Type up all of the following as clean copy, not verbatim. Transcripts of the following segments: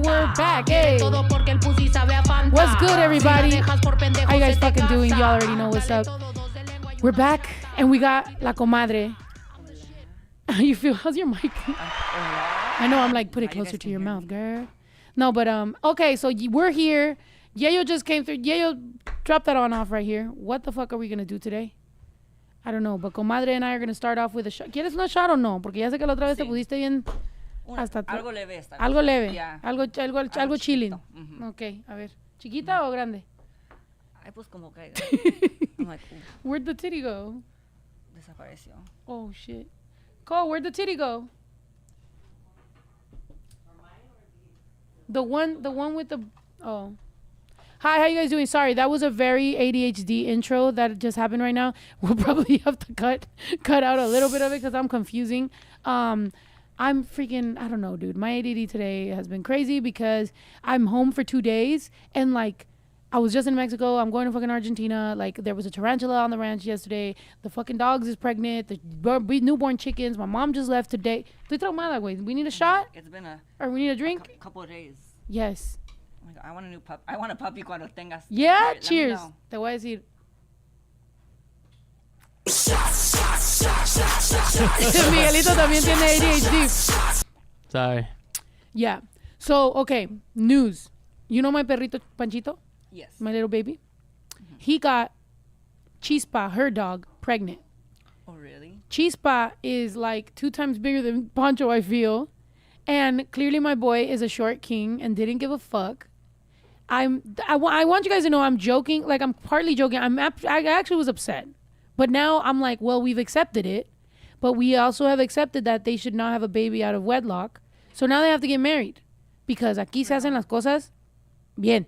we're back. Hey. What's good, everybody? How you guys fucking doing? Y'all already know what's up. We're back, and we got La Comadre. You feel? How's your mic? I know, I'm like, put it closer to your mouth, girl. No, but, okay, so we're here. Yayo just came through. Yayo, drop that on off right here. What the fuck are we going to do today? I don't know, but Comadre and I are going to start off with a shot. ¿Quieres una shot o no? Porque ya sé que la otra vez te pudiste bien... Algo leve esta vez. Algo leve. Yeah. Algo chilling. Uh-huh. Ok, a ver. ¿Chiquita o grande? Ay, pues como caiga. I'm like, Where'd the titty go? Desapareció. Oh, shit. Cole, where'd the titty go? The one with the... Oh. Hi, how you guys doing? Sorry, that was a very ADHD intro that just happened right now. We'll probably have to cut out a little bit of it because I'm confusing. I'm freaking, I don't know, dude. My ADD today has been crazy because I'm home for 2 days and like I was just in Mexico. I'm going to fucking Argentina. Like there was a tarantula on the ranch yesterday. The fucking dogs is pregnant. The newborn chickens. My mom just left today. Estoy traumada, güey. We need a shot? It's been or we need a drink? A couple of days. Yes. Oh my God, I want a new pup. I want a puppy cuando tengas. Yeah, Right, cheers. Te voy a decir. Miguelito también tiene ADHD. Sorry. Yeah. So, okay, news. You know my perrito Panchito? Yes. My little baby? Mm-hmm. He got Chispa, her dog, pregnant. Oh, really? Chispa is like 2 times bigger than Pancho, I feel. And clearly my boy is a short king and didn't give a fuck. I want you guys to know I'm joking. Like, I'm partly joking. I actually was upset. But now I'm like, well, we've accepted it. But we also have accepted that they should not have a baby out of wedlock. So now they have to get married. Because aquí se hacen las cosas bien.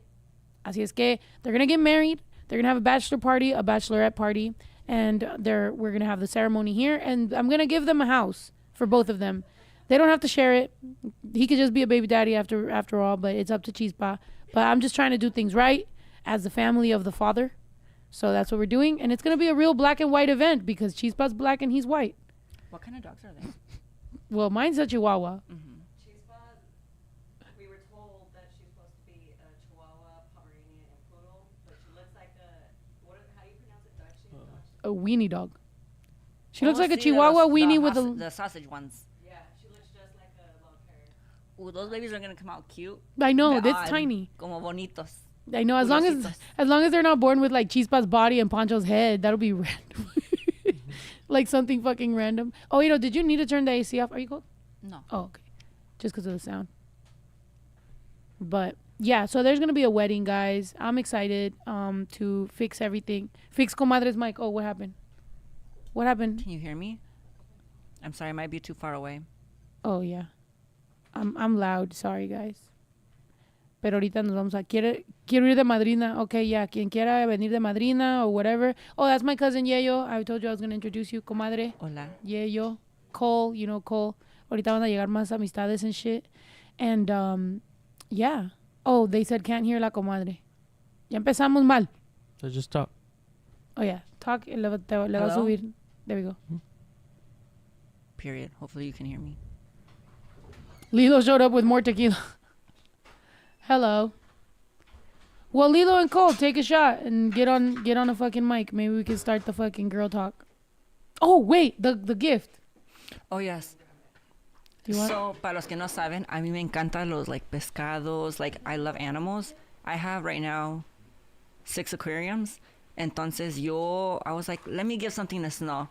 Así es que they're going to get married. They're going to have a bachelor party, a bachelorette party. And we're going to have the ceremony here. And I'm going to give them a house for both of them. They don't have to share it. He could just be a baby daddy after all. But it's up to Chispa. But I'm just trying to do things right as the family of the father. So that's what we're doing. And it's going to be a real black and white event because Chispa's black and he's white. What kind of dogs are they? Well, mine's a Chihuahua. Mm-hmm. Chispa, we were told that she's supposed to be a Chihuahua, Pomeranian, and Poodle, but she looks like how do you pronounce it? Dachshund? A weenie dog. She looks like a Chihuahua weenie with the sausage ones. Yeah, she looks just like a long hair. Ooh, those babies are gonna come out cute. I know, They're it's odd, tiny. Como bonitos. I know, as long as they're not born with like Chispa's body and Pancho's head, that'll be random. Like something fucking random. Oh, did you need to turn the AC off? Are you cold? No. Oh, okay. Just because of the sound. But yeah, so there's gonna be a wedding, guys. I'm excited to fix everything. Fix Comadre's mic. Oh, what happened? What happened? Can you hear me? I'm sorry, I might be too far away. Oh yeah. I'm loud. Sorry, guys. Pero ahorita nos vamos a... Quiero ir de madrina. Okay, yeah. Quien quiera venir de madrina or whatever. Oh, that's my cousin Yayo. I told you I was going to introduce you, Comadre. Hola. Yayo. Cole. You know Cole. Ahorita van a llegar más amistades and shit. And, yeah. Oh, they said can't hear la Comadre. Ya empezamos mal. So just talk. Oh, yeah. Talk. Le va a subir. There we go. Period. Hopefully you can hear me. Lilo showed up with more tequila. Hello. Well, Lilo and Cole, take a shot and get on a fucking mic. Maybe we can start the fucking girl talk. Oh, wait, the gift. Oh, yes. Do you want? So, para los que no saben, a mí me encantan los like pescados. Like, I love animals. I have right now 6 aquariums. Entonces, I was like, let me give something to Snow.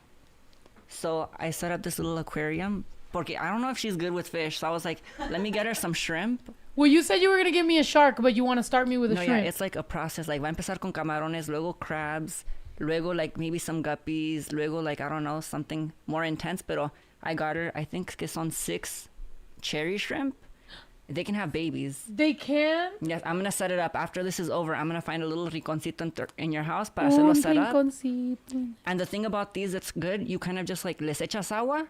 So, I set up this little aquarium. Porque I don't know if she's good with fish. So, I was like, let me get her some shrimp. Well, you said you were going to give me a shark, but you want to start me with a shrimp. Yeah, it's like a process. Like, va a empezar con camarones, luego crabs, luego, like, maybe some guppies, luego, like, I don't know, something more intense. Pero I got her, I think que son 6 cherry shrimp. They can have babies. They can? Yes, I'm going to set it up. After this is over, I'm going to find a little rinconcito in your house para hacerlo set up. And the thing about these that's good, you kind of just, like, les echas agua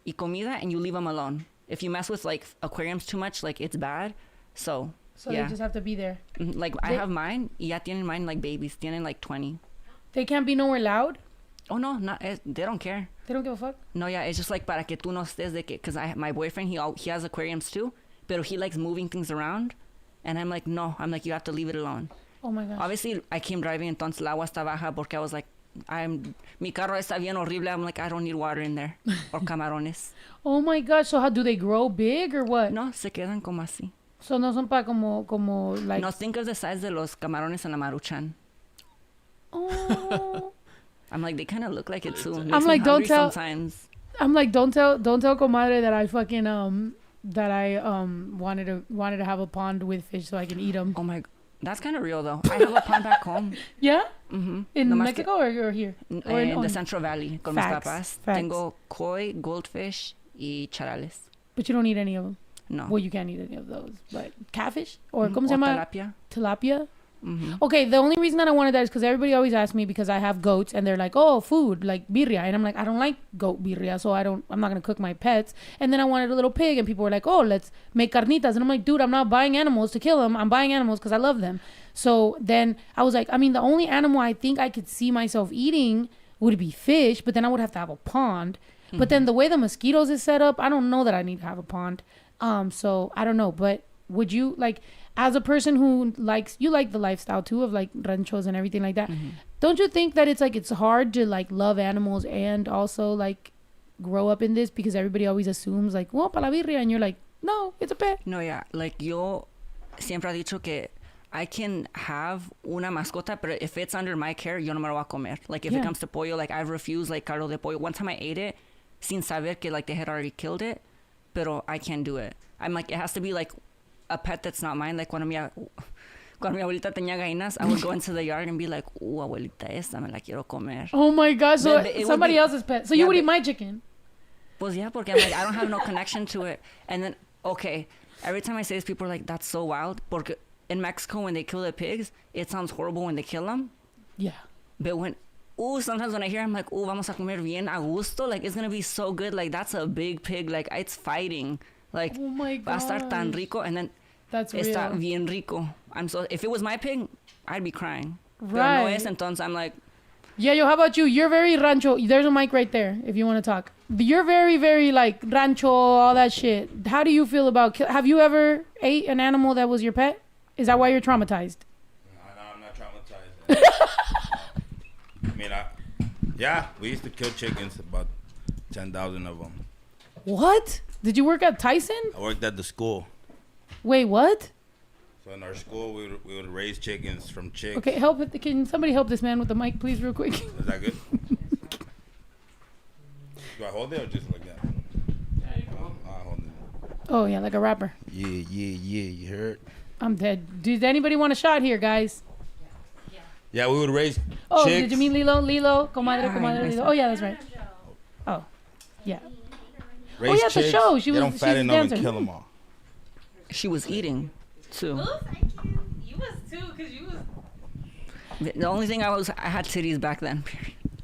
y comida and you leave them alone. If you mess with like aquariums too much, like it's bad. So yeah. They just have to be there. Like I have mine. Ya tienen mine like babies. Tienen like 20. They can't be nowhere loud? Oh no, they don't care. They don't give a fuck? No, yeah, it's just like para que tú no estés de que, because my boyfriend he has aquariums too, But he likes moving things around. And I'm like, no. I'm like, you have to leave it alone. Oh my gosh. Obviously, I came driving, entonces el agua está baja porque I was like, mi carro está bien horrible. I'm like, I don't need water in there. Or camarones. Oh my gosh. So how do they grow big or what? No, se quedan como así. So no son pa como like. No, think of the size de los camarones en la Maruchan. Oh. I'm like, they kind of look like it too. I'm like, don't tell. Sometimes. I'm like, don't tell Comadre that I fucking wanted to have a pond with fish so I can eat them. Oh my, that's kind of real though. I have a pond back home. Yeah. Mm-hmm. In Mexico or here? Or in the Central Valley con mis papás. Facts. Tengo koi, goldfish, y charales. But you don't eat any of them. No. Well, you can't eat any of those. But catfish or ¿cómo se llama? Tilapia. Tilapia. Mm-hmm. Okay, the only reason that I wanted that is because everybody always asks me because I have goats and they're like, oh, food like birria, and I'm like, I don't like goat birria, so I'm not gonna cook my pets. And then I wanted a little pig, and people were like, oh, let's make carnitas, and I'm like, dude, I'm not buying animals to kill them. I'm buying animals because I love them. So then I was like, I mean, the only animal I think I could see myself eating would be fish, but then I would have to have a pond. Mm-hmm. But then the way the mosquitoes is set up, I don't know that I need to have a pond. So I don't know, but would you like? As a person who you like the lifestyle too of like ranchos and everything like that, mm-hmm. Don't you think that it's hard to like love animals and also like grow up in this because everybody always assumes like, well, para la birria, and you're like, no, it's a pet. No, yeah, like yo siempre he dicho que I can have una mascota, but if it's under my care, yo no me lo voy a comer. Like if it comes to pollo, like I've refused like caldo de pollo. One time I ate it sin saber que like they had already killed it, pero I can't do it. I'm like, it has to be like a pet that's not mine. Like cuando mi abuelita tenía gallinas, I would go into the yard and be like, abuelita, esta me la quiero comer. Oh my gosh, so somebody else's pet. So you would eat my chicken? Pues yeah, porque I'm like, I don't have no connection to it. And then, okay, every time I say this, people are like, that's so wild. Porque in Mexico, when they kill the pigs, it sounds horrible when they kill them. Yeah. But sometimes when I hear, I'm like, vamos a comer bien a gusto. Like, it's going to be so good. Like, that's a big pig. Like, it's fighting. Like, oh my God, va a estar tan rico, and then that's está real. Bien rico. If it was my pig, I'd be crying. Right. Pero no es, entonces I'm like, yeah, yo, how about you? You're very rancho. There's a mic right there if you want to talk. You're very, very like rancho, all that shit. How do you feel about have you ever ate an animal that was your pet? Is that why you're traumatized? No, I'm not traumatized. Yeah, we used to kill chickens, about 10,000 of them. What? Did you work at Tyson? I worked at the school. Wait, what? So in our school, we would raise chickens from chicks. Okay, can somebody help this man with the mic, please, real quick? Is that good? Do I hold it or just like that? I'll hold it. Oh, yeah, like a rapper. Yeah, you heard? I'm dead. Does anybody want a shot here, guys? Yeah, we would raise chicks. Did you mean Lilo? Comadre, Lilo. Oh, yeah, that's right. Oh, yeah. Raise at the show. She was don't fatten them dancing. and kill them all. She was eating, too. Oh, thank you. You was too, because you was... The only thing I had titties back then.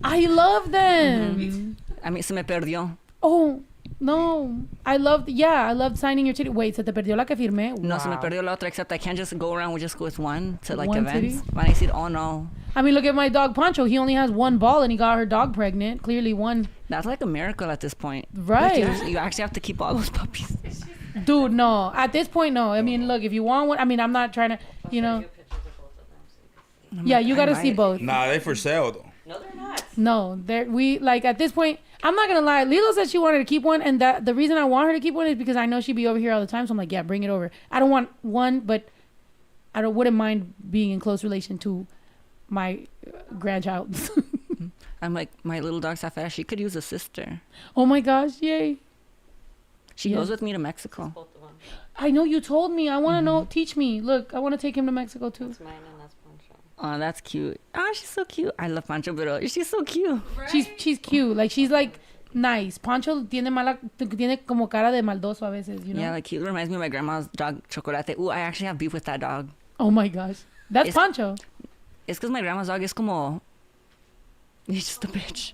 I love them. Mm-hmm. I mean, se me perdió. Oh, no. I loved signing your titty. Wait, se te perdió la que firmé? Wow. No, se me perdió la otra, except I can't just go around with one to like one events. Titty? When I said, oh no. I mean, look at my dog Pancho. He only has one ball and he got her dog pregnant. Clearly one. That's like a miracle at this point. Right. Like you actually have to keep all those puppies. Dude, no. At this point, no. I mean, look, if you want one, I mean, I'm not trying to, you know. Yeah, you got to see both. Nah, they for sale though. No, they're not. No, at this point, I'm not going to lie. Lilo said she wanted to keep one, and that the reason I want her to keep one is because I know she'd be over here all the time. So I'm like, yeah, bring it over. I don't want one, but wouldn't mind being in close relation to my grandchild. I'm like, my little dog Safara, she could use a sister. Oh my gosh, yay. She goes with me to Mexico. I know you told me. I want to know. Teach me. Look, I want to take him to Mexico too. That's mine and that's Pancho. Oh, that's cute. Oh, she's so cute. I love Pancho, but she's so cute. Right? She's cute. Like, she's like nice. Pancho tiene como cara de maldoso a veces, you know? Yeah, like he reminds me of my grandma's dog, Chocolate. Ooh, I actually have beef with that dog. Oh my gosh. That's Pancho. It's because my grandma's dog is como... He's just a bitch.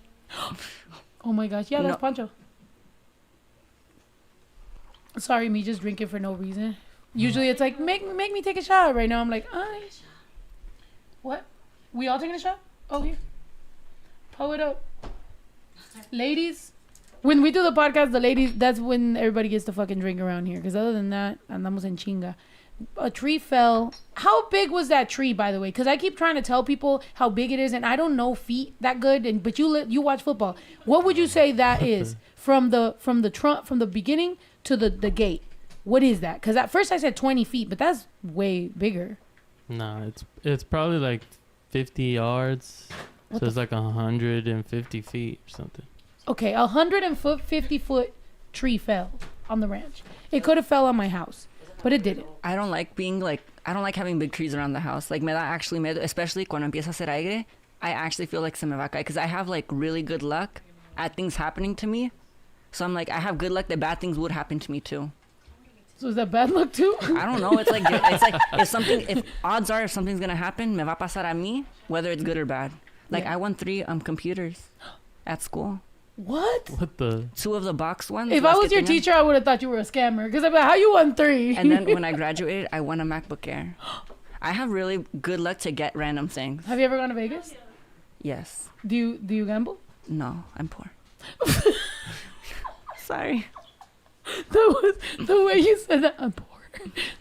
Oh my gosh. Yeah, that's No. Pancho. Sorry, me just drinking for no reason. Usually it's like, make me take a shot. Right now I'm like, what? We all taking a shot? Oh, here. Pull it up. Ladies, When we do the podcast, the ladies, that's when everybody gets to fucking drink around here. Because other than that, andamos en chinga. A tree fell. How big was that tree, by the way? Because I keep trying to tell people how big it is, and I don't know feet that good. But you watch football. What would you say that is from the beginning to the gate? What is that? Because at first I said 20 feet, but that's way bigger. Nah, it's probably like 50 yards. What So it's like 150 feet or something. Okay, 150-foot tree fell on the ranch. It could have fell on my house, but it didn't. I don't like having big trees around the house. Like, me da actually miedo, especially cuando empieza a hacer aire. I actually feel like se me va a caer because I have like really good luck at things happening to me. So I'm like, I have good luck that bad things would happen to me too. So is that bad luck too? I don't know. It's like if odds are if something's gonna happen, me va a pasar a mí, whether it's good or bad. Like Yeah. I won 3 computers at school. What? What the? 2 of the box ones. If I las was que your tenían. teacher, I would have thought you were a scammer. Because I'm like, how you won 3? And then when I graduated, I won a MacBook Air. I have really good luck to get random things. Have you ever gone to Vegas? Yes. Do you gamble? No, I'm poor. Sorry. That was the way you said that. I'm poor.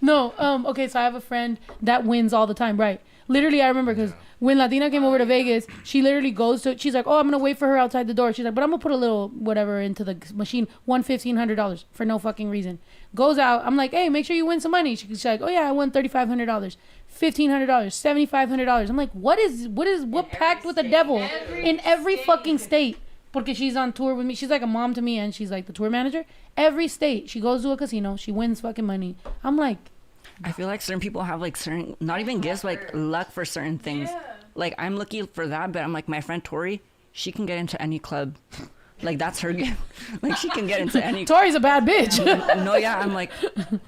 No, okay, so I have a friend that wins all the time, right? Literally, I remember because when Latina came over to Vegas, she literally goes to, she's like, oh, I'm going to wait for her outside the door. She's like, but I'm going to put a little whatever into the machine, $1,500 for no fucking reason. Goes out. I'm like, hey, make sure you win some money. She's like, oh yeah, I won $3,500, $1,500, $7,500. I'm like, what pact with the devil in every fucking state? Porque she's on tour with me. She's like a mom to me, and she's like the tour manager. Every state, she goes to a casino, she wins fucking money. I'm like, I feel like certain people have like certain, not even gifts, like luck for certain things. Like I'm lucky for that, but I'm like my friend Tori, she can get into any club. Like that's her gift. Like she can get into any. Tori's a bad bitch. No, yeah, I'm like,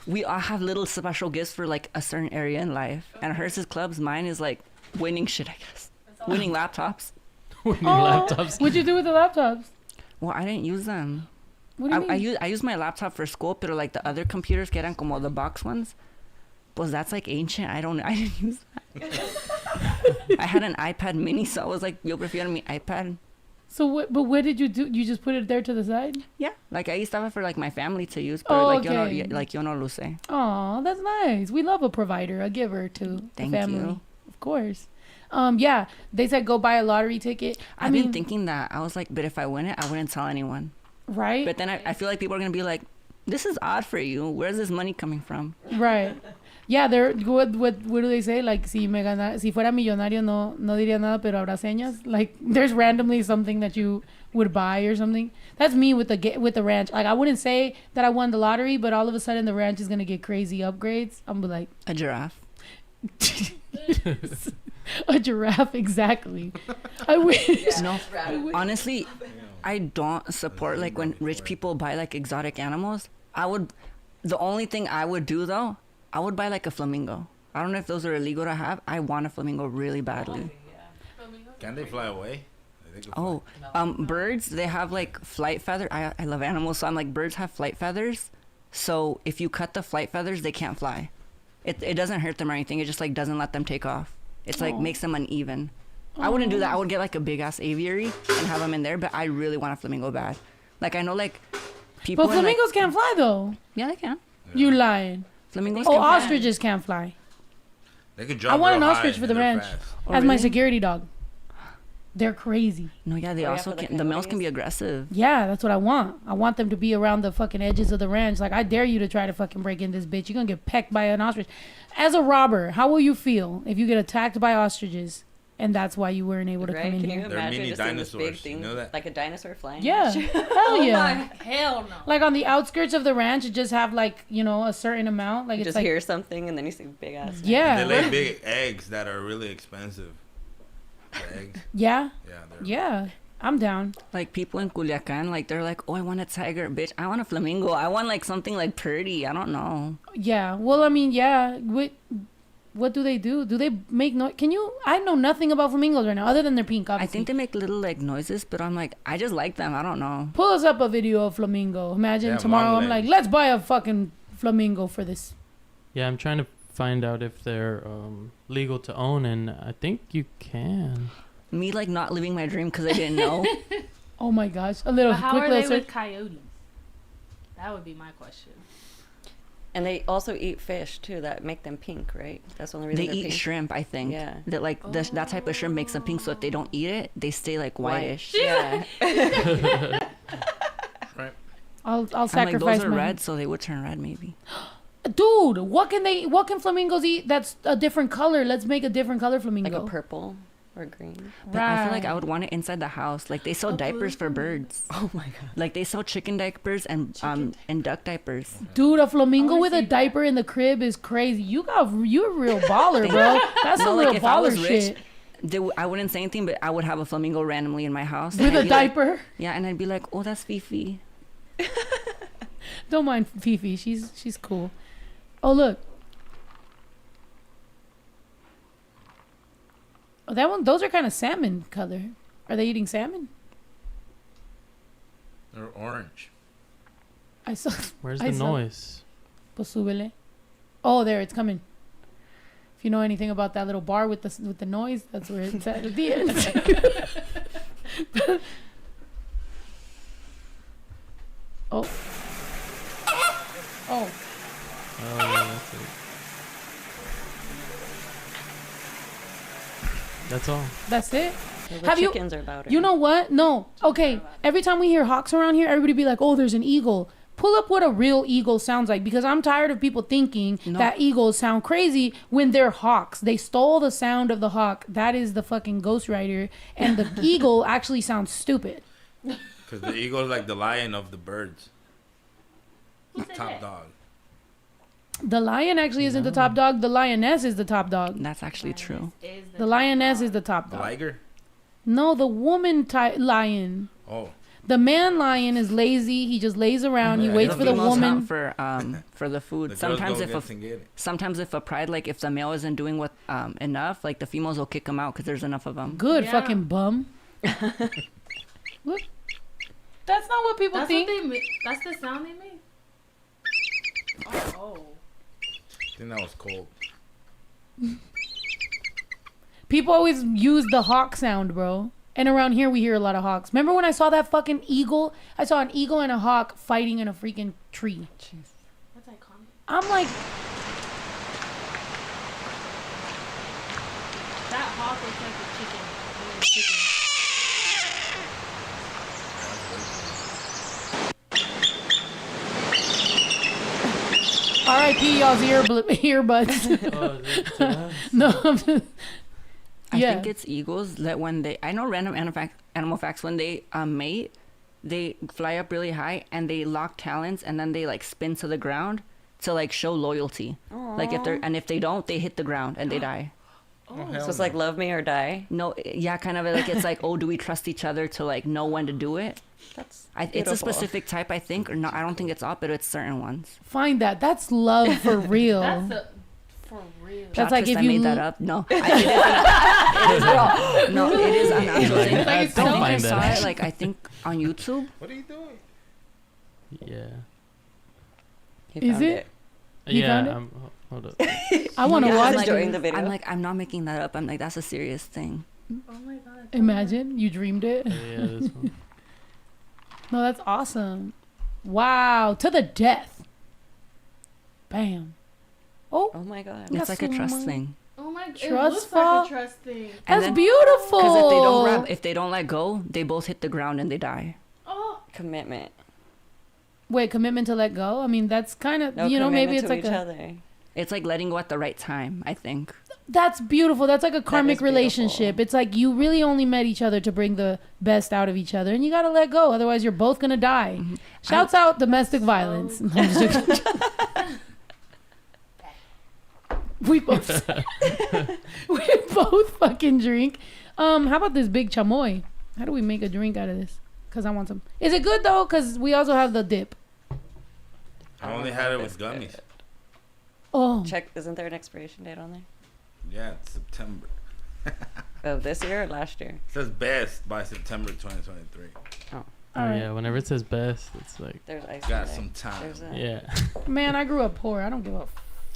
we all have little special gifts for like a certain area in life, and hers is clubs. Mine is like winning shit, I guess. Winning laptops. Winning Oh, laptops. what'd you do with the laptops? Well, I didn't use them. What do you mean? I use my laptop for school, but like the other computers que eran como the box ones. Pues that's like ancient. I didn't use that. I had an iPad mini, so I was like, yo prefiero mi iPad. So what did you do? You just put it there to the side? Yeah, like I used to have it for like my family to use, but Oh, like okay. yo no lo sé. Oh, that's nice. We love a provider, a giver to Thank the family. you. Of course. Yeah, they said go buy a lottery ticket. I've been thinking that. I was like, but if I win it, I wouldn't tell anyone. Right? But then I feel like people are gonna be like, this is odd for you. Where's this money coming from? Right. Yeah, they're what do they say? Like si fuera millonario no diría nada, pero habrá señas. Like there's randomly something that you would buy or something. That's me with the ranch. Like I wouldn't say that I won the lottery, but all of a sudden the ranch is gonna get crazy upgrades. I'm like A giraffe. a giraffe, exactly. I wish. No, honestly, I don't support like when rich people buy like exotic animals. The only thing I would do though, I would buy like a flamingo. I don't know if those are illegal to have. I want a flamingo really badly. Can they fly away? They can Oh, birds, they have like flight feathers. I love animals, so I'm like, birds have flight feathers. So if you cut the flight feathers, they can't fly. It doesn't hurt them or anything. It just like doesn't let them take off. It's like makes them uneven. I wouldn't do that. I would get like a big ass aviary and have them in there. But I really want a flamingo bad. Like I know like people. But in, like- flamingos can't fly though. yeah, they can. You lying? Flamingos. Oh, can fly. ostriches can't fly. They could jump I want an real ostrich high for the and they're ranch fast. Oh, as my really? security dog. They're crazy. No, yeah, they Oh, yeah, also for the can. The males can be coyotes? aggressive. Yeah, that's what I want. I want them to be around the fucking edges of the ranch. Like, I dare you to try to fucking break in this bitch. You're gonna get pecked by an ostrich. As a robber, how will you feel if you get attacked by ostriches and that's why you weren't able to Right? come in Can you here? They're imagine mini just seeing this big dinosaurs. You thing, know that? like a dinosaur flying? Yeah, hell yeah. Hell no. Like on the outskirts of the ranch, it just have like, you know, a certain amount. Like You it's just like, hear something and then you see big ass. yeah, They lay big eggs that are really expensive. The eggs. yeah, Yeah. They're yeah. I'm down. Like people in Culiacan, like they're like, oh, I want a tiger, bitch. I want a flamingo. I want like something like pretty. I don't know. Yeah. Well, I mean, yeah. What do they do? Do they make noise? I know nothing about flamingos right now, other than they're pink, I obviously. think they make little like noises, but I'm like, I just like them. I don't know. Pull us up a video of flamingo. Imagine Yeah, tomorrow long I'm like, legs. let's buy a fucking flamingo for this. Yeah, I'm trying to find out if they're legal to own, and I think you can. Me like not living my dream because I didn't know. Oh my gosh. A little But how quick are little they with search. coyotes? That would be my question. And they also eat fish too that make them pink, right? That's the only reason They they're eat pink. shrimp, I think. Yeah. That like that type of shrimp makes them pink. So if they don't eat it, they stay like whitish. Yeah. Right. I'll I'm like, sacrifice those are mine. red, so they would turn red maybe. Dude, what can flamingos eat that's a different color? Let's make a different color flamingo. Like a purple or green. But I feel like I Right. would want it inside the house. Like they sell diapers for birds. Oh my god. Like they sell chicken diapers and duck diapers. Dude, a flamingo wanna with a see that. diaper in the crib is crazy. You're a real baller, bro. That's No, a like, real if I was baller rich, shit. I wouldn't say anything, but I would have a flamingo randomly in my house. With and a I'd be like- diaper. yeah, and I'd be like, oh, that's Fifi. Don't mind Fifi. She's cool. Oh look. Oh, that one. Those are kind of salmon color. Are they eating salmon? They're orange. I saw. Where's I the saw- noise? Pues súbele. Oh, there it's coming. If you know anything about that little bar with the noise, that's where it's at the end. Oh. Oh. Oh, yeah, that's it. That's all. That's it. The Have you- chickens are louder. You know what? No. Okay. Every time we hear hawks around here, everybody be like, "Oh, there's an eagle." Pull up what a real eagle sounds like, because I'm tired of people thinking No. that eagles sound crazy when they're hawks. They stole the sound of the hawk. That is the fucking ghostwriter, and the eagle actually sounds stupid. Because the eagle is like the lion of the birds. Who said Top that? dog. The lion actually isn't the top dog. The lioness is the top dog. That's actually true. Is The lioness is the top The dog. liger? No, the woman lion. Oh. The man lion is lazy. He just lays around. He Yeah, waits the for the Females woman. hunt for the food. The girls Sometimes go if against and get it. sometimes if a pride, like if the male isn't doing what enough, like the females will kick them out because there's enough of them. Good Yeah. fucking bum. Look, that's not what people That's think. what they make. That's the sound they make. Oh. I think that was cold. People always use the hawk sound, bro. And around here, we hear a lot of hawks. Remember when I saw that fucking eagle? I saw an eagle and a hawk fighting in a freaking tree. That's iconic. I'm like, That hawk looks like a chicken. I mean, chicken. R.I.P. y'all's earbuds. Oh, is it us? No, I'm just, I yeah. think it's eagles that when they, I know random animal facts, when they mate, they fly up really high and they lock talons and then they like spin to the ground to like show loyalty. Like if they don't, they hit the ground and they die. Oh, So it's like love me or die. No, yeah, kind of like it's like, oh, do we trust each other to like know when to do it? That's It's a beautiful. specific type, I think, or not. I don't think it's all, but it's certain ones. Find that. That's love for real. That's a, for real. That's Plot like twist, if I you made that up. No, it is no, it is an actual thing. I Don't think I find saw that. it like I think on YouTube. What are you doing? Yeah. He Is found it? You Yeah. found it? Hold up. I want to Yeah, watch I'm enjoying it. the video. I'm like, I'm not making that up. I'm like, that's a serious thing. Oh my god. Imagine you dreamed it. Oh, yeah, this one. No, that's awesome. Wow, to the death. Bam. Oh, Oh my god. Yeah. It's like a trust Someone- thing. Oh my. It Trust looks fall? like a trust thing. And that's then- beautiful. Because if they don't let go, they both hit the ground and they die. Oh. Commitment. Wait, commitment to let go? I mean, that's kind of, No you know, maybe it's commitment like to a... each other. It's like letting go at the right time, I think. That's beautiful. That's like a karmic beautiful. relationship. It's like you really only met each other to bring the best out of each other, and you gotta let go. Otherwise, you're both gonna die. Mm-hmm. Shouts out domestic violence. No, I'm just joking. we both, we both fucking drink. How about this big chamoy? How do we make a drink out of this? Cause I want some. Is it good though? Cause we also have the dip. I only had it with gummies. Oh, Check. Isn't there an expiration date on there? Yeah, it's September. Of this year or last year? It says best by September 2023. all Oh, right. yeah. Whenever it says best, it's like, There's ice. Got in there. some time. There's a, yeah. Man, I grew up poor. I don't give a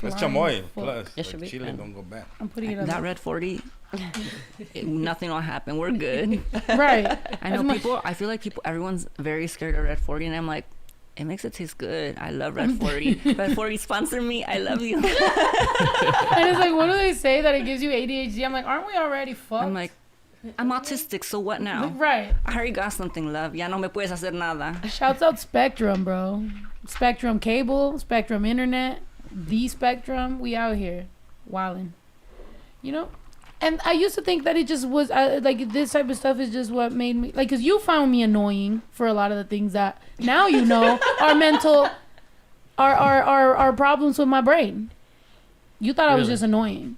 It's Flying chamoy fuck. plus. It should Like, be Chile fun. don't go back. I'm putting it on. That red 40, nothing will happen. We're good. Right. I know As much- people. I feel like everyone's very scared of red 40, and I'm like, it makes it taste good. I love red 40. Red 40 sponsor me. I love you. And it's like, what do they say that it gives you ADHD? I'm like, aren't we already fucked? I'm like, I'm autistic, so what now? Right. I already got something, love. Ya no me puedes hacer nada. Shouts out Spectrum, bro. Spectrum cable, Spectrum internet, the Spectrum. We out here wilding. You know? And I used to think that it just was, like, this type of stuff is just what made me, like, because you found me annoying for a lot of the things that now you know are mental, are problems with my brain. You thought I was Really? just annoying.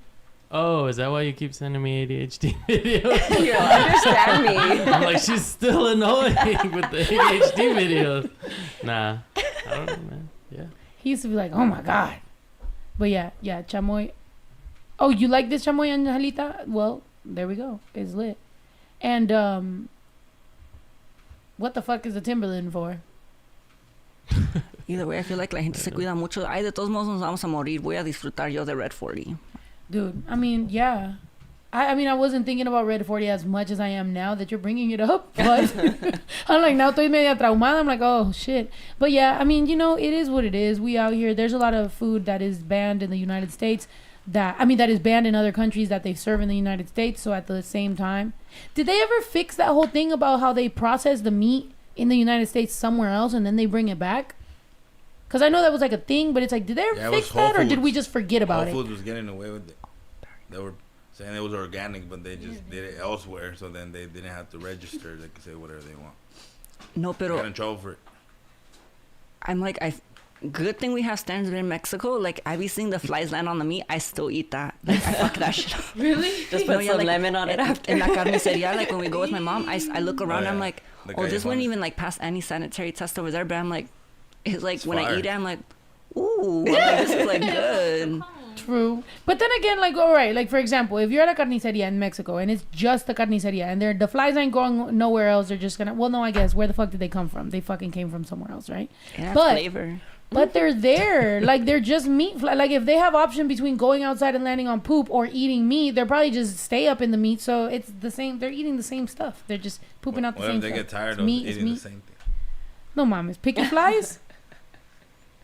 Oh, is that why you keep sending me ADHD videos? You understand me. I'm like, she's still annoying with the ADHD videos. Nah, I don't know, man. Yeah. He used to be like, oh my God. But yeah, chamoy. Oh, you like this chamoy, Angelita? Well, there we go. It's lit. And what the fuck is the Timberland for? Either way, I feel like la gente se cuida mucho. Ay, de todos modos nos vamos a morir. Voy a disfrutar yo de red 40. Dude, I mean, yeah. I mean, I wasn't thinking about Red 40 as much as I am now that you're bringing it up. But I'm like, now estoy media traumada. I'm like, oh, shit. But yeah, I mean, you know, it is what it is. We out here. There's a lot of food that is banned in the United States. That is banned in other countries that they serve in the United States. So at the same time, did they ever fix that whole thing about how they process the meat in the United States somewhere else and then they bring it back? Because I know that was like a thing, but it's like, did they ever Yeah, it was fix Whole that, or did Foods. we just forget about Whole it? Foods was getting away with it. They were saying it was organic, but they just did it elsewhere, so then they didn't have to register. They could say whatever they want. No, They got pero in trouble for it. I'm like, good thing we have standards in Mexico. Like, I be seeing the flies land on the meat. I still eat that. Like, I fuck that shit up. Really? Just No, put yeah, some like, lemon on it after. In la carniceria, like when we go with my mom, I look around. yeah. I'm like, The oh, this wouldn't callejones. even like pass any sanitary test over there. But I'm like, it's like It's when I fire. eat it, I'm like, ooh, I'm like, this is like good. True. But then again, like, all right, like, for example, if you're at a carniceria in Mexico and it's just the carniceria and the flies ain't going nowhere else, they're just gonna, well, no, I guess, where the fuck did they come from? They fucking came from somewhere else, right? It has But- flavor. But they're there. Like, they're just meat. Like, if they have option between going outside and landing on poop or eating meat, they're probably just stay up in the meat. So it's the same. They're eating the same stuff. They're just pooping out the What same if they stuff. get tired It's of meat, it's eating the meat. same thing? No, mames. Picky flies?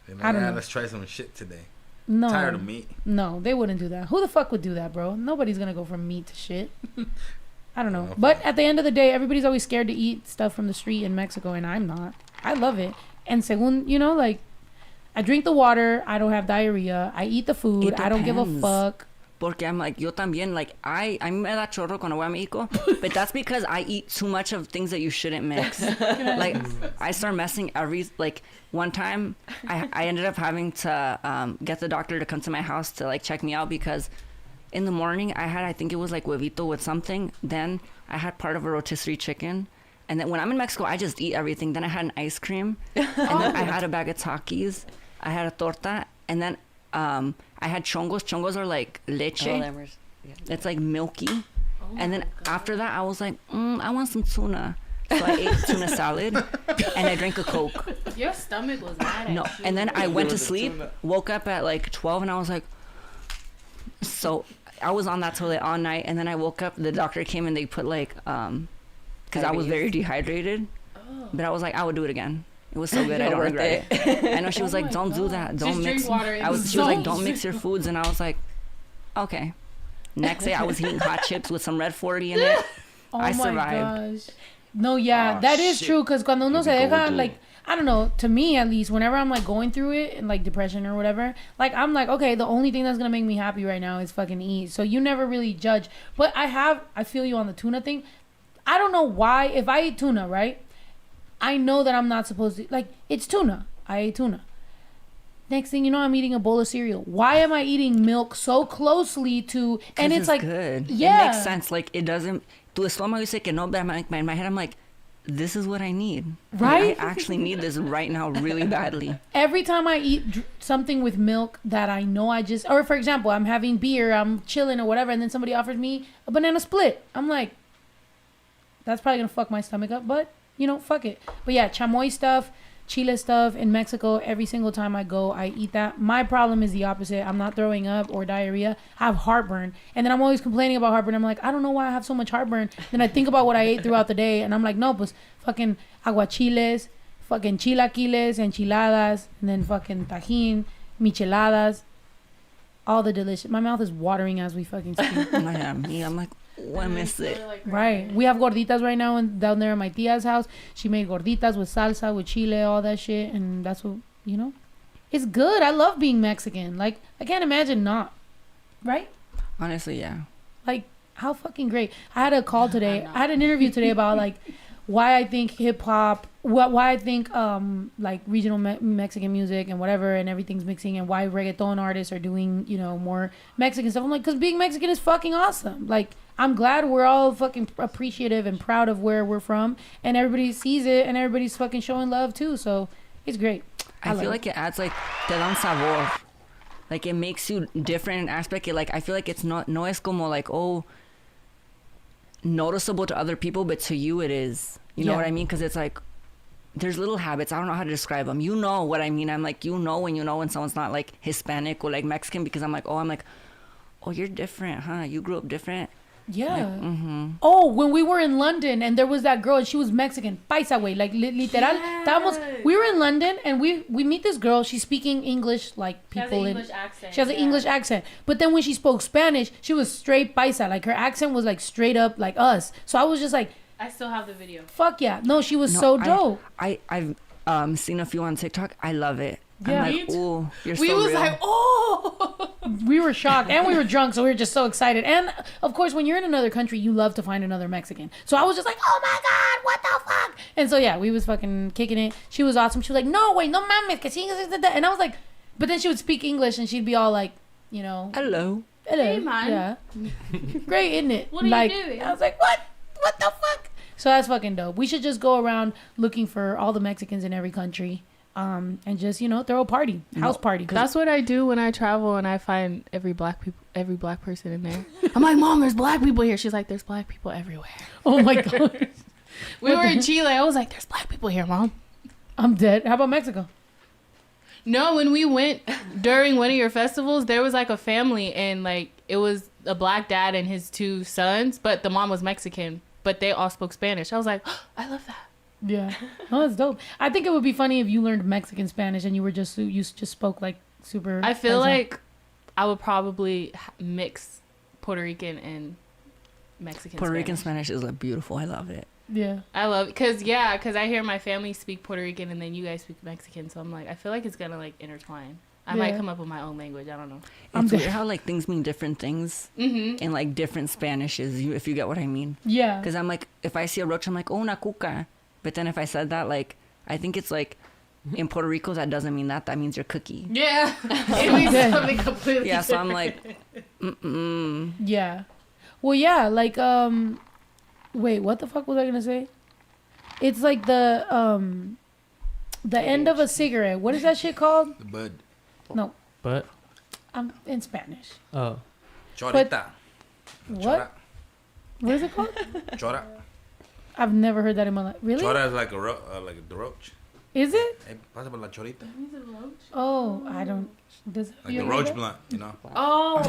They're I don't know. let's try some shit today. No. Tired of meat. No, they wouldn't do that. Who the fuck would do that, bro? Nobody's gonna go from meat to shit. I don't know. No, But fine. at the end of the day, everybody's always scared to eat stuff from the street in Mexico, and I'm not. I love it. And según, you know, like, I drink the water. I don't have diarrhea. I eat the food. It I don't give a depends. fuck. Porque I'm like, yo también, like, a mí me da chorro cuando voy a Mexico, but that's because I eat too much of things that you shouldn't mix. Like, I start messing like, one time, I ended up having to get the doctor to come to my house to, like, check me out because in the morning, I think it was, like, huevito with something. Then I had part of a rotisserie chicken. And then when I'm in Mexico, I just eat everything. Then I had an ice cream. And then I had a bag of Takis. I had a torta. And then I had chongos. Chongos are like leche. Lemurs. Yeah. It's like milky. And then after that, I was like, I want some tuna. So I ate tuna salad and I drank a Coke. Your stomach was mad at No, you. and then I went to sleep, woke up at like 12 and I was like, so I was on that toilet all night. And then I woke up, the doctor came and they put like, because I was very dehydrated. But I was like, I would do it again. It was so good. I don't Worth regret it. I know she was Oh like, my don't do God. that. Don't Just mix. drink water. She was like, don't mix your foods. And I was like, okay. Next day, I was eating hot chips with some Red 40 in it. Oh I my survived. gosh. No, yeah, Oh, that is shit. true. Because cuando uno You se can go deja, through like, it. I don't know, to me at least, whenever I'm like going through it and like depression or whatever, like I'm like, okay, the only thing that's gonna make me happy right now is fucking eat. So you never really judge. But I feel you on the tuna thing. I don't know why. If I eat tuna, right, I know that I'm not supposed to, like, it's tuna. I ate tuna. Next thing you know, I'm eating a bowl of cereal. Why am I eating milk so closely to, and 'Cause it's like, good. yeah. It makes sense. Like, it doesn't, tu estómago dice que no, but I'm like, in my head, I'm like, this is what I need. Like, Right? I actually need this right now really badly. every time I eat something with milk that I know or for example, I'm having beer, I'm chilling or whatever, and then somebody offers me a banana split. I'm like, that's probably gonna fuck my stomach up, but you know, fuck it. But yeah, chamoy stuff, chile stuff in Mexico. Every single time I go, I eat that. My problem is the opposite. I'm not throwing up or diarrhea. I have heartburn. And then I'm always complaining about heartburn. I'm like, I don't know why I have so much heartburn. Then I think about what I ate throughout the day. And I'm like, no, pues fucking aguachiles, fucking chilaquiles, enchiladas, and then fucking tajin, micheladas. All the delicious. My mouth is watering as we fucking speak. I am. Yeah, I'm like, oh, I miss it. Right. We have gorditas right now down there at my tia's house. She made gorditas with salsa, with chile, all that shit. And that's what, you know. It's good. I love being Mexican. Like, I can't imagine not. Right? Honestly, yeah. Like, how fucking great. I had a call today. I had an interview today about, like, why I think hip-hop, why I think, like, regional Mexican music and whatever, and everything's mixing, and why reggaeton artists are doing, you know, more Mexican stuff. I'm like, because being Mexican is fucking awesome. Like, I'm glad we're all fucking appreciative and proud of where we're from, and everybody sees it, and everybody's fucking showing love, too, so it's great. I feel like it adds, like, te da un sabor. Like, it makes you different in aspect. It, like, I feel like it's not, no es como, like, oh, noticeable to other people, but to you it is. You know what I mean? Because it's like, there's little habits. I don't know how to describe them. You know what I mean? I'm like, you know when someone's not like Hispanic or like Mexican, because I'm like, oh, you're different, huh? You grew up different. Yeah. Like, Oh, when we were in London and there was that girl and she was Mexican, paisa way, like literal. We were in London and we meet this girl. She's speaking English like people. She has an English accent. She has an English accent, but then when she spoke Spanish, she was straight paisa. Like her accent was like straight up like us. So I was just like, I still have the video. fuck yeah. No, she was so dope. I've seen a few on TikTok. I love it. Yeah. I'm like, ooh, you're We so was real. like, oh. We were shocked and we were drunk, so we were just so excited. And of course, when you're in another country, you love to find another Mexican. So I was just like, oh my god, what the fuck? And so yeah, we was fucking kicking it. She was awesome. She was like, no way, no mames, que sí. And I was like, but then she would speak English and she'd be all like, you know, hello. Hey, man. Yeah, great, isn't it? What are like, you doing? I was like, what the fuck? So that's fucking dope. We should just go around looking for all the Mexicans in every country. And just, you know, throw a party, house party. That's what I do when I travel and I find every black person in there. I'm like, Mom, there's black people here. She's like, there's black people everywhere. Oh my god. We were in Chile. I was like, there's black people here, Mom. I'm dead. How about Mexico? No, when we went during one of your festivals, there was like a family and like it was a black dad and his two sons, but the mom was Mexican, but they all spoke Spanish. I was like, oh, I love that. Yeah. Oh, that's dope. I think it would be funny if you learned Mexican Spanish and you just spoke like super. I feel paisa. like I would probably mix Puerto Rican and Mexican Puerto Spanish. Rican Spanish is like beautiful. I love it. Yeah. I love it. Because I hear my family speak Puerto Rican and then you guys speak Mexican. So I'm like, I feel like it's going to like intertwine. I might come up with my own language. I don't know. It's weird how like things mean different things Mm-hmm. in like different Spanishes, if you get what I mean. Yeah. Because I'm like, if I see a roach, I'm like, oh, una cuca. But then if I said that, like, I think it's like, in Puerto Rico, that doesn't mean that. That means you're cookie. Yeah. It means something completely Yeah, so I'm different. like, Yeah. Well, yeah, like, wait, what the fuck was I gonna say? It's like the end of a cigarette. What is that shit called? The bud. No, But I'm in Spanish. oh, Chorita. What? What is it called? Chora. I've never heard that in my life. Really? Chora is like like the roach. Is it? Hey, pasa por la chorita. Oh, I don't. Does Like you the ever heard roach that? blunt, you know. Oh.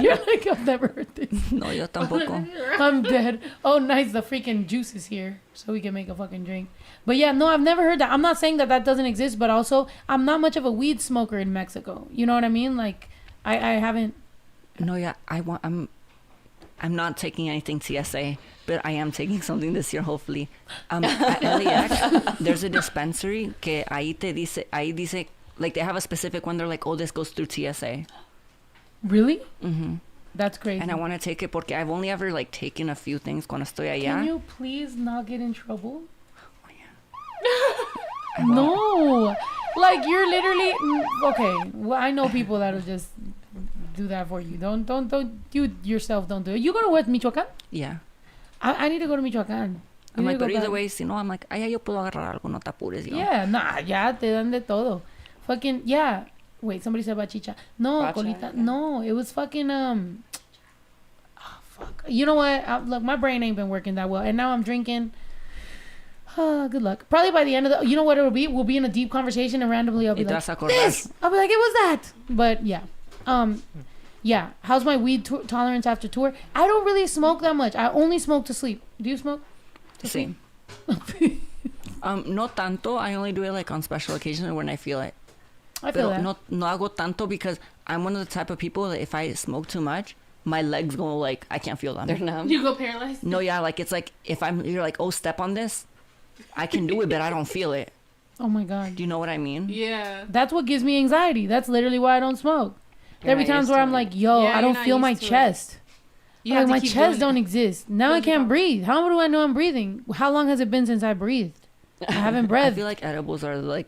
You're like, I've never heard this. no, yo tampoco. I'm dead. Oh, nice. The freaking juice is here, so we can make a fucking drink. But yeah, no, I've never heard that. I'm not saying that doesn't exist, but also I'm not much of a weed smoker in Mexico. You know what I mean? Like, I haven't. No, yeah, I'm not taking anything TSA, but I am taking something this year, hopefully. At LAX, there's a dispensary que ahí dice, like they have a specific one. They're like, oh, this goes through TSA. Really? Mm-hmm. That's crazy. And I want to take it porque I've only ever like taken a few things cuando estoy allá. Can you please not get in trouble? Oh, yeah. No. Like, you're literally. Okay. Well, I know people that'll just do that for you. Don't you yourself don't do it. You go to what, Michoacán? Yeah. I need to go to Michoacán. I'm You like, need to but go either back. way, si no, I'm like, ay, yo puedo agarrar algo, no te apures, yo. Yeah, nah, ya te dan de todo. Fucking, yeah. Wait, somebody said bachicha. No, Bacha, colita. yeah. No, it was fucking, oh, fuck. You know what? Look, my brain ain't been working that well. And now I'm drinking. Good luck. Probably by the end of the, you know what it'll be? We'll be in a deep conversation and randomly I'll be Y te like, vas a acordar. this. I'll be like, it was that. But yeah. Yeah. How's my weed tolerance after tour? I don't really smoke that much. I only smoke to sleep. Do you smoke? Sí. No tanto. I only do it like on special occasions when I feel it. I feel that. No hago tanto because I'm one of the type of people that if I smoke too much, my legs go like, I can't feel them. They're numb. You go paralyzed? No, yeah, like it's like if you're like, oh, step on this, I can do it, but I don't feel it. Oh my God. Do you know what I mean? Yeah. That's what gives me anxiety. That's literally why I don't smoke. You're There'll be not times used where to I'm it. like, yo, Yeah, I you're don't not feel my used to it. chest. You Like have to my keep chest doing don't it. exist. Now I What is it can't called? breathe. How do I know I'm breathing? How long has it been since I breathed? I haven't I breathed. feel like edibles are like,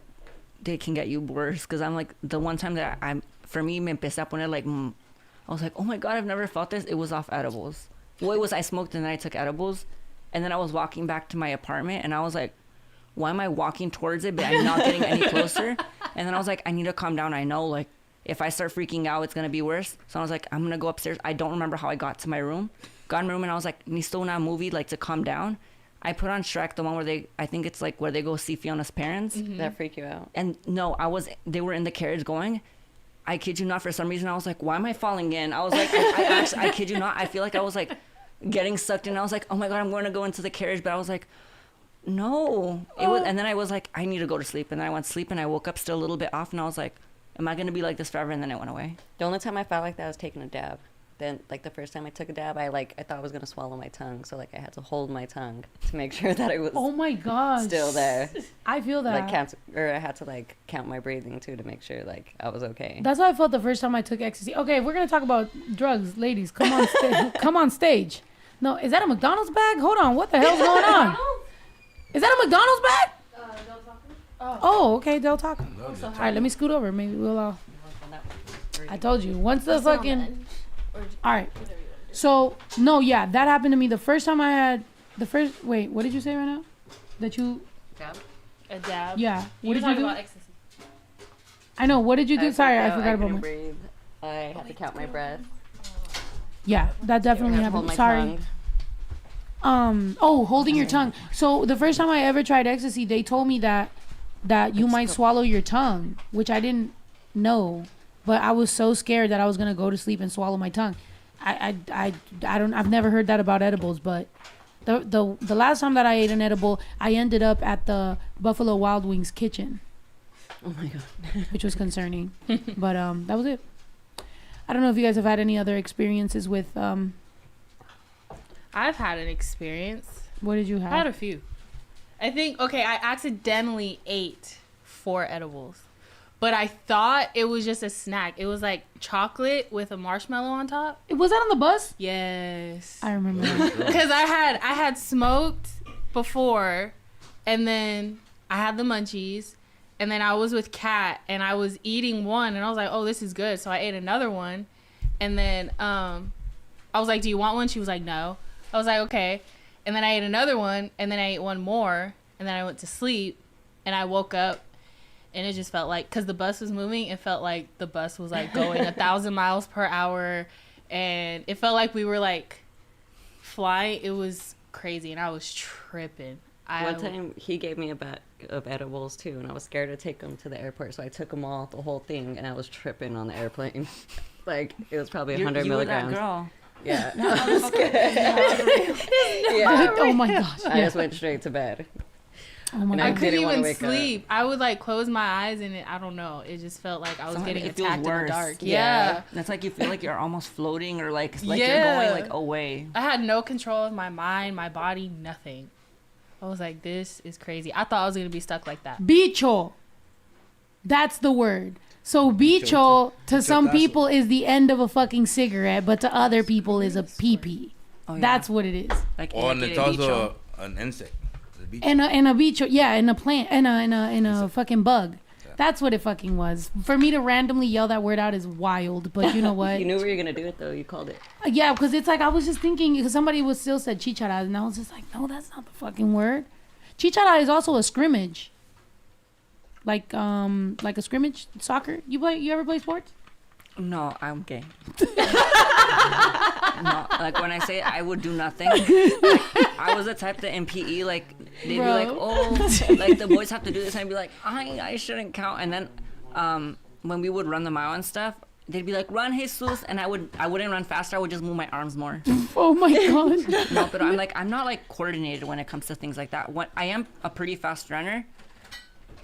they can get you worse. Because I'm like, the one time that for me, me empecé a poner like, I was like, oh my God, I've never felt this. It was off edibles. Well, it was I smoked and then I took edibles. And then I was walking back to my apartment and I was like, why am I walking towards it, but I'm not getting any closer? And then I was like, I need to calm down. I know, like, if I start freaking out, it's going to be worse. So I was like, I'm going to go upstairs. I don't remember how I got to my room. Got in my room and I was like, necesito una movie, like, to calm down. I put on Shrek, the one where I think it's like where they go see Fiona's parents. That freak you out. And no, they were in the carriage going. I kid you not, for some reason, I was like, why am I falling in? I was like, I kid you not, I feel like I was like getting sucked in. I was like, oh my God, I'm going to go into the carriage. But I was like, no. And then I was like, I need to go to sleep. And then I went to sleep and I woke up still a little bit off. And I was like, am I going to be like this forever? And then it went away. The only time I felt like that I was taking a dab. Then, like, the first time I took a dab, I thought I was gonna swallow my tongue, so like I had to hold my tongue to make sure that it was Oh my God. still there. I feel that. Like I had to like count my breathing too to make sure like I was okay. That's how I felt the first time I took ecstasy. Okay, we're gonna talk about drugs, ladies. Come on, come on stage. No, is that a McDonald's bag? Hold on, what the hell's going on? Is that a McDonald's bag? Oh, okay, Del Taco. All right, let me scoot over. Maybe we'll. I told you once the fucking. All right. So no, yeah, that happened to me the first time I had the first. Wait, what did you say right now? That you? A dab. Yeah. You What did you talking do? about ecstasy. I know. What did you do? Sorry, I forgot about couldn't my. breathe. I had to count my breath. Yeah, that definitely I had to hold happened. my Sorry. tongue. Holding your tongue. So the first time I ever tried ecstasy, they told me that you might swallow your tongue, which I didn't know, but I was so scared that I was gonna go to sleep and swallow my tongue. I've never heard that about edibles, but the last time that I ate an edible, I ended up at the Buffalo Wild Wings kitchen, Oh my God. which was concerning. But that was it. I don't know if you guys have had any other experiences with I've had an experience. what did you I had have? a few. I think, okay, I accidentally ate 4 edibles. But I thought it was just a snack. It was like chocolate with a marshmallow on top. Was that on the bus? Yes. I remember that. Because I had smoked before, and then I had the munchies, and then I was with Kat, and I was eating one, and I was like, oh, this is good. So I ate another one, and then I was like, do you want one? She was like, no. I was like, okay. And then I ate another one, and then I ate one more, and then I went to sleep, and I woke up, and it just felt like, because the bus was moving, it felt like the bus was like going 1,000 miles per hour, and it felt like we were like flying. It was crazy, and I was tripping. One time he gave me a bag of edibles too, and I was scared to take them to the airport, so I took them all, the whole thing, and I was tripping on the airplane. Like it was probably 100 you milligrams. were that girl. Yeah. Oh my gosh. I Yeah. just went straight to bed. Oh my And I god. couldn't didn't wanna even wake up. sleep. I would like close my eyes, and I don't know. It just felt like I was Sometimes getting it feels attacked in the worse. dark. Yeah. Yeah. That's like you feel like you're almost floating or like you're Yeah. going like away. I had no control of my mind, my body, nothing. I was like, this is crazy. I thought I was going to be stuck like that. Bicho. That's the word. So bicho to some people is the end of a fucking cigarette, but to other people is a pee-pee. Oh, yeah. That's what it is. Like, Oh, and like it's a also bicho. an insect. The beach. And a bicho, yeah, in a plant, in a fucking bug. That's what it fucking was. For me to randomly yell that word out is wild, but you know what? You knew we were gonna do it though. You called it. Yeah, because it's like I was just thinking, because somebody was still said chichara, and I was just like, no, that's not the fucking word. Chichara is also a scrimmage. Like a scrimmage soccer. You ever play sports? No, I'm gay. No, like when I say I would do nothing. Like, I was the type that in PE, like, they'd be Bro. like, oh, like, the boys have to do this. And I'd be like, I shouldn't count. And then when we would run the mile and stuff, they'd be like, run, Jesus. And I wouldn't run faster. I would just move my arms more. Oh my god. No, but I'm not, like, coordinated when it comes to things like that. I am a pretty fast runner.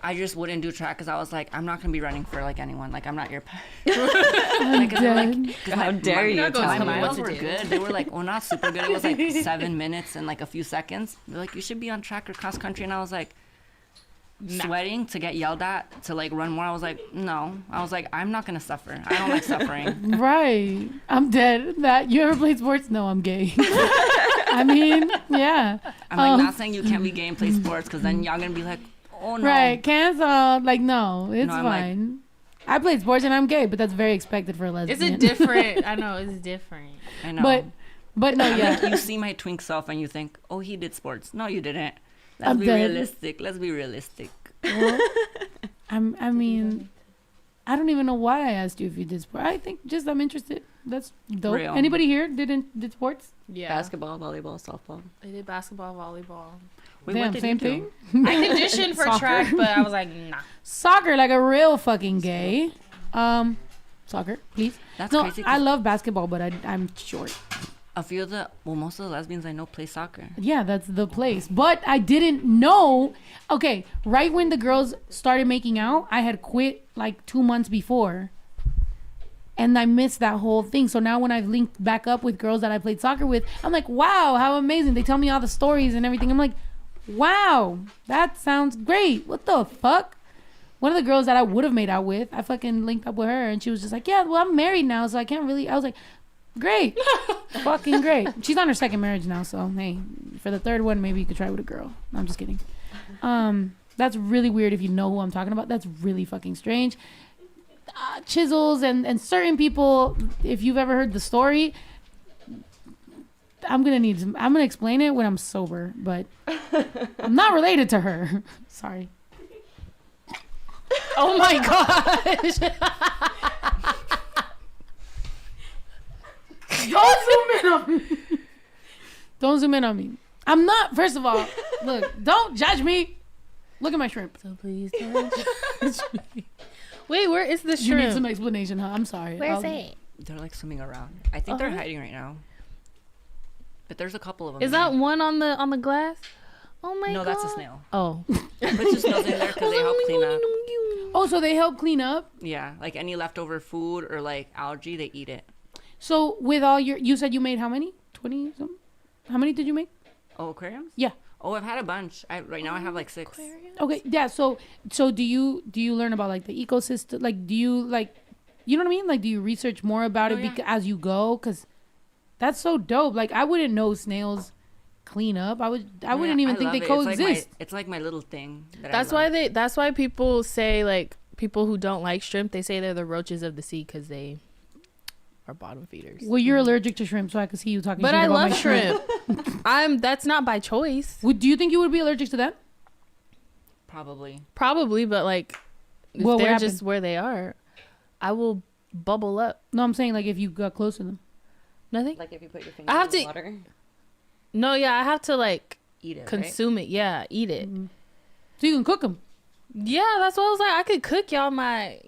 I just wouldn't do track because I was like, I'm not gonna be running for like anyone. Like I'm not your. I'm dead. How dare you My tell me miles what were to do? good. They were like, well, not super good. It was like 7 minutes and like a few seconds. They're like, you should be on track or cross country, and I was like, sweating to get yelled at to like run more. I was like, no. I was like, I'm not gonna suffer. I don't like suffering. Right. I'm dead. That you ever played sports? No, I'm gay. I mean, yeah. I'm like not saying you can't be gay and play sports because then y'all gonna be like, oh no. Right. Cancel. Like, no, it's No, I'm like- fine. I played sports and I'm gay, but that's very expected for a lesbian. Is it different? I know it's different. I know. But no, yeah. Like, you see my twink self and you think, oh, he did sports. No, you didn't. Let's I'm be dead. realistic. Let's be realistic. Well, I mean, I don't even know why I asked you if you did sport. I think just I'm interested. That's dope. Real. Anybody here did sports? Yeah. Basketball, volleyball, softball. I did basketball, volleyball. Wait, Damn, what did same you do? thing. I conditioned for Soccer? track, but I was like, nah. Soccer, like a real fucking gay. Soccer, please. That's No, crazy. I love basketball, but I'm short. A few of most of the lesbians I know play soccer. Yeah, that's the place. But I didn't know. Okay, right when the girls started making out, I had quit like 2 months before. And I missed that whole thing. So now when I've linked back up with girls that I played soccer with, I'm like, wow, how amazing. They tell me all the stories and everything. I'm like, wow, that sounds great. What the fuck? One of the girls that I would have made out with, I fucking linked up with her and she was just like, yeah, well, I'm married now, so I can't really. I was like, great. Fucking great. She's on her second marriage now, so hey, for the third one, maybe you could try with a girl. No, I'm just kidding. That's really weird if you know who I'm talking about. That's really fucking strange. Chisels and certain people, if you've ever heard the story, I'm gonna explain it when I'm sober, but I'm not related to her. Sorry. Oh my gosh. Don't zoom in on me. Don't zoom in on me. I'm not, first of all, look, don't judge me. Look at my shrimp. So please don't judge me. Wait, where is the You need shrimp? some explanation, huh? I'm sorry. Where's it? They're like swimming around. I think they're hiding right now. But there's a couple of them. Is in that there. one on the glass? Oh my god. No, that's a snail. Oh. I put just those in there because they help clean up. Oh, so they help clean up? Yeah, like any leftover food or like algae, they eat it. So with all you said you made how many? 20 something? How many did you make? Oh, aquariums? Yeah. Oh, I've had a bunch. Right now I have like 6. Okay, yeah. So do you learn about like the ecosystem? Like, do you like, you know what I mean? Like, do you research more about Oh, it yeah. as you go? Because that's so dope. Like, I wouldn't know snails clean up. I wouldn't even think love they it. coexist. It's like my little thing. That's why people say, like, people who don't like shrimp, they say they're the roaches of the sea because they are bottom feeders. Well, you're allergic to shrimp, so I can see you talking. But shit I about my love shrimp. That's not by choice. Do you think you would be allergic to them? Probably. Probably, but like, if Well, what they're happened? just where they are, I will bubble up. No, I'm saying like if you got close to them. Nothing. Like if you put your finger I have in to- water. No, yeah, I have to like Eat it, right? consume it. Yeah, eat it. So you can cook them. Yeah, that's what I was like. I could cook y'all my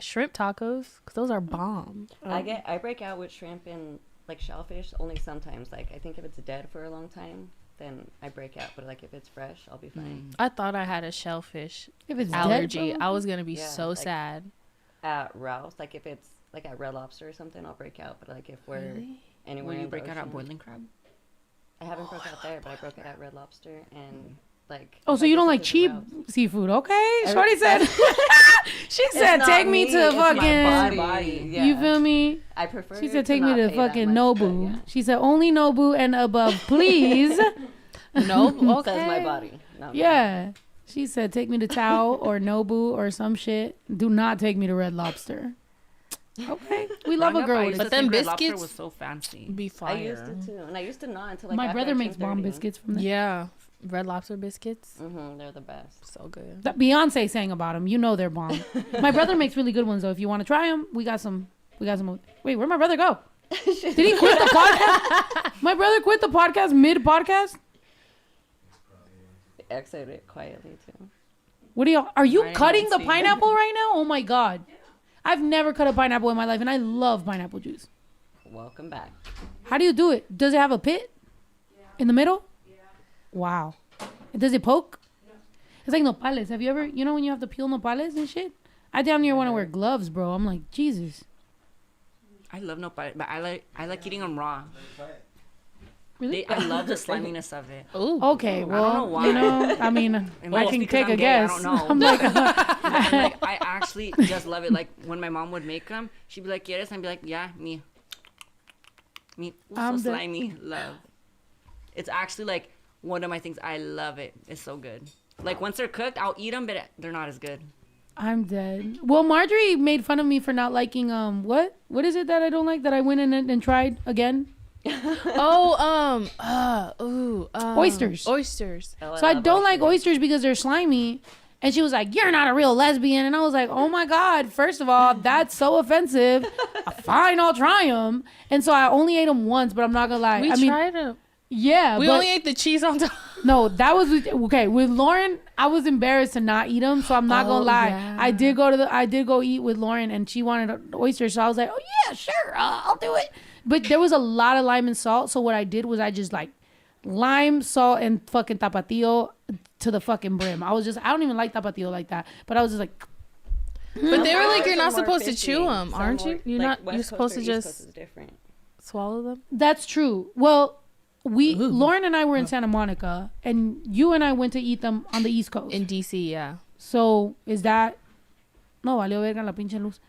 shrimp tacos because those are bomb. I break out with shrimp and like shellfish only sometimes. Like I think if it's dead for a long time, then I break out. But like if it's fresh, I'll be fine. I thought I had a shellfish If it's allergy. dead, I was gonna be Yeah, so like- sad. At Ralph's, like if it's like at Red Lobster or something, I'll break out. But like if we're anywhere Will you in the break out at ocean- boiling crab? I haven't broke out there, but I broke out at Red Lobster and like. Oh, if so I you go don't like something cheap to Ralph's- seafood? Okay, Every- Shorty said. She said, It's "Take not me to it's my fucking." body. Yeah. You feel me? I prefer. She said, "Take me not to pay that fucking much, but Nobu." yeah. She said, "Only Nobu and above, please." No, okay. Says my body. No, Yeah. She said, "Take me to Tao or Nobu or some shit. Do not take me to Red Lobster." Okay, we love a Growing up, girl I with used it. to But them think Red Lobster biscuits- was so fancy. Be I fire. used to too, and I used to not until like. My after brother I makes turned bomb 30. biscuits from there. Yeah, Red Lobster biscuits, They're the best. so good. That Beyonce sang about them. You know they're bomb. My brother makes really good ones though. If you want to try them, we got some. Wait, where'd my brother go? Did he quit the podcast? My brother quit the podcast mid-podcast? Exited quietly too. What are you I cutting didn't the see. pineapple right now? Oh my God. I've never cut a pineapple in my life, and I love pineapple juice. Welcome back. How do you do it? Does it have a pit in the middle? Yeah. Wow. Does it poke? No. It's like nopales. Have you ever, when you have to peel nopales and shit? I damn near want to wear gloves, bro. I'm like, Jesus. I love nopal, but I like eating them raw. Really? I love the sliminess of it. Ooh. Okay, well, I don't know why. I mean, It I must can be 'cause take I'm a gay, I guess. don't know. I'm like, And, like, I actually just love it. Like when my mom would make them, she'd be like, "Quieres?" And I'd be like, "Yeah, me." Ooh, I'm so the- slimy. Love. It's actually like one of my things. I love it. It's so good. Like once they're cooked, I'll eat them, but they're not as good. I'm dead. Well, Marjorie made fun of me for not liking, what is it that I don't like that I went in and tried again? Oysters. Oysters. So I don't like oysters because they're slimy. And she was like, "You're not a real lesbian." And I was like, "Oh my God, first of all, that's so offensive. Fine, I'll try them." And so I only ate them once, but I'm not going to lie. We tried them. Yeah. We but only ate the cheese on top. no, that was, okay. With Lauren, I was embarrassed to not eat them. So I'm not going to lie. Yeah. I did go eat with Lauren and she wanted oysters. So I was like, "Oh yeah, sure. I'll do it." But there was a lot of lime and salt. So what I did was I just like lime, salt, and fucking tapatio to the fucking brim. I don't even like tapatio like that. But I was just like. But they were like, you're not Some are supposed to fishy, chew them, some aren't more- you? You're like not. You're West supposed Coast to or East Coast just is different. swallow them. That's true. Well, Lauren and I were in Santa Monica, and you and I went to eat them on the East Coast. In DC, yeah. So is that? No, valió verga la pinche luz.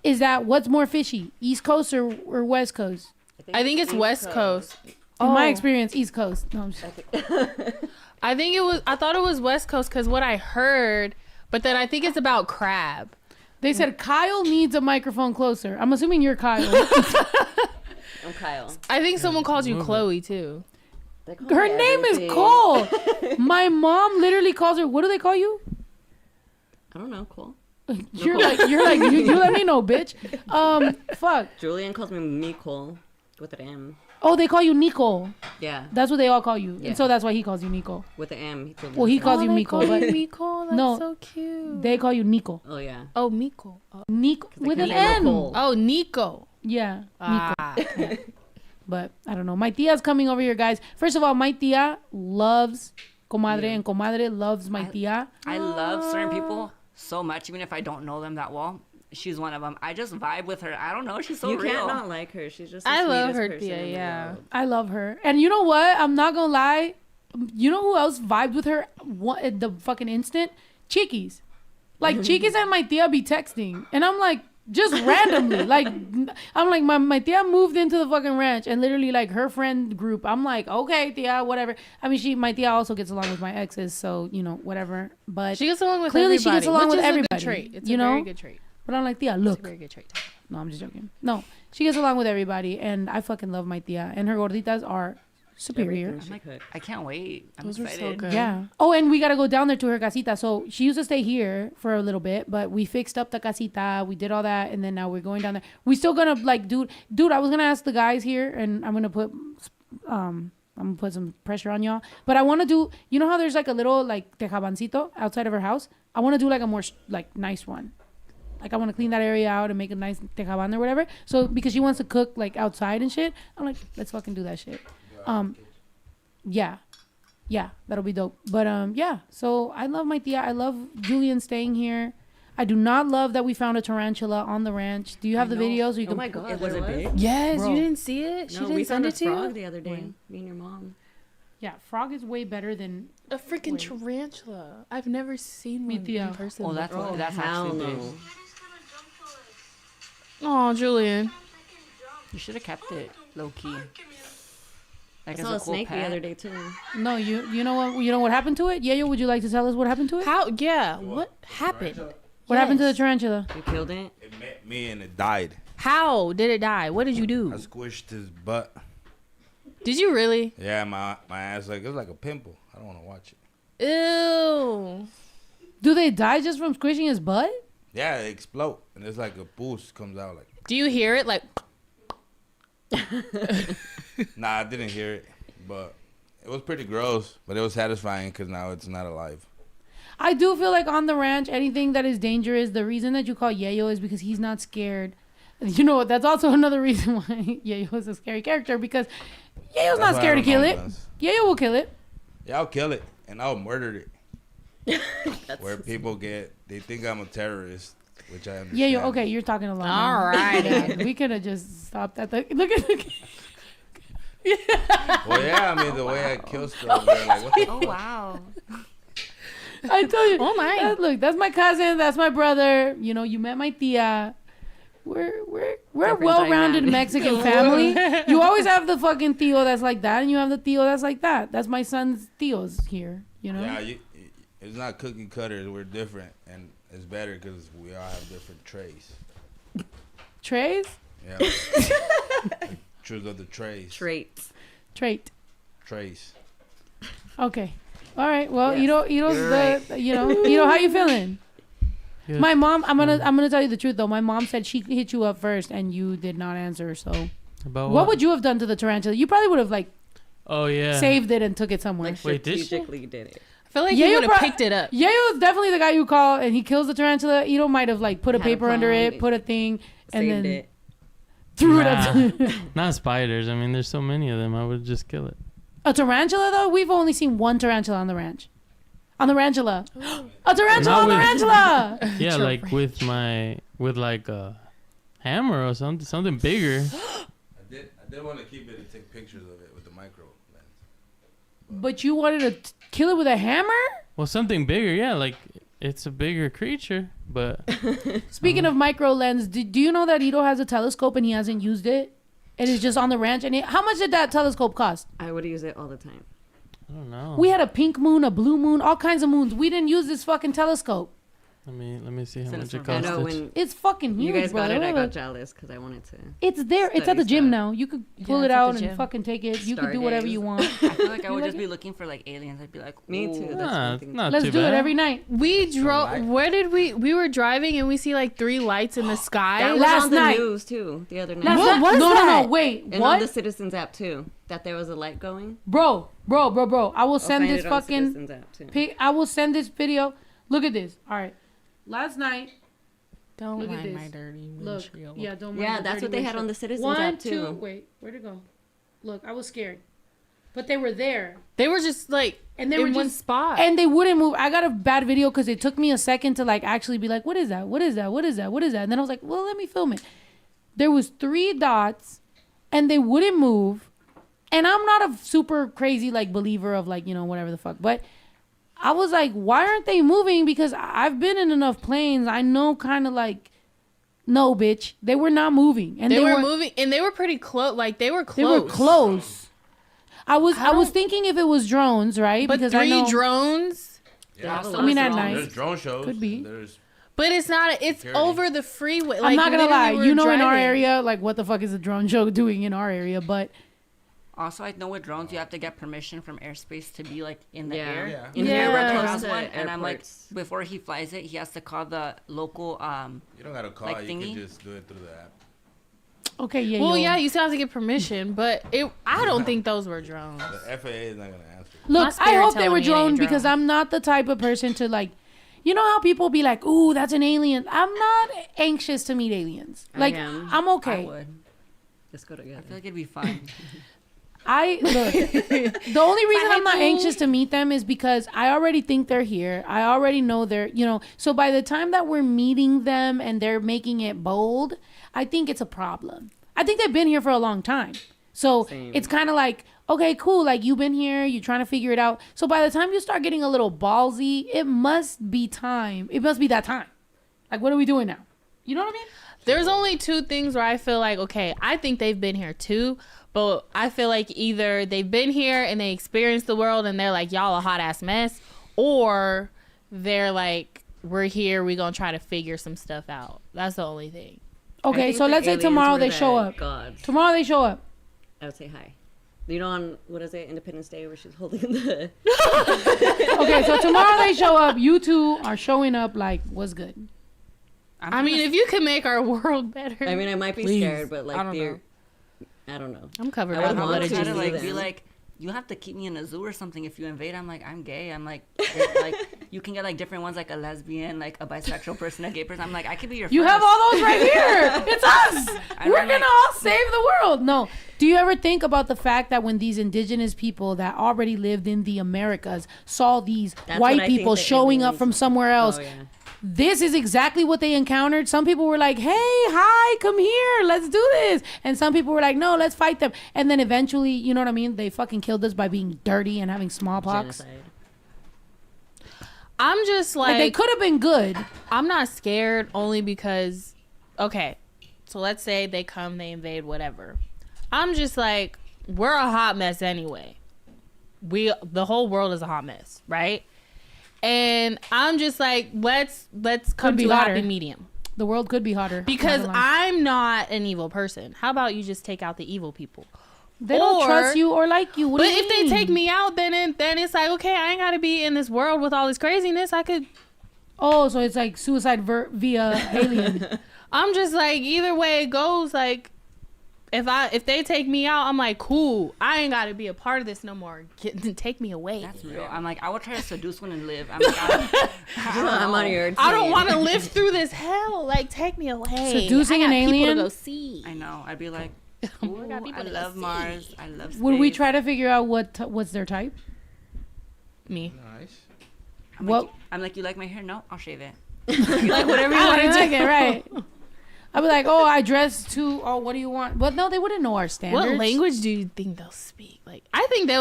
Is that what's more fishy, East Coast or West Coast? I think it's East West Coast. In my Oh. experience, East Coast. No, I'm just, I thought it was West Coast because what I heard, but then I think it's about crab. they said Kyle needs a microphone closer. I'm assuming you're Kyle. I'm Kyle. I think someone called you Chloe too. They call Her me name is everything. Cole. My mom literally calls her. What do they call you? I don't know. Cool. You're like you let me know, bitch. Fuck. Julian calls me Nicole with an M. Oh, they call you Nico. Yeah, That's what they all call you, Yeah. and so that's why he calls you Nico. with an M. He told me Well, he that. calls you they Miko, call but you Miko. That's No. so cute. they call you Nico. Oh yeah. Oh, Miko. Nico they with call an you N. Nicole. Oh, Nico. Yeah, Nico. Ah. But I don't know. My tia's coming over here, guys. First of all, my tia loves Comadre, and Comadre loves my tia. I love certain people so much, even if I don't know them that well. She's one of them. I just vibe with her. I don't know. She's so You real. can't not like her. She's just. The I love sweetest her, person Tia, in the yeah. world. I love her. And you know what? I'm not gonna lie. You know who else vibed with her at the fucking instant? Chiquis. Like Chiquis and my tia be texting, and I'm like, just randomly. Like, I'm like, my tia moved into the fucking ranch, and literally like her friend group. I'm like, okay, tia, whatever. I mean, my tia also gets along with my exes, so whatever. But She gets along with Clearly everybody. she gets along which with is everybody, A good trait. It's you a know? very good trait. but I'm like, tia, It's a look. very good trait. No, I'm just joking. No, she gets along with everybody, and I fucking love my tia. And her gorditas are superior. Everything she like, cooks. I can't wait. I'm Those are so excited. good. Yeah. Oh, and we gotta go down there to her casita. So she used to stay here for a little bit, but we fixed up the casita. We did all that, and then now we're going down there. We still gonna like, dude. I was gonna ask the guys here, and I'm gonna put some pressure on y'all. But I want to do. You know how there's like a little like tejabancito outside of her house. I want to do like a more like nice one. Like I want to clean that area out and make a nice tejaban or whatever. So because she wants to cook like outside and shit, I'm like, let's fucking do that shit. Yeah, that'll be dope. But yeah. So I love my tia. I love Julian staying here. I do not love that we found a tarantula on the ranch. Do you have the video so you Oh can? my god, It was there a big. Yes, Bro. you didn't see it? She No, didn't we send found a it to frog you? the other day. When? Me and your mom. Yeah, frog is way better than. A freaking Wait. tarantula. I've never seen Me one too. in person. Oh, that's hell actually no. big. Oh, Julian. You should have kept it low key. I Like saw a snake the other day too. No, you know what happened to it? Yeah, would you like to tell us what happened to it? How? Yeah. What happened? What happened to the Yes. tarantula? You killed it. It met me and it died. How did it die? What did you I do? squished his butt. Did you really? Yeah, my ass it was like a pimple. I don't want to watch it. Ew. Do they die just from squishing his butt? Yeah, it explode and it's like a boost comes out like. Do you hear it? Like, Nah, I didn't hear it, but it was pretty gross. But it was satisfying because now it's not alive. I do feel like on the ranch, anything that is dangerous, the reason that you call Yayo is because he's not scared. You know, that's also another reason why Yayo is a scary character, because Yayo's not scared to kill it. Yayo will kill it. Yeah, I'll kill it and I'll murder it. Where people they think I'm a terrorist, which I understand. Yayo, okay, you're talking a lot. All right. We could have just stopped at the. Look at. Well, yeah, I mean, the way I kill stuff, they're like, what the Oh, wow. I tell you. Oh, my. Look, that's my cousin. That's my brother. You know, you met my tia. We're a well-rounded dynamic. Mexican family. You always have the fucking tío that's like that, and you have the tío that's like that. That's my son's tíos here. You know. Yeah, it's not cookie cutters. We're different, and it's better because we all have different trays. Trays. Yeah. Choose of the trays. Traits. Trait. Trays. Okay. All right. Well, Yes. Ito's You're right. Ito, how you feeling? Good. My mom, I'm gonna tell you the truth though. My mom said she hit you up first and you did not answer. So, About what would you have done to the tarantula? You probably would have like Oh yeah. saved it and took it somewhere. Like Wait, did she? strategically did it. I feel like Yeah, he you would have pro- picked it up. Yayo is definitely the guy you call and he kills the tarantula. Ito might have like put a Had a paper under plan, it, put a thing, and Saved then it. threw it up. Not spiders. I mean, there's so many of them. I would just kill it. A tarantula though? We've only seen one tarantula on the ranch. On the ranchula. A tarantula Not on the with- ranchula. Yeah, like with like a hammer or something bigger. I did want to keep it and take pictures of it with the micro lens. But you wanted to kill it with a hammer? Well, something bigger. Yeah, like it's a bigger creature, but Speaking of micro lens, do you know that Ito has a telescope and he hasn't used it? It is just on the ranch. And how much did that telescope cost? I would use it all the time. I don't know. We had a pink moon, a blue moon, all kinds of moons. We didn't use this fucking telescope. Let me see how Send much us it some- I know costed. when It's fucking you huge, guys bro. got it, I got Look. jealous because I wanted to. It's there. It's at the Study gym stuff. now. You could pull Yeah, it it's at out the and gym. fucking take it. You could do whatever Stargaze. you want. I feel like I You would like just be looking for like aliens. I'd be like, Me ooh. too. That's Nah, one thing. not Let's too do bad. it every night. We drove. light. Where did we were driving and we see like 3 lights in the sky. That was Last on the night. news too the other night. Last What night- was no, that? no, wait. And What? on the Citizens app too. That there was a light going. Bro. I will I'll send find this it on fucking Citizens app too. I will send this video. Look at this. All right. Last night. Don't Look at mind this. my dirty Look. windshield. Yeah, don't mind Yeah, the that's dirty what they had windshield. on the Citizens One, app two. too. Wait, where'd it go? Look, I was scared. But they were there. They were just like And they in were one just spot. And they wouldn't move. I got a bad video because it took me a second to like actually be like, what is that? What is that? What is that? What is that? And then I was like, well, let me film it. There was 3 dots and they wouldn't move. And I'm not a super crazy like believer of like, whatever the fuck. But I was like, why aren't they moving? Because I've been in enough planes. I know kind of like, no, bitch. They were not moving. And they were weren't- moving and they were pretty close. Like they were They close. were close. I was thinking if it was drones, right? But because I 3 know, drones. Yeah, I mean, at drones. night. there's drone shows. Could be. There's But it's not. It's Security. over the freeway. Like, I'm not gonna lie. literally we're In our driving. area, like, what the fuck is a drone show doing in our area? But Also, I know with drones, you have to get permission from airspace to be like in the Yeah. air. Yeah. In Yeah. here, we're He close has to one, and I'm like, airports. before he flies it, he has to call the local. you don't gotta call. Like You thingy? can just do it through the app. okay, yeah. Well, yo. yeah, you still have to get permission, but I don't think those were drones. The FAA is not gonna answer. Look, My I spirit hope they telling were me it ain't drone a because drone. I'm not the type of person to like. You know how people be like, "Ooh, that's an alien." I'm not anxious to meet aliens. I Like, am. I'm I okay. would. Let's go I together. feel like it'd be fun. Look. The only reason I'm not anxious to meet them is because I already think they're here. I already know they're, So by the time that we're meeting them and they're making it bold, I think it's a problem. I think they've been here for a long time. So Same. it's kind of like, okay, cool. Like you've been here, you're trying to figure it out. So by the time you start getting a little ballsy, it must be time. It must be that time. Like, what are we doing now? You know what I mean? There's only 2 things where I feel like, okay, I think they've been here too, but I feel like either they've been here and they experienced the world and they're like, y'all a hot ass mess, or they're like, we're here, we gonna try to figure some stuff out. That's the only thing. I Okay, think so the let's say aliens tomorrow were they the show up. Gods. Tomorrow they show up. I would say hi. You know, on what is it, Independence Day, where she's holding the. Okay, so tomorrow they show up. You two are showing up like, what's good? I mean, if you can make our world better. I mean, I might be Please. scared, but I like don't know. I don't know. I'm covered I by would the want blood to of try Jesus. to, like like, be them. like, you have to keep me in a zoo or something if you invade. I'm like, I'm gay. I'm like, like you can get like different ones, like a lesbian, like a bisexual person, a gay person. I'm like, I could be your. You first. have all those right here. It's us. I'm We're like- gonna all save the world. No. Do you ever think about the fact that when these indigenous people that already lived in the Americas saw these That's white what I think people the showing up aliens- from somewhere else? Oh, yeah. This is exactly what they encountered. Some people were like, hey, hi, come here, let's do this. And some people were like, no, let's fight them. And then eventually, you know what I mean? They fucking killed us by being dirty and having smallpox. Genocide. I'm just Like, they could have been good. I'm not scared only because, okay, so let's say they come, they invade, whatever. I'm just like, we're a hot mess anyway. The whole world is a hot mess, right? And I'm just like, let's come be to a hotter. happy medium. The world could be hotter. Because Not gonna lie. I'm not an evil person. How about you just take out the evil people? They don't or- trust you or like you. What But do you if they mean? take me out, then it's like, okay, I ain't gotta be in this world with all this craziness. I could. Oh, so it's like suicide via alien. I'm just like, either way it goes, like, if they take me out, I'm like, cool. I ain't gotta be a part of this no more. Take me away. That's real. I'm like, I would try to seduce one and live. I'm like, I'm on your team. I don't want to live through this hell. Like, take me away. Seducing I got an people alien? to go see. I know. I'd be like, I ooh, got people I to love see. Mars. I love space. Would we try to figure out what's their type? Me. Nice. I'm What- like, I'm like, you like my hair? No, I'll shave it. Like, whatever you I want don't to like do. it, right? I'd be like, oh, I dress too. Oh, what do you want? But no, they wouldn't know our standards. What language do you think they'll speak? Like, I think they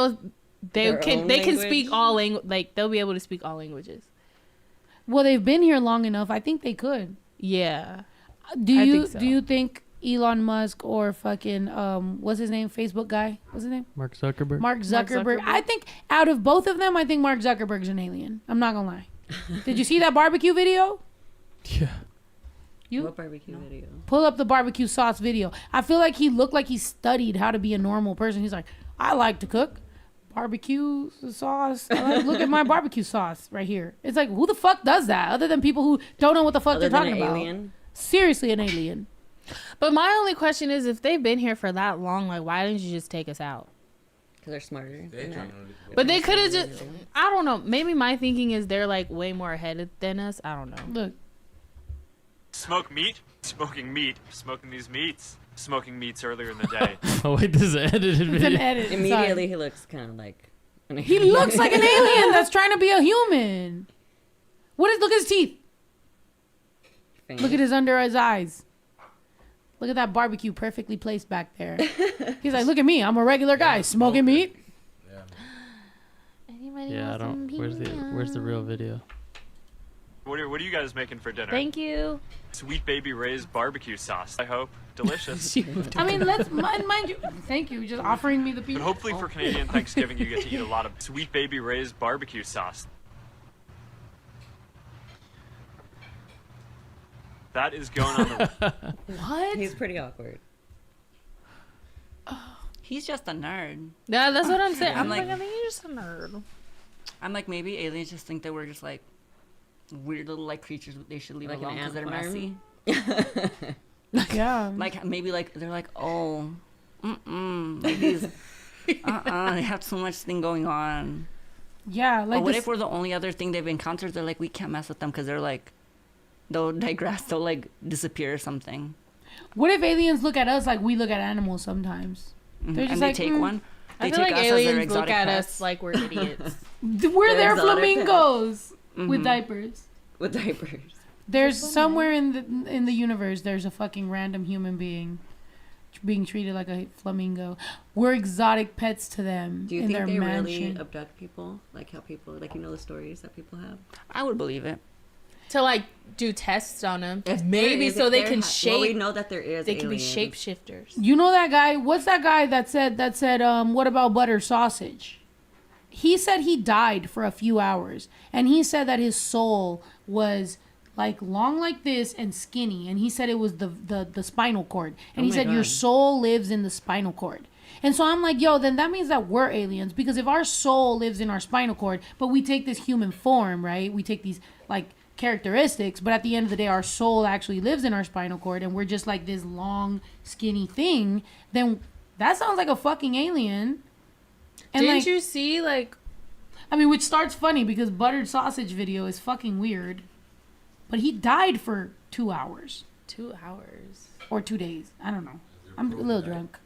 Their can own speak language? all language. Like, they'll be able to speak all languages. Well, they've been here long enough. I think they could. Yeah. Do I you think so. do you think Elon Musk or fucking what's his name? Facebook guy. What's his name? Mark Zuckerberg. Mark Zuckerberg. I think out of both of them, I think Mark Zuckerberg's an alien. I'm not gonna lie. Did you see that barbecue video? Yeah. You What barbecue video? pull up the barbecue sauce video. I feel like he looked like he studied how to be a normal person. He's like, I like to cook barbecue sauce. Look at my barbecue sauce right here. It's like, who the fuck does that? Other than people who don't know what the fuck Other they're than talking an about. alien? Seriously, an alien. But my only question is, if they've been here for that long, like, why didn't you just take us out? Because they're smarter. They than trying that. to- But they could have just, I don't know. Maybe my thinking is they're like way more ahead than us. I don't know. Look, Smoke meat, smoking meat, smoking these meats, smoking meats earlier in the day. Oh wait, this is an edited it's an video. edit. Immediately, Sorry. he looks kind of like. He looks like an alien that's trying to be a human. Look at his teeth. Look at his under his eyes. Look at that barbecue perfectly placed back there. He's like, look at me. I'm a regular guy smoking meat. Yeah. Anybody Yeah, I want some don't. Where's the real video? What are you guys making for dinner? Thank you. Sweet Baby Ray's barbecue sauce. I hope delicious. I mean, let's mind you. Thank you. Just offering me the But pizza. hopefully for Canadian Thanksgiving, you get to eat a lot of Sweet Baby Ray's barbecue sauce. That is going on the. What? He's pretty awkward. He's just a nerd. Yeah, that's what I'm saying. I'm I'm like, like- I think you're just a nerd. I'm like, maybe aliens just think that we're just like weird little like creatures they should leave Like alone an because they're ant messy. Yeah. Like maybe like they're like, oh, like these, they have so much thing going on. Yeah. But Like what this, if we're the only other thing they've encountered? They're like, we can't mess with them because they're like, they'll digress, they'll like disappear or something. what if aliens look at us like we look at animals sometimes? They're just And like, they take one. They I feel take like us as their aliens look exotic at pets. us like we're idiots. We're They're their exotic flamingos Mhm. with diapers. With diapers. There's somewhere in the universe there's a fucking random human being being treated like a flamingo. We're exotic pets to them Do you in think their they mansion. really abduct people? Like how people, like you know the stories that people have? I would believe it. To like do tests on them, If maybe there is, so if they there can ha- Well, we shape. know that there is. They can be aliens. shapeshifters. You know that guy? What's that guy that said what about butter sausage? He said he died for a few hours, and he said that his soul was like long like this and skinny, and he said it was the spinal cord, and Oh he my said your God. soul lives in the spinal cord. And so I'm like, yo, then that means that we're aliens, because if our soul lives in our spinal cord, but we take this human form, right? We take these like characteristics, but at the end of the day our soul actually lives in our spinal cord and we're just like this long skinny thing, then that sounds like a fucking alien. And Didn't like, you see like? I mean, which starts funny because buttered sausage video is fucking weird. But he died for 2 hours. 2 hours. Or 2 days. I don't know. I'm a little drunk.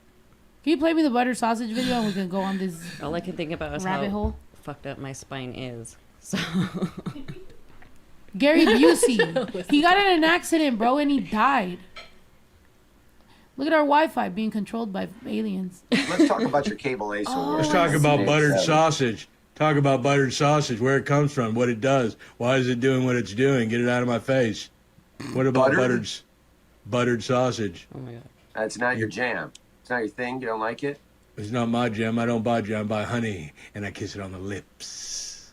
Can you play me the buttered sausage video and we can go on this All I can think about is rabbit how hole? fucked up my spine is. So Gary Busey. He got in an accident, bro, and he died. Look at our Wi-Fi being controlled by aliens. Let's talk about your cable ace award. Let's talk about buttered sausage. Talk about buttered sausage, where it comes from, what it does. Why is it doing what it's doing? Get it out of my face. What about buttered sausage? oh my god. That's not your jam. It's not your thing. You don't like it? It's not my jam. I don't buy jam. I buy honey, and I kiss it on the lips.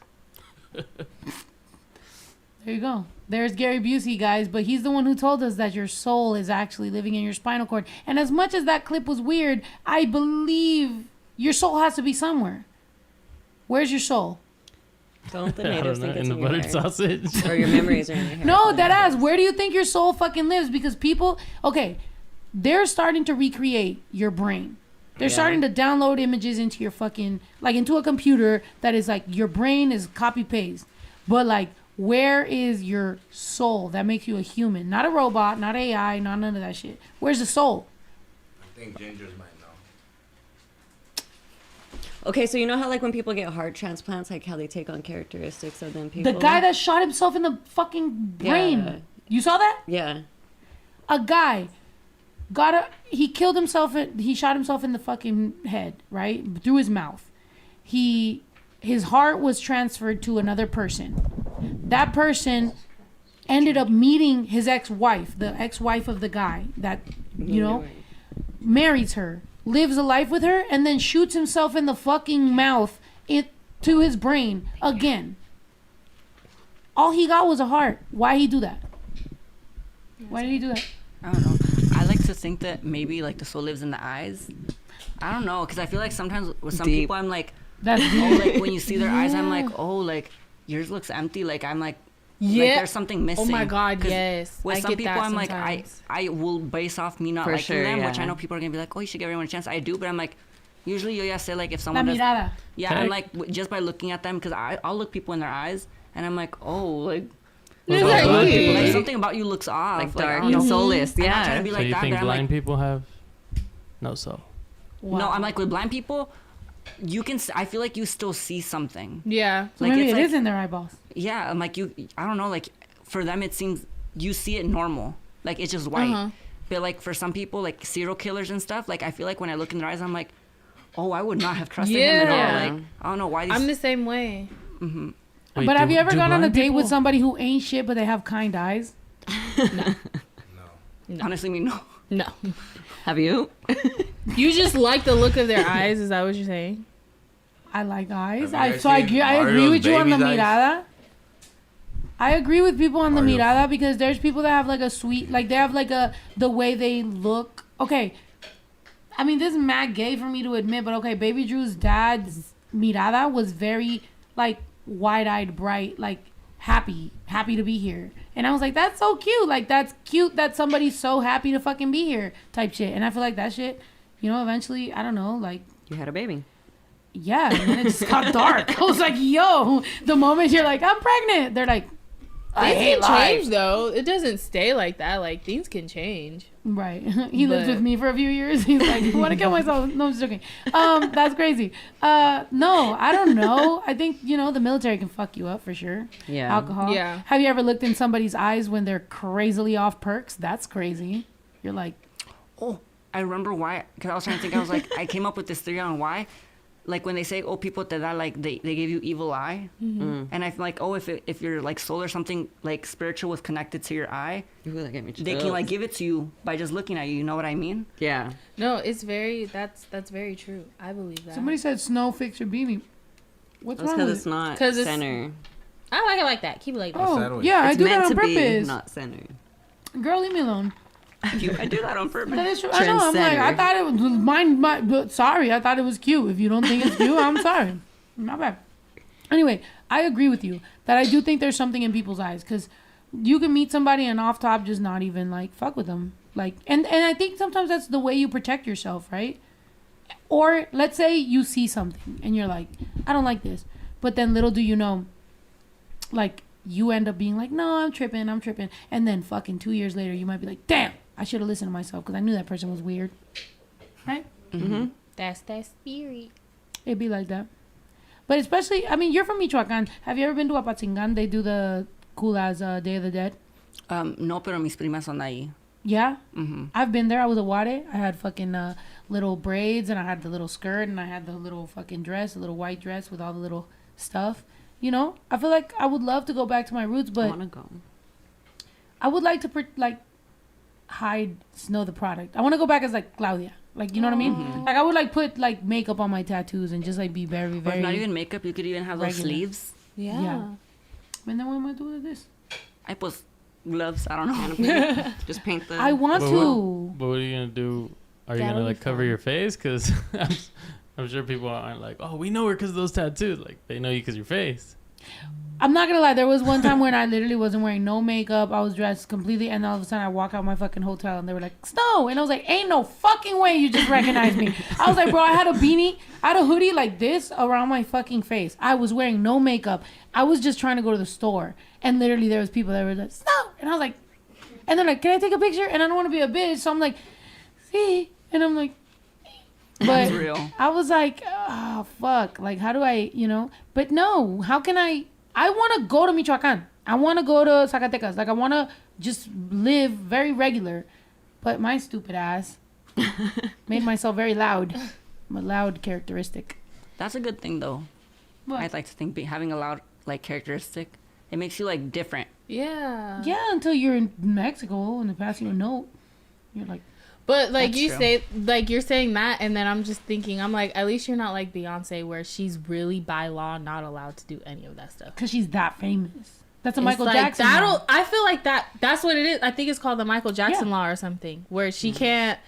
There you go. There's Gary Busey, guys, but he's the one who told us that your soul is actually living in your spinal cord. And as much as that clip was weird, I believe your soul has to be somewhere. Where's your soul? Don't the I natives don't know, think in it's the in your buttered hair? sausage. Or your memories are in your hair? No, that ass. Where do you think your soul fucking lives? Because people, okay, they're starting to recreate your brain. They're starting to download images into your fucking, like into a computer that is like, your brain is copy paste. But like, where is your soul that makes you a human? Not a robot, not AI, not none of that shit. Where's the soul? I think Ginger's might know. Okay, so you know how like when people get heart transplants, like how they take on characteristics of them people? The guy that shot himself in the fucking brain. Yeah. You saw that? Yeah. A guy he killed himself, he shot himself in the fucking head, right? Through his mouth. His heart was transferred to another person. That person ended up meeting his ex-wife, the ex-wife of the guy that, you know, marries her, lives a life with her, and then shoots himself in the fucking mouth to his brain again. All he got was a heart. Why he do that? Why did he do that? I don't know. I like to think that maybe like the soul lives in the eyes. I don't know, because I feel like sometimes with some Deep. people I'm like, That's oh, like when you see their eyes, I'm like, oh, like yours looks empty. Like I'm like, Yeah. like there's something missing. Oh my God, 'Cause yes. With I some get people, that I'm like, sometimes. I will base off me not For liking sure, them, which yeah. I know people are gonna be like, oh, you should give everyone a chance. I do, but I'm like, usually you say like if La someone does, mirada. yeah, I'm like just by looking at them, because I'll look people in their eyes and I'm like, oh, like. Look about at blind you. people, Like right? something about you looks off. Like I dark don't and know. soulless. I'm not trying Yeah. to be So like you that, think but I'm blind like, people have no soul? Wow. no, I'm like with blind people, you can. I feel like you still see something. Yeah. So Like maybe it's it like, is in their eyeballs. yeah, I'm like you. I don't know. Like for them, it seems you see it normal. Like it's just white. Uh-huh. But like for some people, like serial killers and stuff, like I feel like when I look in their eyes, I'm like, oh, I would not have trusted him at Yeah. all. Like I don't know why. These, I'm the same way. Wait, But have you ever do gone on a blind date with people- somebody who ain't shit but they have kind eyes? honestly, me no. No. Have you? You just like the look of their eyes. Is that what you're saying? I like eyes. Have you guys So I seen agree Mario's with you on the baby's eyes? mirada. I agree with people on the Mario's. mirada because there's people that have like a sweet, like they have like the way they look. Okay. I mean, this is mad gay for me to admit, but okay, Baby Drew's dad's mirada was very like wide-eyed, bright, like happy to be here. And I was like, that's so cute. Like, that's cute that somebody's so happy to fucking be here type shit. And I feel like that shit, you know, eventually, I don't know, like, You had a baby. yeah, and then it just got dark. I was like, yo, the moment you're like, I'm pregnant, they're like, I Things hate can life. change though. It doesn't stay like that. Like things can change. Right. He lived But- with me for a few years. He's like, I want to kill myself. No, I'm just joking. That's crazy. No, I don't know. I think, you know, the military can fuck you up for sure. Yeah. Alcohol. Yeah. Have you ever looked in somebody's eyes when they're crazily off perks? That's crazy. You're like, Oh, I remember why. Because I was trying to think. I was like, I came up with this theory on why. Like when they say, oh, people te da, like they give you evil eye. Mm. And I feel like, oh, if your like soul or something like spiritual was connected to your eye, Ooh, that gave me they can chills. like give it to you by just looking at you. You know what I mean? Yeah. No, it's very. That's very true. I believe that. somebody said snow fix your beanie. What's That's wrong because with it's it? not 'Cause it's- center. I like it like that. Keep it like that. Oh, sandwich. yeah, I It's do that meant on to be, purpose. not center. Girl, leave me alone. I do that on purpose. That is true. I know. I'm like, I Trendsetter. thought it was mine. Sorry, I thought it was cute. If you don't think it's cute, I'm sorry. Not bad. Anyway, I agree with you that I do think there's something in people's eyes because you can meet somebody and off top just not even like fuck with them. Like, and I think sometimes that's the way you protect yourself, right? Or let's say you see something and you're like, I don't like this. But then little do you know, like, you end up being like, no, I'm tripping. And then fucking 2 years later, you might be like, damn, I should have listened to myself because I knew that person was weird. Right? Mm-hmm. That's that spirit. It'd be like that. But especially, I mean, you're from Michoacan. Have you ever been to Apatzingan? They do the cool as Day of the Dead. No, pero mis primas son ahí. Yeah? Mm-hmm. I've been there. I was a ware. I had fucking little braids, and I had the little skirt, and I had the little fucking dress, the little white dress with all the little stuff. You know? I feel like I would love to go back to my roots, but I want to go. I would like to, know the product. I want to go back as, like, Claudia. Like, you know what I mean? Mm-hmm. Like, I would, like, put, like, makeup on my tattoos and just, like, be very, Or very... if not even makeup, you could even have those regular. sleeves. Yeah. And then what am I doing with this? I put gloves. I don't know. Just paint the. I want to. But what are you gonna do? Are you That'll gonna be like cover fun. your face? Because I'm sure people aren't like, oh, we know her because of those tattoos. Like they know you because your face. I'm not gonna lie. There was one time when I literally wasn't wearing no makeup. I was dressed completely, and all of a sudden I walk out my fucking hotel, and they were like, "Snow," and I was like, "Ain't no fucking way you just recognized me." I was like, "Bro, I had a beanie, I had a hoodie like this around my fucking face. I was wearing no makeup. I was just trying to go to the store, and literally there was people that were like, "Snow," and I was like, and they're like, "Can I take a picture?" And I don't want to be a bitch, so I'm like, "See," and I'm like. But That's real. I was like, oh, fuck. Like, how do I, But no, how can I want to go to Michoacan. I want to go to Zacatecas. Like, I want to just live very regular. But my stupid ass made myself very loud. I'm a loud characteristic. That's a good thing, though. What? I'd like to think having a loud, like, characteristic, it makes you, like, different. Yeah. Yeah, until you're in Mexico and they pass you a note. You're like... But like That's you true. say, like you're saying that, and then I'm just thinking, I'm like, at least you're not like Beyonce, where she's really by law not allowed to do any of that stuff. Because she's that famous. That's a It's Michael like, Jackson. That'll. I feel like that's what it is. I think it's called the Michael Jackson law or something, where she can't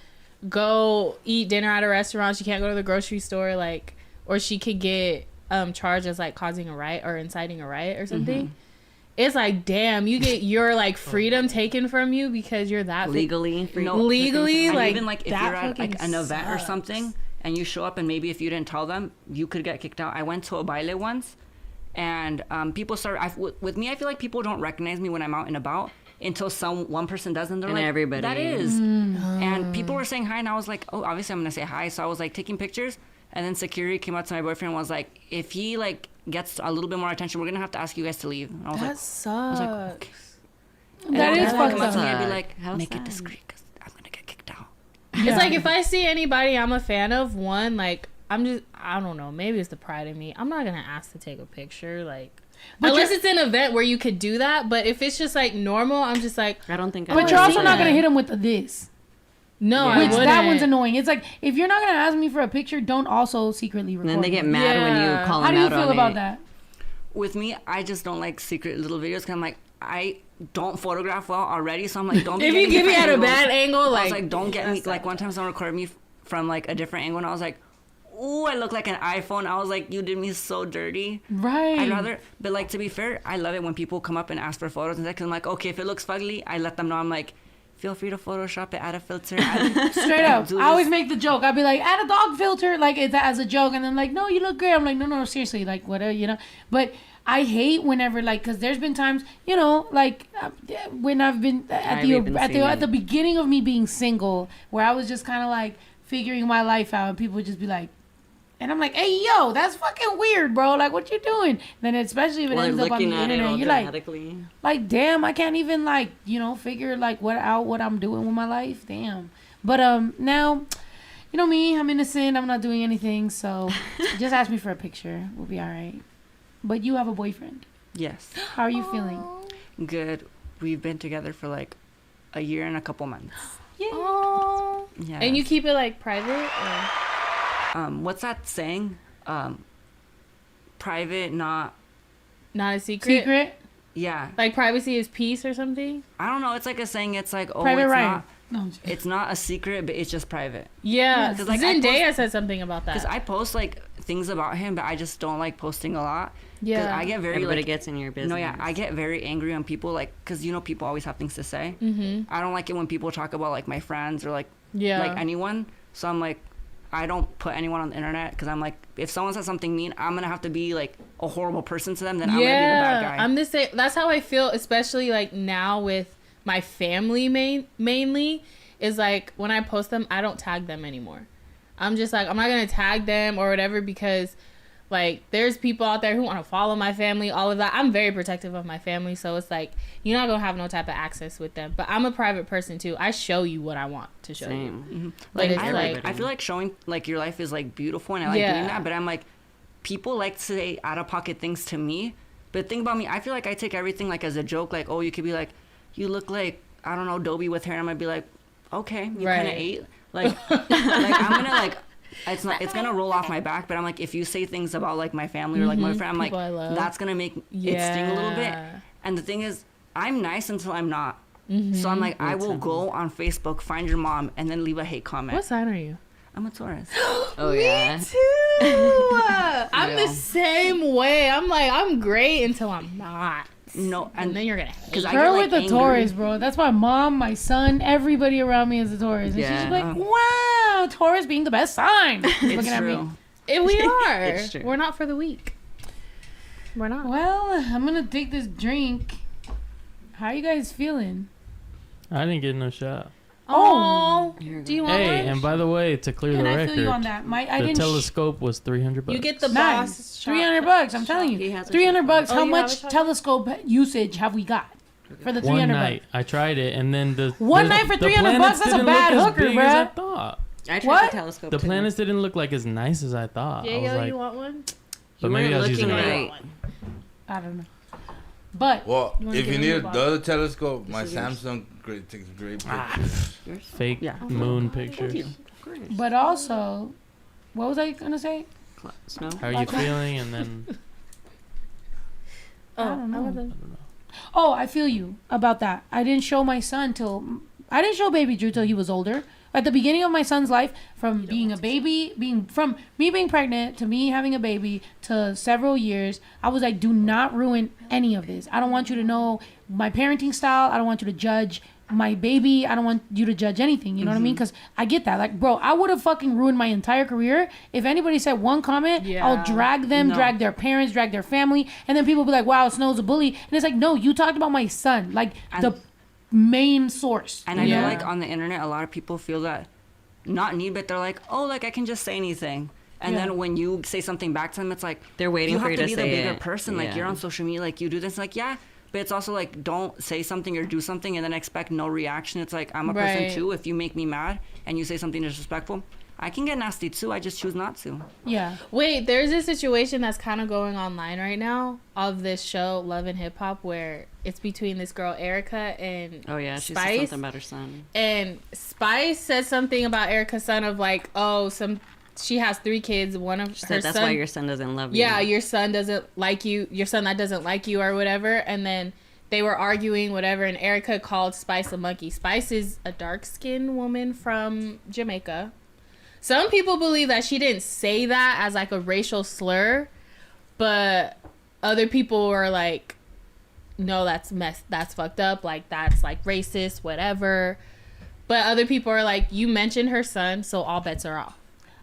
go eat dinner at a restaurant. She can't go to the grocery store, like, or she could get charged as like causing a riot or inciting a riot or something. Mm-hmm. It's like, damn, you get your like freedom taken from you because you're that Legally. legally, and like, even, like, if that you're at, like, fucking an event or sucks. something, and you show up, and maybe if you didn't tell them, you could get kicked out. I went to a baile once, and people start... with me, I feel like people don't recognize me when I'm out and about until one person does, and they're And like, everybody that is. is. And people were saying hi, and I was like, oh, obviously I'm going to say hi. So I was, like, taking pictures, and then security came up to my boyfriend and was like, if he, like, gets a little bit more attention, we're going to have to ask you guys to leave. And I was That like, sucks. okay. That And is then fucked come up to me, I'd be up. like, How make it sad. discreet, because I'm going to get kicked out. Yeah. It's like if I see anybody I'm a fan of, one, like, I don't know, maybe it's the pride in me. I'm not gonna ask to take a picture, like, But unless it's an event where you could do that. But if it's just like normal, I'm just like, I don't think. But you're also not going to hit him with the this. no, Yeah. I Which wouldn't. that one's annoying. It's like, if you're not going to ask me for a picture, don't also secretly record And then they get me. mad when Yeah. you call How them do you out feel on about it. that? With me, I just don't like secret little videos, because I'm like, I don't photograph well already, so I'm like, don't be If you getting give me different at a angles. bad angle, I was like, like, don't get me, like, one time someone recorded me from, like, a different angle, and I was like, ooh, I look like an iPhone. I was like, you did me so dirty. Right. I'd rather, but, like, to be fair, I love it when people come up and ask for photos and stuff, because I'm like, okay, if it looks fugly, I let them know. I'm like, feel free to Photoshop it, add a filter. Straight up. Do I always this. make the joke. I'd be like, add a dog filter, like, it's as a joke. And then, like, no, you look great. I'm like, no, seriously, like, whatever, But I hate whenever, like, because there's been times, like, when I've been at the beginning of me being single, where I was just kind of, like, figuring my life out, and people would just be like, and I'm like, hey, yo, that's fucking weird, bro. Like, what you doing? Then especially if it ends up on the internet, you're like, damn, I can't even, like, figure, like, what I'm doing with my life. Damn. But now, me, I'm innocent. I'm not doing anything. So just ask me for a picture. We'll be all right. But you have a boyfriend. Yes. How are you feeling? Good. We've been together for, like, a year and a couple months. oh. Yeah. And you keep it like private, or? What's that saying? Private, not... Not a secret? Yeah. Like privacy is peace or something? I don't know. It's like a saying. It's like, oh, Private it's Ryan. not... No, I'm just kidding. It's not a secret, but it's just private. Yeah. 'Cause, like, I Zendaya said something about that. Because I post, like, things about him, but I just don't like posting a lot. 'Cause Yeah. I get very, Everybody like... gets in your business. No, yeah. I get very angry when people, like... Because, people always have things to say. Mm-hmm. I don't like it when people talk about, like, my friends or, like... Yeah. Like, anyone. So I'm like... I don't put anyone on the internet because I'm like, if someone says something mean, I'm gonna have to be like a horrible person to them. Then I'm gonna be the bad guy. I'm the same. That's how I feel, especially like now with my family mainly. Is like when I post them, I don't tag them anymore. I'm just like, I'm not gonna tag them or whatever because like there's people out there who want to follow my family, all of that. I'm very protective of my family, so it's like you're not gonna have no type of access with them. But I'm a private person too. I show you what I want to show you. Mm-hmm. But it's I feel like showing like your life is like beautiful, and I like doing that. But I'm like, people like to say out of pocket things to me. But think about me, I feel like I take everything like as a joke. Like, oh, you could be like, you look like, I don't know, Dobie with hair, and I'm gonna be like, okay, you kind of ate. Like, like I'm gonna like, it's gonna roll off my back. But I'm like, if you say things about like my family or like my friend, I'm like, that's gonna make it sting a little bit. And the thing is, I'm nice until I'm not. So I'm like, I will go on Facebook, find your mom, and then leave a hate comment. What sign are you? I'm a Taurus. Oh yeah. Me too. I'm the same way. I'm like, I'm great until I'm not. No, and then you're gonna hate. Girl with the Taurus, bro. That's my mom, my son, everybody around me is a Taurus. And she's like, wow, Taurus being the best sign. Looking at me. We are. It's true. We're not for the weak. We're not. Well, I'm gonna take this drink. How are you guys feeling? I didn't get no shot. Oh, do you want one? And by the way, to clear the record, I feel you on that. the telescope was $300. You get the nice. boss. $300. I'm telling you, $300. How much telescope usage have we got for the $300? One night, I tried it, and then the one night for $300. That's a bad hooker, bro. I thought. I tried the telescope. The planets didn't look like as nice as I thought. I was like, you want one? But maybe I was using right. I don't know. But if you need the other telescope, my Samsung takes great pictures. Fake moon pictures. But also, what was I gonna say? Snow. How are you feeling? And then I don't know. Oh, I feel you about that. I didn't show my son I didn't show baby Drew till he was older. At the beginning of my son's life, from being a baby, from me being pregnant to me having a baby to several years, I was like, do not ruin any of this. I don't want you to know my parenting style. I don't want you to judge my baby. I don't want you to judge anything. You know what I mean? Because I get that. Like, bro, I would have fucking ruined my entire career if anybody said one comment. I'll drag them, drag their parents, drag their family, and then people be like, wow, Snow's a bully. And it's like, no, you talked about my son. Like, the main source. And I know like on the internet a lot of people feel that not need, but they're like, oh, like I can just say anything. And then when you say something back to them, it's like they're waiting for you to say it. You have to be the bigger person. Like you're on social media, like you do this, like but it's also like don't say something or do something and then expect no reaction. It's like I'm a person too. If you make me mad and you say something disrespectful, I can get nasty too. I just choose not to. Yeah. Wait, there's a situation that's kind of going online right now of this show, Love and Hip Hop, where it's between this girl, Erica, and she Spice. said something about her son. And Spice said something about Erica's son of like, she has 3 kids. One of her that's son, why your son doesn't love you. Yeah, your son doesn't like you. Your son that doesn't like you or whatever. And then they were arguing, whatever, and Erica called Spice a monkey. Spice is a dark-skinned woman from Jamaica. Some people believe that she didn't say that as like a racial slur, but other people were like, no, that's fucked up, like that's like racist, whatever. But other people are like, you mentioned her son, so all bets are off.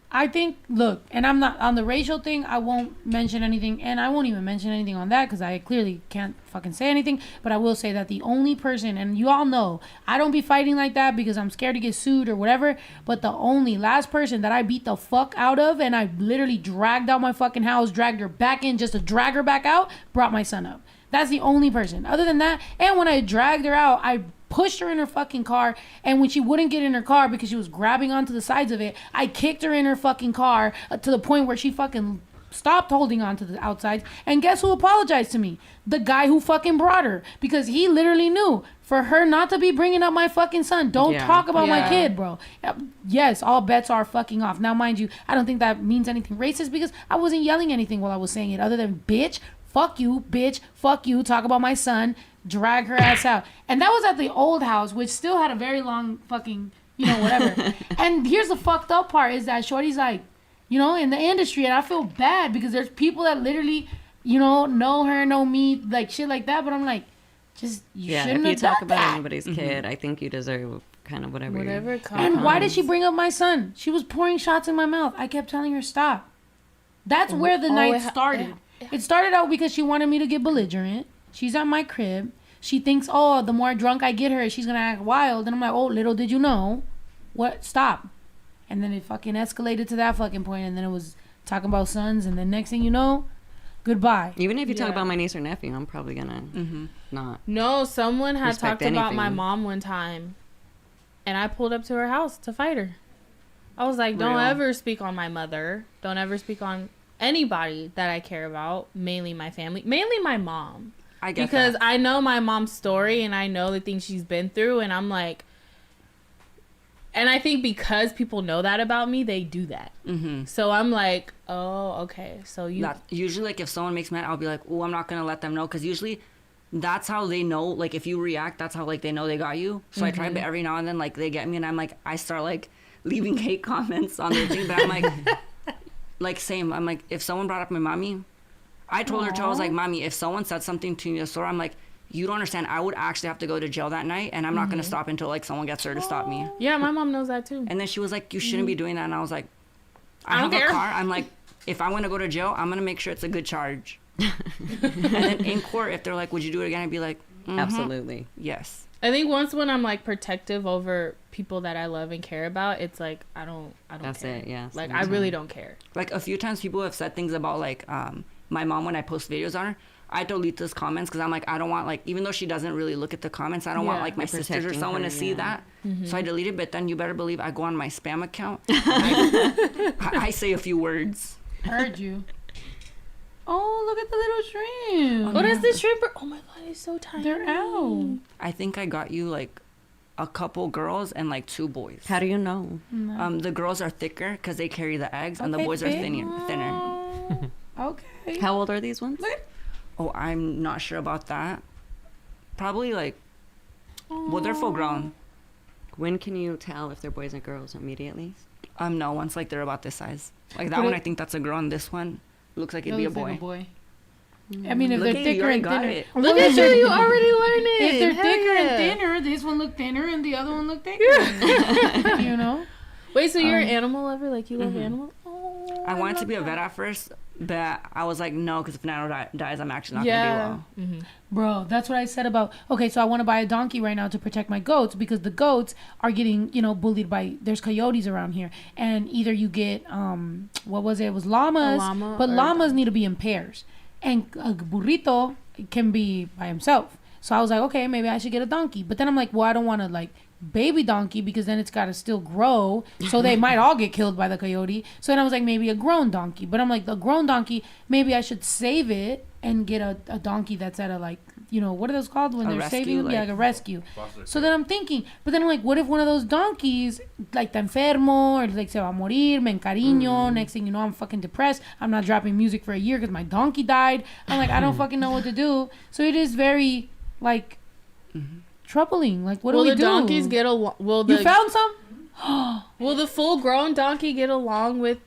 I think, look, and I'm not on the racial thing. I won't mention anything, and I won't even mention anything on that because I clearly can't fucking say anything. But I will say that the only person, and you all know, I don't be fighting like that because I'm scared to get sued or whatever. But the only last person that I beat the fuck out of, and I literally dragged out my fucking house, dragged her back in just to drag her back out, brought my son up. That's the only person. Other than that, and when I dragged her out, I pushed her in her fucking car, and when she wouldn't get in her car because she was grabbing onto the sides of it, I kicked her in her fucking car to the point where she fucking stopped holding on to the outsides. And guess who apologized to me? The guy who fucking brought her, because he literally knew for her not to be bringing up my fucking son. Don't talk about my kid, bro. Yes, all bets are fucking off. Now, mind you, I don't think that means anything racist because I wasn't yelling anything while I was saying it other than bitch, fuck you, bitch, fuck you, talk about my son, drag her ass out. And that was at the old house, which still had a very long fucking, whatever. And here's the fucked up part is that Shorty's like, in the industry, and I feel bad because there's people that literally, know her, know me, like shit like that. But I'm like, Just you Yeah, if shouldn't you have talk done about that. anybody's kid, I think you deserve kind of whatever. Whatever comes. And why did she bring up my son? She was pouring shots in my mouth. I kept telling her stop. That's where the night started. It started out because she wanted me to get belligerent. She's at my crib. She thinks, oh, the more drunk I get her, she's gonna act wild. And I'm like, oh, little did you know. What? Stop. And then it fucking escalated to that fucking point, and then it was talking about sons, and then next thing you know, goodbye. Even if you talk about my niece or nephew, I'm probably gonna not. No, someone had respect talked about my anything. mom one time, and I pulled up to her house to fight her. I was like, don't Real. ever speak on my mother. Don't ever speak on anybody that I care about, mainly my family, mainly my mom. I get Because that. I know my mom's story, and I know the things she's been through, and I'm like, and I think because people know that about me, they do that. Mm-hmm. So I'm like, oh, okay. So you, Usually, like, if someone makes me mad, I'll be like, oh, I'm not going to let them know. Because usually, that's how they know. Like, if you react, that's how, like, they know they got you. So I try, but every now and then, like, they get me. And I'm like, I start, like, leaving hate comments on their thing. But I'm like, same. I'm like, if someone brought up my mommy, I told her, I was like, mommy, if someone said something to you in the store, I'm like, you don't understand. I would actually have to go to jail that night, and I'm not going to stop until, like, someone gets there to stop me. yeah, my mom knows that too. And then she was like, you shouldn't be doing that. And I was like, I don't have care. a car. I'm like, if I want to go to jail, I'm going to make sure it's a good charge. And then in court, if they're like, would you do it again? I'd be like, Absolutely. yes. I think once when I'm like protective over people that I love and care about, it's like I don't That's care. it, yeah, Like same I really time. don't care. Like, a few times people have said things about, like, my mom when I post videos on her. I delete those comments because I'm like, I don't want, like, even though she doesn't really look at the comments, I don't want, Yeah. like, my You're sisters or protecting someone her, to see yeah. that. So I delete it, but then you better believe I go on my spam account. I say a few words. Heard you. Oh, look at the little shrimp. What is this shrimper? Oh my god, it's so tiny. They're out. I think I got you, like, a couple girls and, like, 2 boys. How do you know? The girls are thicker because they carry the eggs, and the Okay, boys are babe. thinner. Okay. How old are these ones? Oh, I'm not sure about that. Probably, like, well, they're full grown. When can you tell if they're boys and girls immediately? No, once, like, they're about this size. Like, that But one, it- I think that's a girl, and this one looks like it'd It be a looks boy. like a boy. I mean, if Look they're at you, you thicker already and got thinner. it. Look at you, you already learned it. If they're Hell thicker yeah. and thinner, this one look thinner and the other one look thicker. You know? Wait, so you're an animal lover? Like you love animals? I wanted to be a vet at first, but I was like, no, because if Nano dies, I'm actually not going Yeah. to do well. Bro, that's what I said about, okay, so I want to buy a donkey right now to protect my goats because the goats are getting, bullied by, there's coyotes around here. And either you get, what was it? It was llamas. llama But or llamas need to be in pairs. And a burrito can be by himself. So I was like, okay, maybe I should get a donkey. But then I'm like, well, I don't want to, like, baby donkey because then it's got to still grow. So they might all get killed by the coyote. So then I was like, maybe a grown donkey. But I'm like, the grown donkey, maybe I should save it and get a donkey that's at a, like, what are those called when A they're rescue, saving? Yeah, like- like a rescue. Foster So care. then I'm thinking, but then I'm like, what if one of those donkeys, like, está enfermo, or like, se va a morir, me encariño, next thing you know, I'm fucking depressed. I'm not dropping music for a year because my donkey died. I'm like, I don't fucking know what to do. So it is very, like, troubling. Like, what Will do we the do? donkeys get along? Will You the found some? will the full grown donkey get along with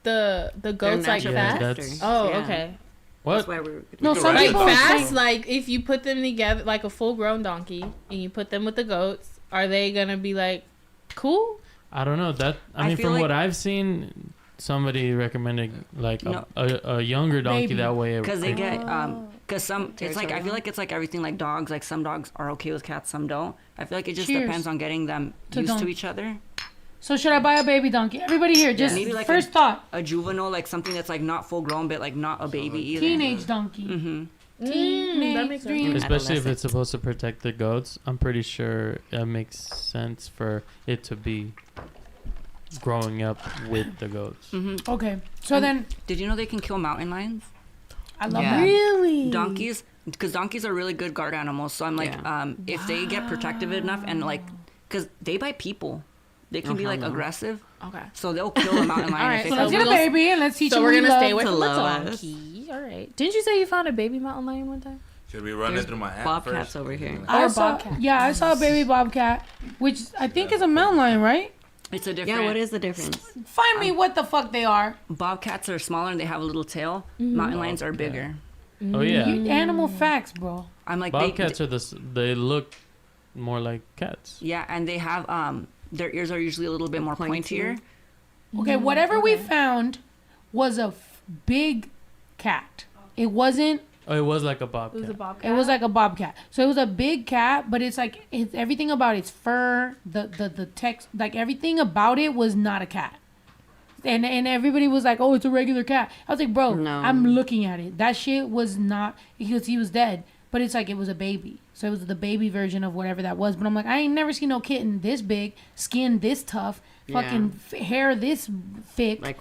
the goats like natural fast? that's- Oh, Yeah. okay. What? That's why we're. No, can some ride people the Like donkey. fast, like if you put them together, like a full grown donkey, and you put them with the goats, are they gonna be like cool? I don't know. That I I mean, feel from like- what I've seen, somebody recommended like No. a younger donkey. Baby. That way, Because they get, Oh. because some, it's like, I feel like it's like everything like dogs. Like, some dogs are okay with cats, some don't. I feel like it just Cheers. depends on getting them To used to donkey. each other. So should I buy a baby donkey? Everybody here, just maybe like first thought. A juvenile, like something that's like not full grown, but like not a baby either. Teenage donkey. Mm-hmm. Teenage that makes sense. dream. especially if Adolescent. it's supposed to protect the goats, I'm pretty sure it makes sense for it to be growing up with the goats. Okay, so then Did you know they can kill mountain lions? I love Yeah. that. Really? Donkeys, because donkeys are really good guard animals. So I'm like, Yeah. if they get protective enough and like, because they bite people, they can Oh, be hell like no. aggressive. Okay. So they'll kill a mountain lion. All right, if they So come let's get a we'll- baby and let's teach So him we're we gonna love. stay away from the love us. donkey. All right. Didn't you say you found a baby mountain lion one time? Should be running There's through my app bobcats first. over here. I Or saw, bobcat. yeah, I saw a baby bobcat, which I think is a mountain lion, right? It's a different. Yeah, what is the difference? Find me what the fuck they are. Bobcats are smaller and they have a little tail. Mountain lions are bigger. Oh yeah. You, animal facts, bro. I'm like, Bobcats they look more like cats. Yeah, and they have their ears are usually a little bit more pointier. Okay, whatever we found was a big cat. It wasn't. Oh, it was like a bobcat. It was a bobcat. It was like a bobcat. So it was a big cat, but it's like everything about its fur, the text, like everything about it was not a cat. And everybody was like, "Oh, it's a regular cat." I was like, "Bro, No. I'm looking at it. That shit was not because he was dead, but it's like it was a baby. So it was the baby version of whatever that was. But I'm like, I ain't never seen no kitten this big, skin this tough, fucking hair this thick. Like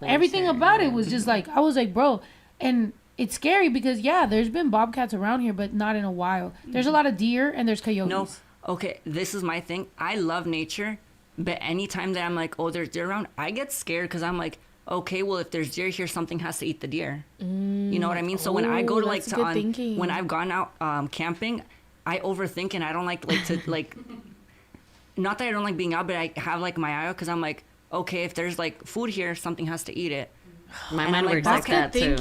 Everything about it was just like I was like, bro, and it's scary because there's been bobcats around here, but not in a while. There's a lot of deer and there's coyotes. No, okay, this is my thing. I love nature, but anytime that I'm like, oh, there's deer around, I get scared because I'm like, okay, well, if there's deer here, something has to eat the deer. You know what I mean? So when I go to when I've gone out camping, I overthink and I don't like to like. Not that I don't like being out, but I have like my eye out because I'm like, okay, if there's like food here, something has to eat it. My mind works like that too.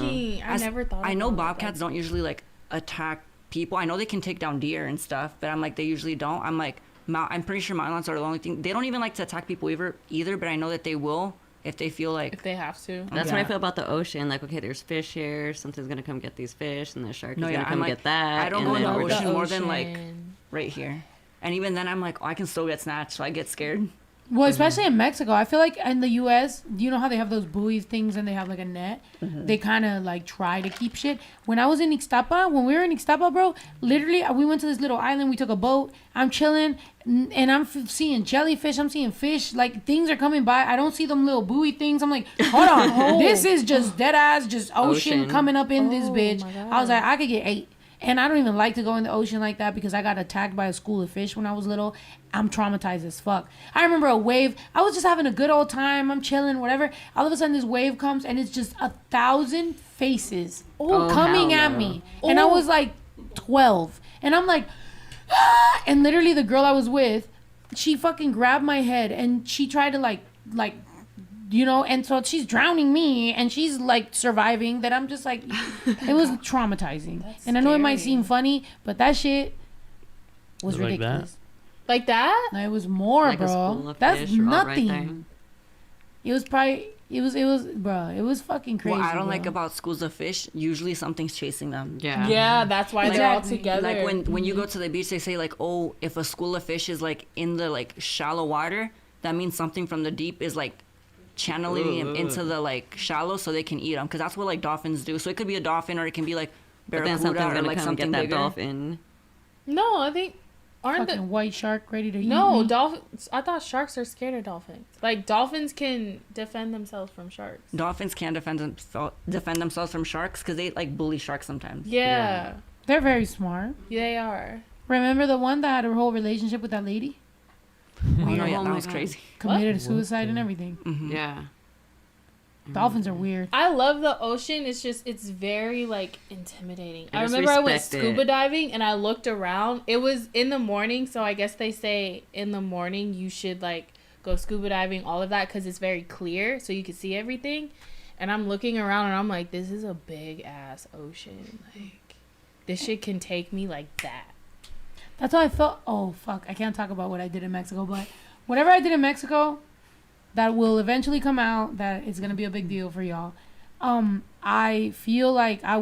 I never thought. I know about bobcats don't usually like attack people. I know they can take down deer and stuff, but I'm like they usually don't. I'm like I'm pretty sure mountain lions are the only thing. They don't even like to attack people either, but I know that they will if they feel like if they have to. That's what I feel about the ocean. Like, okay, there's fish here. Something's gonna come get these fish, and the shark is gonna come get that. I don't and go in the then ocean more than like right here, and even then I'm like, oh, I can still get snatched, so I get scared. Well, especially in Mexico. I feel like in the U.S., you know how they have those buoys things and they have like a net? They kind of like try to keep shit. When I was in Ixtapa, when we were in Ixtapa, bro, literally we went to this little island. We took a boat. I'm chilling and I'm seeing jellyfish. I'm seeing fish. Like things are coming by. I don't see them little buoy things. I'm like, hold on. This is just dead ass, just ocean coming up in this bitch. I was like, I could get 8. And I don't even like to go in the ocean like that because I got attacked by a school of fish when I was little. I'm traumatized as fuck. I remember a wave. I was just having a good old time. I'm chilling, whatever. All of a sudden, this wave comes and it's just 1,000 faces coming at me. And I was like 12. And I'm like, ah! And literally the girl I was with, she fucking grabbed my head and she tried to like, you know, and so she's drowning me and she's like surviving. That I'm just like, it was traumatizing. And I know it might seem funny, but that shit was ridiculous. Like that? No, it was more, like bro. That's nothing. Right, it was probably, it was fucking crazy. What I don't like about schools of fish, usually something's chasing them. Yeah, that's why they're all together. Like when you go to the beach, they say like, oh, if a school of fish is like in the like shallow water, that means something from the deep is like channeling them into the like shallow so they can eat them, because that's what like dolphins do. So it could be a dolphin or it can be like barracuda or like something get that bigger. Dolphin. No, I think fucking white shark ready to eat No, me. dolphins. I thought sharks are scared of dolphins. Like dolphins can defend themselves from sharks. Dolphins can defend themselves from sharks because they like bully sharks sometimes. Yeah. They're very smart. They are. Remember the one that had her whole relationship with that lady? Oh, no, yeah, that was crazy. Committed suicide and everything. Mm-hmm. Yeah. Dolphins are weird. I love the ocean. It's just, it's very like intimidating. I just remember I went respect scuba it. diving and I looked around. It was in the morning, so I guess they say in the morning you should like go scuba diving, all of that, because it's very clear, so you can see everything. And I'm looking around and I'm like, this is a big ass ocean. Like, this shit can take me like that. That's how I felt. Oh, fuck. I can't talk about what I did in Mexico, but whatever I did in Mexico, that will eventually come out, that is going to be a big deal for y'all. I feel like I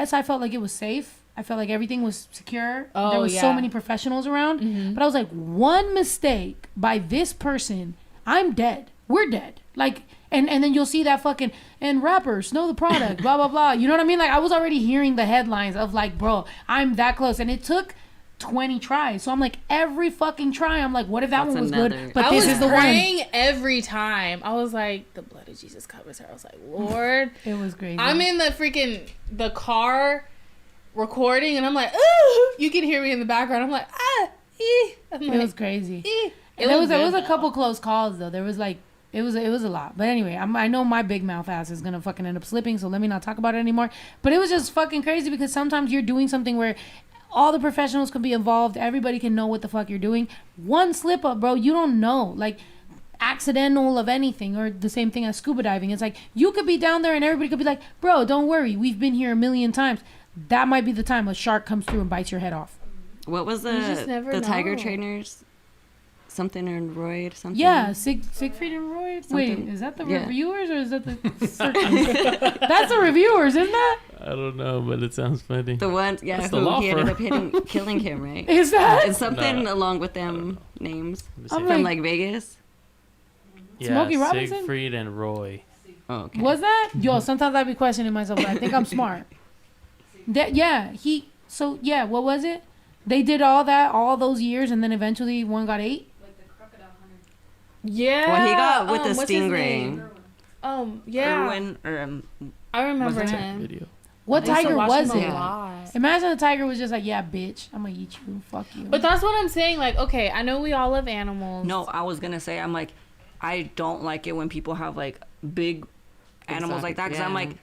felt like it was safe. I felt like everything was secure. Oh, there was so many professionals around. But I was like, one mistake by this person, I'm dead. We're dead. Like, and then you'll see that fucking, and rappers know the product, blah, blah, blah. You know what I mean? Like, I was already hearing the headlines of like, bro, I'm that close. And it took 20 tries. So I'm like, every fucking try, I'm like, what if that one was good? But this is the one. I was praying every time. I was like, the blood of Jesus covers her. I was like, Lord. It was crazy. I'm in the car recording and I'm like, ooh, you can hear me in the background. I'm like, it was crazy. It was a couple close calls though. There was like, it was a lot. But anyway, I know my big mouth ass is gonna fucking end up slipping, so let me not talk about it anymore. But it was just fucking crazy because sometimes you're doing something where all the professionals can be involved. Everybody can know what the fuck you're doing. One slip up, bro, you don't know. Like, accidental of anything, or the same thing as scuba diving. It's like, you could be down there and everybody could be like, bro, don't worry. We've been here a million times. that might be the time a shark comes through and bites your head off. What was just never the tiger know. trainers? Something and Roy something. Yeah, Siegfried and Roy. Wait, Something. is that the Yeah. reviewers or is that the That's the reviewers, isn't that? I don't know, but it sounds funny. The one, yeah, That's the who law he ended firm. up killing him, right? Is that? It's something No. along with them names I'm from like- like Vegas. Yeah, Smokey Robinson? Siegfried and Roy. Oh, okay. Was that? Yo, sometimes I be questioning myself, but I think I'm smart. What was it? They did all those years, and then eventually one got 8. Like the crocodile hunter. Yeah. What he got with the what's his stingray. name? Yeah. Irwin, or, I remember Was it him. Video. What I used to tiger watch was him a it? lot. Imagine the tiger was just like, yeah, bitch, I'm gonna eat you, fuck you. But that's what I'm saying. Like, okay, I know we all love animals. no, I was gonna say, I'm like, I don't like it when people have like big animals like that, because I'm Yeah. like,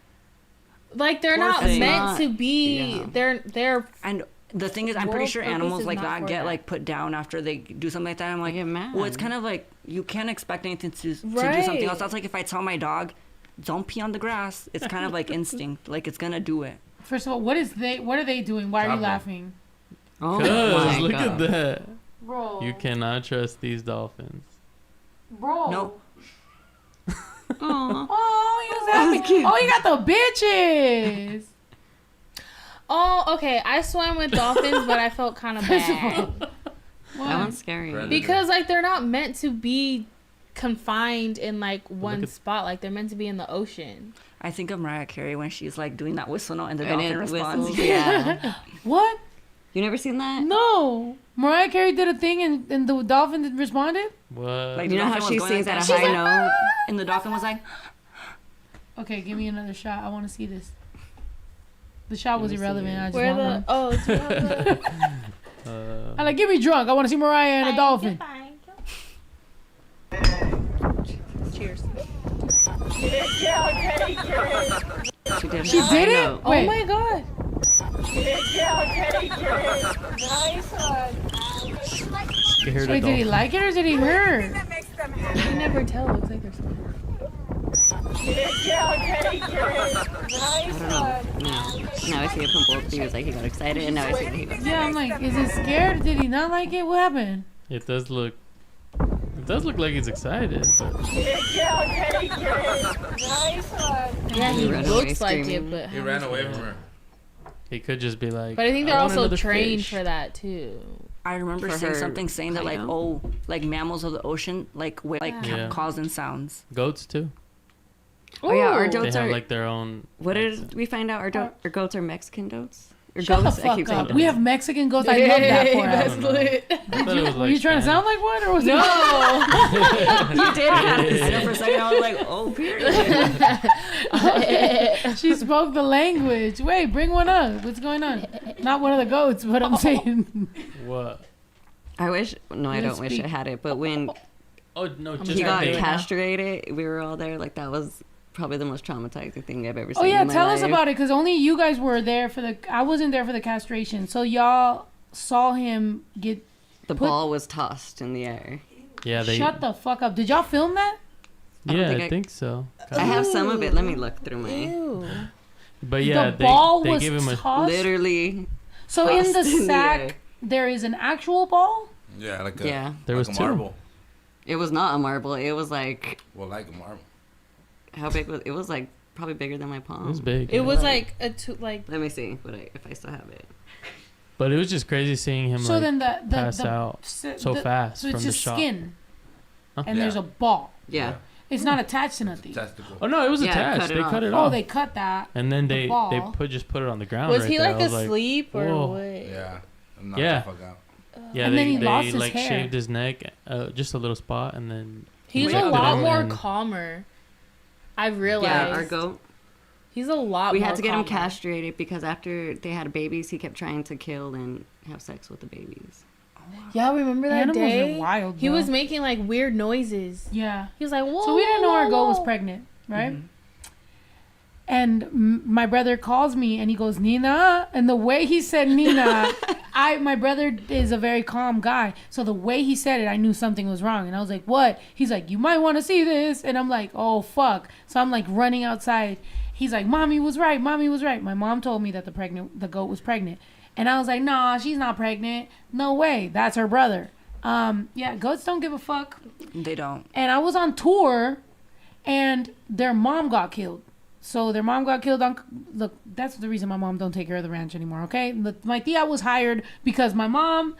Like they're Poor not thing. meant Not- to be. yeah. They're. and the thing is, I'm pretty World sure purpose animals is like not that for get that. like put down after they do something like that. I'm like, get mad. well, it's kind of like you can't expect anything to do something Right. else. That's like if I tell my dog, don't pee on the grass. It's kind of like instinct, like it's gonna do it. First of all, what are they doing? Why are you Stop it. laughing? Oh Cause my look God. at that. Bro. You cannot trust these dolphins. Bro. No. Aw. Oh, he was happy. Oh, you got the bitches. Oh, okay. I swam with dolphins, but I felt kind of First of bad all. That Why? one's scary. Predator. because like they're not meant to be confined in like one at- spot. Like they're meant to be in the ocean. I think of Mariah Carey when she's like doing that whistle note and the And dolphin it responds. whistles, yeah. What? You never seen that? No. Mariah Carey did a thing and the dolphin responded? What? Like, You the know how dolphin she was going sings like at a that. high She's like, note? and the dolphin was like, Okay, give me another shot. I want to see this. The shot was Let me see irrelevant. it. I just Where want the one. do you have the I like, get me drunk. I want to see Mariah and a dolphin. cheers? She did. She a high did it? note. Wait. Oh my god! Scared Wait, of did he dolphins. like it or did he hurt? You can never tell. Looks like there's something. I don't know. Now I see it from both. He was like, he got excited, and now I see that he got Yeah, I'm like, is he scared? Did he not like it? What happened? It does look like he's excited, but Yeah, he ran away looks like screaming. it, but He ran away from her. he could just be like. But I think they're want also another trained fish. for that too. I remember For seeing her something saying that like, high oh, like mammals of the ocean, like with like Yeah. causing sounds. Goats too. Oh yeah, our Ooh. They goats have are. like their own. What accent. did we find out? Our goats are Mexican goats. Or Shut goats? the I keep fuck saying up. We goats. have Mexican goats. I love that for That's us. know. lit. I thought it was Were like you trying to sound like one or was No. You did. I know for a second I was like, oh, period. it? She spoke the language. Wait, bring one up. What's going on? Not one of the goats, but I'm saying. What? I wish. No, I You don't wish speak- I had it. But when Oh no! Just he trying got to do it now. castrated, we were all there. Like that was probably the most traumatizing thing I've ever seen. Oh yeah, in my tell us life. about it, because only you guys were there for the. I wasn't there for the castration, so y'all saw him get. The put- ball was tossed in the air. Yeah, they. Shut the fuck up! Did y'all film that? I don't Yeah, think I I- think so. I have some of it. Let me look through my. Ew. But yeah, the ball they was gave him a. tossed. Literally. So in the tossed in the sack, air. there is an actual ball. Yeah, like a Yeah. There like was a two. marble. It was not a marble. It was like Well, like a marble. how big was it? Was like probably bigger than my palm. It was big. It was like a like. Let me see if I still have it. But it was just crazy seeing him So like then the pass out so fast So it's from the just shot. skin, Huh? and Yeah. there's a ball. Yeah. It's not attached to nothing. Testicle. Oh no, it was Yeah, attached. cut it They off. cut it Oh, off. they cut that. And then the they ball. just put it on the ground. Was right he there. like I was asleep or whoa. what? Yeah. I'm Yeah. The fuck out. Yeah, And they, then he they lost his like hair. shaved his neck, just a little spot, and then He's checked a it lot out more and- calmer. I've realized. Yeah, our goat. He's a lot. We more had to get him calmer. castrated because after they had babies, he kept trying to kill and have sex with the babies. Yeah, remember that Animals day? are wild. He bro. was making like weird noises. Yeah. He was like, "Whoa!" So we didn't know our goat was whoa." pregnant, right? Mm-hmm. And my brother calls me and he goes, Nina. And the way he said Nina, my brother is a very calm guy. So the way he said it, I knew something was wrong. And I was like, what? He's like, you might want to see this. And I'm like, oh, fuck. So I'm like running outside. He's like, mommy was right. Mommy was right. My mom told me that the goat was pregnant. And I was like, nah, she's not pregnant. No way. That's her brother. Yeah, goats don't give a fuck. They don't. And I was on tour, and their mom got killed. So their mom got killed on... Look, that's the reason my mom don't take care of the ranch anymore, okay? My tia was hired because my mom...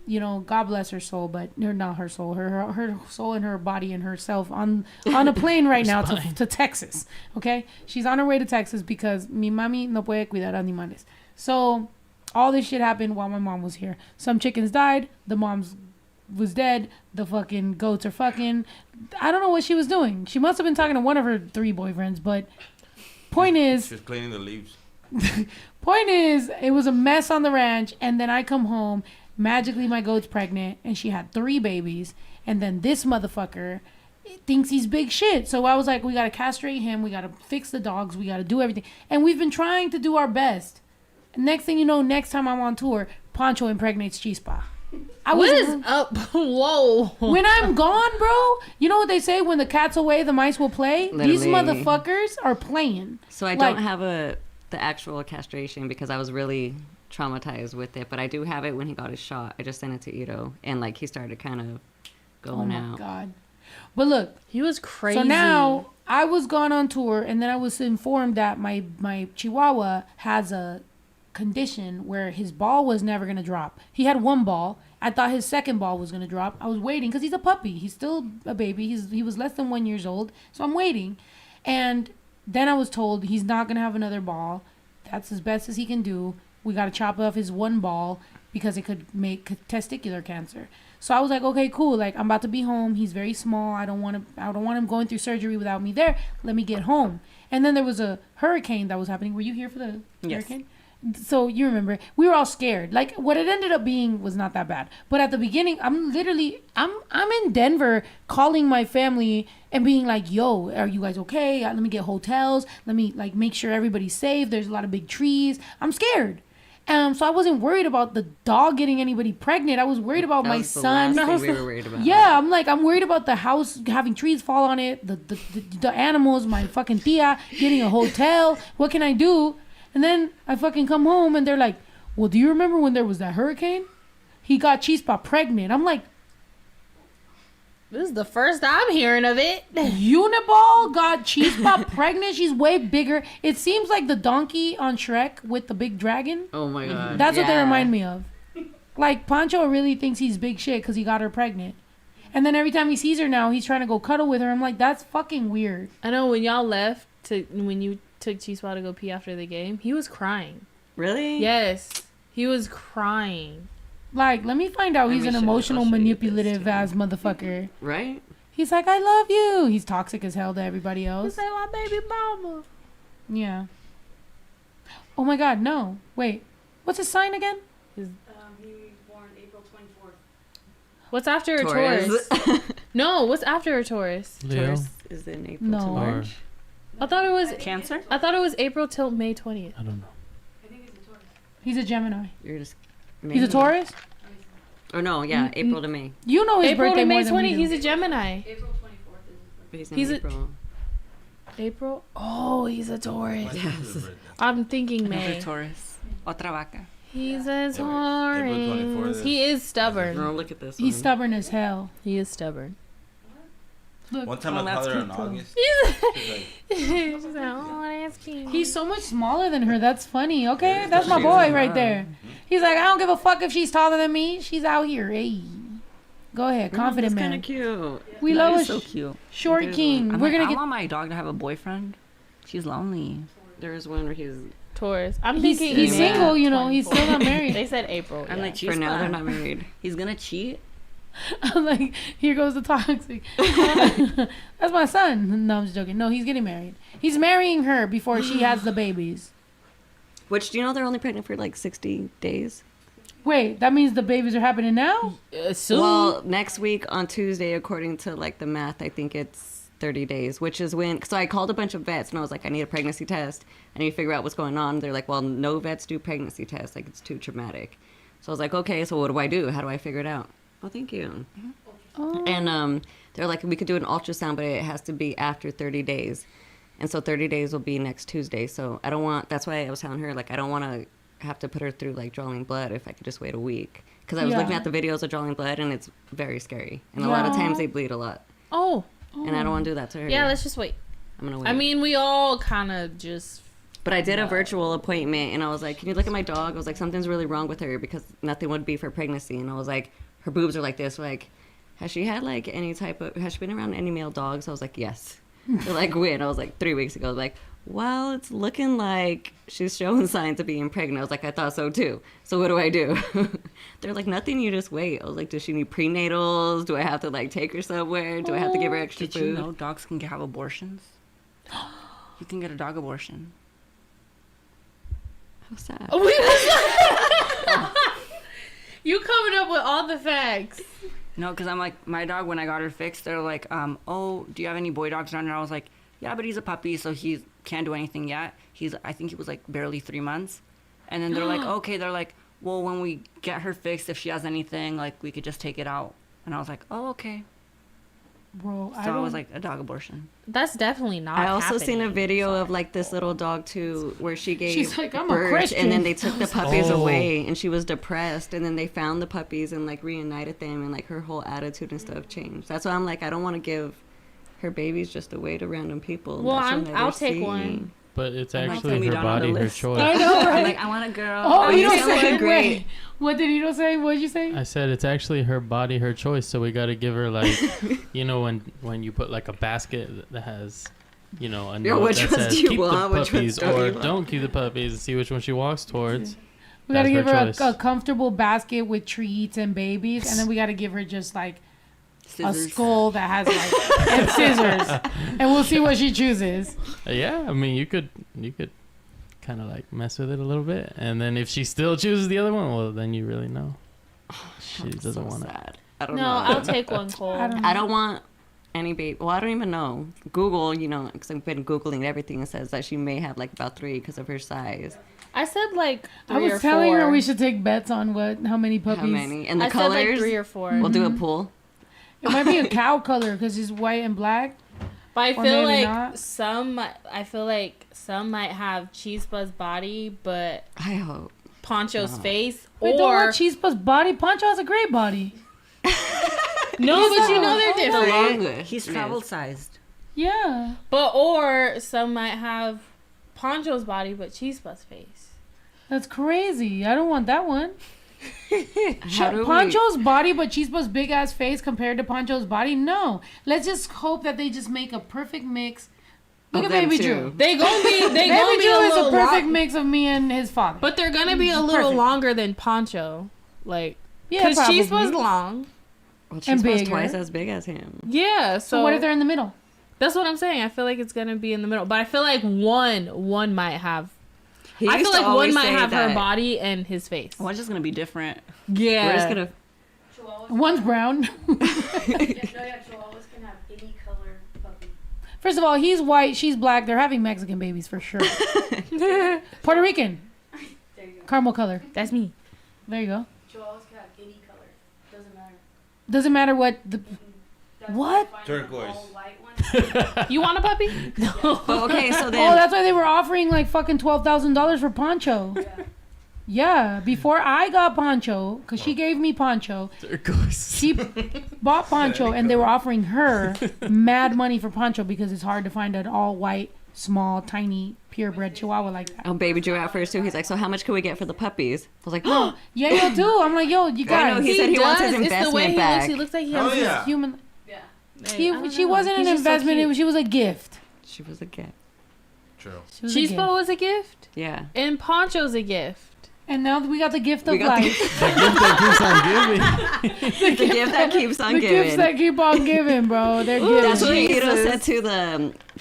You know, God bless her soul, but not her soul, her soul and her body and herself on a plane right now to Texas. Okay, she's on her way to Texas because mi mami no puede cuidar animales. So all this shit happened while my mom was here. Some chickens died. The mom's was dead. The fucking goats are fucking. I don't know what she was doing. She must have been talking to one of her 3 boyfriends. But point is, she's cleaning the leaves. Point is, it was a mess on the ranch, and then I come home. Magically, my goat's pregnant, and she had 3 babies. And then this motherfucker thinks he's big shit. So I was like, we got to castrate him. We got to fix the dogs. We got to do everything. And we've been trying to do our best. Next thing you know, next time I'm on tour, Pancho impregnates Chispa. What is up? Whoa. When I'm gone, bro, you know what they say? When the cat's away, the mice will play. Literally. These motherfuckers are playing. So I don't have the actual castration because I was really traumatized with it, but I do have it when he got his shot. I just sent it to Ito, and like he started kind of going out. Oh my god! But look, he was crazy. So now I was gone on tour, and then I was informed that my Chihuahua has a condition where his ball was never gonna drop. He had 1 ball. I thought his second ball was gonna drop. I was waiting because he's a puppy. He's still a baby. He was less than 1 year old, so I'm waiting. And then I was told he's not gonna have another ball. That's as best as he can do. We got to chop off his 1 ball because it could make testicular cancer. So I was like, okay, cool. Like, I'm about to be home. He's very small. I don't want him going through surgery without me there. Let me get home. And then there was a hurricane that was happening. Were you here for the hurricane? So you remember, we were all scared. Like, what it ended up being was not that bad. But at the beginning, I'm in Denver calling my family and being like, yo, are you guys okay? Let me get hotels. Let me like make sure everybody's safe. There's a lot of big trees. I'm scared. So I wasn't worried about the dog getting anybody pregnant. I was worried about my son. We were worried about. Yeah, I'm worried about the house having trees fall on it, the animals, my fucking tia getting a hotel. What can I do? And then I fucking come home and they're like, well, do you remember when there was that hurricane? He got Chispa pregnant. I'm like, this is the first I'm hearing of it. Uniball got Chispa pregnant. She's way bigger. It seems like the donkey on Shrek with the big dragon. Oh my god. That's what they remind me of. Like, Pancho really thinks he's big shit because he got her pregnant. And then every time he sees her now, he's trying to go cuddle with her. I'm like, that's fucking weird. I know when y'all left, when you took Chispa to go pee after the game, he was crying. Really? Yes. He was crying. Like, let me find out he's an emotional, manipulative ass motherfucker. Right? He's like, I love you. He's toxic as hell to everybody else. He's like, my baby mama. Yeah. Oh my god, no. Wait. What's his sign again? He was born April 24th. What's after a Taurus? No, what's after a Taurus? Leo. Taurus is in April to No. March. I thought it was Cancer. I thought it was April till May 20th. I don't know. I think he's a Taurus. He's a Gemini. You're just. He's a Taurus? Or no, yeah, April to May. You know his April birthday to May more than we 20th. do. He's a Gemini. April 24th is his birthday. He's in He's April. April? Oh, he's a Taurus. Yes. I'm thinking May. Taurus. Otra vaca. He's a April 24th Taurus. is- He is stubborn. No, look at this He's one. stubborn as hell. He is stubborn. Look, One time Oh, I that's called her in cute, too. August. She's like, She's like, oh, that's cute. he's so much smaller than her. That's funny. Okay, that's my boy right there. He's like, I don't give a fuck if she's taller than me. She's out here. Hey, go ahead, confident That's man. kind of cute. We That love is a so cute. short There's king. I'm We're like, gonna I get. want my dog to have a boyfriend. She's lonely. There's one where he's. Taurus. I'm He's thinking he's May single, you know. He's 24th. still not married. They said April. I'm yeah. like, For now, they're Chispa. not married. He's gonna cheat. I'm like, here goes the toxic. That's my son. No, I'm just joking. No, he's getting married. He's marrying her before she has the babies. Which, do you know they're only pregnant for like 60 days? Wait, that means the babies are happening now? Soon. Well, next week on Tuesday, according to like the math, I think it's 30 days, which is when. So I called a bunch of vets and I was like, I need a pregnancy test. I need to figure out what's going on. They're like, well, no vets do pregnancy tests. Like, it's too traumatic. So I was like, okay, so what do I do? How do I figure it out? Oh, thank you. Oh. And they're like, we could do an ultrasound, but it has to be after 30 days. And so 30 days will be next Tuesday. So I don't want, that's why I was telling her, like, I don't want to have to put her through, like, drawing blood if I could just wait a week. Because I was looking at the videos of drawing blood, and it's very scary. And a lot of times they bleed a lot. Oh. And I don't want to do that to her. Yeah, let's just wait. I'm going to wait. I mean, we all kind of just... But I did a virtual appointment, and I was like, can you look at my dog? I was like, something's really wrong with her because nothing would be for pregnancy. And I was like, her boobs are like this. Like, has she had, like, any type of... Has she been around any male dogs? I was like, yes. They're like, when? I was like, 3 weeks ago. I was like, well, it's looking like she's showing signs of being pregnant. I was like, I thought so too. So what do I do? They're like, nothing, you just wait. I was like, does she need prenatals? Do I have to, like, take her somewhere? Do I have to give her extra Did food? you know dogs can have abortions? You can get a dog abortion. How sad. You coming up with all the facts. No, because I'm like, my dog, when I got her fixed, they're like, oh, do you have any boy dogs around here? I was like, yeah, but he's a puppy, so he can't do anything yet. I think he was like barely 3 months. And then they're like, okay, they're like, well, when we get her fixed, if she has anything, like, we could just take it out. And I was like, oh, okay. Bro, So I was like, a dog abortion. That's definitely not I also seen a happening. video of like this little dog too, where she gave She's like, I'm a birth, Christian. and then they took the puppies Oh. away, and she was depressed, and then they found the puppies and like reunited them, and like her whole attitude and stuff changed. That's why I'm like, I don't want to give her babies just away to random people. Well, that she'll never I'll take see. one. But it's I'm not actually putting me her down on the body, her list. choice. I know, I'm right? like, I want a girl. Oh, you don't you say sound great. wait. What did you say? What did you say? I said it's actually her body, her choice. So we got to give her like, you know, when you put like a basket that has, you know, a note which that ones says do you keep want? the Which ones puppies don't or you want? don't keep the puppies and see which one she walks towards. We gotta That's give her her choice. a comfortable basket with treats and babies, and then we gotta give her just like a Scissors. skull that has like and scissors, and we'll see what she chooses. Yeah, I mean, you could kind of like mess with it a little bit, and then if she still chooses the other one, well, then you really know she doesn't So want it. sad. I don't No, know. I'll take one, Cole. I don't want any baby. Well, I don't even know. Google, you know, because I've been Googling everything. It says that she may have like about 3 because of her size. I said like 3 I was or telling 4. her we should take bets on how many puppies. How many? And the I colors. said like 3 or 4. We'll do a pool. It might be a cow color because it's white and black. But I Or feel maybe like not. some might have Cheese Buzz body, but I hope. Poncho's face. Wait, don't Or want Cheese Puff's body. Poncho has a great body. no, but you know they're different. Long. He's travel sized. Yeah. But or some might have Poncho's body, but Cheese Buzz face. That's crazy. I don't want that one. How do we- Poncho's body, but Cheese Puff's big ass face compared to Poncho's body? No. Let's just hope that they just make a perfect mix. Look Of at them Baby two. Drew. They gonna be Baby a Drew is a little perfect long, mix of me and his father. but they're gonna be a little Perfect. longer than Poncho, like yeah, because Cheese probably. Buzz long. Well, And she's bigger. twice as big as him. Yeah, So what if they're in the middle? That's what I'm saying. I feel like it's gonna be in the middle, but I feel like one might have. He I used feel to like one always might say have her that- body and his face. Well, it's just gonna be different. Yeah, We're just gonna. One's brown. Chihuahuas can have any color puppy. First of all, he's white, she's black. They're having Mexican babies for sure. Puerto Rican. There you go. Caramel color. That's me. There you go. Chihuahuas can have any color. Doesn't matter. Doesn't matter what the... That's What? why I find the Turquoise. all white ones. You want a puppy? Oh, okay, so Oh, then. that's why they were offering like fucking $12,000 for Poncho. Yeah. Yeah, before I got Poncho, because she gave me Poncho, Turquoise. she bought Poncho, and they were offering her mad money for Poncho because it's hard to find an all white, small, tiny, purebred Chihuahua like that. Oh, Baby Drew at first too. He's like, so how much can we get for the puppies? I was like, Oh, yeah, yo, too. I'm like, yo, you I guys. know, he said he wants his It's the way investment he back. looks. He looks like he Oh, has yeah. Human. Yeah. She wasn't an investment. She was a gift. She was a gift. True. She was a Cheese gift. Buzz was a gift, Yeah. and Poncho's a gift. And now we got the gift of We got the- life. The gift that keeps on giving. The gift that keeps on The giving. gifts that keep on giving, bro. They're That's what giving. Ito Jesus. said to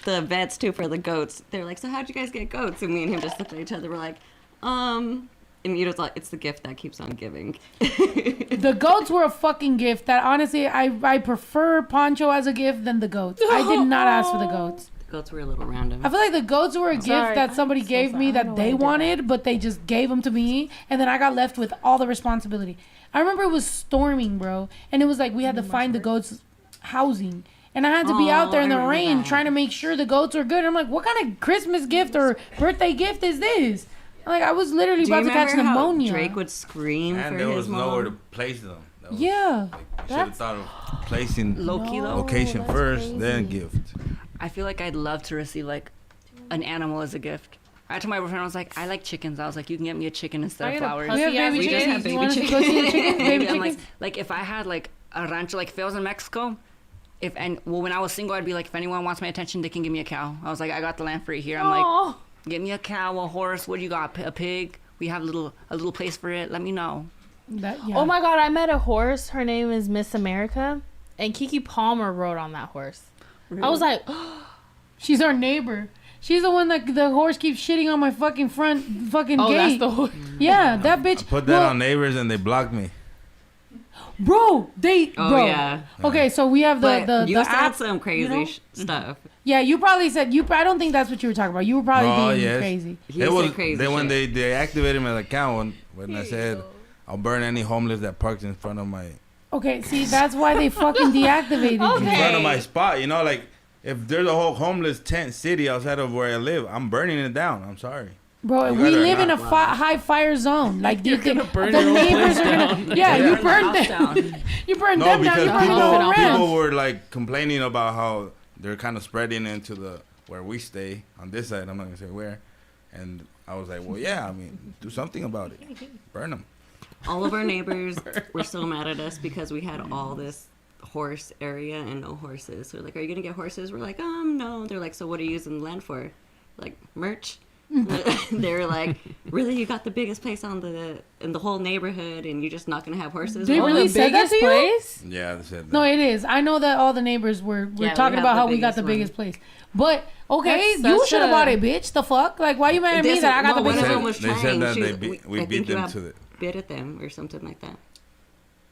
the vets too for the goats. They're like, so how'd you guys get goats? And me and him just looked at each other. We're like, and Ito's like, it's the gift that keeps on giving. The goats were a fucking gift. That honestly, I prefer Poncho as a gift than the goats. I did not ask for the goats. Goats were a little random. I feel like the goats were a gift sorry. that somebody I'm so gave me sorry. I don't that know they why I did wanted, but they just gave them to me, and then I got left with all the responsibility. I remember it was storming, bro, and it was like we had to find the goats housing, And I had to be out there in I the remember rain that. trying to make sure the goats are good. I'm like, what kind of Christmas gift or birthday gift is this? Like, I was literally Do you about to catch remember how pneumonia. Drake would scream And for there his was mom? nowhere to place them. That was, Yeah. Like, we should have thought of placing Low-key, though. location that's first, crazy. then gift. I feel like I'd love to receive like an animal as a gift. I told my boyfriend, I was like, I like chickens. I was like, you can get me a chicken instead I of get a flowers. pussy We have baby We just chickens. have You baby want to chickens. go see the chickens? Baby Maybe I'm chickens? like if I had like a rancho, like if I was in Mexico, when I was single, I'd be like, if anyone wants my attention, they can give me a cow. I was like, I got the land free here. I'm like, give me a cow, a horse. What do you got? A pig? We have a little place for it. Let me know. Yeah. Oh my God, I met a horse. Her name is Miss America. And Kiki Palmer rode on that horse. I was like, She's our neighbor. She's the one that the horse keeps shitting on my fucking front oh, gate. that's the horse. Yeah, that bitch. Put that on Neighbors and they blocked me. Bro, Oh, bro. yeah. Okay, so we have But the you said app, some crazy you know? stuff. Yeah, you probably said I don't think that's what you were talking about. You were probably Oh, being yes. crazy. He It said was, crazy then when they shit. deactivated my account, when I said, I'll burn any homeless that parks in front of my Okay, see, that's why they fucking deactivated you. in front of my spot. You know, like if there's a whole homeless tent city outside of where I live, I'm burning it down. I'm sorry. Bro, You we guys are live in a not. high fire zone. Like You're the gonna burn the your own neighbors place are gonna. down. Yeah, you Burn burned the house them. down. You burned No, them down. because You burned people all around. people were like complaining about how they're kind of spreading into the where we stay on this side. I'm not gonna say where, and I was like, well, yeah, I mean, do something about it. Burn them. All of our neighbors were so mad at us because we had all this horse area and no horses. So they're like, are you going to get horses? We're like, no. They're like, so what are you using the land for? Like, merch? They were like, really? You got the biggest place in the whole neighborhood and you're just not going to have horses? They Well, really the said that biggest to you? place? Yeah, they said that. No, it is. I know that all the neighbors were Yeah, we talking have about the how we got biggest the one. biggest place. But okay, That's you such should have a- bought it, bitch. The fuck? Like, why you mad at me This- that I got the well, one biggest of them one? was They said trying. that She- we I beat think you them have to the. bid at them or something like that.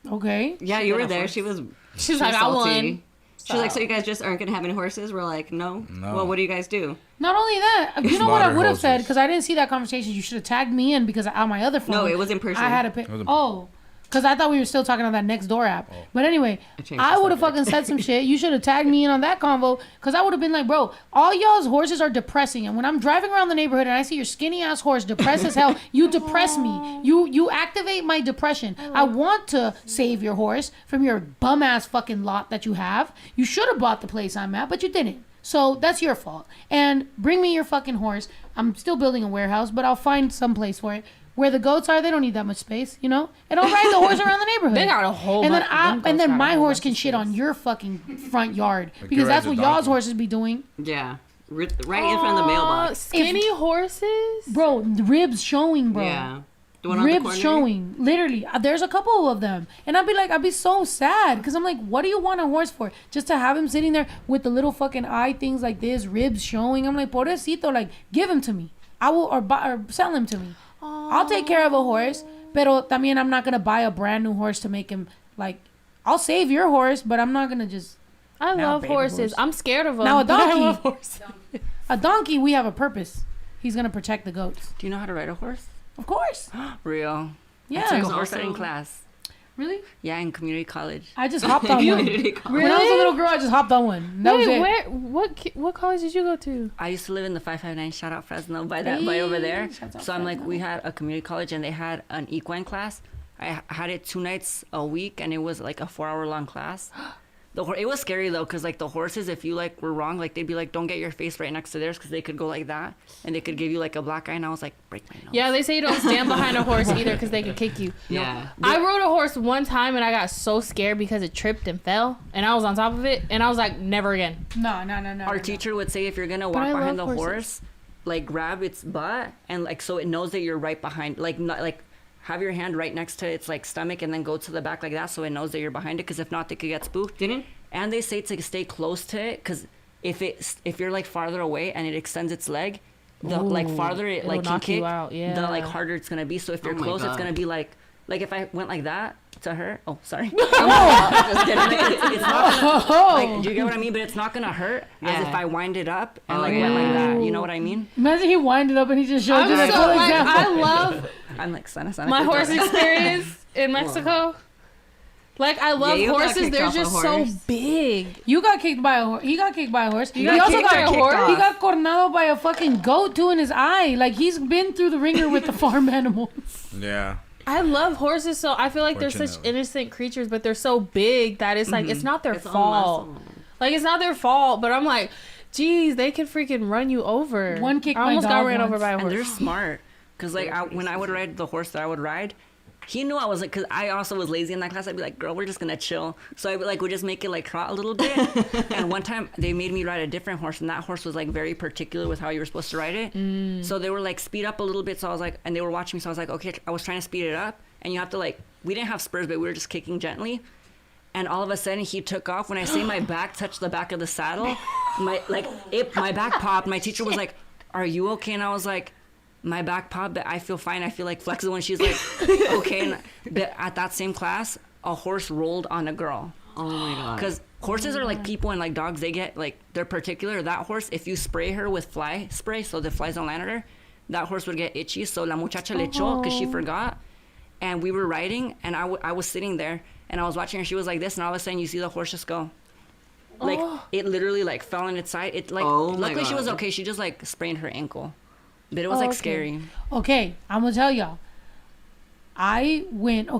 Okay. Yeah, She you got were a there. horse. She was She's like, I salty. won. She's like, so you guys just aren't gonna have any horses? We're like, no. No. Well, what do you guys do? Not only that, you know what I Slaughter would have said horses. because I didn't see that conversation. You should have tagged me in because on my other phone. No, it was in person. I had to pay. was in- Oh, because I thought we were still talking on that next door app. But anyway, changed I the would have subject. fucking said some shit. You should have tagged me in on that convo because I would have been like, bro, all y'all's horses are depressing. And when I'm driving around the neighborhood and I see your skinny ass horse depressed as hell, you depress me. You activate my depression. I want to save your horse from your bum ass fucking lot that you have. You should have bought the place I'm at, but you didn't. So that's your fault. And bring me your fucking horse. I'm still building a warehouse, but I'll find some place for it. Where the goats are, they don't need that much space, you know? And I'll ride the horse around the neighborhood. They got a whole and then bunch- I them and goats then got a my whole horse bunch can of shit on space. your fucking front yard Like because you that's ride what the y'all's donkey. horses be doing. Yeah, right in front of the mailbox. Skinny horses? Bro, the ribs showing, bro. Yeah, the one on the Ribs corner. showing, literally. There's a couple of them, and I'd be so sad because I'm like, what do you want a horse for? Just to have him sitting there with the little fucking eye things like this, ribs showing. I'm like, pobrecito, like give him to me. I will or sell him to me. I'll take care of a horse, pero también I'm not gonna buy a brand new horse to make him like. I'll save your horse, but I'm not gonna just. I Now, love baby horses. horse. I'm scared of them. Now a but I donkey. love horses. A donkey, we have a purpose. He's gonna protect the goats. Do you know how to ride a horse? Of course. Real. Yeah. I took a There's horse also- riding class. Really? Yeah, in community college. I just hopped on one. Community college. When I was a little girl, I just hopped on one. That was Wait, it. where? What college did you go to? I used to live in the 559. Shout out Fresno by over there. Shouts out So I'm like, Fresno. we had a community college and they had an equine class. I had it 2 nights a week and it was like a 4-hour long class. It was scary though, cause like the horses, if you like were wrong, like they'd be like, don't get your face right next to theirs, cause they could go like that, and they could give you like a black eye. And I was like, break my nose. Yeah, they say you don't stand behind a horse either because they could kick you. Yeah. I rode a horse one time and I got so scared because it tripped and fell, and I was on top of it, and I was like, never again. No. Our teacher would say if you're gonna I walk behind the love horse, horses. like grab its butt and like so it knows that you're right behind, like not like have your hand right next to its like stomach and then go to the back like that so it knows that you're behind it, because if not they could get spooked. Didn't? And they say to stay close to it, because if you're like farther away and it extends its leg, the like farther it It'll like can knock you kick, out, yeah. the like harder it's gonna be. So if you're Oh my close, it's God. gonna be like if I went like that to her. Oh, sorry. Just kidding. Like, it's not gonna, like, do you get what I mean? But it's not gonna hurt as Yeah. if I wind it up and Oh, like yeah. went like that. You know what I mean? Imagine he winded up and he just showed I'm you that so full like, example. I love I'm like sana. my horse experience in Mexico. Like, I love you got horses. kicked They're off a just so horse. big. You got kicked by a horse. He got kicked by a horse. He got also kicked got or kicked off? He got cornado by a fucking goat too in his eye. Like, he's been through the ringer with the farm animals. Yeah. I love horses, so I feel like they're such Fortunately. innocent creatures, but they're so big that it's like, it's not their It's all fault. muscle. Like, it's not their fault, but I'm like, geez, they can freaking run you over. One kicked I my almost got dog ran over once. by a And they're horse. smart. Because, like, when I would ride the horse that I would ride, he knew I was like, because I also was lazy in that class. I'd be like, girl, we're just going to chill. So I would just make it like trot a little bit. And one time they made me ride a different horse. And that horse was like very particular with how you were supposed to ride it. So they were like, speed up a little bit. So I was like, and they were watching me. So I was like, okay, I was trying to speed it up. And you have to like, we didn't have spurs, but we were just kicking gently. And all of a sudden he took off. When I say my back touched the back of the saddle, my back popped. My teacher was like, are you okay? And I was like, my back popped, but I feel fine. I feel like flexible. And she's like, okay. But at that same class, a horse rolled on a girl. Oh my god. Because horses are like people and like dogs. They get like, they're particular. That horse, if you spray her with fly spray so the flies don't land at her, that horse would get itchy. So la muchacha le echó because she forgot. And we were riding and I was sitting there and I was watching her. She was like this. And all of a sudden you see the horse just go. Like it literally like fell on its side. It like, Oh my luckily she was God. okay. She just like sprained her ankle. But it was like scary. Okay, I'm gonna tell y'all. I went.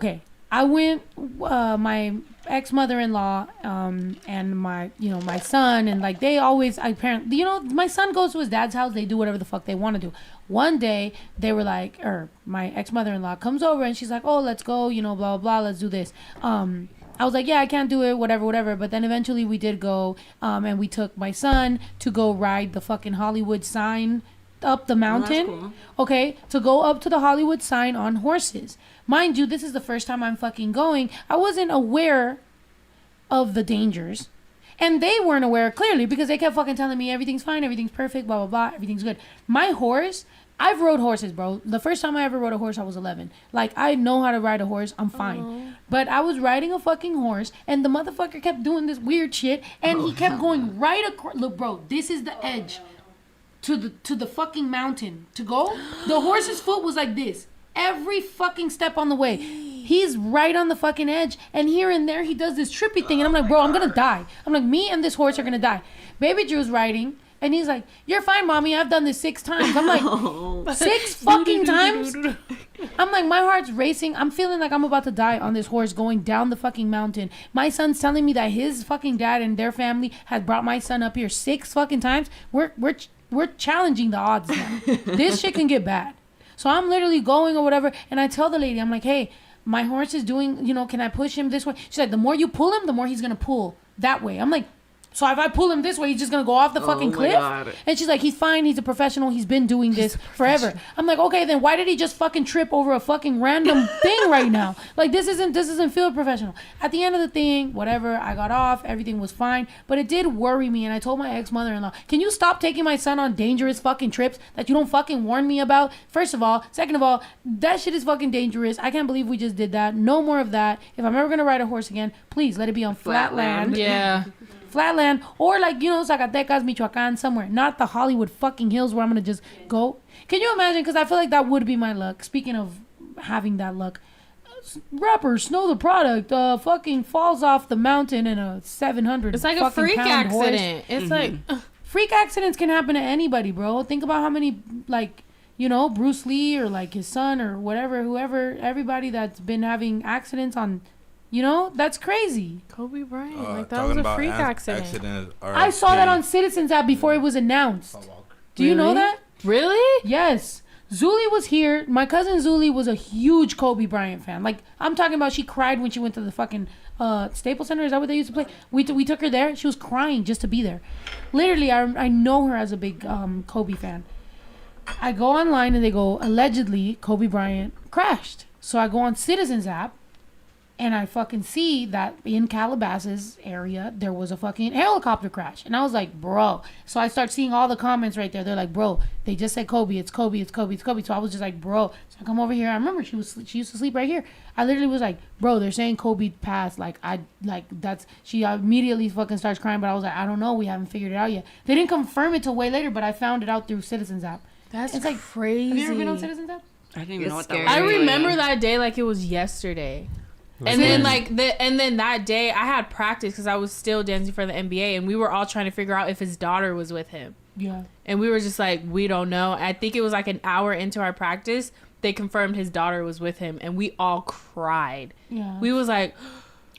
My ex-mother-in-law, and my son, and like they always. My son goes to his dad's house. They do whatever the fuck they want to do. One day they were like, my ex-mother-in-law comes over and she's like, oh, let's go, blah blah blah, let's do this. I was like, yeah, I can't do it, whatever. But then eventually we did go, and we took my son to go ride the fucking Hollywood sign up the mountain. cool. Okay, to go up to the Hollywood sign on horses. Mind you, this is the first time I'm fucking going. I wasn't aware of the dangers. And they weren't aware, clearly, because they kept fucking telling me everything's fine, everything's perfect, blah, blah, blah, everything's good. My horse, I've rode horses, bro. The first time I ever rode a horse, I was 11. Like, I know how to ride a horse. I'm fine. But I was riding a fucking horse, and the motherfucker kept doing this weird shit, and he kept going right across. Look, bro, this is the edge to the fucking mountain to go. The horse's foot was like this every fucking step on the way. He's right on the fucking edge, and here and there he does this trippy thing, and I'm like, bro, I'm gonna die. I'm like, me and this horse are gonna die. Baby Drew's riding, and he's like, you're fine, mommy, I've done this 6 times. I'm like, 6 fucking times? I'm like, my heart's racing. I'm feeling like I'm about to die on this horse going down the fucking mountain. My son's telling me that his fucking dad and their family has brought my son up here 6 fucking times. We're challenging the odds now. This shit can get bad. So I'm literally going or whatever, and I tell the lady, I'm like, hey, my horse is doing, can I push him this way? She's like, the more you pull him, the more he's gonna pull that way. I'm like, so if I pull him this way, he's just gonna go off the fucking cliff? God. And she's like, he's fine, he's a professional, he's been doing this forever. I'm like, okay, then why did he just fucking trip over a fucking random thing right now? Like, this doesn't feel professional. At the end of the thing, whatever, I got off, everything was fine, but it did worry me, and I told my ex-mother-in-law, can you stop taking my son on dangerous fucking trips that you don't fucking warn me about? First of all. Second of all, that shit is fucking dangerous. I can't believe we just did that. No more of that. If I'm ever gonna ride a horse again, please let it be on flat land. Yeah. Flatland, or like, Zacatecas, Michoacan, somewhere. Not the Hollywood fucking hills where I'm going to just go. Can you imagine? Because I feel like that would be my luck. Speaking of having that luck. Rapper Snow the Product fucking falls off the mountain in a 700 It's like a fucking freak pound horse. accident. It's like... Freak accidents can happen to anybody, bro. Think about how many, like, Bruce Lee or like his son or whatever, whoever, everybody that's been having accidents on... that's crazy. Kobe Bryant. Like, that Talking was a about freak accident. I saw that on Citizens app before it was announced. Do you know that? Really? Yes. Zuli was here. My cousin Zuli was a huge Kobe Bryant fan. Like, I'm talking about she cried when she went to the fucking Staples Center. Is that what they used to play? We took her there. She was crying just to be there. Literally, I know her as a big Kobe fan. I go online and they go, allegedly, Kobe Bryant crashed. So I go on Citizens app. And I fucking see that in Calabasas area, there was a fucking helicopter crash. And I was like, bro. So I start seeing all the comments right there. They're like, bro, they just said Kobe. It's Kobe. It's Kobe. It's Kobe. So I was just like, bro. So I come over here. I remember she used to sleep right here. I literally was like, bro, they're saying Kobe passed. She immediately fucking starts crying. But I was like, I don't know. We haven't figured it out yet. They didn't confirm it till way later, but I found it out through Citizens app. That's like crazy. Have you ever been on Citizens app? I didn't even know what that scary. was. I remember that day like it was yesterday. And then and then that day I had practice because I was still dancing for the NBA, and we were all trying to figure out if his daughter was with him. Yeah. And we were just like, we don't know. I think it was like an hour into our practice, they confirmed his daughter was with him, and we all cried. Yeah. We was like,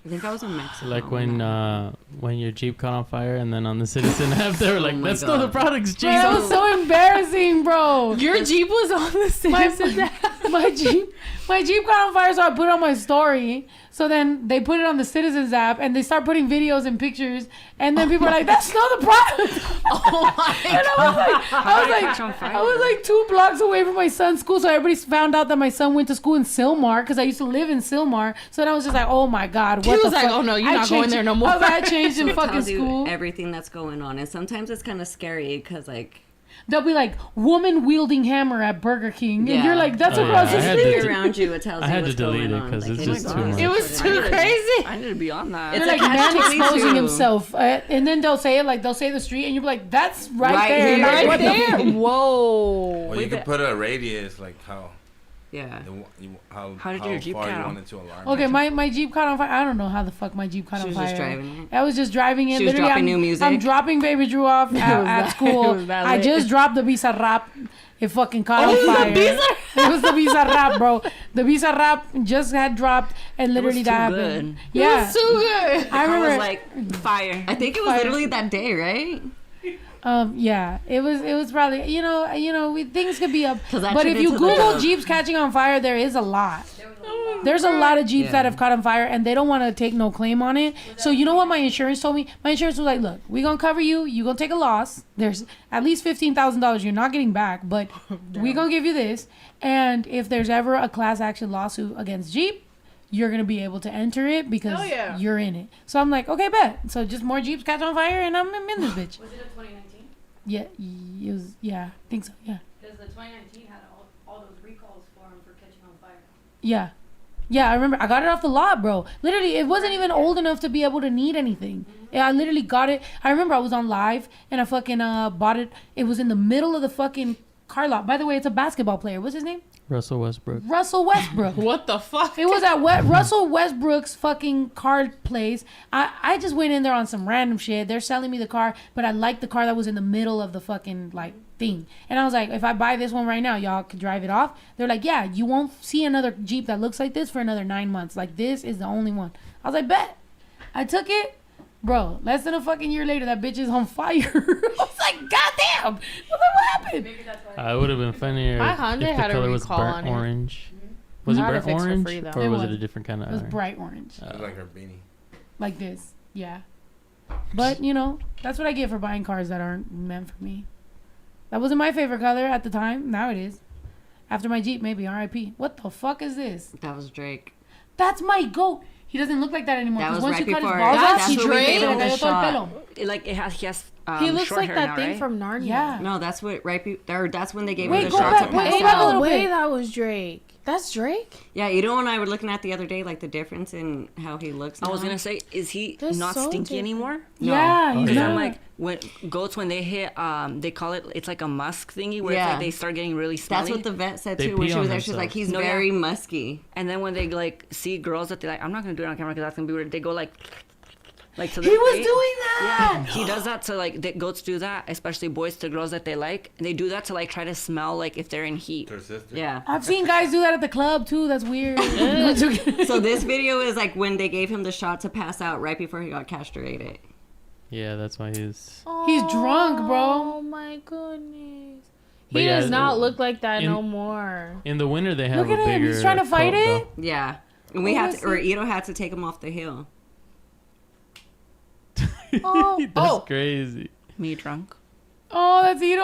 I think I was in Mexico. Like when your Jeep caught on fire, and then on the Citizen app, they were like, my "That's not the God. products, Jeep." That was so embarrassing, bro. your Jeep was on the Citizen app. my Jeep caught on fire, so I put it on my story. So then they put it on the Citizens app, and they start putting videos and pictures, and then people are like, "That's not the product." Oh my And I was like 2 blocks away from my son's school, so everybody found out that my son went to school in Sylmar because I used to live in Sylmar. So then I was just like, "Oh my God, what He the was like, fuck?" "Oh no, you're not going there no more." I was like, I changed in It fucking tells you school. everything that's going on, and sometimes it's kind of scary because like They'll be like, "Woman wielding hammer at Burger King," and Yeah. you're like, "That's Oh, across yeah, the I had street." to- around you, it tells I you had what's to delete going it on. 'cause it's oh just my too gosh. much. It was too crazy. I need to be on that. It's They're like like man catch-22. exposing himself, and then they'll say it like they'll say the street, and you're like, "That's right, Right there, here. like, Right what the there. fuck?" Whoa. Well, you could put a radius, like how Yeah. How did your Jeep far you count? wanted to alarm. Okay, my Jeep caught on fire. I don't know how the fuck my Jeep caught She on was fire. just driving it. I was just driving it. She was Literally, dropping I'm, new music. I'm dropping Baby Drew off at It school. was that I lit. just dropped the Visa Rap. It fucking caught on fire. It was the Visa Rap, bro. The Visa Rap just had dropped, and literally too that good. happened. Yeah, It was too good. I I remember. was like, fire. I think it was literally that day, right? Yeah, it was probably things could be up. 'Cause that But turned if you into the Google joke. Jeeps catching on fire, there is a lot. There's a lot of Jeeps Yeah. that have caught on fire, and they don't want to take no claim on it. So you know what my insurance told me? My insurance was like, "Look, we gonna cover you. You gonna take a loss. There's at least $15,000 you're not getting back, but we gonna give you this. And if there's ever a class action lawsuit against Jeep, you're gonna be able to enter it because Oh, yeah. you're in it." So I'm like, "Okay, bet." So just more Jeeps catch on fire, and I'm in this bitch. Was it a 2019? Yeah, it was. Yeah, I think so. Yeah. Because the 2019 had all those recalls for him for catching on fire. Yeah. Yeah, I remember. I got it off the lot, bro. Literally, it wasn't even old enough to be able to need anything. Yeah, I literally got it. I remember I was on live and I fucking bought it. It was in the middle of the fucking car lot. By the way, it's a basketball player. What's his name? Russell Westbrook. Russell Westbrook. What the fuck? It was at Russell Westbrook's fucking car place. I just went in there on some random shit. They're selling me the car, but I liked the car that was in the middle of the fucking like thing. And I was like, if I buy this one right now, y'all can drive it off. They're like, yeah, you won't see another Jeep that looks like this for another 9 months. Like this is the only one. I was like, bet. I took it. Bro, less than a fucking year later, that bitch is on fire. I was like, goddamn. What happened? Maybe that's why. It would have been funnier My if Hyundai the had a color was recall burnt on it. orange. Was it I had it burnt fixed for orange, free, though. or It was it was. a different kind of It was orange? bright orange. It was like her beanie. Like this. Yeah. But, that's what I get for buying cars that aren't meant for me. That wasn't my favorite color at the time. Now it is. After my Jeep, maybe. R.I.P. What the fuck is this? That was Drake. That's my goat. He doesn't look like that anymore. That 'cause was once right you cut his before. balls That's off, he Drake. Drake. He Le cayó todo el pelo. Like he has He looks short like hair that now, thing right? from Narnia. Yeah. No, that's what that's when they gave Wait, me the go shot back, to wait, pass go back a out. little Way bit. that was Drake. That's Drake? Yeah, Ito and I were looking at the other day, like the difference in how he looks. I was now. gonna say, is he They're not so stinky different. anymore? No. Yeah, he's Because not. I'm like, when goats, when they hit, they call it, it's like a musk thingy where Yeah. it's like they start getting really smelly. That's what the vet said They too when pee she was on there. She was like, themselves. he's No, yeah. very musky. And then when they like see girls that they're like, I'm not gonna do it on camera because that's gonna be weird. They go like to He their was face. doing that. Yeah, he does that to like goats do that, especially boys to girls that they like. And they do that to like try to smell like if they're in heat. Her sister. Yeah. I've seen guys do that at the club too. That's weird. No, it's okay. So this video is like when they gave him the shot to pass out right before he got castrated. Yeah, that's why he's. He's drunk, bro. Oh my goodness. But He yeah, does not look like that in- no more. In the winter, they have Look a at him. bigger. He's trying to fight coat, it. Yeah. And we Oh, had I to, or see. Ito had to take him off the hill. Oh, That's oh. crazy. Me drunk. Oh, that's Ito.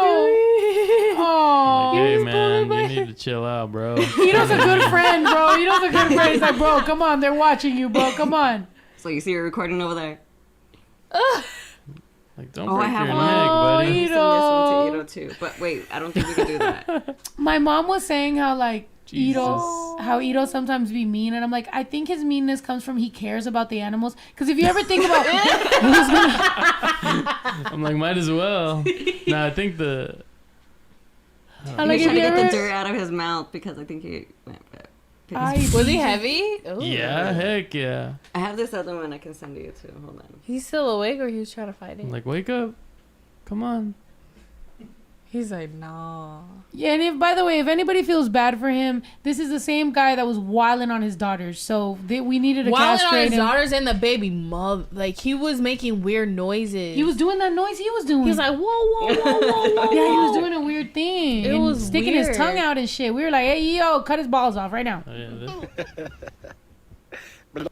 Oh, Like, hey man, you need to chill out, bro. Ito's a good friend, bro. Ito's a good friend. He's like, bro, come on. They're watching you, bro. Come on. So you see her recording over there. Like, don't Oh, I break have your one. neck, buddy. Ito. Send this one to Ito too. But wait, I don't think we can do that. My mom was saying how like Jesus. Ito sometimes be mean, and I'm like, I think his meanness comes from he cares about the animals. Because if you ever think about who's gonna, I'm like, might as well. Nah, I think I'm like, He's if trying to you get the ever, dirt out of his mouth because I think he went. Was he heavy? Ooh. Yeah, heck yeah. I have this other one I can send you too. Hold on. He's still awake, or he was trying to fight it? I'm like, wake up. Come on. He's like, nah. Yeah, and if, by the way, if anybody feels bad for him, this is the same guy that was wilding on his daughters. So we needed to wilding castrate on his him. daughters and the baby mother. Like, he was making weird noises. He was doing that noise he was doing. He was like, whoa, whoa, whoa, whoa, whoa. Yeah, he was doing a weird thing. It and was sticking weird. his tongue out and shit. We were like, hey, yo, cut his balls off right now. Oh, yeah, What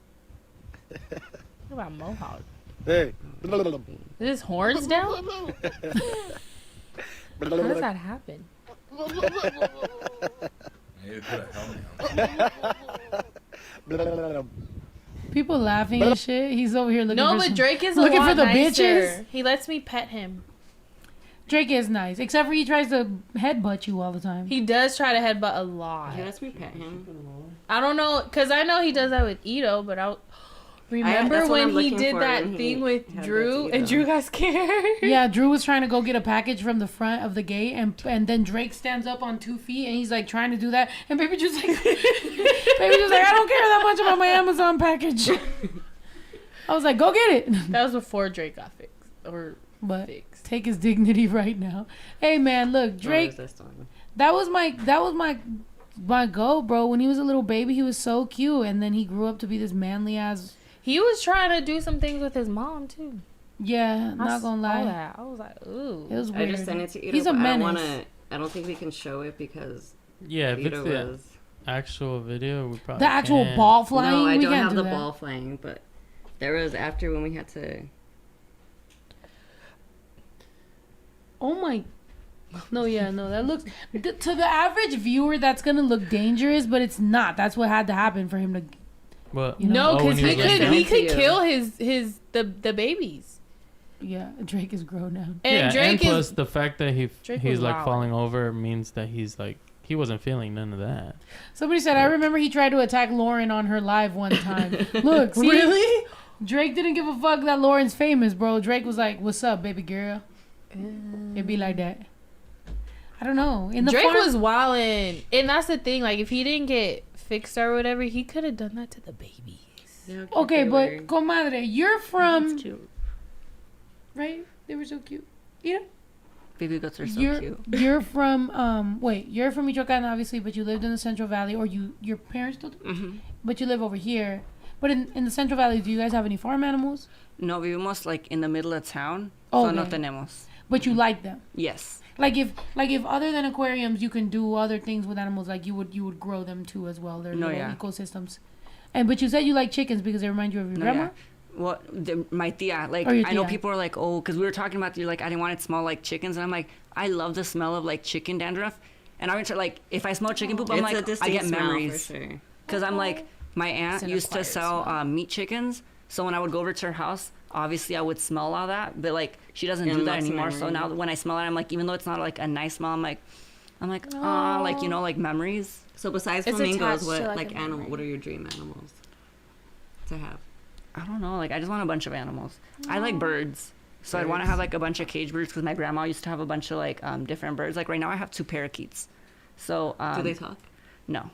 about Mohawk? Hey. Is his horns down? How does that happen? People laughing and shit. He's over here looking No, for but some- Drake is looking a lot for the nicer. bitches. He lets me pet him. Drake is nice, except for he tries to headbutt you all the time. He does try to headbutt a lot. He lets me pet him. I don't know, because I know he does that with Ito, but remember that's what when I'm he looking did for that when he thing with headbutts Drew, Ito. and Drew got scared? Yeah, Drew was trying to go get a package from the front of the gate, and then Drake stands up on 2 feet, and he's like trying to do that, and baby just like, I don't care that much about my Amazon package. I was like, go get it. That was before Drake got fixed. But take his dignity right now. Hey man, look, Drake. That was my go, bro. When he was a little baby, he was so cute, and then he grew up to be this manly ass. He was trying to do some things with his mom too. Yeah, not gonna lie. That. I was like, ooh. It was weird. I just sent it to Ito. He's a but menace. I don't think we can show it because Yeah, if Ito it's the was. actual video, we probably The actual can. ball flying. No, I we don't can't have do the that. ball flying, but there was after when we had to. Oh my. No, yeah, no. That looks to the average viewer. That's gonna look dangerous, but it's not. That's what had to happen for him to. What? You know? No, because when he was like could that? he could kill the babies. Yeah, Drake is grown now. And yeah, Drake and plus is the fact that Drake he's was like wild. falling over means that he's like he wasn't feeling none of that. Somebody said, I remember he tried to attack Lauren on her live one time. Look, see? Really? Drake didn't give a fuck that Lauren's famous, bro. Drake was like, "What's up, baby girl?" It'd be like that. I don't know. In the Drake farm- was wildin', and that's the thing. Like, if he didn't get fixed or whatever, he could have done that to the babies. Yeah, Okay, they but were. Comadre, you're from That's cute. right? They were so cute. Yeah. Baby goats are so you're cute. you're from you're from Michoacan obviously, but you lived in the Central Valley, or your parents still do? Mm-hmm. But you live over here. But in the Central Valley, do you guys have any farm animals? No, vivimos like in the middle of town, Oh, so no okay. tenemos. But you like them. Yes. Like if other than aquariums, you can do other things with animals. Like you would grow them too as well. They're No, little yeah. ecosystems. But you said you like chickens because they remind you of your No, grandma. yeah. Well, my tia, like, Oh, your I know tia. people are like, oh, because we were talking about, like, I didn't want it to smell like chickens. And I'm like, I love the smell of, like, chicken dandruff. And I went to, like, if I smell chicken poop, I'm It's a like, I distinct get smell, memories. for sure. Because I'm like, my aunt an used to acquired sell smell. meat chickens. So when I would go over to her house, obviously I would smell all that. But, like, she doesn't Yeah, do that lots of anymore. So memory. now when I smell it, I'm like, even though it's not, like, a nice smell, I'm like, like, you know, like, memories. So besides It's flamingos, attached what to, like, like a animal? memory. What are your dream animals to have? I don't know. Like, I just want a bunch of animals. I like birds. So I'd want to have, like, a bunch of cage birds because my grandma used to have a bunch of, like, different birds. Like, right now I have 2 parakeets. So, Do they talk? No.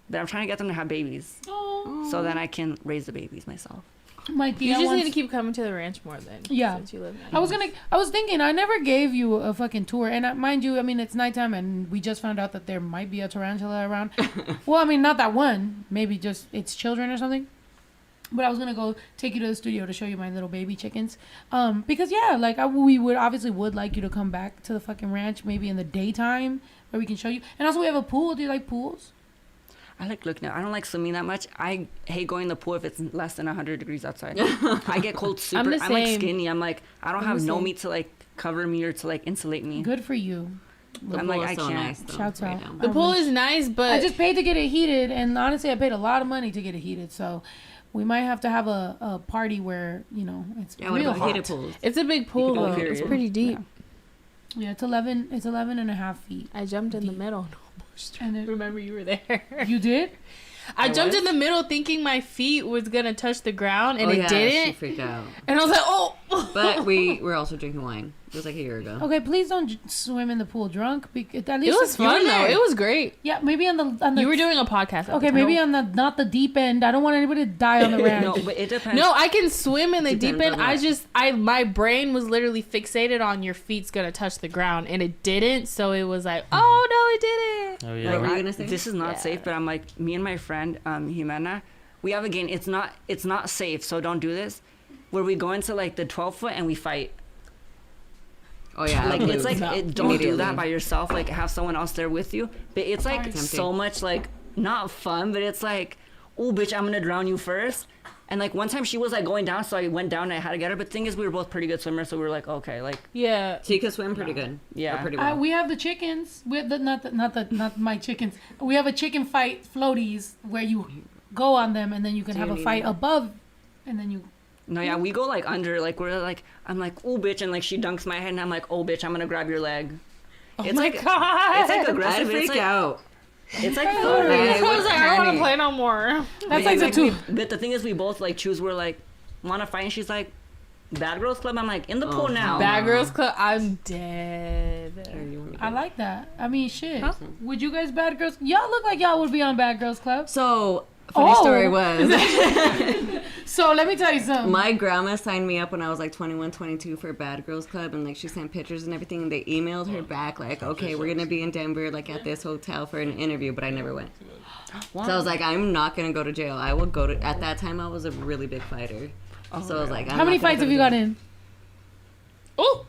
But I'm trying to get them to have babies. So then I can raise the babies myself. My You tia just wants- need to keep coming to the ranch more then. Yeah. Since you live in I was thinking, I never gave you a fucking tour. And mind you, I mean, it's nighttime and we just found out that there might be a tarantula around. Well, I mean, not that one. Maybe just its children or something. But I was going to go take you to the studio to show you my little baby chickens. Because, yeah, like, we would like you to come back to the fucking ranch maybe in the daytime where we can show you. And also, we have a pool. Do you like pools? I like looking at I don't like swimming that much. I hate going in the pool if it's less than 100 degrees outside. I get cold super. I'm the I'm like same. skinny. I'm like, I don't I'm have the no same. meat to, like, cover me or to, like, insulate me. Good for you. The I'm pool like, is I so can't. nice, though, Shouts right out. now. The pool is nice, but I just paid to get it heated, and honestly, I paid a lot of money to get it heated. So we might have to have a party where, you know, it's Yeah, what real about hot. heated pools? it's a big pool go though. period. It's pretty deep. Yeah, it's 11 and a half feet. I jumped in the middle. And Remember you were there. you did? I jumped in the middle thinking my feet was gonna touch the ground, and it She didn't. freaked out. And I was like, oh. But we were also drinking wine. It was like a year ago. Okay, please don't swim in the pool drunk. At least It was fun though. It was great. Yeah, maybe on the. You were doing a podcast. Okay, maybe on the not the deep end. I don't want anybody to die on the ranch. No, but it depends. No, I can swim in the deep Depends end. on My brain was literally fixated on your feet's gonna touch the ground, and it didn't. So it was like, oh no, it didn't. Oh yeah. What were you gonna say? This is not safe, but I'm like, me and my friend Jimena, we have a game. It's not safe, so don't do this. Where we go into like the 12-foot and we fight. Oh yeah, Like it's like don't do that Immediately. by yourself. Like have someone else there with you. But it's like Tempting. so much like not fun, but it's like, oh bitch, I'm gonna drown you first. And like one time she was like going down, so I went down and I had to get her. But the thing is, we were both pretty good swimmers, so we were like, okay, like Yeah. She could swim pretty good. Yeah. Or pretty well. We have the chickens. We have not my chickens. We have a chicken fight floaties where you go on them and then you can Do have you a need fight that? above, and then you. no, yeah, we go like under, like we're like, I'm like, oh bitch, and like she dunks my head, and I'm like, oh bitch, I'm gonna grab your leg. Oh It's my like god. it's like I'd aggressive. But freak it's like out. it's like I fun. was like, I don't want to play no more. That's like the two. But the thing is, we both like choose. We're like, want to fight, and she's like, Bad Girls Club. I'm like, in the pool now. Bad Girls Club. I'm dead. I like that. I mean, shit. Would you guys bad girls? Y'all look like y'all would be on Bad Girls Club. So funny story was So let me tell you something. my grandma signed me up when I was like 21, 22 for Bad Girls Club, and like she sent pictures and everything. And they emailed her back like, okay, we're gonna be in Denver like at this hotel for an interview, but I never went. So I was like, I'm not gonna go to jail. I will go to. At that time, I was a really big fighter. So I was like, How many fights have you got in? Oh.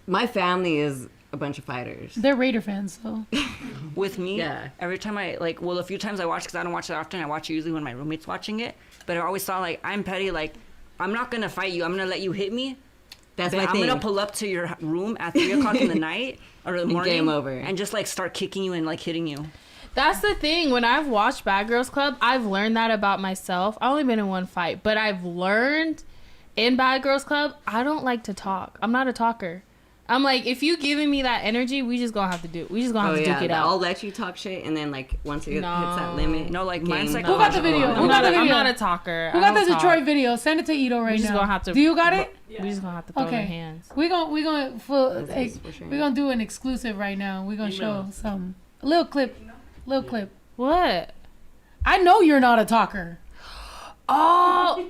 My family is a bunch of fighters. They're Raider fans, so. With me, Yeah. every time I like, well, a few times I watch because I don't watch it often. I watch it usually when my roommate's watching it. But I always saw like, I'm petty. Like, I'm not gonna fight you. I'm gonna let you hit me. That's But my I'm thing. gonna pull up to your room at 3 o'clock in the night or the morning, game over. and just like start kicking you and like hitting you. That's the thing. When I've watched Bad Girls Club, I've learned that about myself. I've only been in one fight, but I've learned in Bad Girls Club, I don't like to talk. I'm not a talker. I'm like, if you giving me that energy, we just gonna have to do. We just gonna have to duke it out. I'll let you talk shit, and then like once it hits that limit. No, like mine's like. Who got the video? I'm Who got not, the I'm video? not a talker. Who I got the don't talk. Detroit video? Send it to Ito right We just now. gonna have to. Do you got it? We just gonna have to throw Okay. in hands. We're gonna for sure. we're gonna do an exclusive right now. We're gonna show some a little clip. What? I know you're not a talker. Oh,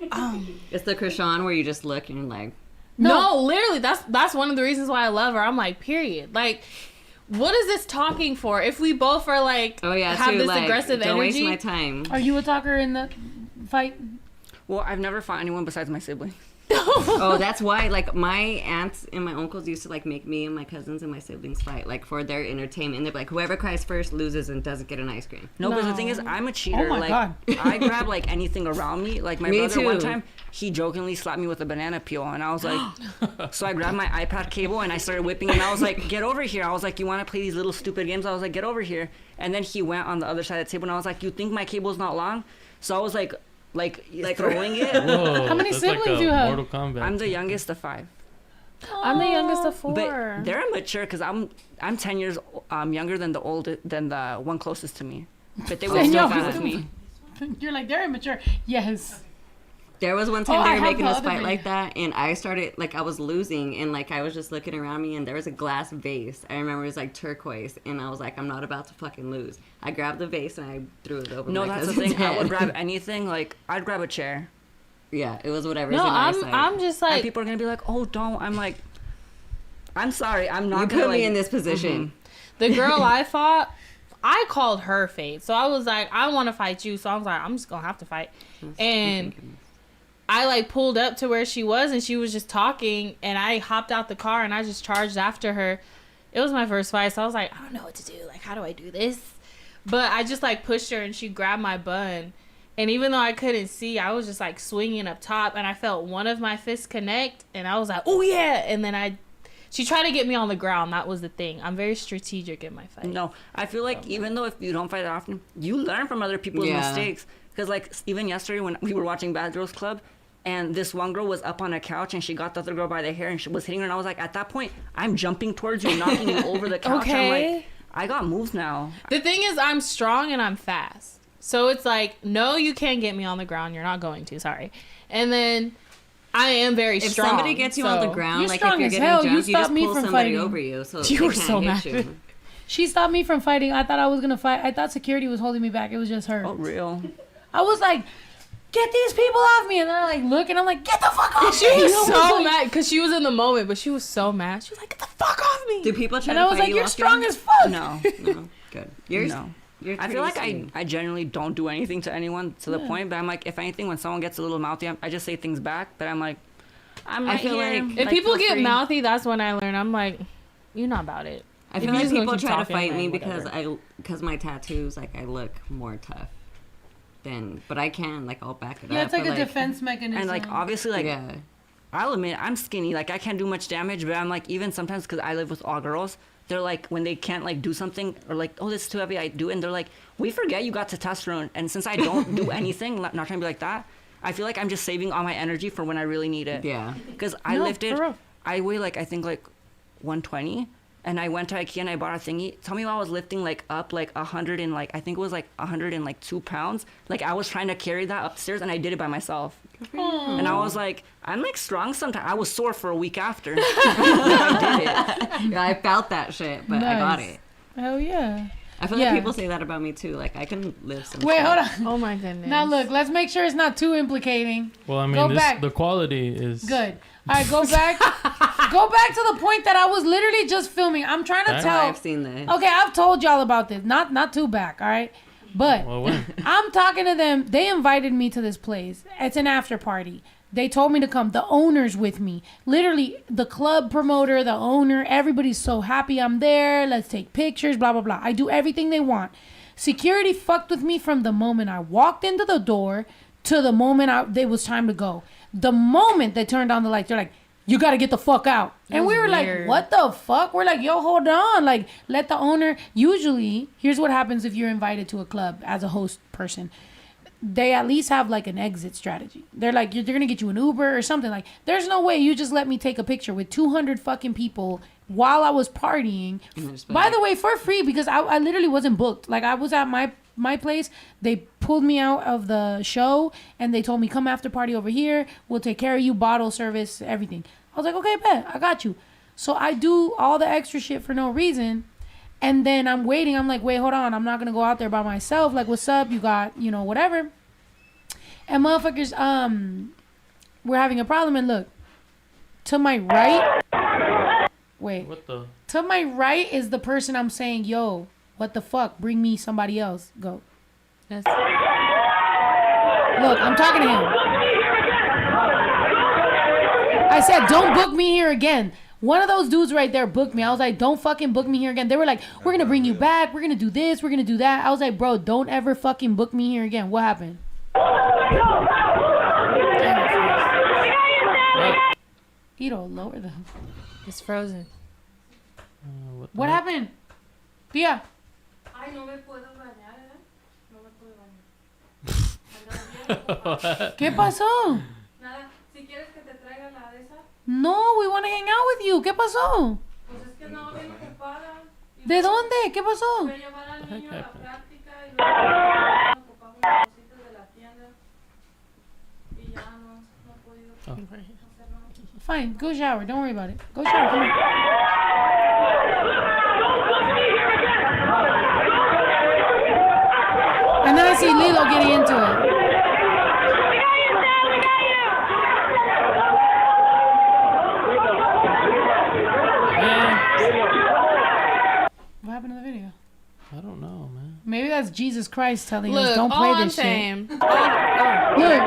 It's the Krishan where you just look and you're like, no, literally, that's one of the reasons why I love her. I'm like, period. Like, what is this talking for? If we both are like, oh yeah, have too, this like, aggressive don't energy. waste my time. Are you a talker in the fight? Well, I've never fought anyone besides my sibling. Oh, that's why, like, my aunts and my uncles used to, like, make me and my cousins and my siblings fight, like, for their entertainment. And they're like, whoever cries first loses and doesn't get an ice cream. No, but the thing is, I'm a cheater. Oh my like, God. I grab like anything around me. Like my Me brother one too. time, he jokingly slapped me with a banana peel, and I was like, so I grabbed my iPad cable and I started whipping, and I was like, get over here. I was like, you want to play these little stupid games? I was like, get over here. And then he went on the other side of the table, and I was like, you think my cable's not long? So I was like throwing it. Whoa, How many that's siblings like a you have? Mortal Kombat. I'm the youngest of 5. I'm the youngest of 4. But they're immature because I'm 10 years younger than the one closest to me. But they were And still you're- fine with me. You're like, they're immature. Yes. There was one time Oh, I they were have making the us other fight video. like that, and I started, like, I was losing, and, like, I was just looking around me, and there was a glass vase. I remember it was, like, turquoise, and I was like, I'm not about to fucking lose. I grabbed the vase, and I threw it over No, my that's the cousin's thing. I would head. grab anything. Like, I'd grab a chair. Yeah, it was whatever. No, I'm just And like, people are going to be like, oh, don't. I'm like, I'm sorry. I'm not You going to, put me like, in this position. the girl I fought, I called her fate. So I was like, I want to fight you. So I was like, I'm just going to have to fight. And I like pulled up to where she was, and she was just talking, and I hopped out the car and I just charged after her. It was my first fight, so I was like, I don't know what to do. Like, how do I do this? But I just like pushed her, and she grabbed my bun. And even though I couldn't see, I was just like swinging up top, and I felt one of my fists connect, and I was like, oh yeah. And then she tried to get me on the ground. That was the thing. I'm very strategic in my fight. No, I feel like even though if you don't fight that often, you learn from other people's Yeah. mistakes. Because, like, even yesterday when we were watching Bad Girls Club, and this one girl was up on a couch, and she got the other girl by the hair, and she was hitting her, and I was like, at that point, I'm jumping towards you, knocking you over the couch. I'm Okay. like, I got moves now. The thing is, I'm strong and I'm fast. So it's like, no, you can't get me on the ground. You're not going to. Sorry. And then I am very If strong. somebody gets you on the ground, You're like strong if you're as getting hell. jumped, You you just stopped me pull from somebody fighting. over you, so You they were can't so hit mad. you. She stopped me from fighting. I thought I was gonna fight. I thought security was holding me back. It was just her. Oh, real. I was like, get these people off me. And they're like, look. And I'm like, get the fuck off She me. was I so like- mad because she was in the moment, but she was so mad. She was like, get the fuck off me. Do people try And to I was fight like, you you're off strong you? as fuck. No. No, good. You're No. You're I feel like pretty I genuinely don't do anything to anyone to the point, but I'm like, if anything, when someone gets a little mouthy, I just say things back. But I'm like, I'm right feel here. like If people feel get free. mouthy, that's when I learn. I'm like, you're not about it. I If feel you like just gonna people keep try to talking, fight me then whatever. because my tattoos, like I look more tough than, but I can, like I'll back it Yeah, up. it's like but, a defense mechanism. And like obviously, like Yeah. I'll admit I'm skinny. Like I can't do much damage, but I'm like even sometimes because I live with all girls. They're like when they can't like do something or like, oh, this is too heavy, I do it, and they're like, we forget you got testosterone, and since I don't do anything, not trying to be like that, I feel like I'm just saving all my energy for when I really need it. Yeah. Because I No, lifted, for real. I weigh like I think like 120, and I went to IKEA and I bought a thingy. Tell me why I was lifting like up like 100 and like I think it was like 102 pounds. Like I was trying to carry that upstairs, and I did it by myself. And I was like, I'm like strong sometimes. I was sore for a week after. I did it. Yeah, I felt that shit, but I got Nice. it. Hell yeah. I feel Yeah. like people say that about me too. Like I can live some. Wait, shit. hold on. Oh my goodness. Now look, let's make sure it's not too implicating. Well, I Go mean, back. the quality is Good. All right, go back. Go back to the point that I was literally just filming. I'm trying to Okay. tell. I've seen that. Okay, I've told y'all about this. Not too back, all right? But Well, when? I'm talking to them. They invited me to this place. It's an after party. They told me to come. The owner's with me. Literally, the club promoter, the owner, everybody's so happy I'm there. Let's take pictures, blah, blah, blah. I do everything they want. Security fucked with me from the moment I walked into the door to the moment it was time to go. The moment they turned on the lights, they're like, you got to get the fuck out. And we were like, weird. what the fuck? We're like, yo, hold on. Like, let the owner. Usually, here's what happens if you're invited to a club as a host person. They at least have like an exit strategy. They're like, they're going to get you an Uber or something. Like, there's no way you just let me take a picture with 200 fucking people while I was partying. By the way, for free, because I literally wasn't booked. Like, I was at my place. They pulled me out of the show and they told me, come after party over here. We'll take care of you, bottle service, everything. I was like, okay, bet, I got you. So I do all the extra shit for no reason. And then I'm waiting. I'm like, wait, hold on. I'm not going to go out there by myself. Like, what's up? You got, whatever. And motherfuckers, we're having a problem. And look, to my right, wait, What the? to my right is the person I'm saying, yo, what the fuck? Bring me somebody else. Go. That's- Look, I'm talking to him. I said, don't book me here again. One of those dudes right there booked me. I was like, don't fucking book me here again. They were like, we're going to bring you back. We're going to do this. We're going to do that. I was like, bro, don't ever fucking book me here again. What happened? Ito, lower them. It's frozen. What happened? Tia. Ay, no me puedo bañar, ¿eh? No me puedo bañar. Andaba bien. ¿Qué pasó? Nada, si quieres que te traiga la de esa, No, we want to hang out with you. ¿Qué pasó? pues es que andaba bien ocupada. Y ¿De luego dónde? ¿Qué pasó? Fui a llevar al niño a la práctica y luego ocupaba unas cositas de la tienda. Y ya no he podido hacer nada. Fine, go shower. Don't worry about it. Go shower. Come here. And then I see Lilo getting into it. What happened to the video? I don't know, man. Maybe that's Jesus Christ telling us Look, don't all play I'm this shit. saying. Look.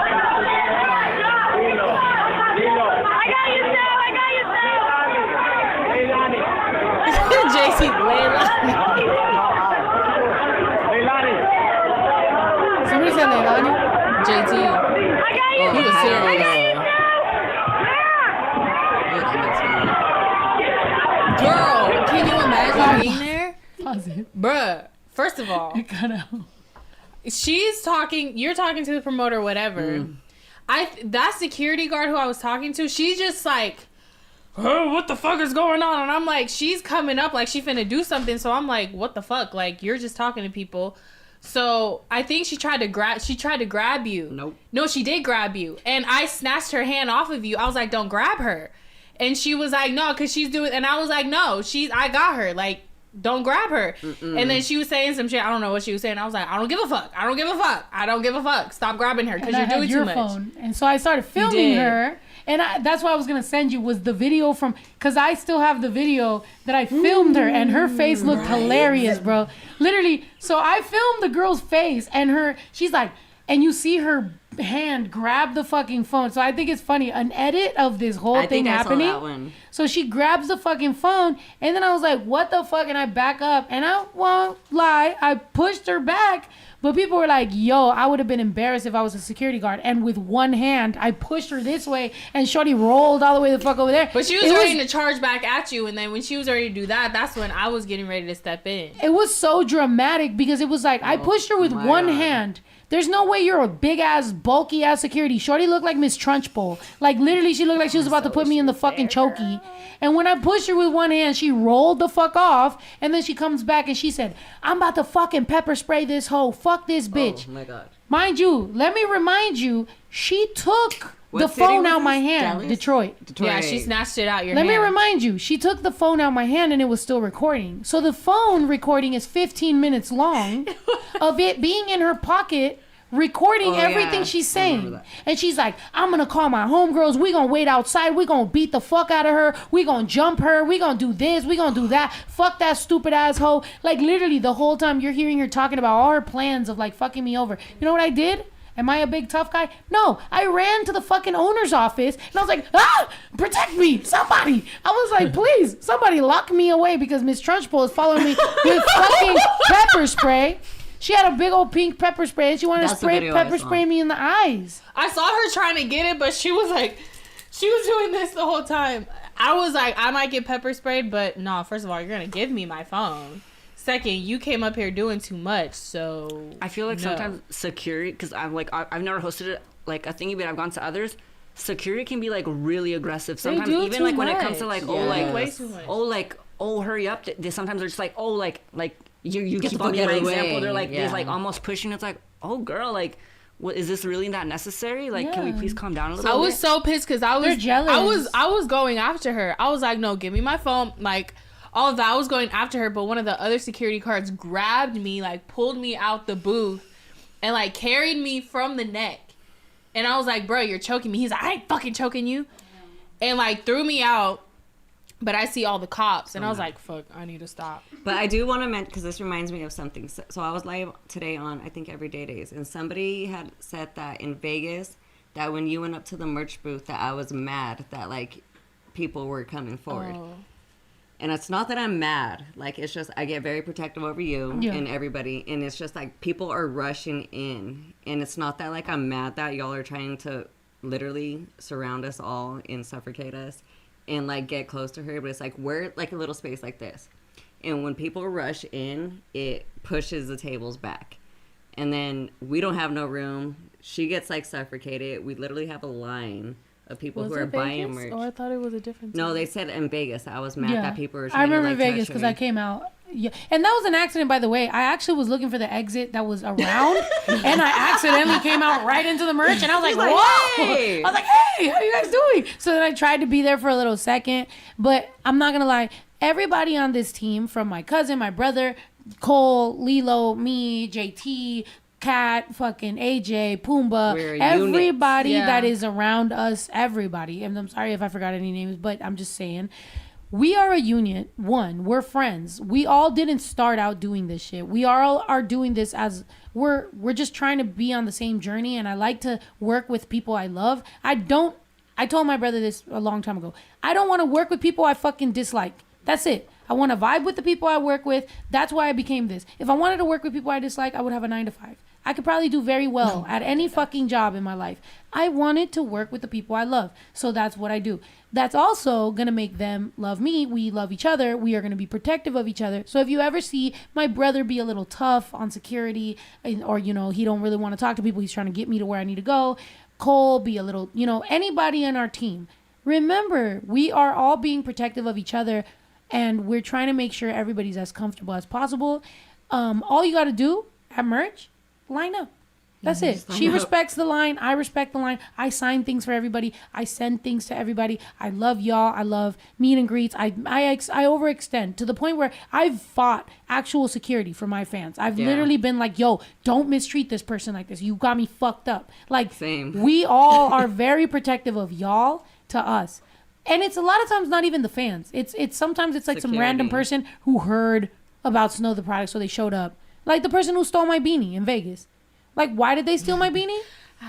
JC Leilani. Somebody said Leilani. JT. He was serious. Girl, can you imagine being there? Pause it. Bruh, first of all, It cut out. she's talking, you're talking to the promoter, whatever. That security guard who I was talking to, she's just like, oh, what the fuck is going on? And I'm like, she's coming up like she finna do something. So I'm like, what the fuck? Like, you're just talking to people. So I think she tried to grab you. Nope. No, she did grab you. And I snatched her hand off of you. I was like, don't grab her. And she was like, no, because she's doing, and I was like, no, I got her. Like, don't grab her. And then she was saying some shit. I don't know what she was saying. I was like, I don't give a fuck. I don't give a fuck. I don't give a fuck. Stop grabbing her because you're doing too much. Phone. And so I started filming her. And that's why I was going to send you was the video from, because I still have the video that I filmed her and her face looked hilarious, bro. Literally. So I filmed the girl's face and she's like, and you see her hand grab the fucking phone. So I think it's funny. An edit of this whole thing happening. I saw that one. So she grabs the fucking phone and then I was like, what the fuck? And I back up and I won't lie. I pushed her back. But people were like, yo, I would have been embarrassed if I was a security guard. And with one hand, I pushed her this way and shorty rolled all the way the fuck over there. But she was ready to charge back at you. And then when she was ready to do that, that's when I was getting ready to step in. It was so dramatic because it was like, I pushed her with one hand. There's no way you're a big ass, bulky ass security. Shorty looked like Miss Trunchbull. Like literally, she looked like she was about to put me in the fucking chokey. And when I pushed her with one hand, she rolled the fuck off. And then she comes back and she said, I'm about to fucking pepper spray this hoe. Fuck this bitch. Oh my God. Mind you, let me remind you, she took the phone out my hand. Dallas? Detroit. Yeah, she snatched it out your hand. Let me remind you, she took the phone out my hand and it was still recording. So the phone recording is 15 minutes long of it being in her pocket, recording everything she's saying. And she's like, I'm gonna call my homegirls, we gonna wait outside, we gonna beat the fuck out of her, we gonna jump her, we gonna do this, we gonna do that, fuck that stupid asshole. Like literally the whole time you're hearing her talking about all her plans of like fucking me over. You know what I did? Am I a big tough guy? No, I ran to the fucking owner's office and I was like, protect me, somebody. I was like, please, somebody lock me away because Miss Trunchbull is following me with fucking pepper spray. She had a big old pink pepper spray and she wanted to pepper spray me in the eyes. I saw her trying to get it, but she was doing this the whole time. I was like, I might get pepper sprayed, but no, first of all, you're going to give me my phone. Second, you came up here doing too much, so I feel like sometimes security, because I've never hosted it, like a thingy, but I've gone to others. Security can be like really aggressive. Sometimes even like when it comes to like, hurry up. They sometimes they're just like, you keep on my example. They're like, there's like almost pushing. It's like, oh girl, like, what is this really that necessary? Like, can we please calm down a little bit? I was so pissed because I was jealous. I was going after her. I was like, no, give me my phone. Like, all of that. I was going after her, but one of the other security guards grabbed me, like pulled me out the booth, and like carried me from the neck. And I was like, bro, you're choking me. He's like, I ain't fucking choking you, and like threw me out. But I see all the cops, and I was like, fuck, I need to stop. But I do want to mention, because this reminds me of something. So I was live today on, I think, Everydaydays, and somebody had said that in Vegas, that when you went up to the merch booth, that I was mad that, like, people were coming forward. Oh. And it's not that I'm mad. Like, it's just, I get very protective over you and everybody, and it's just, like, people are rushing in. And it's not that, like, I'm mad that y'all are trying to literally surround us all and suffocate us and like get close to her, but it's like we're like a little space like this, and when people rush in, it pushes the tables back, and then we don't have no room. She gets like suffocated. We literally have a line of people who are buying merch. Oh, I thought it was a different time. No, they said in Vegas. I was mad that people were trying I remember to, like, Vegas because I came out. Yeah, and that was an accident, by the way. I actually was looking for the exit that was around, and I accidentally came out right into the merch, and I was like, whoa! Hey! I was like, hey, how you guys doing? So then I tried to be there for a little second, but I'm not gonna lie. Everybody on this team, from my cousin, my brother, Cole, Lilo, me, JT, Kat, fucking AJ, Pumbaa, everybody that is around us, everybody. And I'm sorry if I forgot any names, but I'm just saying. We are a union. One, we're friends. We all didn't start out doing this shit. We all are doing this as we're just trying to be on the same journey, and I like to work with people I love. I told my brother this a long time ago. I don't want to work with people I fucking dislike. That's it. I want to vibe with the people I work with. That's why I became this. If I wanted to work with people I dislike, I would have a 9-to-5. I could probably do very well at any fucking job in my life. I wanted to work with the people I love. So that's what I do. That's also going to make them love me. We love each other. We are going to be protective of each other. So if you ever see my brother be a little tough on security, or, you know, he don't really want to talk to people, he's trying to get me to where I need to go. Cole be a little, you know, anybody in our team. Remember, we are all being protective of each other, and we're trying to make sure everybody's as comfortable as possible. All you got to do at merch, line up. That's it. just line She up. respects the line. I respect the line. I sign things for everybody. I send things to everybody. I love y'all. I love meet and greets. I overextend to the point where I've fought actual security for my fans. I've literally been like, yo, don't mistreat this person like this. You got me fucked up. Like, Same. we all are very protective of y'all to us. And it's a lot of times not even the fans. It's sometimes it's like some random person who heard about Snow the product, so they showed up. Like the person who stole my beanie in Vegas. Like, why did they steal my beanie?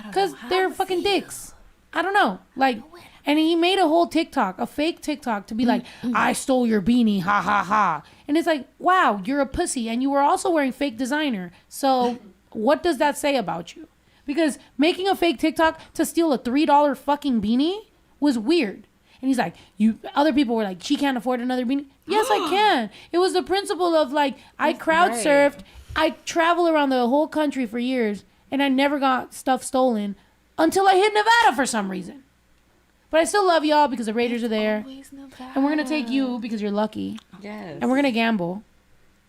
Because they're fucking dicks. I don't know. Like, and he made a whole TikTok, a fake TikTok, to be like, I stole your beanie, ha ha ha. And it's like, wow, you're a pussy, and you were also wearing fake designer. So what does that say about you? Because making a fake TikTok to steal a $3 fucking beanie was weird. And he's like, other people were like, she can't afford another beanie. Yes, I can. It was the principle of like, I crowd surfed. I travel around the whole country for years, and I never got stuff stolen until I hit Nevada for some reason. But I still love y'all because the Raiders are there. And we're going to take you because you're lucky. Yes. And we're going to gamble.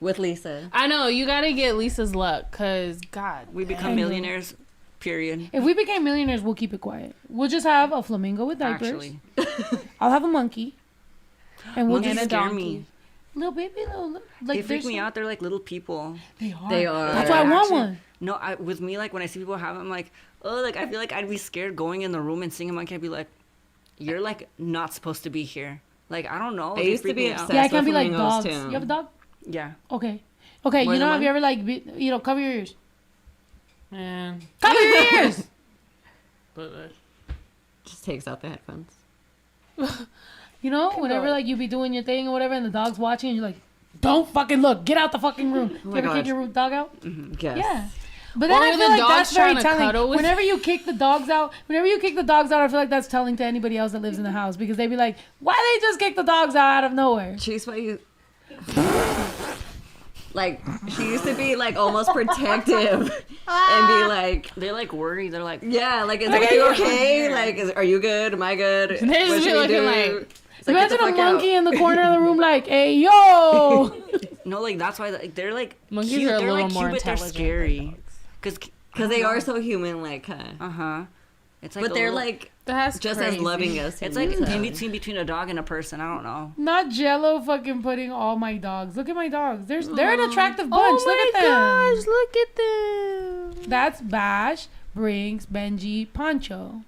With Lisa. I know. You got to get Lisa's luck because, God. We become millionaires, period. If we became millionaires, we'll keep it quiet. We'll just have a flamingo with diapers. Actually. I'll have a monkey. And we'll Monkey just scare me. Little baby, like They freak me out. They're like little people. They are. They are. That's why I want one. No, with me, like when I see people have them, I'm like, oh, like I feel like I'd be scared going in the room and seeing a monkey. I'd be like, you're like not supposed to be here. Like I don't know. I used to be obsessed Yeah, I can't be like flamingos, dogs. too. You have a dog? Yeah. Okay. More You know, than have one? you ever like, cover your ears? Man. Cover your ears! But Just takes out the headphones. You know, whenever like you be doing your thing or whatever, and the dog's watching, and you're like, "Don't fucking look! Get out the fucking room!" Oh You my ever kick gosh. your dog out? Yes. Yeah. But then Or I the feel like dog's that's very trying to cuddle telling. with Whenever you kick the dogs out, I feel like that's telling to anybody else that lives in the house because they be like, "Why they just kick the dogs out of nowhere?" She's why you. Like, she used to be like almost protective and be like, They're like worried. They're like, yeah, like, are you okay? Like, are you good? Am I good? They just What be should we looking do? like- It's like, get the Imagine a fuck out. monkey in the corner of the room, like, "Hey, yo!" no, like that's why like, they're like Monkeys cute. are a They're little like more cute, but they're intelligent than scary. dogs. Because they are so human-like, huh? It's like But a they're little- like That's just crazy. as loving as It's like humans. in between a dog and a person. I don't know. Not Jello fucking putting all my dogs. Look at my dogs. They're an attractive bunch. Oh my Look at them. gosh, look at them. That's Bash, Brinks, Benji, Pancho.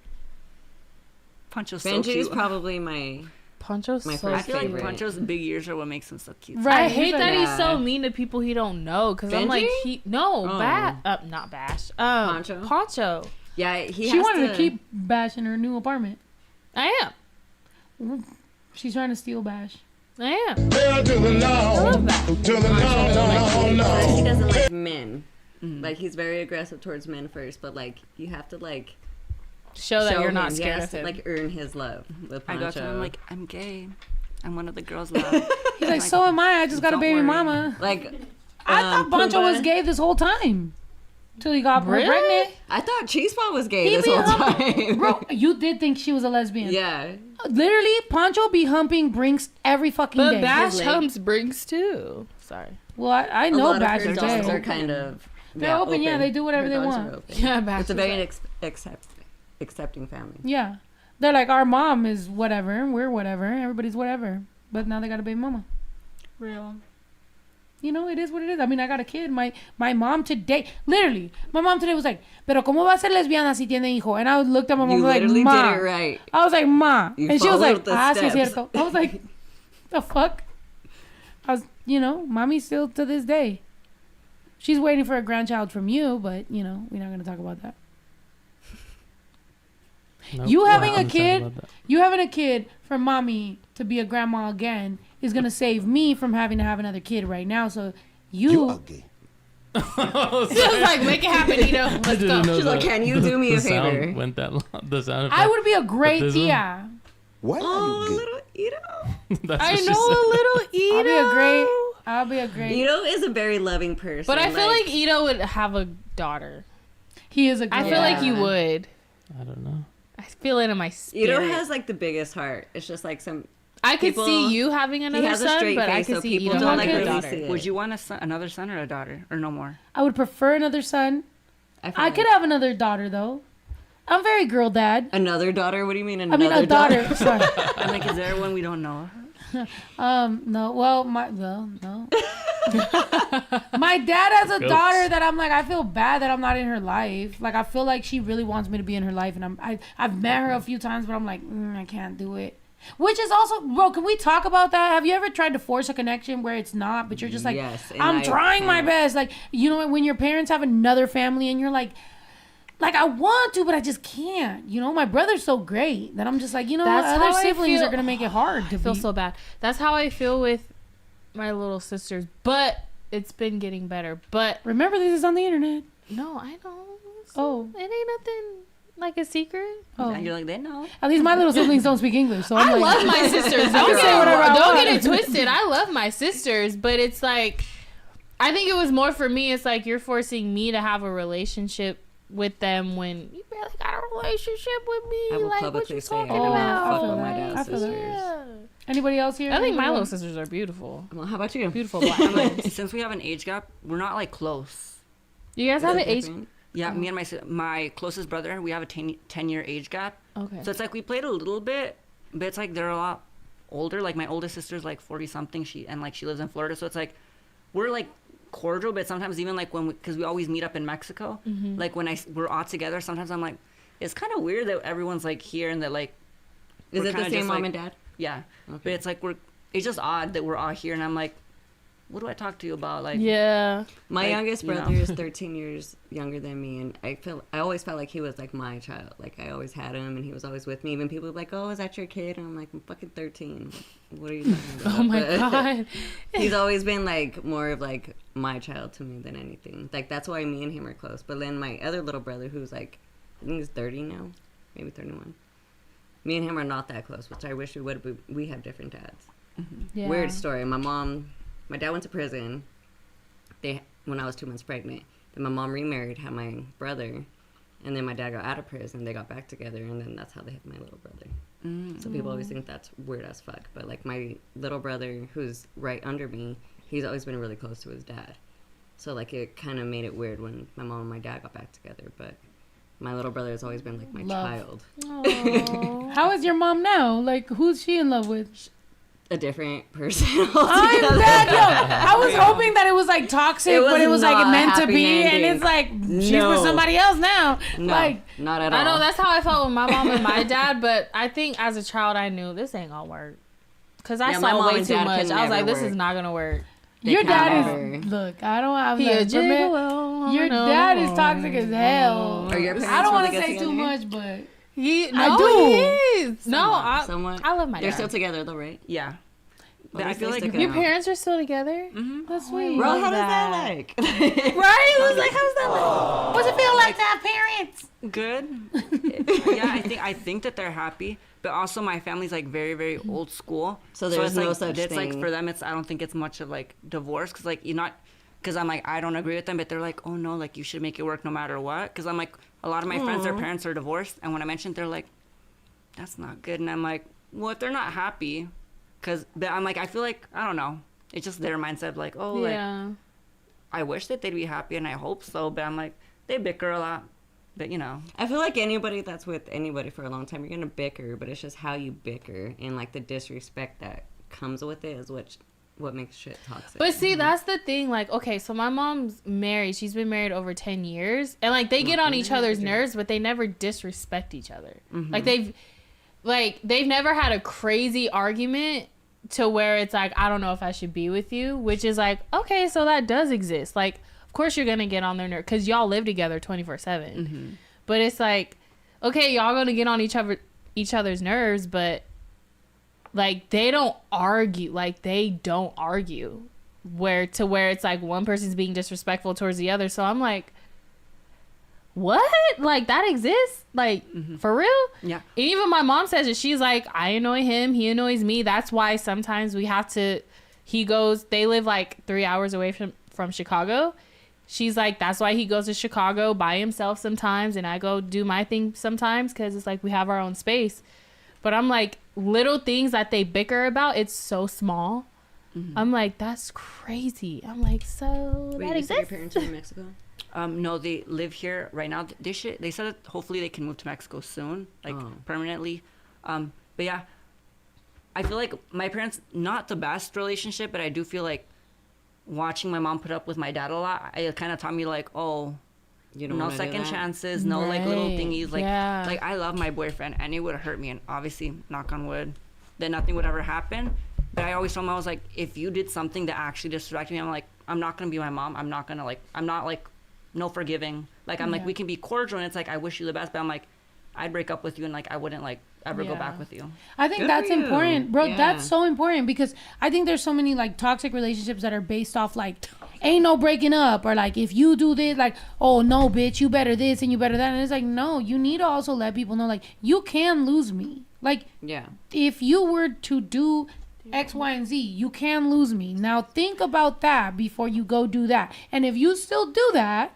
Poncho's so Benji's cute. probably my Poncho's My so first I feel like favorite. Poncho's big ears are what makes him so cute. Right. I hate he's that like- he's so mean to people he don't know. Cause I'm like, Benji? no, Oh. not Bash. Poncho? Poncho. yeah. He She has wanted to keep Bash in her new apartment. I am. She's trying to steal Bash. I am. To the no, I love that. to the no. But he doesn't like men. Like, he's very aggressive towards men first, but like you have to like Show that show you're him. not He scared has of to, him. like, earn his love with I Poncho. go to him like, I'm gay. I'm one of the girls love. He's like, so am I. I just got a Don't baby worry. mama. like I thought Pancho Pumbaa. was gay this whole time. Till he got Really? pregnant. I thought Cheeseball was gay He this be whole humping. time. Bro, you did think she was a lesbian. Yeah. Literally, Pancho be humping Brinks every fucking But day. Bash His leg. humps Brinks too. Sorry. Well, I A know lot Bash of her is dogs gay. are kind of They're open, yeah, they do whatever Her they dogs want. are open. Yeah, Bash. It's a is very like- accepting family. Yeah. They're like, our mom is whatever. We're whatever. Everybody's whatever. But now they got a baby mama. real. You know, it is what it is. I mean, I got a kid. My mom today, literally, my mom today was like, pero ¿cómo va a ser lesbiana si tiene hijo? And I looked at my mom You like, literally Ma. did it right. I was like, Ma. You And she was like, followed the sí es steps. cierto. I was like, the fuck? I was, mommy still to this day. She's waiting for a grandchild from you, but, we're not going to talk about that. Nope. You having a I'm sad kid, about that. you having a kid for mommy to be a grandma again is going to save me from having to have another kid right now. So You are gay. She was like, make it happen, Ito. I Let's didn't go. know She's like, the- can you do me the a favor? sound went that long. The sound I effect. would be a great this one? tia. Why Oh, are you gay? little Ito. That's I what she know said. a little Ito. I'll be a great. Ito is a very loving person. But I feel like Ito would have a daughter. He is a girl. I feel like you Yeah. would. I don't know. I feel it in my spirit. Ito has like the biggest heart. It's just like some. I could People- see you having another has a son, straight but I face, could so see people Ito don't having like a really daughter. see it. Would you want another son or a daughter or no more? I would prefer another son. feel I could like- have another daughter though. I'm very girl dad. Another daughter? What do you mean I another mean a daughter. Sorry. I'm like, is there one we don't know? No. Well, no. My dad has a daughter that I'm like, I feel bad that I'm not in her life. Like, I feel like she really wants me to be in her life, and I've met her a few times, but I'm like, I can't do it. Which is also, bro, can we talk about that? Have you ever tried to force a connection where it's not, but you're just like, Yes, and I'm I trying my can't. best. Like, you know, when your parents have another family and you're like, I want to, but I just can't. You know, my brother's so great that I'm just like, you know, That's other how I siblings feel. are gonna make it hard to I feel be. so bad. That's how I feel with my little sisters, but it's been getting better. But Remember, this is on the internet. no, I don't. Oh. It ain't nothing like a secret. Oh. And you're like, they know. At least my little siblings don't speak English, so I'm I like, love my sisters. I can say whatever I Don't want. get it twisted. I love my sisters, but it's like, I think it was more for me. It's like you're forcing me to have a relationship with them when you barely got a relationship with me. I will like, what publicly you say talking I do not about? fuck feel with my that. dad's I feel that. sisters. Yeah. Anybody else here? I think my Anybody little else? sisters are beautiful. Well, how about you? Beautiful black I'm like, ones. since we have an age gap, we're not like close. You guys have an age. Yeah, me and my closest brother, we have a 10-year age gap. Okay. So it's like we played a little bit, but it's like they're a lot older. Like my oldest sister's like 40 something. She lives in Florida. So it's like we're like cordial, but sometimes even like because we always meet up in Mexico. Mm-hmm. Like when we're all together, sometimes I'm like, it's kind of weird that everyone's like here and that like. Is we're it the kinda same just, mom like- and dad? Yeah, Okay. but it's like it's just odd that we're all here, and I'm like, what do I talk to you about? Like, Yeah. My Like, youngest you know. brother is 13 years younger than me, and I always felt like he was like my child. Like I always had him, and he was always with me. Even people would be like, "Oh, is that your kid?" And I'm like, "I'm fucking 13. What are you talking about?" Oh my But god. he's always been like more of like my child to me than anything. Like that's why me and him are close. But then my other little brother, who's like, I think he's 30 now, maybe 31. Me and him are not that close, which I wish we would. But we have different dads. Yeah. Weird story. My dad went to prison. When I was 2 months pregnant. Then my mom remarried, had my brother, and then my dad got out of prison. They got back together, and then that's how they had my little brother. So people always think that's weird as fuck. But like my little brother, who's right under me, he's always been really close to his dad. So like it kind of made it weird when my mom and my dad got back together. But my little brother has always been like my Love. child. Aw. How is your mom now? Like, who's she in love with? A different person. I'm altogether. dead. Yo, I was hoping that it was like toxic, It was but it was like not a meant to happy be, and ending. it's like she's No. with somebody else now. No, Like, not at all. I know that's how I felt with my mom and my dad, but I think as a child I knew this ain't gonna work. Cause I Yeah, my saw mom way and too dad much. can I was like, never this is work. not gonna work. your can dad never. is. Look, I don't have He a that. But man, gigolo. your No. dad is toxic as hell. Are your I parents don't want really to good say too together? much, but He, I no, do. He is. No, Somewhat. I love my They're dad. still together though, right? yeah. But At I least feel they like stick it Your out. parents are still together. that's sweet. Bro, love how does that that. like? Right? It was like, how's that like? What's it feel like to have parents? good. Yeah, I think that they're happy, but also my family's like very very old school. So there's it's no like, such it's like thing. for them, I don't think it's much of like divorce because like you're not. Because I'm like, I don't agree with them, but they're like, oh no, like you should make it work no matter what. Because I'm like, a lot of my friends, their parents are divorced. And when I mentioned, they're like, that's not good. And I'm like, well, if they're not happy, but I'm like, I feel like, I don't know. It's just their mindset, like, oh, like, Yeah. I wish that they'd be happy and I hope so. But I'm like, they bicker a lot. But you know. I feel like anybody that's with anybody for a long time, you're gonna bicker, but it's just how you bicker and like the disrespect that comes with it is what makes shit toxic. But see, that's the thing. Like, okay, so my mom's married. She's been married over 10 years. And, like, they get on each other's nerves, but they never disrespect each other. Like, they've never had a crazy argument to where it's like, I don't know if I should be with you. Which is like, okay, so that does exist. Like, of course you're going to get on their nerves. Because y'all live together 24/7. But it's like, okay, y'all going to get on each other's nerves, but... Like, they don't argue. Like, they don't argue. Where it's like one person's being disrespectful towards the other. So I'm like, what? Like, that exists? Like, for real? Yeah. And even my mom says it. She's like, I annoy him. He annoys me. That's why sometimes we have to... They live like 3 hours away from Chicago. She's like, that's why he goes to Chicago by himself sometimes. And I go do my thing sometimes because it's like we have our own space. But I'm like... little things that they bicker about, it's so small. I'm like, that's crazy. I'm like, so Wait, that you said your exists? parents are in Mexico? No, they live here right now. They said that hopefully they can move to Mexico soon, like permanently. But yeah, I feel like my parents, not the best relationship, but I do feel like watching my mom put up with my dad a lot, it kind of taught me like, oh, You don't no wanna do second that? chances, no like little Right. thingies. Like, Yeah. like I love my boyfriend and it would hurt me, and obviously, knock on wood, that nothing would ever happen. But I always told him, I was like, if you did something that actually disrespected me, I'm like, I'm not gonna be my mom. I'm not gonna like, I'm not like, no forgiving. Like, I'm like, Yeah. we can be cordial, and it's like, I wish you the best, but I'm like, I'd break up with you, and like, I wouldn't like ever go Yeah. back with you. I think Good that's for you. important, bro. Yeah. That's so important because I think there's so many like toxic relationships that are based off like, ain't no breaking up, or like if you do this, like, oh no, bitch, you better this and you better that, and it's like, no, you need to also let people know like you can lose me. Like, Yeah. if you were to do X, Y, and Z, you can lose me. Now think about that before you go do that. And if you still do that,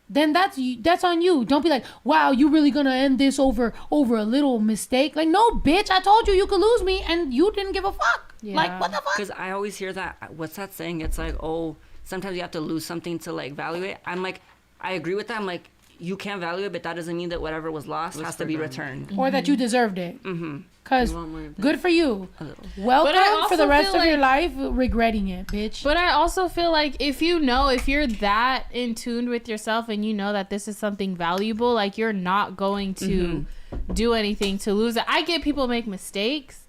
then that's on you. Don't be like, wow, you really gonna end this over a little mistake? Like, no, bitch, I told you could lose me and you didn't give a fuck. Yeah. Like, what the fuck? Because I always hear that, what's that saying? It's like, oh, sometimes you have to lose something to like value it. I'm like, I agree with that. I'm like, you can value it, but that doesn't mean that whatever was lost has to be returned. Or that you deserved it. Because You want more of that. good for you. But I Welcome for also the rest feel of your like- life regretting it, bitch. But I also feel like if you're that in tune with yourself and you know that this is something valuable, like you're not going to do anything to lose it. I get people make mistakes,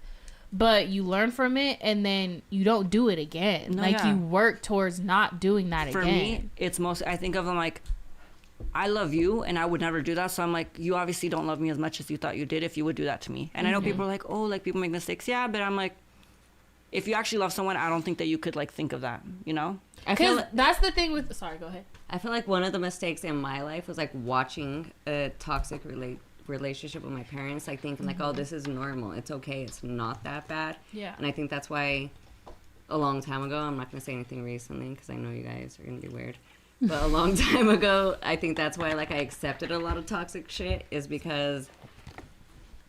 but you learn from it and then you don't do it again. No, like yeah. you work towards not doing that For again. me, it's most, I think of them like, I love you and I would never do that. So I'm like, you obviously don't love me as much as you thought you did if you would do that to me. And I know people are like, oh, like people make mistakes. Yeah, but I'm like, if you actually love someone, I don't think that you could like think of that, you know? I feel Because that's the thing with. Sorry, go ahead. I feel like one of the mistakes in my life was like watching a toxic relationship with my parents, like thinking like, oh, this is normal. It's okay. It's not that bad. Yeah. And I think that's why a long time ago, I'm not going to say anything recently because I know you guys are going to be weird. But a long time ago, I think that's why like I accepted a lot of toxic shit is because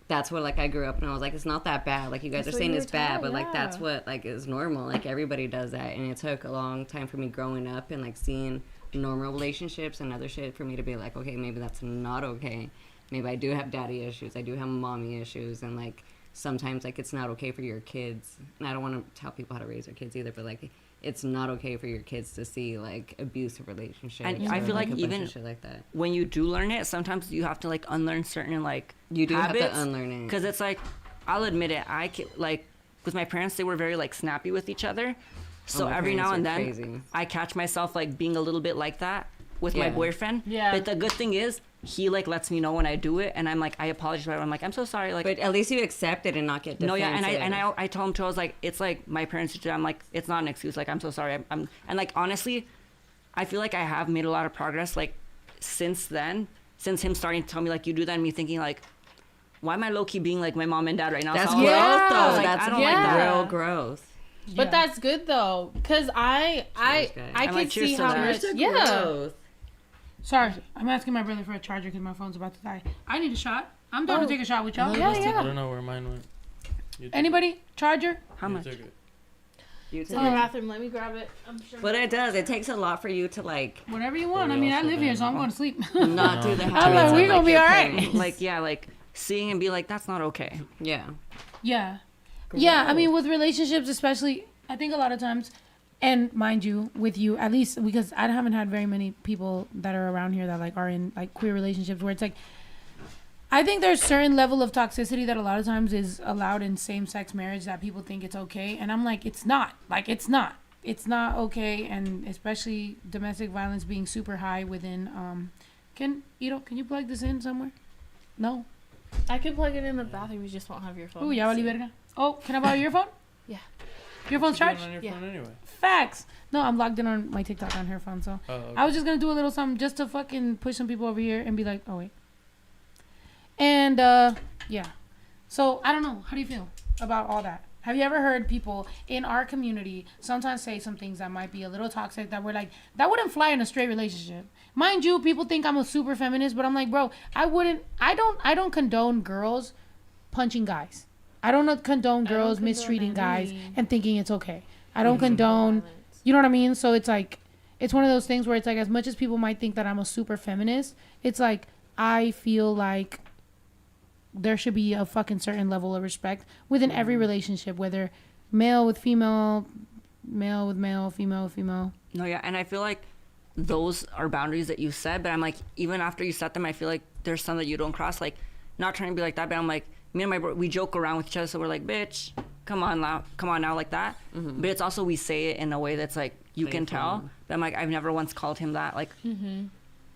that's what like I grew up and I was like, it's not that bad. Like you guys That's are what saying you it's were bad, taught, but like that's yeah. what like is normal. Like everybody does that. And it took a long time for me growing up and like seeing normal relationships and other shit for me to be like, okay, maybe that's not okay. Maybe I do have daddy issues. I do have mommy issues. And like sometimes like it's not okay for your kids. And I don't want to tell people how to raise their kids either, but like it's not okay for your kids to see like abusive relationships. And I or, feel like a bunch of even shit like that. when you do learn it, sometimes you have to like unlearn certain like You do habits, have to unlearn it. because it's like, I'll admit it, I can, like with my parents, they were very like snappy with each other. So my every now and parents then are crazy. I catch myself like being a little bit like that with my Yeah. boyfriend. Yeah. But the good thing is he like lets me know when I do it, and I'm like, I apologize. I'm like, I'm so sorry. Like, But at least you accept it and not get defensive. no, yeah, and I told him too. I was like, it's like my parents did. I'm like, it's not an excuse. Like, I'm so sorry. I'm and like honestly, I feel like I have made a lot of progress. Like since then, since him starting to tell me like you do that, and me thinking like, why am I low key being like my mom and dad right now? That's So growth, I was though. like, That's I don't like that. real growth. But that's good though, because I guys. can like, cheers see to how that. much. Yeah. Growth. Sorry, I'm asking my brother for a charger because my phone's about to die. I need a shot. I'm down to take a shot with y'all. Yeah, I yeah. don't know where mine went. You took Anybody? Charger? it. How You much? took it. You It's take in the it. bathroom. Let me grab it. I'm sure. But it does. It takes a lot for you to like Whatever you want. we I mean, I also live here, been- so I'm going to sleep. not do the habits. I'm like, of, we gonna be your all right. parents. Like yeah, like seeing and be like, that's not okay. Yeah. Yeah. Yeah, I mean, with relationships, especially, I think a lot of times, and mind you, with you, at least because I haven't had very many people that are around here that like are in like queer relationships where it's like, I think there's certain level of toxicity that a lot of times is allowed in same-sex marriage that people think it's okay, and I'm like, it's not. Like, it's not. It's not okay, and especially domestic violence being super high within. Can you plug this in somewhere? No. I can plug it in the bathroom. You just won't have your phone. Oh, ya vali verga. Oh, can I borrow your phone? Yeah. Your phone's You do it charged? on your Yeah. phone anyway. Facts. No, I'm logged in on my TikTok on her phone, so Oh, okay. I was just gonna do a little something just to fucking push some people over here and be like, oh wait. And yeah. So I don't know. How do you feel about all that? Have you ever heard people in our community sometimes say some things that might be a little toxic that we're like, that wouldn't fly in a straight relationship? Mind you, people think I'm a super feminist, but I'm like, bro, I don't condone girls punching guys. I don't condone girls mistreating guys and thinking it's okay. I don't condone, you know what I mean? So it's like, it's one of those things where it's like, as much as people might think that I'm a super feminist, it's like, I feel like there should be a fucking certain level of respect within every relationship, whether male with female, male with male, female with female. No, yeah, and I feel like those are boundaries that you set, but I'm like, even after you set them, I feel like there's some that you don't cross. Like, not trying to be like that, but I'm like, me and my bro, we joke around with each other, so we're like, bitch, come on now, like that. But it's also, we say it in a way that's like, you can tell. But I'm like, I've never once called him that. Like,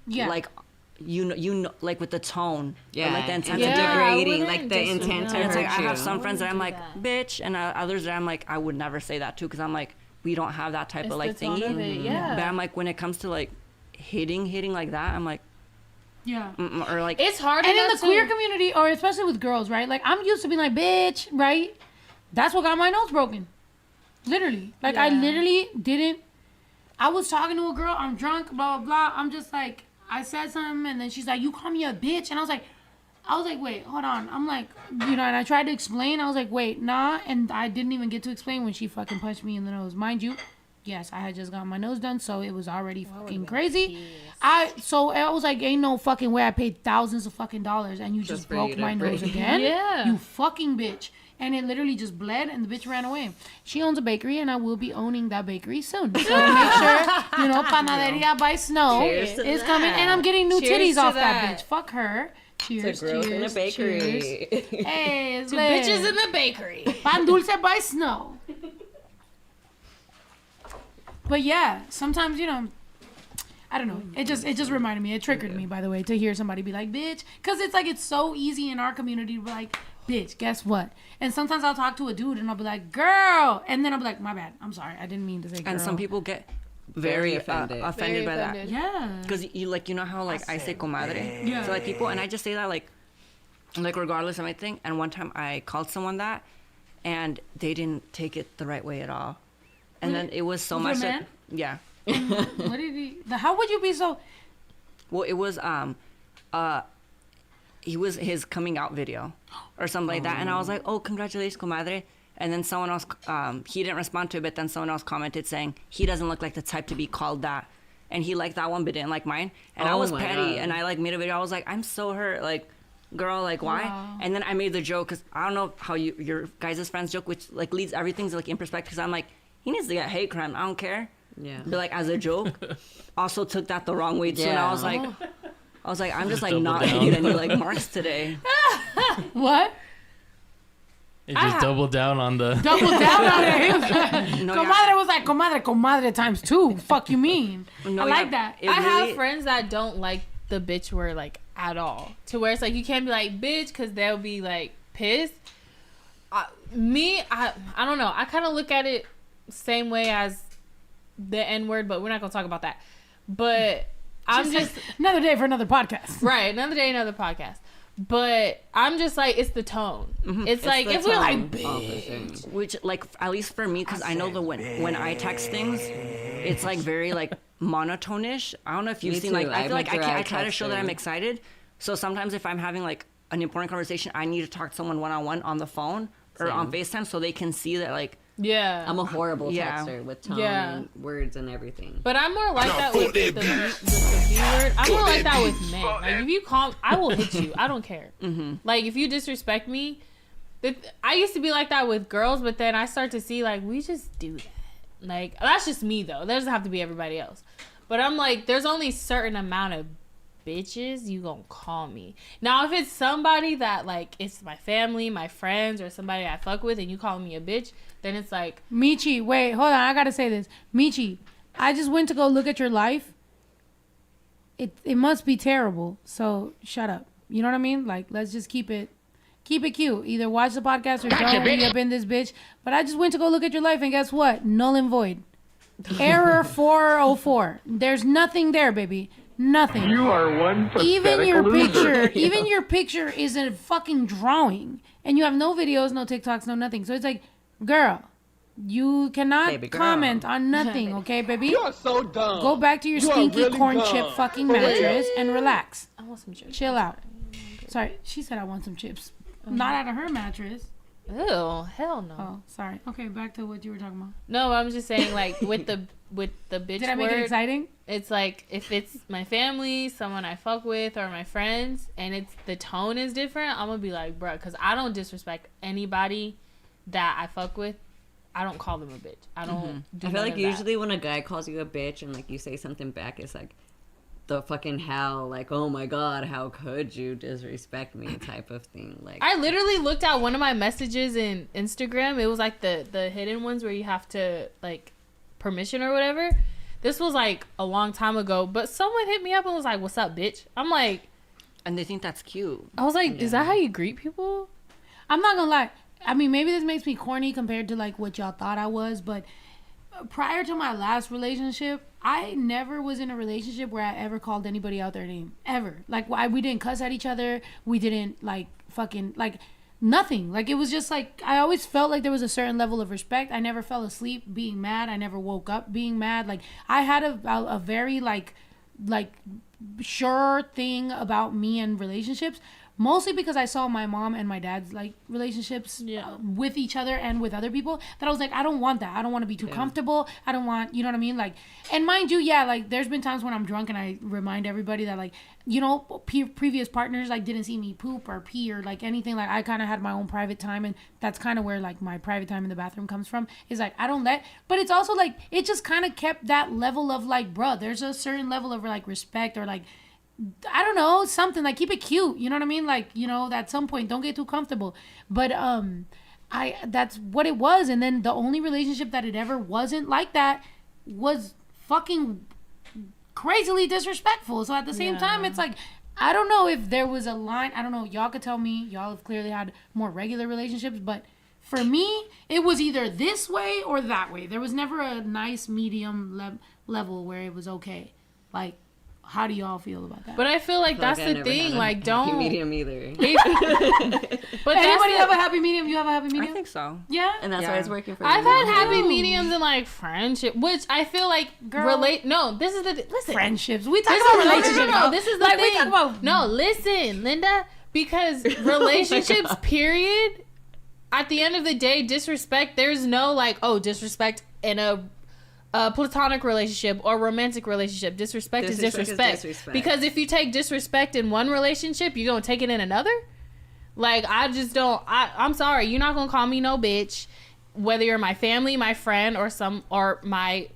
yeah, like, you know, like with the tone. Yeah, like the intent. degrading, like the intent to And it's hurt like, I you. have some friends that I'm like, bitch, and others that I'm like, I would never say that to, because I'm like, we don't have that type of like thingy. But I'm like, when it comes to like hitting like that, I'm like, yeah, or like, it's hard. And in the queer community, or especially with girls, right? Like, I'm used to being like, bitch, right? That's what got my nose broken. Literally. Like, I literally didn't. I was talking to a girl, I'm drunk, blah, blah, blah. I'm just like, I said something, and then she's like, you call me a bitch? And I was like, wait, hold on. I'm like, you know, and I tried to explain. I was like, wait, nah. And I didn't even get to explain when she fucking punched me in the nose. Mind you, yes, I had just got my nose done, so it was already fucking crazy. So I was like, ain't no fucking way I paid thousands of fucking dollars and you just broke my nose again? Yeah. You fucking bitch. And it literally just bled, and the bitch ran away. She owns a bakery, and I will be owning that bakery soon. So make sure, you know, Panaderia by Snow is coming. And I'm getting new titties off that bitch. Fuck her. Cheers, girls in a bakery. Cheers. Hey, it's Two lit. bitches in the bakery. Pan dulce by Snow. But yeah, sometimes, you know, I don't know. It just reminded me. It triggered me, by the way, to hear somebody be like, bitch. Because it's like, it's so easy in our community to be like, bitch, guess what? And sometimes I'll talk to a dude and I'll be like, girl. And then I'll be like, my bad. I'm sorry. I didn't mean to say girl. and some people get very offended by that. Yeah. Because you like, you know how like I say comadre Yeah. to like people, and I just say that like regardless of anything. And one time I called someone that, and they didn't take it the right way at all. And then it was so Was much it a that, man? yeah. What did he? How would you be so? Well, it was he was his coming out video or something like that, and I was like, oh, congratulations, comadre. And then someone else, he didn't respond to it, but then someone else commented saying he doesn't look like the type to be called that, and he liked that one but didn't like mine. And I was petty, and I like made a video. I was like, I'm so hurt, like, girl, like, why? Wow. And then I made the joke, because I don't know how your guys' friends joke, which like leads everything's like in perspective, because I'm like, he needs to get hate crime, I don't care. Yeah. But like as a joke, also took that the wrong way too. And I was like, I'm just like Double not down. hitting any like marks today. What? It just doubled down on the. Double down on it. He was like, No, comadre was like, comadre times 2. Fuck you mean? No, I yeah, like that. it I really- have friends that don't like the bitch word like at all. To where it's like you can't be like bitch because they'll be like pissed. I don't know. I kind of look at it same way as the N word, but we're not gonna talk about that. But I'm just another day for another podcast. right. Another day, another podcast. But I'm just like, it's the tone. It's like if we're like bitch. Which like at least for me, because I know the when I text things, it's like very like monotone-ish. I don't know if you've Me seen too. like I I'm feel a like I dry try to show that texter. I'm excited. So sometimes if I'm having like an important conversation, I need to talk to someone one-on-one on the phone or on FaceTime so they can see that like Yeah. I'm a horrible Yeah. texter with tone Yeah. and words and everything. But I'm more like that with the B word. I'm more like that with men. Like if you call, I will hit you. I don't care. Like if you disrespect me, I used to be like that with girls, but then I start to see like we just do that. Like that's just me though. That doesn't have to be everybody else. But I'm like, there's only a certain amount of bitches you gonna call me. Now if it's somebody that like it's my family, my friends, or somebody I fuck with, and you call me a bitch, then it's like Michi, wait, hold on. I gotta say this. Michi, I just went to go look at your life. It must be terrible. So shut up. You know what I mean? Like, let's just keep it cute. Either watch the podcast or don't be up in this bitch. But I just went to go look at your life, and guess what? Null and void. Error 404. There's nothing there, baby. Nothing. You are one pathetic Even your loser. picture, even your picture is a fucking drawing, and you have no videos, no TikToks, no nothing. So it's like, girl, you cannot Baby girl. comment on nothing, okay, baby? You are so dumb. Go back to your You are stinky really corn dumb. chip fucking mattress and relax. I want some chips. Chill out. Sorry, she said I want some chips. Not out of her mattress. Ew, hell no. Oh, sorry. Okay, back to what you were talking about. No, I'm just saying, like, with the bitch Did I make it word, exciting? it's like, if it's my family, someone I fuck with, or my friends, and it's the tone is different, I'm gonna be like, bruh, because I don't disrespect anybody that I fuck with. I don't call them a bitch. I don't do I feel none like of usually when a guy calls you a bitch and like you say something back, it's like the fucking hell, like, oh my god, how could you disrespect me type of thing. Like, I literally looked at one of my messages in Instagram. It was like the hidden ones where you have to like permission or whatever. This was like a long time ago, but someone hit me up and was like, "What's up, bitch?" I'm like, And they think that's cute. I was like, "Is that how you greet people?" I'm not gonna lie. I mean, maybe this makes me corny compared to like what y'all thought I was, but prior to my last relationship, I never was in a relationship where I ever called anybody out their name ever. Like, we didn't cuss at each other. We didn't like fucking like nothing. Like, it was just like I always felt like there was a certain level of respect. I never fell asleep being mad. I never woke up being mad. Like, I had a very like sure thing about me and relationships. Mostly because I saw my mom and my dad's like relationships with each other and with other people, that I was like, I don't want that. I don't want to be too comfortable. I don't want, you know what I mean? Like, and mind you, like there's been times when I'm drunk and I remind everybody that like, you know, previous partners like didn't see me poop or pee or like anything. Like, I kind of had my own private time, and that's kind of where like my private time in the bathroom comes from. Is like, I don't let, but it's also like, it just kind of kept that level of like, bruh, there's a certain level of like respect, or like, I don't know, something like, keep it cute, you know what I mean? Like, you know, at some point, don't get too comfortable. But that's what it was. And then the only relationship that it ever wasn't like that was fucking crazily disrespectful. So at the same time, it's like, I don't know if there was a line. I don't know. Y'all could tell me. Y'all have clearly had more regular relationships, but for me, it was either this way or that way. There was never a nice medium level where it was okay. Like, how do y'all feel about that? But I feel like that's the thing. Like, don't medium either. But anybody have a happy medium? You have a happy medium? I think so. Yeah, and that's why it's working for. I've had happy mediums in like friendship, which I feel like relate. No, this is the listen. Friendships. We talk about relationships. No, this is the like, thing. We talk about no, listen, Linda, because relationships, period. At the end of the day, disrespect. There's no like, oh, disrespect in a platonic relationship or romantic relationship. Disrespect is disrespect. Because if you take disrespect in one relationship, you're gonna take it in another. Like, I just don't. I'm sorry, you're not gonna call me no bitch, whether you're my family, my friend, or my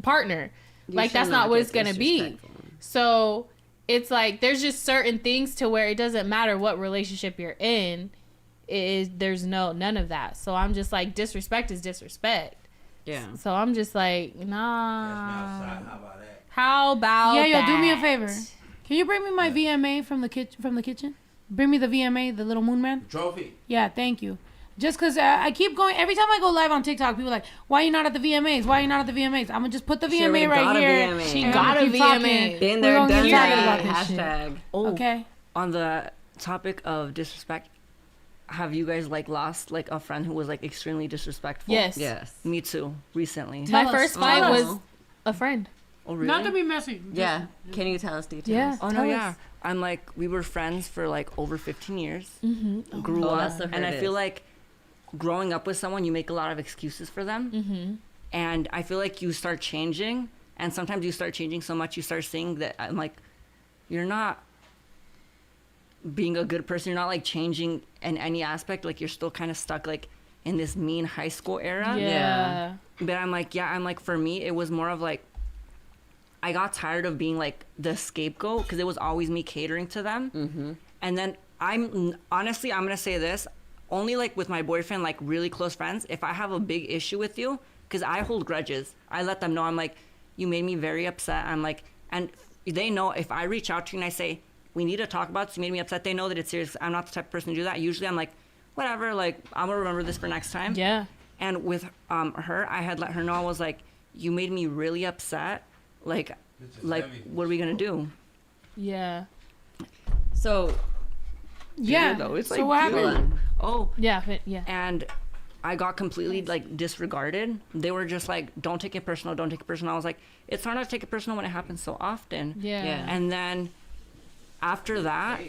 partner. Like, that's not what it's gonna be. So it's like, there's just certain things to where it doesn't matter what relationship you're in. There's none of that. So I'm just like, disrespect is disrespect. Yeah. So I'm just like, nah. How about that? Yeah, yo, do me a favor. Can you bring me my VMA from the kitchen? Bring me the VMA, the little moon man. Trophy. Yeah, thank you. Just because I keep going, every time I go live on TikTok, people are like, why are you not at the VMAs? Why are you not at the VMAs? I'm going to just put the VMA right here. She got a VMA. Been there, done that. Hashtag. Oh, okay. On the topic of disrespect, have you guys like lost like a friend who was like extremely disrespectful? Yes. Me too. Recently. My first fight was a friend. Oh really? Not to be messy. Yeah. Can you tell us details? Yeah. Oh no, yeah. I'm like, we were friends for like over 15 years. Mm-hmm. Grew up, and I feel like growing up with someone, you make a lot of excuses for them. Mm-hmm. And I feel like you start changing, and sometimes you start changing so much, you start seeing that I'm like, you're not being a good person. You're not like changing in any aspect. Like, you're still kind of stuck like in this mean high school era. Yeah. But I'm like, for me, it was more of like, I got tired of being like the scapegoat, because it was always me catering to them. Mm-hmm. And then I'm going to say this, only like with my boyfriend, like really close friends, if I have a big issue with you, because I hold grudges, I let them know. I'm like, you made me very upset. I'm like, and they know if I reach out to you and I say, we need to talk about this, you made me upset, they know that it's serious. I'm not the type of person to do that. Usually I'm like, whatever, like, I'm going to remember this for next time. Yeah. And with her, I had let her know, I was like, you made me really upset. Like, what are we going to do? Yeah. So, yeah. Though, it's so like, what happened? Oh. Yeah. And I got completely like disregarded. They were just like, don't take it personal, don't take it personal. I was like, it's hard not to take it personal when it happens so often. Yeah. And then after that,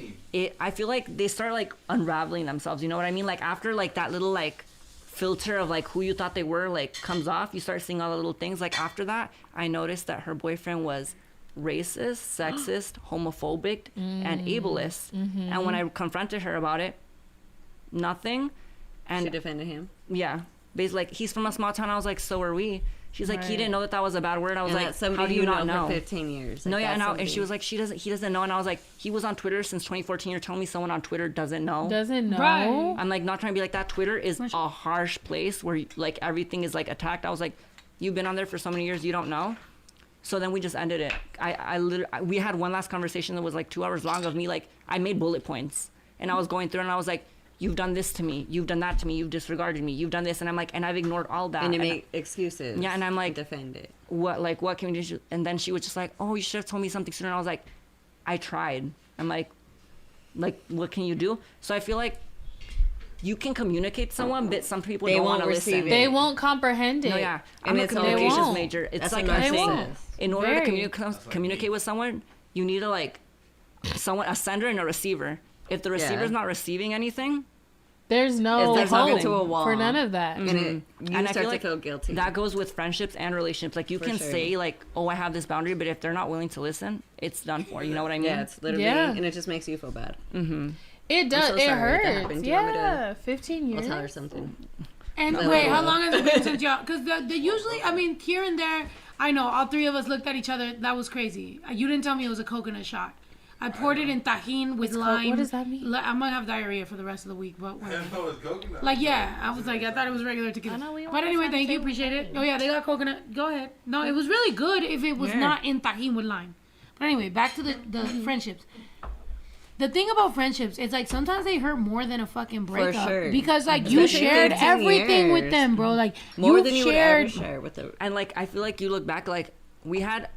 I feel like they start like unraveling themselves. You know what I mean? Like after like that little like filter of like who you thought they were like comes off, you start seeing all the little things. Like after that, I noticed that her boyfriend was racist, sexist, homophobic, and ableist. And when I confronted her about it, nothing. And she defended him. Yeah, basically, like he's from a small town. I was like, so are we. She's like, he didn't know that was a bad word. I was like, how do you not know? For 15 years. Like, no, yeah, and she was like, he doesn't know. And I was like, he was on Twitter since 2014. You're telling me someone on Twitter doesn't know? Doesn't know. Right. I'm like, not trying to be like that. Twitter is a harsh place where like everything is like attacked. I was like, you've been on there for so many years, you don't know? So then we just ended it. We had one last conversation that was like 2 hours long of me, like, I made bullet points. And I was going through and I was like, you've done this to me, you've done that to me, you've disregarded me, you've done this, and I'm like, and I've ignored all that. And you make excuses. Yeah, and I'm like, defend it. What can we do? And then she was just like, oh, you should have told me something sooner. And I was like, I tried. I'm like, what can you do? So I feel like you can communicate to someone, but some people don't want to listen. They won't comprehend it. No, yeah, I'm a communications major. It's like a thing. In order to communicate with someone, you need to like a sender and a receiver. If the receiver's not receiving anything, there's no hope to a wall. For none of that. And I start feel like to feel guilty. That goes with friendships and relationships. Like you can say like, oh, I have this boundary, but if they're not willing to listen, it's done for. You know what I mean? Yeah, it's literally, and it just makes you feel bad. It does. So it hurts. hurts. Yeah, 15 years. I'll tell her something. And wait, how long has it been since y'all? Because the usually, I mean, here and there, I know all three of us looked at each other. That was crazy. You didn't tell me it was a coconut shot. I poured it in tajin with lime. What does that mean? I'm gonna have diarrhea for the rest of the week, but whatever. No, it's coconut. Like, yeah, I was like, I thought it was regular tequila. But anyway, thank you, appreciate it. Oh yeah, they got coconut. Go ahead. No, it was really good if it was not in tajin with lime. But anyway, back to the friendships. The thing about friendships, it's like sometimes they hurt more than a fucking breakup. For sure. Because like you shared everything with them, bro. Like more than you would ever share with them. And like I feel like you look back, like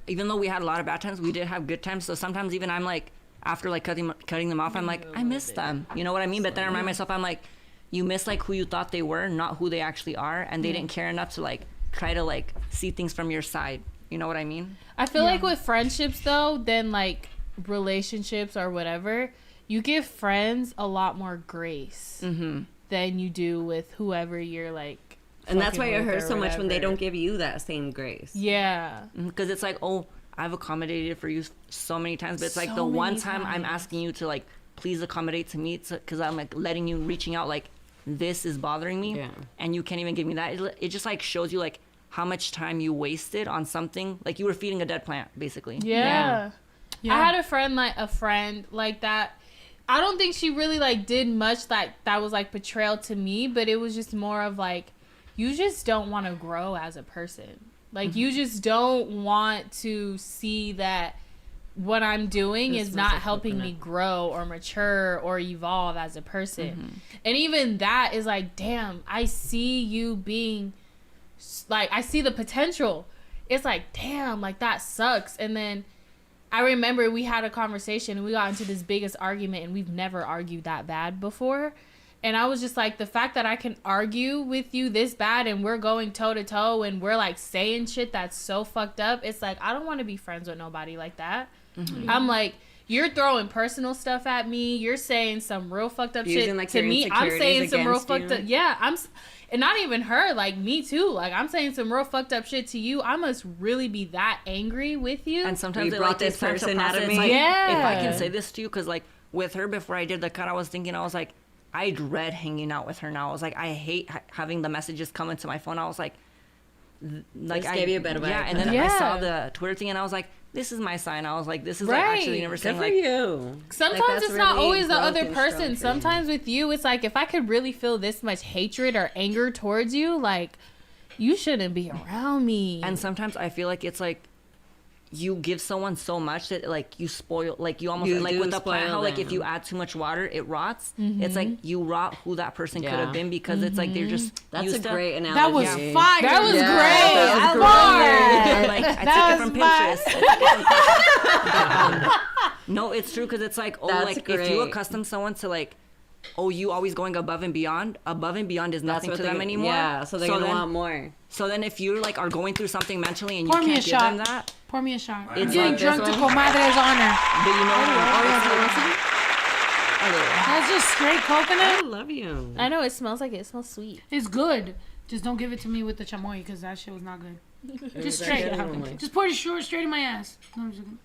even though we had a lot of bad times, we did have good times. So sometimes even I'm like, after like cutting them off, I'm like, I miss them. You know what I mean? But then I remind myself, I'm like, you miss like who you thought they were, not who they actually are, and they didn't care enough to like try to like see things from your side. You know what I mean? I feel like with friendships though, then like relationships or whatever, you give friends a lot more grace than you do with whoever you're like. And that's why it hurts so much when they don't give you that same grace. Yeah. Because it's like, oh, I've accommodated for you so many times, but it's like the one time I'm asking you to like please accommodate to me, because I'm like letting you, reaching out, like this is bothering me, and you can't even give me that. It just like shows you like how much time you wasted on something, like you were feeding a dead plant basically. Yeah. I had a friend like that. I don't think she really like did much that was like betrayal to me, but it was just more of like, you just don't want to grow as a person. Like, you just don't want to see that what I'm doing is not helping me grow or mature or evolve as a person. And even that is like, damn, I see you being, like, I see the potential. It's like, damn, like, that sucks. And then I remember we had a conversation and we got into this biggest argument, and we've never argued that bad before. And I was just like, the fact that I can argue with you this bad and we're going toe to toe and we're like saying shit that's so fucked up. It's like, I don't want to be friends with nobody like that. I'm like, you're throwing personal stuff at me. You're saying some real fucked up shit like to me. I'm saying some real fucked up. Yeah. And not even her, like me too. Like I'm saying some real fucked up shit to you. I must really be that angry with you. And sometimes you brought this person out of me. Like, if I can say this to you, because like with her, before I did the cut, I was like, I dread hanging out with her now. I was like, I hate having the messages come into my phone. I was like I gave you a better vibe. Yeah, and then I saw the Twitter thing, and I was like, this is my sign. I was like, this is like actually never saying like. Good for you. Sometimes like, it's not always the other person. Sometimes with you, it's like, if I could really feel this much hatred or anger towards you, like, you shouldn't be around me. And sometimes I feel like it's like, you give someone so much that like you spoil, like you almost like with the plant, how like if you add too much water it rots. It's like you rot who that person could have been, because it's like they're just that's a great analogy. That was fire. That was great. Like I took it from Pinterest. No, it's true, because it's like, oh, like if you accustom someone to like oh, you always going above and beyond is nothing to them anymore. Yeah, so they're gonna want more. So then if you like are going through something mentally and you Pour me can't a give them shot. that, Pour me a shot. It's Getting like drunk to this one. Comadre's honor. but you know, That's just straight coconut. I love you. I know it smells like it smells sweet. It's good. Just don't give it to me with the chamoy because that shit was not good. Just straight. Just pour it straight in my ass. No, I'm just kidding.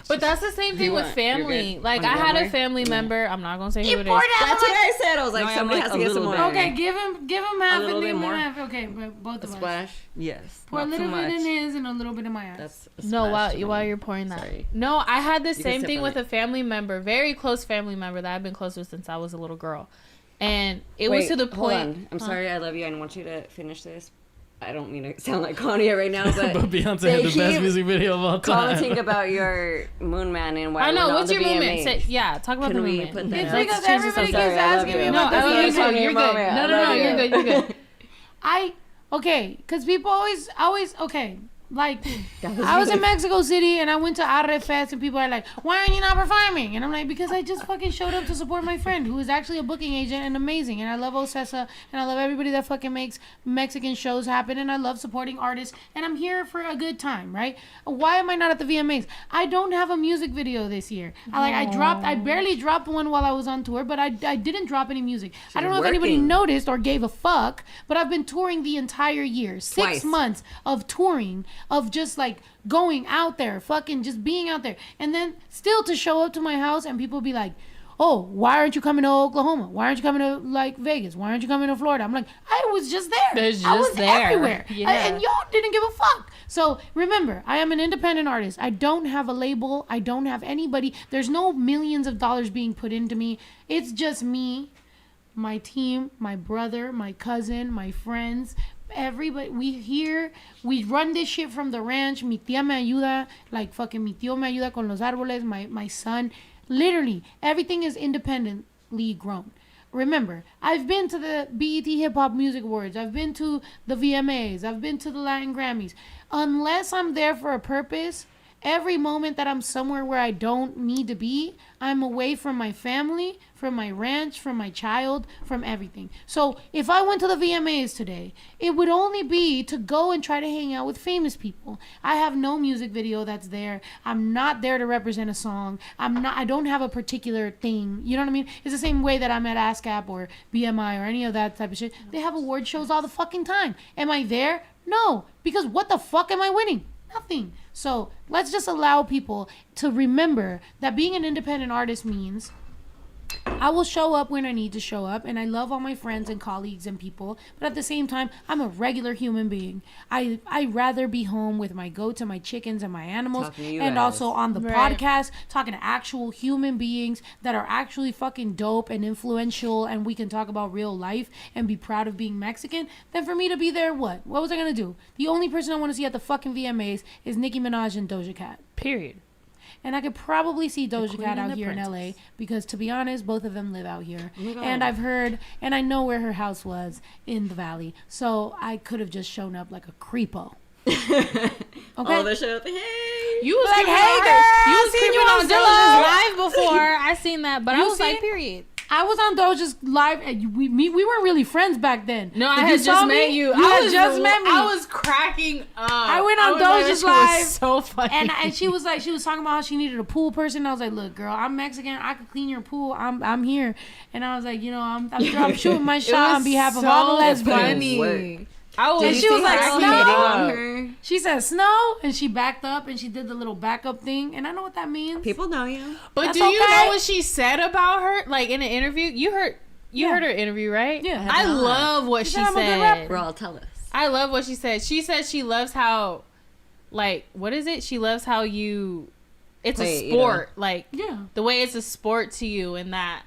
But that's the same thing with family. Like I had a family member. I'm not gonna say who it is. That's what I said. I was like, No, I'm somebody like has a to get some little more. bit. Okay, give him half little and bit give him more? half. Okay, but both A of us. splash. yes, Pour a not too little bit much. in his and a little bit in my ass. That's a No, splash to while me. you're pouring that. Sorry. No, I had the can same sip thing on with it. a family member, very close family member that I've been close with since I was a little girl, and it was Wait, to the hold point. on. I'm sorry. I love you. I want you to finish this. I don't mean to sound like Kanye right now, but But Beyonce they had the best keep music video of all time. commenting about your moon man and why I know. we're not What's on your the movement? VMAs. Say, yeah, talk about Can the we movement. put that It's out? because change this everybody subject. keeps Sorry, I love asking me you. about No, the you're VMAs. good. You're good. moment. No, I no, no. love You're you. good. You're good. Okay, because people always, okay. Like, I was in Mexico City and I went to Arre Fest and people are like, why aren't you not performing? And I'm like, because I just fucking showed up to support my friend who is actually a booking agent and amazing. And I love Ocesa and I love everybody that fucking makes Mexican shows happen. And I love supporting artists. And I'm here for a good time, right? Why am I not at the VMAs? I don't have a music video this year. I barely dropped one while I was on tour, but I didn't drop any music. I don't know if anybody noticed or gave a fuck, but I've been touring the entire year. 6 months of touring, of just like going out there, fucking just being out there. And then still to show up to my house and people be like, oh, why aren't you coming to Oklahoma? Why aren't you coming to like Vegas? Why aren't you coming to Florida? I'm like, I was just there. I was everywhere. Yeah. And y'all didn't give a fuck. So remember, I am an independent artist. I don't have a label. I don't have anybody. There's no millions of dollars being put into me. It's just me, my team, my brother, my cousin, my friends, everybody. We run this shit from the ranch. Mi tía me ayuda, like fucking mi tío me ayuda con los árboles, my son. Literally, everything is independently grown. Remember, I've been to the BET Hip Hop Music Awards. I've been to the VMAs. I've been to the Latin Grammys. Unless I'm there for a purpose, every moment that I'm somewhere where I don't need to be, I'm away from my family, from my ranch, from my child, from everything. So if I went to the VMAs today, it would only be to go and try to hang out with famous people. I have no music video that's there. I'm not there to represent a song. I don't have a particular thing. You know what I mean? It's the same way that I'm at ASCAP or BMI or any of that type of shit. They have award shows all the fucking time. Am I there? No, because what the fuck am I winning? Nothing. So let's just allow people to remember that being an independent artist means I will show up when I need to show up, and I love all my friends and colleagues and people, but at the same time, I'm a regular human being. I'd rather be home with my goats and my chickens and my animals, and also on the podcast, talking to actual human beings that are actually fucking dope and influential, and we can talk about real life and be proud of being Mexican, than for me to be there, what was I gonna do? The only person I want to see at the fucking VMAs is Nicki Minaj and Doja Cat. Period. And I could probably see Doja Cat and out the here princess. in LA because, to be honest, both of them live out here. And I've heard, and I know where her house was in the valley. So I could have just shown up like a creepo. Okay? Oh, the show. Hey. You was Like, creeping hey, on girl, her. You was seen you creeping on on Zillow. Doja's live before. I seen that, but I You was like, see? period. I was on Doja's live. And we weren't really friends back then. No, If I you had saw just me, met you. You I had was just met me. I was cracking up. I went on was like, Doja's that shit was live, so funny. and she was talking about how she needed a pool person. I was like, look, girl, I'm Mexican. I could clean your pool. I'm here. And I was like, you know, I'm shooting my shot on behalf of all the lesbians. Funny. I was. And she was like, Carl Snow? hitting on her? She said snow, and she backed up, and she did the little backup thing, and I know what that means. People know you. But That's do you okay. know what she said about her? Like in an interview, you heard her interview, right? Yeah. I love what she said I'm a good said. rapper. Raul, tell us. I love what she said. She said she loves how, like, what is it? She loves how you. It's Play, a sport, Yeah. the way it's a sport to you, and that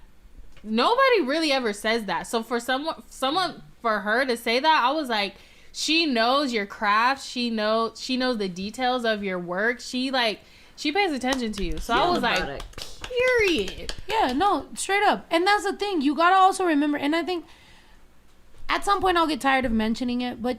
nobody really ever says that. So for someone for her to say that, I was like, she knows your craft. She knows the details of your work. She pays attention to you. So I was like, period. Yeah, no, straight up. And that's the thing. You gotta also remember, and I think at some point I'll get tired of mentioning it, but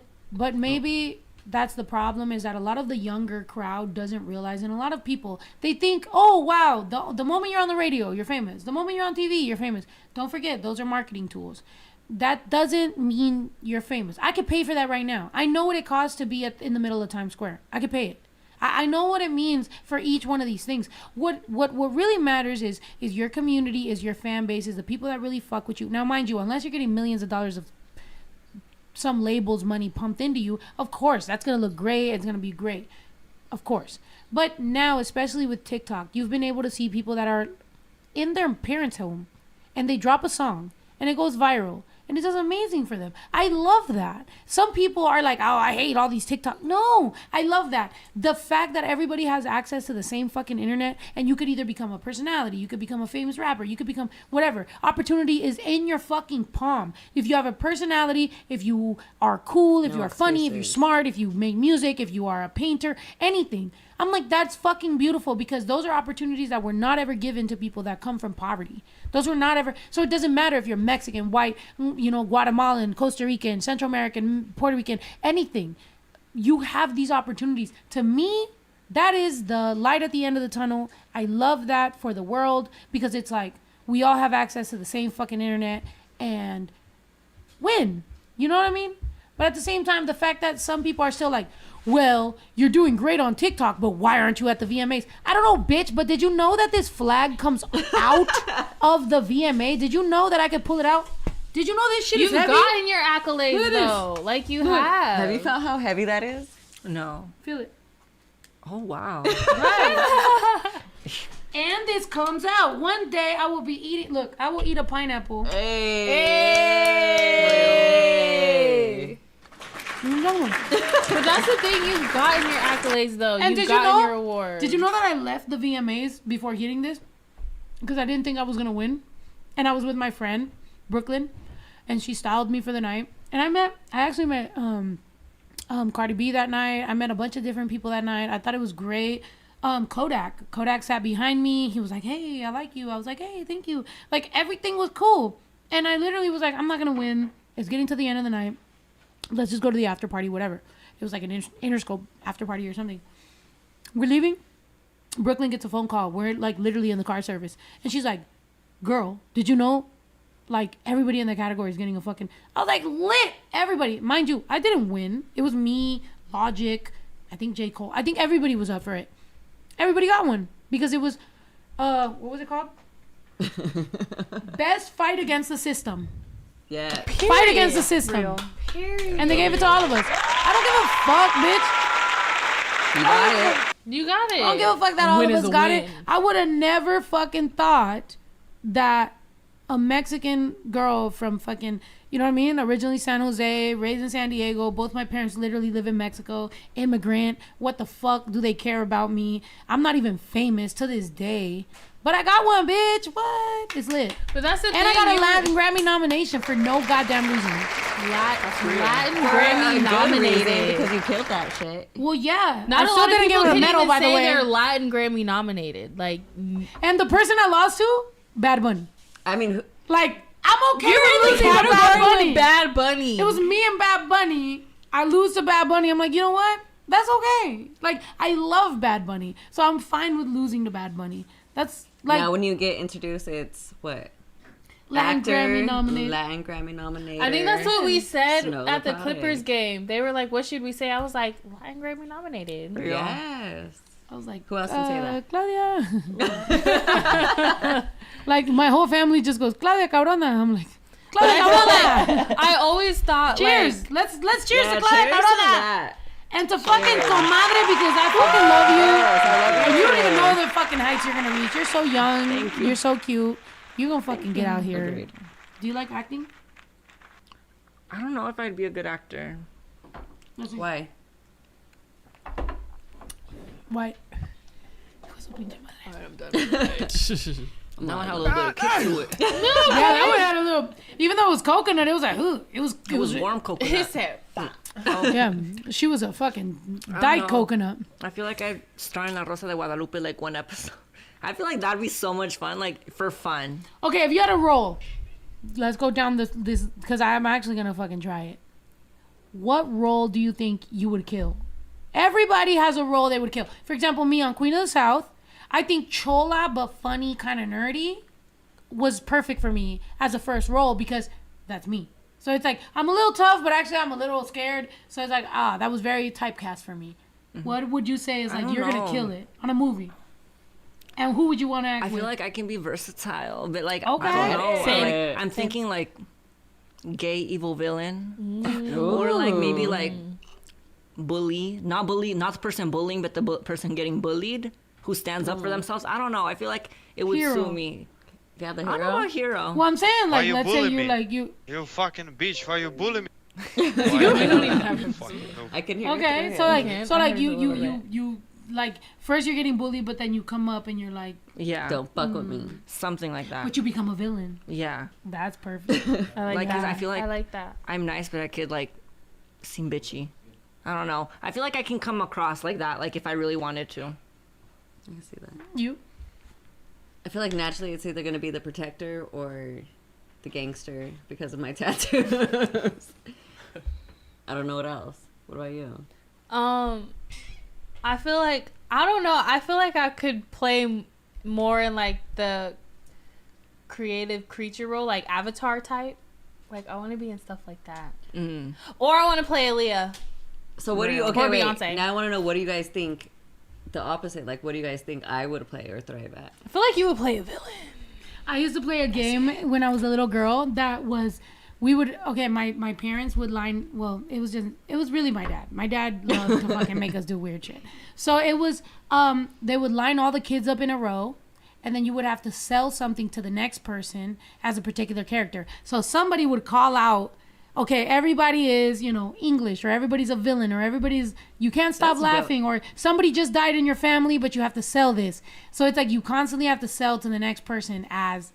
maybe that's the problem, is that a lot of the younger crowd doesn't realize, and a lot of people, they think, oh wow, the moment you're on the radio, you're famous. The moment you're on TV, you're famous. Don't forget, those are marketing tools. That doesn't mean you're famous. I could pay for that right now. I know what it costs to be in the middle of Times Square. I could pay it. I know what it means for each one of these things. What really matters is your community, is your fan base, is the people that really fuck with you. Now, mind you, unless you're getting millions of dollars of some labels money pumped into you, of course, that's going to look great. It's going to be great. Of course. But now, especially with TikTok, you've been able to see people that are in their parents' home and they drop a song and it goes viral. And it does amazing for them. I love that. Some people are like, oh, I hate all these TikTok. No, I love that. The fact that everybody has access to the same fucking internet, and you could either become a personality, you could become a famous rapper, you could become whatever. Opportunity is in your fucking palm. If you have a personality, if you are cool, if you are funny, if you're smart, if you make music, if you are a painter, anything. I'm like, that's fucking beautiful, because those are opportunities that were not ever given to people that come from poverty. Those were not ever. So it doesn't matter if you're Mexican, white, Guatemalan, Costa Rican, Central American, Puerto Rican, anything. You have these opportunities. To me, that is the light at the end of the tunnel. I love that for the world, because it's like we all have access to the same fucking internet and win. You know what I mean? But at the same time, the fact that some people are still like, well, you're doing great on TikTok, but why aren't you at the VMAs? I don't know, bitch, but did you know that this flag comes out of the VMA? Did you know that I could pull it out? Did you know this shit is heavy? You've gotten your accolades, though. Like, you have. Have you felt how heavy that is? No. Feel it. Oh, wow. Right. And this comes out. One day I will be eating. Look, I will eat a pineapple. Hey. No. But that's the thing. You've gotten your accolades, though. And You've gotten your awards. Did you know that I left the VMAs before hitting this? Because I didn't think I was going to win. And I was with my friend, Brooklyn. And she styled me for the night. And I actually met Cardi B that night. I met a bunch of different people that night. I thought it was great. Kodak sat behind me. He was like, hey, I like you. I was like, hey, thank you. Like, everything was cool. And I literally was like, I'm not going to win. It's getting to the end of the night. Let's just go to the after party, whatever. It was like an Interscope after party or something. We're leaving. Brooklyn gets a phone call. We're like literally in the car service. And she's like, girl, did you know like everybody in the category is getting a fucking... I was like, lit! Everybody. Mind you, I didn't win. It was me, Logic, I think J. Cole. I think everybody was up for it. Everybody got one. Because it was, what was it called? Best Fight Against the System. Yeah. Fight Against the System. Period. And they gave it to all of us. I don't give a fuck, bitch. You got it. You got it. I don't give a fuck that all of us got it. I would have never fucking thought that a Mexican girl from fucking, you know what I mean? Originally San Jose, raised in San Diego. Both my parents literally live in Mexico. Immigrant. What the fuck do they care about me? I'm not even famous to this day. But I got one, bitch. What? It's lit. But that's the thing. And I got a Latin Grammy nomination for no goddamn reason. Latin Grammy nominated because you killed that shit. Well, yeah. Not I a still lot of didn't people give her a can medal, even by the say way. they're Latin Grammy nominated. Like, and the person I lost to, Bad Bunny. I mean, like, I'm okay you're with in the losing to Bad category Bunny. with Bad Bunny. It was me and Bad Bunny. I lose to Bad Bunny. I'm like, you know what? That's okay. Like, I love Bad Bunny, so I'm fine with losing to Bad Bunny. That's like now when you get introduced, it's what? Latin Actor, Grammy nominated. Latin Grammy nominated. I think that's what we said Snow at the Party. Clippers game. They were like, what should we say? I was like, Latin Grammy nominated. Yes. I was like, who else can say that? Claudia. Like, my whole family just goes, Claudia Cabrona. I'm like, Claudia But I feel Cabrona. like I always thought, Cheers. like, Let's cheers Yeah, to Claudia cheers to Cabrona. that. And to fucking Comadre, because I fucking love you. And you don't even know the fucking heights you're gonna reach. You're so young. Thank you. You're so cute. You gonna fucking get out here. Agreed. Do you like acting? I don't know if I'd be a good actor. Why? Why? I'm done. Now I have a little bit of kick to it. Yeah, that one had a little. Even though it was coconut, it was like, ooh, it was warm coconut. his hair. Yeah, she was a fucking I dyed know. coconut. I feel like I starred in La Rosa de Guadalupe like one episode. I feel like that'd be so much fun, like for fun. Okay, if you had a role, let's go down this because I'm actually gonna fucking try it. what role do you think you would kill? Everybody has a role they would kill. For example, me on Queen of the South, I think chola but funny, kind of nerdy, was perfect for me as a first role because that's me. So it's like, I'm a little tough, but actually I'm a little scared. So it's like, that was very typecast for me. Mm-hmm. What would you say is like, you're going to kill it on a movie? And who would you want to act with? I feel like I can be versatile, but like, okay. I don't know. Like, I'm thinking like gay evil villain. Or like maybe like bully. Not the person bullying, but the person getting bullied who stands up for themselves. I don't know. I feel like it would suit me. Yeah, the hero. I don't know, hero. Well, I'm saying, like, let's say me? you're like, you fucking bitch, why you bully me? I can hear okay, so like you like, first you're getting bullied, but then you come up and you're like, yeah, don't fuck with me. Something like that. But you become a villain. Yeah. That's perfect. I like that. I feel like I like that. I'm nice, but I could, like, seem bitchy. I don't know. I feel like I can come across like that, like, if I really wanted to. I can see that. You? I feel like naturally it's either going to be the protector or the gangster because of my tattoos. I don't know what else. What about you? I feel like, I don't know. I feel like I could play more in like the creative creature role, like Avatar type. Like, I want to be in stuff like that. Mm. Or I want to play Aaliyah. So what do you, okay, or wait, Beyonce. now I want to know, what do you guys think, the opposite, like, what do you guys think I would play or thrive at? I feel like you would play a villain. I used to play a game when I was a little girl that was, my parents would line, well, it was really my dad. My dad loved to fucking make us do weird shit. So it was, they would line all the kids up in a row, and then you would have to sell something to the next person as a particular character. So somebody would call out, okay, everybody is, English, or everybody's a villain, or you can't stop laughing, or somebody just died in your family, but you have to sell this. So it's like you constantly have to sell to the next person as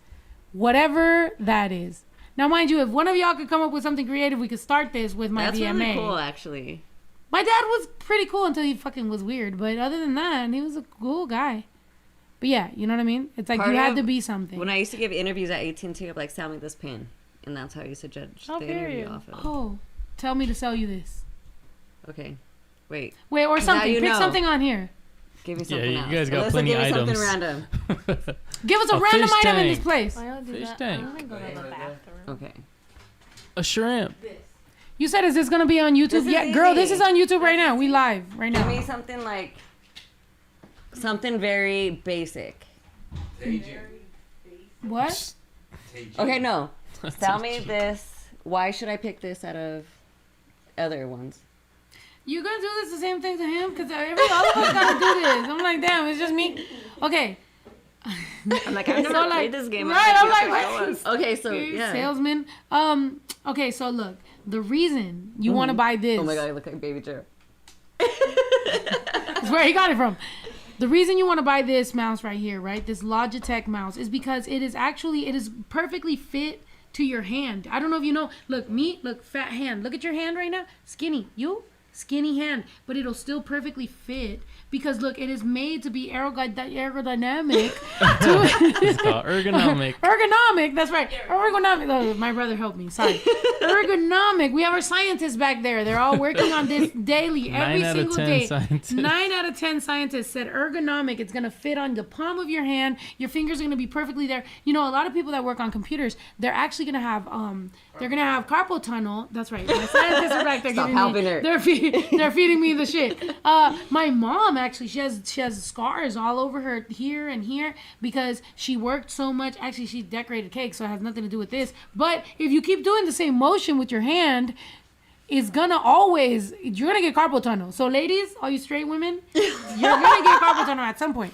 whatever that is. Now, mind you, if one of y'all could come up with something creative, we could start this with my That's VMA. That's really cool, actually. My dad was pretty cool until he fucking was weird, but other than that, he was a cool guy. But yeah, you know what I mean? It's like you had to be something. When I used to give interviews at AT&T, I'm like, sell me this pin. And that's how I used to judge the interview off of. Oh, tell me to sell you this. Okay. Wait, or something. Pick something on here. Give me something else. You guys got plenty of items. Give me something random. Give us a random item in this place. Fish tank. Okay. A shrimp. You said, is this going to be on YouTube? Yeah, girl, this is on YouTube right now. We live right now. Give me something like, something very basic. What? Okay, no. Tell me this. Why should I pick this out of other ones? You gonna do this the same thing to him? Because all of us gotta do this. I'm like, damn, it's just me. Okay. I'm like, I've never played this game. Right, I'm like, okay, so yeah. Salesman. Okay, so look, the reason you want to buy this. Oh my god, I look like Baby Joe. That's where he got it from. The reason you want to buy this mouse right here, right? This Logitech mouse is because it is perfectly fit to your hand. I don't know if you know. Look, fat hand. Look at your hand right now. Skinny. Skinny hand. But it'll still perfectly fit because, look, it is made to be aerodynamic. It's called ergonomic. Ergonomic. That's right. Ergonomic. Oh, my brother helped me. Sorry. Ergonomic. We have our scientists back there. They're all working on this daily, every single day. 9 out of 10 scientists said ergonomic. It's going to fit on the palm of your hand. Your fingers are going to be perfectly there. A lot of people that work on computers, they're actually going to have carpal tunnel. That's right. My scientists are back there. Stop helping her. They're feeding me the shit. My mom actually, she has scars all over her here and here because she worked so much. Actually, she decorated cake, so it has nothing to do with this. But if you keep doing the same motion with your hand, you're gonna get carpal tunnel. So ladies, all you straight women, you're gonna get carpal tunnel at some point.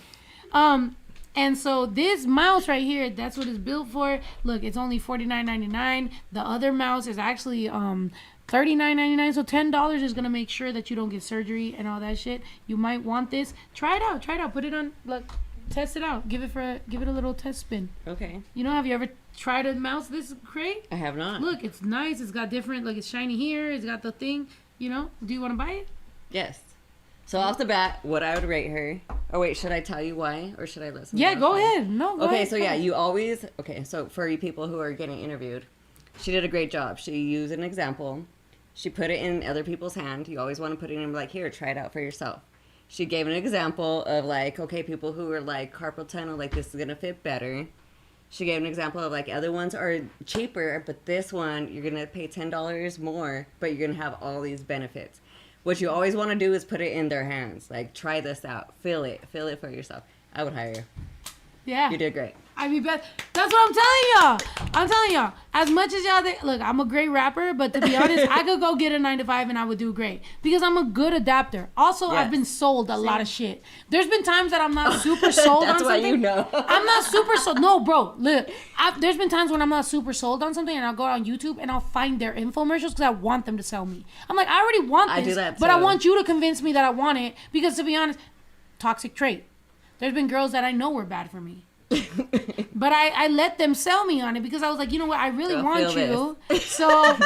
And so this mouse right here, that's what it's built for. Look, it's only $49.99. The other mouse is actually $39.99. So $10 is gonna make sure that you don't get surgery and all that shit. You might want this. Try it out. Put it on. Look, test it out. Give it a little test spin. Okay. Have you ever tried a mouse this crate? I have not. Look, it's nice. It's got different. Like, it's shiny here. It's got the thing. Do you want to buy it? Yes. So off the bat, what I would rate her. Oh wait, should I tell you why, or should I listen? Yeah, go ahead. No, go ahead. Okay, so yeah, you always. Okay, so for you people who are getting interviewed, she did a great job. She used an example, She put it in other people's hand. You always want to put it in like, here, try it out for yourself. She gave an example of like, okay, people who are like carpal tunnel, like this is going to fit better. She gave an example of like other ones are cheaper, but this one you're going to pay $10 more, but you're going to have all these benefits. What you always want to do is put it in their hands. Like, try this out. Feel it for yourself. I would hire you. Yeah. You did great. I mean, that's what I'm telling y'all. I'm telling y'all, as much as y'all think, look, I'm a great rapper, but to be honest, I could go get a 9 to 5 and I would do great because I'm a good adapter. Also, Yes. I've been sold a lot of shit. There's been times that I'm not super sold on That's why something. you know. I'm not super sold. No, bro, look, there's been times when I'm not super sold on something and I'll go on YouTube and I'll find their infomercials because I want them to sell me. I'm like, I already want this, I do that but I too. want you to convince me that I want it because, to be honest, toxic trait. There's been girls that I know were bad for me. But I let them sell me on it because I was like, you know what, I really want you. So even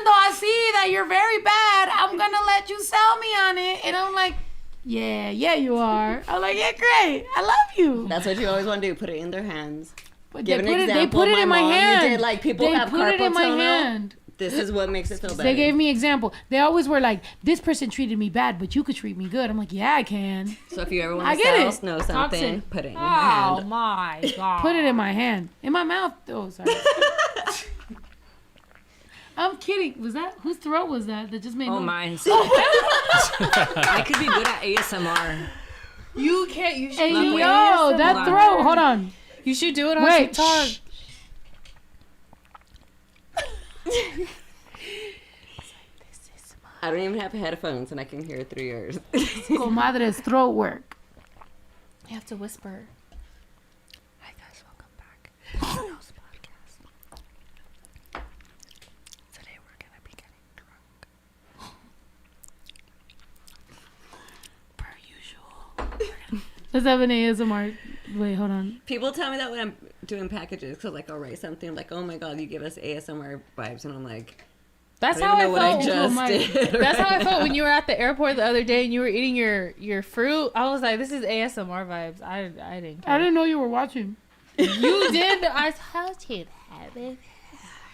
though I see that you're very bad, I'm gonna let you sell me on it. And I'm like, yeah, you are. I'm like, yeah, great. I love you. That's what you always want to do. Put it in their hands. But Give they an put example. it in my mom, hand. You did, like, people They have put it in carpal my tunnel. hand. This is what makes it feel better. They gave me example. They always were like, this person treated me bad, but you could treat me good. I'm like, yeah, I can. So if you ever want I to get know it. something, Toxic. put it in your hand. Oh my god. Put it in my hand. In my mouth. Oh, sorry. I'm kidding. Was that whose throat was that just made? Oh, noise? mine. I could be good at ASMR. You can't. You should. Hey, do yo, ASMR. that throat. Hold on. You should do it on Wait. TikTok. Shh. I don't even have headphones, and I can hear it through yours. Comadre's throat work. You have to whisper. Hi guys, welcome back to the Laurel's podcast. Today we're gonna be getting drunk. Per usual. Let's have an ASMR. Wait, hold on. People tell me that when I'm doing packages, because like I'll write something like, "Oh my god, you give us ASMR vibes," and I'm like, That's I how don't I even know what felt. I just did. That's how I felt when you were at the airport the other day and you were eating your fruit. I was like, this is ASMR vibes. I didn't care. I didn't know you were watching. You did. I told you that, baby.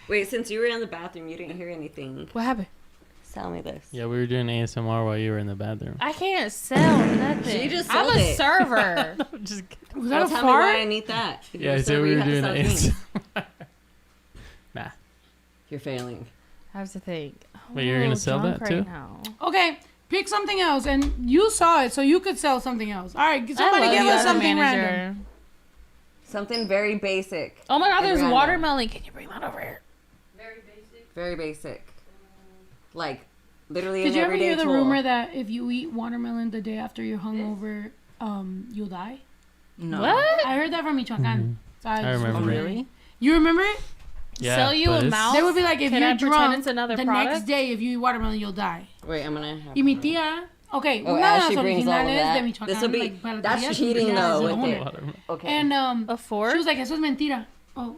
Wait, since you were in the bathroom, you didn't hear anything. What happened? Tell me this. Yeah, we were doing ASMR while you were in the bathroom. I can't sell nothing. She just I'm sold a it. server. Just kidding. Was that Well, a tell me why fart? I need that. If Yeah, you're I a said server, we you were have to doing sell things. ASMR. Nah. You're failing. I have to think. Wait, you're gonna sell drunk that too? right now. Okay, pick something else, and you saw it, so you could sell something else. All right, somebody I love give you us as a something manager. random. Something very basic. Oh my god, there's Random. watermelon. Can you bring that over here? Very basic. Like, literally Did an you ever everyday hear the tool. rumor that if you eat watermelon the day after you're hungover, you'll die? No. What? I heard that from Michoacan. So I just remember was it. really- You remember it? Yeah, Sell you but a it's- mouse? They would be like, if Can you're I pretend drunk, it's another the product? next day, if you eat watermelon, you'll die. Wait, I'm gonna have Y mi tía. Okay, Oh, una de Ashley las brings all of originales that. de Michoacán. This will be like, para that's tías, cheating tías, though de with owner. it. Okay. And A fork? she was like, eso es mentira. Oh,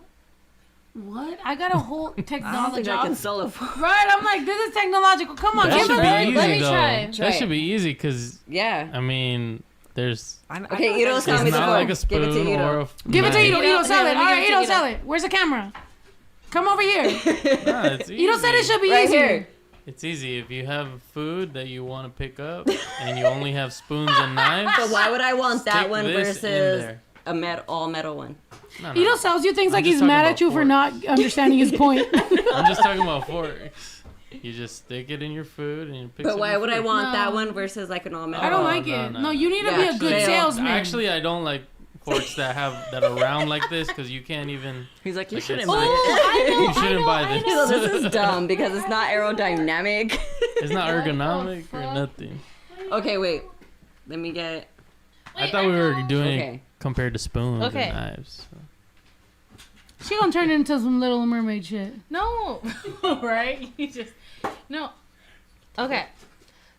what? I got a whole I don't technology. think I can sell it for. Right, I'm like, this is technological. Come on, That give should us be a easy Let me though. try. Try That it. should be easy because Yeah. I mean, there's Okay, Ito's telling me it's the not phone. like a Give it to spoon Ito. or a Give it to knife. Ito. Ito, sell Here, it. let me All give right, it to Ito, Ito. sell it. Where's the camera? Come over here. Nah, it's easy. Ito said it should be Right easy. here. It's easy if you have food that you want to pick up and you only have spoons and knives. But why would I want that stick one this in versus there. a all metal one? No, Ito sells you things I'm like just he's talking mad about at you for forks. not understanding his point. I'm just talking about forks. You just stick it in your food and you pick. But why would I want No. that one versus like an all metal? I don't Oh, like no, it. no. No, you need to Yeah, be a good actually, salesman. Actually, I don't like forks that are round like this because you can't even. He's like, you Like, shouldn't it's- buy it. You shouldn't buy this. So this is dumb because it's not aerodynamic. It's not ergonomic or nothing. Okay, wait. Let me get. I thought we were doing Okay. it compared to spoons Okay. and knives. So. She gonna turn it into some Little Mermaid shit. No. Right? You just. No. Okay.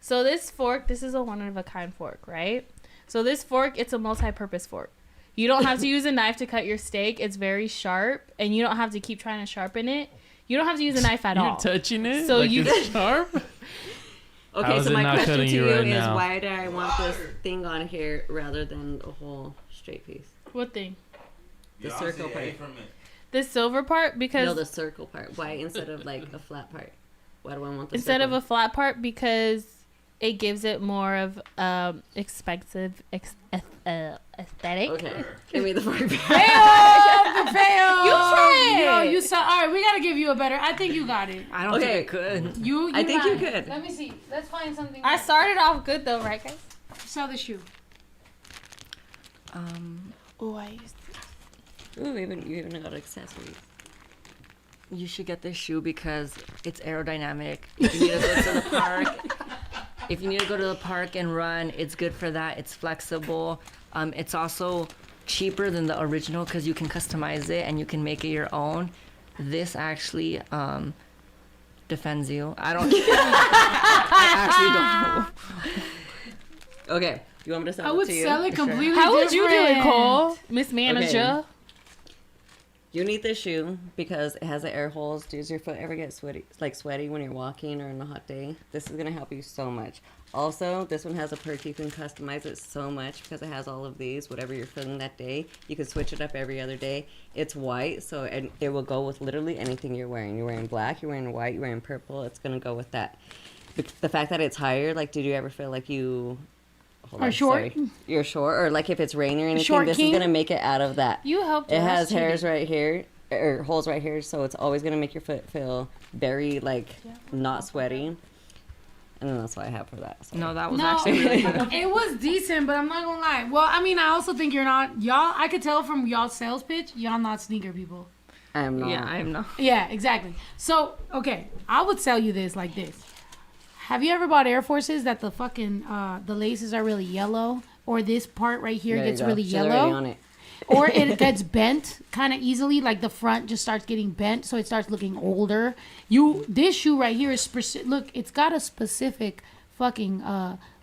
So this fork, this is a one-of-a-kind fork, right? So this fork, it's a multi-purpose fork. You don't have to use a knife to cut your steak. It's very sharp, and you don't have to keep trying to sharpen it. You don't have to use a knife at You're all. touching it So like you- it's sharp. How Okay, is so it my not question cutting to you you right is now? why do I want this thing on here rather than a whole straight piece? What thing? The circle part. The silver part? Because No, the circle part. Why instead of like a flat part? Why do I want the Instead circle? of a flat part, because it gives it more of expensive aesthetic. Okay, give me the part. Fail. You try it. Yo, you saw. All right, we gotta give you a better. I think you got it. I don't think I could. I think you got it. could. Let me see. Let's find something. I started off good though, right, guys? Sell the shoe. Oh, I used to. Ooh, you even got accessories. You should get this shoe because it's aerodynamic. If you need to go to the park, and run, it's good for that. It's flexible. It's also cheaper than the original because you can customize it and you can make it your own. This actually defends you. I actually don't know. Okay, you want me to sell I it would to you? sell it completely How would you do it, different. Cole? Miss Manager. You need this shoe because it has the air holes. Does your foot ever get sweaty when you're walking or on a hot day? This is gonna help you so much. Also, this one has a perk. You can customize it so much because it has all of these. Whatever you're feeling that day, you can switch it up every other day. It's white, so it will go with literally anything you're wearing. You're wearing black, you're wearing white, you're wearing purple. It's gonna go with that. The fact that it's higher, like, did you ever feel like you short? sorry. You're short, or like if it's raining or anything, Short this king? is gonna make it out of that. You helped It us, has Judy. hairs right here, or holes right here, so it's always gonna make your foot feel very not sweaty. And then that's what I have for that. So. No, that was actually really good. It was decent, but I'm not gonna lie. Well, I mean, I also think you're not y'all. I could tell from y'all's sales pitch, y'all not sneaker people. I am not. Yeah, I am not. Yeah, exactly. So, okay, I would sell you this like this. Have you ever bought Air Forces that the fucking the laces are really yellow, or this part right here There you gets go. really She's already yellow, on it. or it gets bent kind of easily, like the front just starts getting bent, so it starts looking older. This shoe right here is look, it's got a specific fucking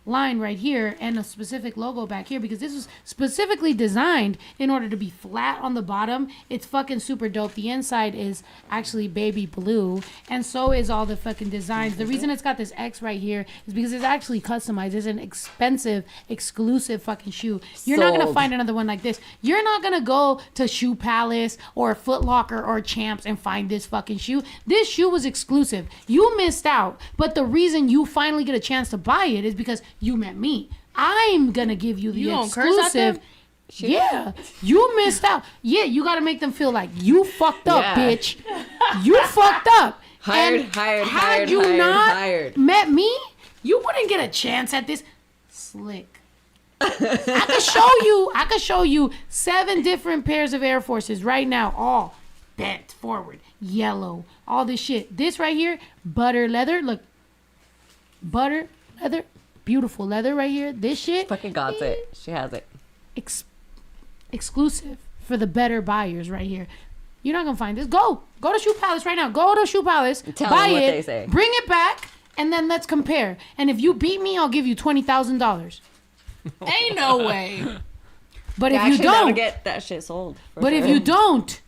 line right here and a specific logo back here because this was specifically designed in order to be flat on the bottom. It's fucking super dope. The inside is actually baby blue, and so is all the fucking designs. The reason it's got this X right here is because it's actually customized. It's an expensive, exclusive fucking shoe. You're not gonna Sold. find another one like this. You're not gonna go to Shoe Palace or Foot Locker or Champs and find this fucking shoe. This shoe was exclusive. You missed out, but the reason you finally get a chance to buy it is because you met me. I'm gonna give you the You gonna curse at them? exclusive. Yeah, you missed out. Yeah, you gotta make them feel like you fucked up, Yeah. bitch. You fucked up. Hired, And hired, had hired, you hired, not hired. met me, you wouldn't get a chance at this. Slick. I could show you 7 different pairs of Air Forces right now, all bent forward, yellow, all this shit. This right here, butter leather. Look, butter leather, beautiful leather right here. This shit, Fucking got it. She has it. exclusive for the better buyers right here. You're not gonna find this. Go to Shoe Palace right now. Go to Shoe Palace, Tell buy them what it, they say. bring it back, and then let's compare. And if you beat me, I'll give you $20,000. Ain't no way. But if Actually, you that'll don't, get that shit sold. for but if sure. you don't,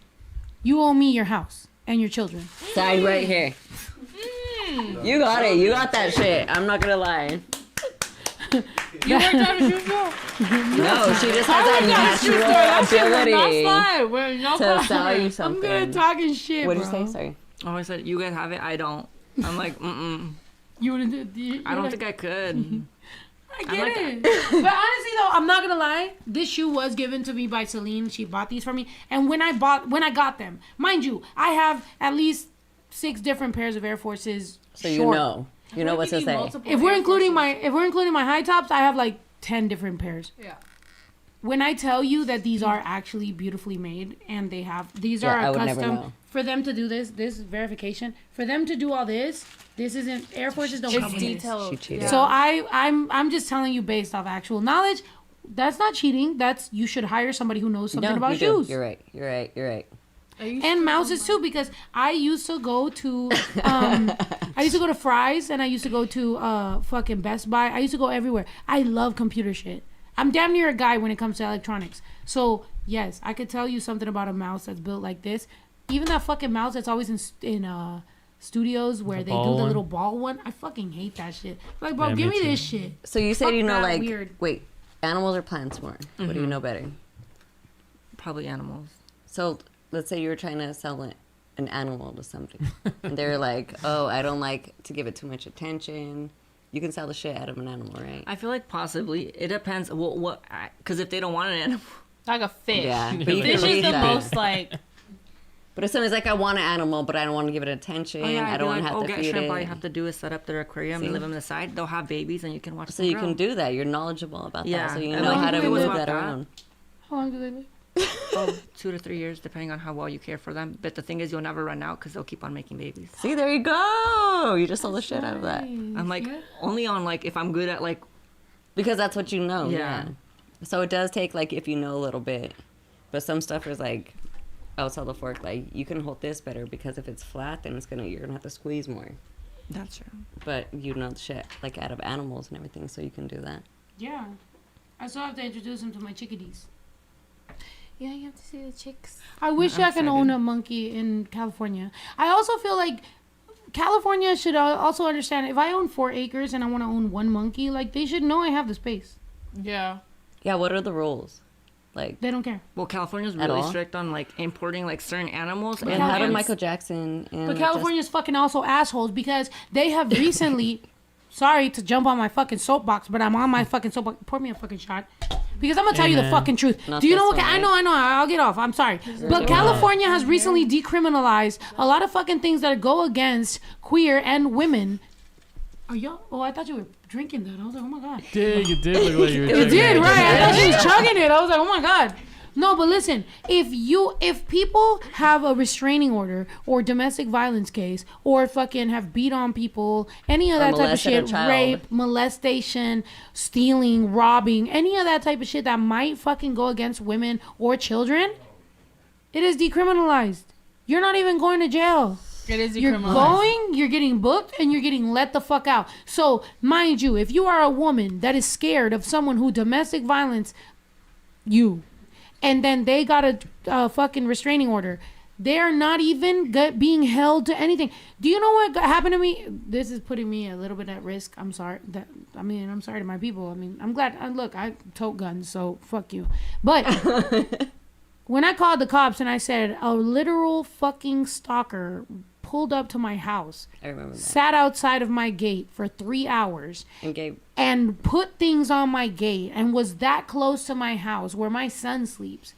you owe me your house and your children. Signed right here. You got it. You got that shit. I'm not gonna lie. You worked at a shoe store? No, she just has that natural ability to sell you I'm something. good at talking shit, What did bro. you say? Sorry. Oh, I said you guys have it. I don't. I'm like, You wanna do? I don't think I could. I get it. But honestly though, I'm not gonna lie. This shoe was given to me by Celine. She bought these for me. And when I got them, mind you, I have at least 6 different pairs of Air Forces. So short. you know what to say. If we're including my high tops, I have like 10 different pairs. Yeah. When I tell you that these are actually beautifully made and these Yeah, are I would never custom know. for them to do this verification, for them to do all this isn't Air Forces don't come It's with this. detailed. She cheated. So I'm just telling you based off actual knowledge. That's not cheating. You should hire somebody who knows something about you shoes. Do. You're right. And mouses too, because I used to go to Fry's and I used to go to fucking Best Buy. I used to go everywhere. I love computer shit. I'm damn near a guy when it comes to electronics. So yes, I could tell you something about a mouse that's built like this. Even that fucking mouse that's always in studios where they do the ball one? little ball one. I fucking hate that shit. Like, bro, Yeah, give me me too. this shit. So you said Fuck you know that like weird. wait, animals or plants more? What do you know better? Probably animals. So let's say you were trying to sell an an animal to somebody. And they're like, oh, I don't like to give it too much attention. You can sell the shit out of an animal, right? I feel like possibly. It depends. What? Because if they don't want an animal. Like a fish. Yeah. But you Fish can is raise the that. most like. But if somebody's like, I want an animal, but I don't want to give it attention. I don't want to have to get feed shrimp. it. All you have to do is set up their aquarium and leave them on the side. They'll have babies and you can watch So them you grow. can do that. You're knowledgeable about Yeah. that. So you And know like, how to it was move about that that. around. How long do they live? 2 to 3 years, depending on how well you care for them. But the thing is, you'll never run out because they'll keep on making babies. See, there you go. You just sold the shit out of that. I'm like, only on like if I'm good at like. Because that's what you know. Yeah. So it does take like if you know a little bit. But some stuff is like, outside the fork, like you can hold this better because if it's flat, then you're gonna have to squeeze more. That's true. But you know the shit like out of animals and everything, so you can do that. Yeah. I still have to introduce them to my chickadees. Yeah, you have to see the chicks. I wish I could own a monkey in California. I also feel like California should also understand if I own 4 acres and I want to own 1 monkey, like they should know I have the space. Yeah. Yeah, what are the rules? Like they don't care. Well, California's At really all? strict on like importing like certain animals. And how did Michael Jackson and But California's fucking also assholes because they have recently, sorry to jump on my fucking soapbox, but I'm on my fucking soapbox. Pour me a fucking shot. Because I'm gonna tell you the fucking truth. Not Do you know this what? one, I know. I'll get off. I'm sorry. But California has recently decriminalized a lot of fucking things that go against queer and women. Are y'all? Oh, I thought you were drinking that. I was like, oh my god. You did look like you were You did, right? I thought she was chugging it. I was like, oh my god. No, but listen, if people have a restraining order or domestic violence case or fucking have beat on people, any of that type of molested a shit, child. rape, molestation, stealing, robbing, any of that type of shit that might fucking go against women or children, it is decriminalized. You're not even going to jail. It is You're decriminalized. going, you're getting booked, and you're getting let the fuck out. So, mind you, if you are a woman that is scared of someone who domestic violence you, and then they got a fucking restraining order, they are not even being held to anything. Do you know what happened to me? This is putting me a little bit at risk. I'm sorry. I'm sorry to my people. I mean, I'm glad. Look, I tote guns, so fuck you. But when I called the cops and I said a literal fucking stalker pulled up to my house, I remember that. sat outside of my gate for 3 hours, and put things on my gate and was that close to my house where my son sleeps.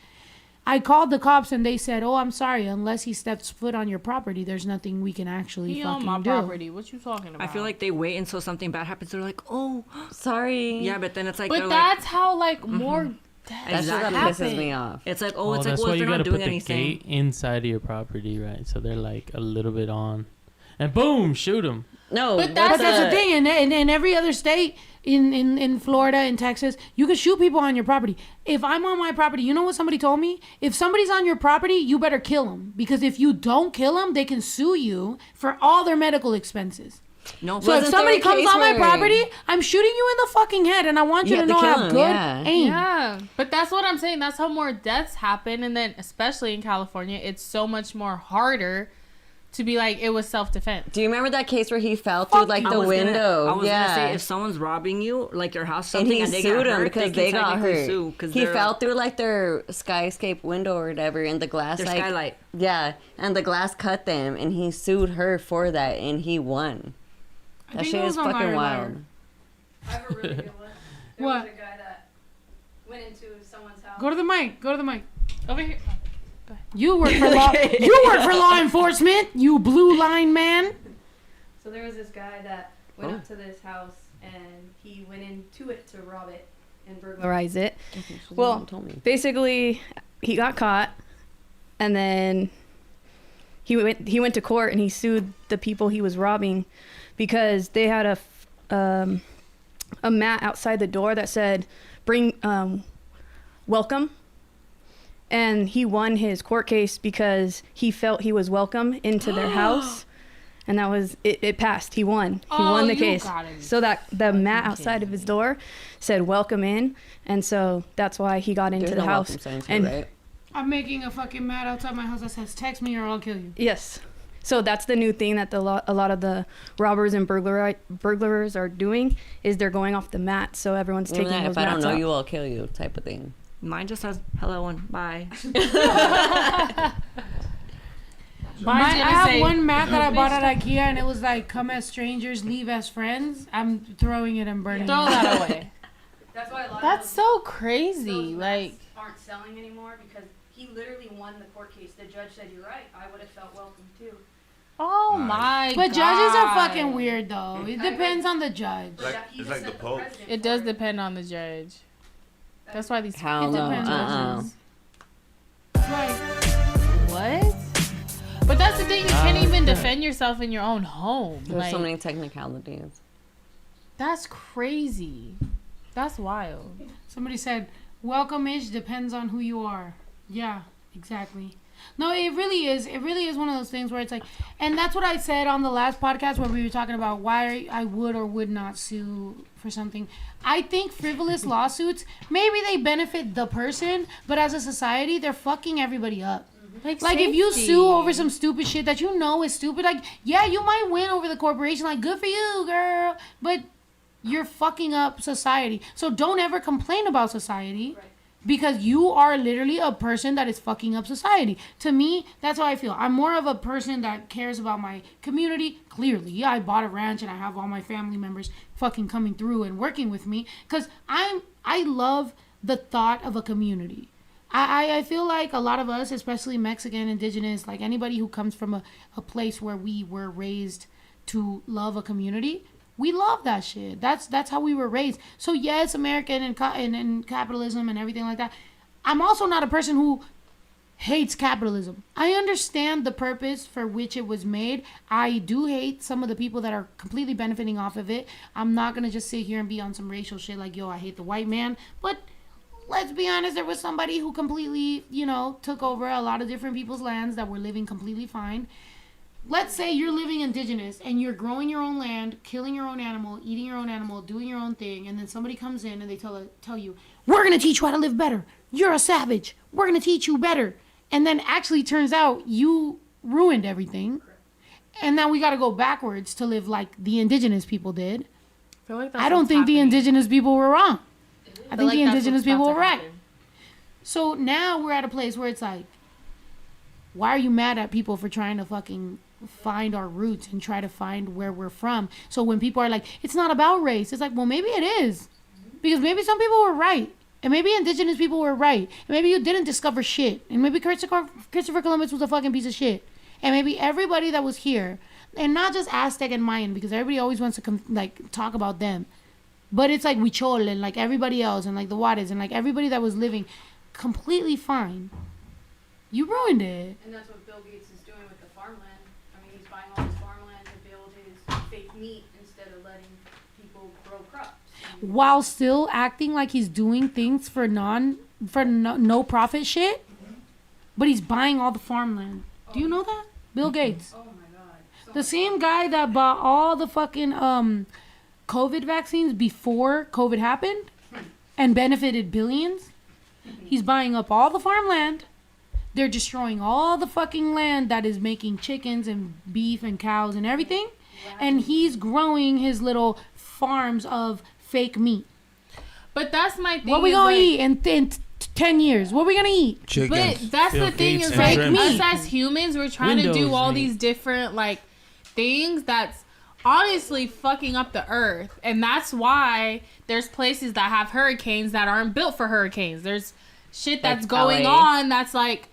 I called the cops and they said, "Oh, I'm sorry. Unless he steps foot on your property, there's nothing we can actually He fucking on my do." property. What you talking about? I feel like they wait until something bad happens. They're like, oh, sorry. Yeah, but then it's like. But they're that's how like more. That's what pisses me off. It's like, oh, Well, it's like, that's well, why if you they're not gotta put doing the anything. gate inside of your property, right? So they're like a little bit on, and boom, shoot them. No, But that's the thing. And in every other state, in Florida, in Texas, you can shoot people on your property. If I'm on my property, you know what somebody told me? If somebody's on your property, you better kill them. Because if you don't kill them, they can sue you for all their medical expenses. No, So if somebody comes on my property, I'm shooting you in the fucking head, and I want you to know I have good aim. Yeah, but that's what I'm saying. That's how more deaths happen, and then especially in California, it's so much more harder to be like it was self-defense. Do you remember that case where he fell through like the window? I was gonna say if someone's robbing you, like your house, something, and he they sued got him hurt, because can they got technically hurt. Sue, 'cause He they're- fell through like their skyscape window or whatever, and the glass Their like skylight. Yeah, and the glass cut them, and he sued her for that, and he won. I That think shit it is was on fucking Liar wild. Liar. I have a really good one. There What? was a guy that went into someone's house. Go to the mic. Go to the mic. Over here. You work for law. You work for law enforcement. You blue line man. So there was this guy that went up to this house and he went into it to rob it and burglarize it. Well, basically, he got caught, and then he went to court and he sued the people he was robbing because they had a mat outside the door that said "Bring welcome." And he won his court case because he felt he was welcome into their house. And that was, it passed. He won. He won the case. So that the mat outside of his door said welcome in. And so that's why he got into There's the no house. welcome signs And here, right? I'm making a fucking mat outside my house that says "Text me or I'll kill you." yes. So that's the new thing that a lot of the robbers and burglars are doing is they're going off the mat. So everyone's taking those if I don't mats know out. you, I'll kill you type of thing. Mine just says hello and bye. I have one mat that I bought at IKEA, and it was like, "Come as strangers, leave as friends." I'm throwing it and burning it. Throw that away. That's why a lot That's of so crazy. those Like, aren't selling anymore because he literally won the court case. The judge said, "You're right. I would have felt welcome too." oh my god. But judges are fucking weird, though. It depends on the judge. It's like the Pope. It does depend on the judge. That's why these Hell It no. depends on judges. Right. What? But that's the thing. You can't even defend yourself in your own home. There's so Like, many technicalities. that's crazy. That's wild. Somebody said, welcome-ish depends on who you are. Yeah, exactly. No, it really is. It really is one of those things where it's like, and that's what I said on the last podcast where we were talking about why I would or would not sue for something. I think frivolous lawsuits, maybe they benefit the person, but as a society, they're fucking everybody up. Like if you sue over some stupid shit that you know is stupid, like, yeah, you might win over the corporation, like, good for you, girl, but you're fucking up society. So don't ever complain about society. Right. Because you are literally a person that is fucking up society. To me, that's how I feel. I'm more of a person that cares about my community. Clearly, yeah, I bought a ranch and I have all my family members fucking coming through and working with me. Because I love the thought of a community. I feel like a lot of us, especially Mexican, indigenous, like anybody who comes from a place where we were raised to love a community, we love that shit. That's how we were raised. So yes, American and capitalism and everything like that. I'm also not a person who hates capitalism. I understand the purpose for which it was made. I do hate some of the people that are completely benefiting off of it. I'm not gonna just sit here and be on some racial shit like, yo, I hate the white man. But let's be honest, there was somebody who completely, took over a lot of different people's lands that were living completely fine. Let's say you're living indigenous and you're growing your own land, killing your own animal, eating your own animal, doing your own thing, and then somebody comes in and they tell you, we're going to teach you how to live better. You're a savage. We're going to teach you better. And then actually turns out you ruined everything. And now we got to go backwards to live like the indigenous people did. I feel like that's I don't think the indigenous people were wrong. I think like the that's indigenous what's about people to were right. happen. So now we're at a place where it's like, why are you mad at people for trying to fucking find our roots and try to find where we're from? So when people are like, it's not about race, it's like, well, maybe it is. Because maybe some people were right. And maybe indigenous people were right. And maybe you didn't discover shit. And maybe Christopher Columbus was a fucking piece of shit. And maybe everybody that was here, and not just Aztec and Mayan, because everybody always wants to talk about them. But it's like Huichol and like everybody else and like the Juarez and like everybody that was living completely fine. You ruined it. And that's what Bill Gates is doing with the farmland. I mean, he's buying all this farmland to build his fake meat instead of letting people grow crops. While still acting like he's doing things for no profit shit, but he's buying all the farmland. Do you know that? Bill Gates. Oh my god. The same guy that bought all the fucking COVID vaccines before COVID happened and benefited billions. He's buying up all the farmland. They're destroying all the fucking land that is making chickens and beef and cows and everything. And he's growing his little farms of fake meat. But that's my thing. What we gonna eat in 10 years? What we gonna eat? Chickens. But that's the thing is like us as humans, we're trying to do all these different like things that's honestly fucking up the earth. And that's why there's places that have hurricanes that aren't built for hurricanes. There's shit that's Like going LA. on that's like,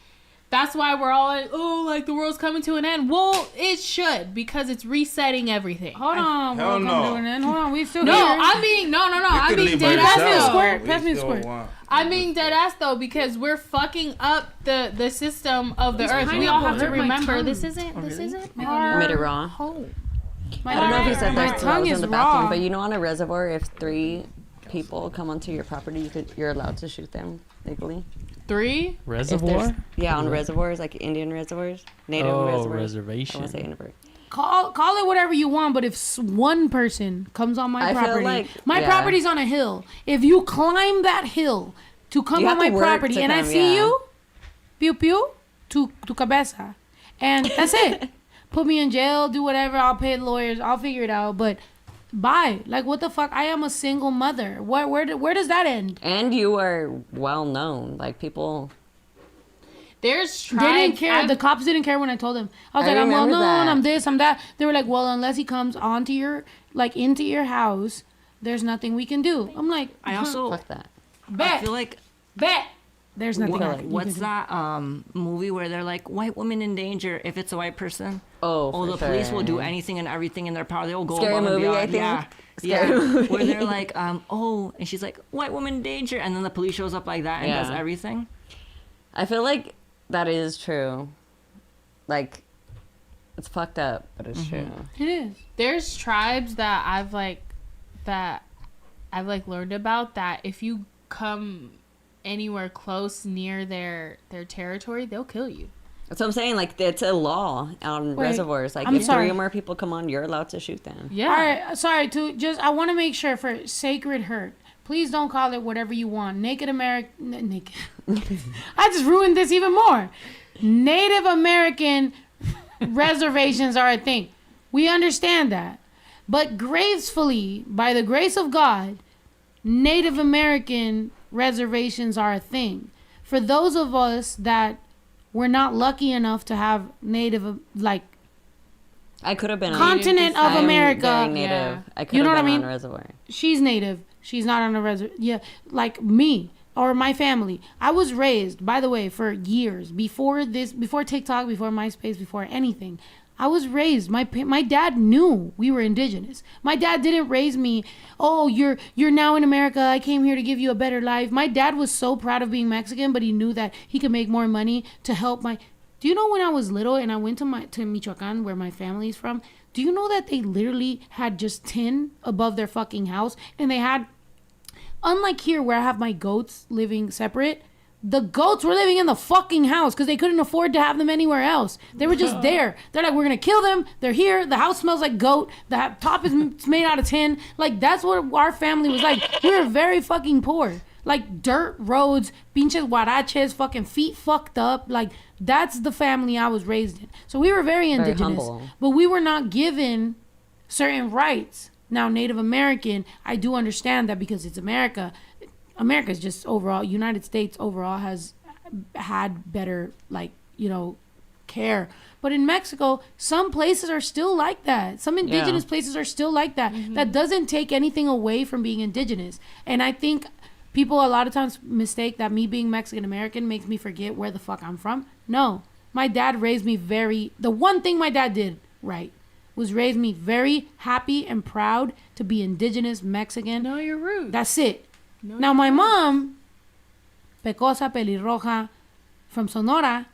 that's why we're all like, oh, like the world's coming to an end. Well, it should, because it's resetting everything. Hold on, Hell welcome no. to an end. Hold on, we still No, here. I'm being no. You I'm could being leave by dead yourself. ass though. squirt. We Pass me a still squirt. want- I'm being dead ass though because we're fucking up the system of the This earth. We pineapple all have to hurt my remember tongue. this isn't I made it raw. home. My I don't know if you said my that 'cause I tongue was is in the bathroom, raw. but you know, on a reservoir, if 3 people come onto your property, you're allowed to shoot them legally. 3 If Reservoir? there's- Yeah, on reservoirs, like Indian reservoirs, native reservoirs. I reservation. want to say Inver. Call it whatever you want, but if one person comes on my I feel property, like- my yeah. property's on a hill. If you climb that hill to come You on have to my work property to and I come, see yeah. you, pew pew, tu cabeza, and that's it. Put me in jail, do whatever. I'll pay the lawyers. I'll figure it out. But bye. Like what the fuck? I am a single mother. Where does that end? And you are well known, like people. There's They tribes. didn't care. The cops didn't care when I told them. I was I like, I'm well remember known, that. I'm this, I'm that. They were like, well, unless he comes onto your, like, into your house, there's nothing we can do. I'm like, I also Fuck that. bet, I feel like bet. There's nothing. I can- you what's can do. that movie where they're like white women in danger if it's a white person? Oh, Oh, for the police will do sure. anything and everything in their power. They'll go Scary above and movie, I beyond. think. Yeah, Scary yeah. movie. Where they're like, oh, and she's like, white woman in danger, and then the police shows up like that and does Yeah. everything. I feel like that is true. Like, it's fucked up, but it's true. It is. There's tribes that I've learned about that if you come anywhere close near their territory, they'll kill you. That's what I'm saying. Like, it's a law on Wait, reservoirs. Like, I'm if sorry. 3 or more people come on, you're allowed to shoot them. Yeah. All right, sorry to just. I want to make sure for sacred hurt. Please don't call it whatever you want. Naked American. Naked. I just ruined this even more. Native American reservations are a thing. We understand that, but gracefully, by the grace of God, Native American reservations are a thing. For those of us that were not lucky enough to have Native, like, I could have been continent on, of I'm America. very native. Yeah. I could You know have what I been mean? on a reservoir. She's Native. She's not on a reservation. Yeah, like me or my family. I was raised, by the way, for years before this, before TikTok, before MySpace, before anything. I was raised. My dad knew we were indigenous. My dad didn't raise me. Oh, you're now in America. I came here to give you a better life. My dad was so proud of being Mexican, but he knew that he could make more money to help my. Do you know when I was little and I went to Michoacan, where my family's from? Do you know that they literally had just tin above their fucking house, and they had, unlike here where I have my goats living separate, the goats were living in the fucking house because they couldn't afford to have them anywhere else. They were just there. They're like, we're gonna kill them. They're here. The house smells like goat. The top is made out of tin. Like, that's what our family was like. We were very fucking poor. Like, dirt roads, pinches guaraches, fucking feet fucked up. Like, that's the family I was raised in. So we were very indigenous, humble. but we were not given certain rights. Now, Native American, I do understand that because it's America. America's just overall, United States overall has had better, like, care. But in Mexico, some places are still like that. Some indigenous places are still like that. That doesn't take anything away from being indigenous. And I think people a lot of times mistake that me being Mexican American makes me forget where the fuck I'm from. No. My dad raised me the one thing my dad did right was raise me very happy and proud to be indigenous Mexican. Know your roots. That's it. Now, my mom, pecosa, pelirroja, from Sonora,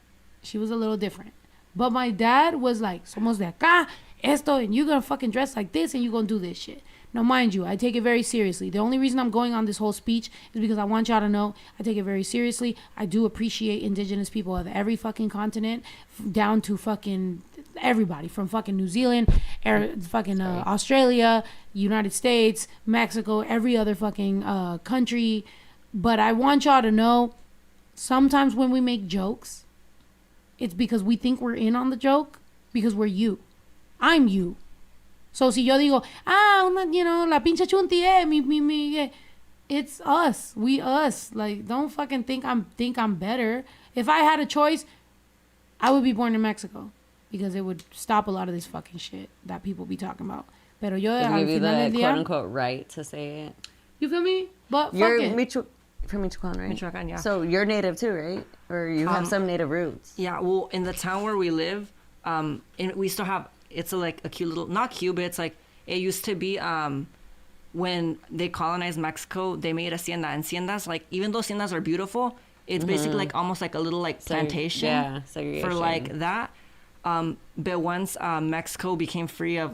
she was a little different. But my dad was like, somos de acá, esto, and you're going to fucking dress like this, and you're going to do this shit. Now, mind you, I take it very seriously. The only reason I'm going on this whole speech is because I want y'all to know I take it very seriously. I do appreciate indigenous people of every fucking continent, down to fucking everybody, from fucking New Zealand, Australia, United States, Mexico, every other fucking country. But I want y'all to know, sometimes when we make jokes, it's because we think we're in on the joke, because we're you. I'm you. So si yo digo, la pinche chunti, it's us. We us. Like, don't fucking think I'm better. If I had a choice, I would be born in Mexico, because it would stop a lot of this fucking shit that people be talking about. Pero yo, They al give you final the del día, quote unquote right to say it. you feel me? But You're fuck it. from Michoacan, right? Michoacan, yeah. So you're native too, right? Or you have some native roots? Yeah, well, in the town where we live, we still have, it's a cute little, not cute, but it's like, it used to be, when they colonized Mexico, they made haciendas. Like, even though haciendas are beautiful, it's basically like almost like a little like plantation. Yeah, segregation. For like that. But once Mexico became free of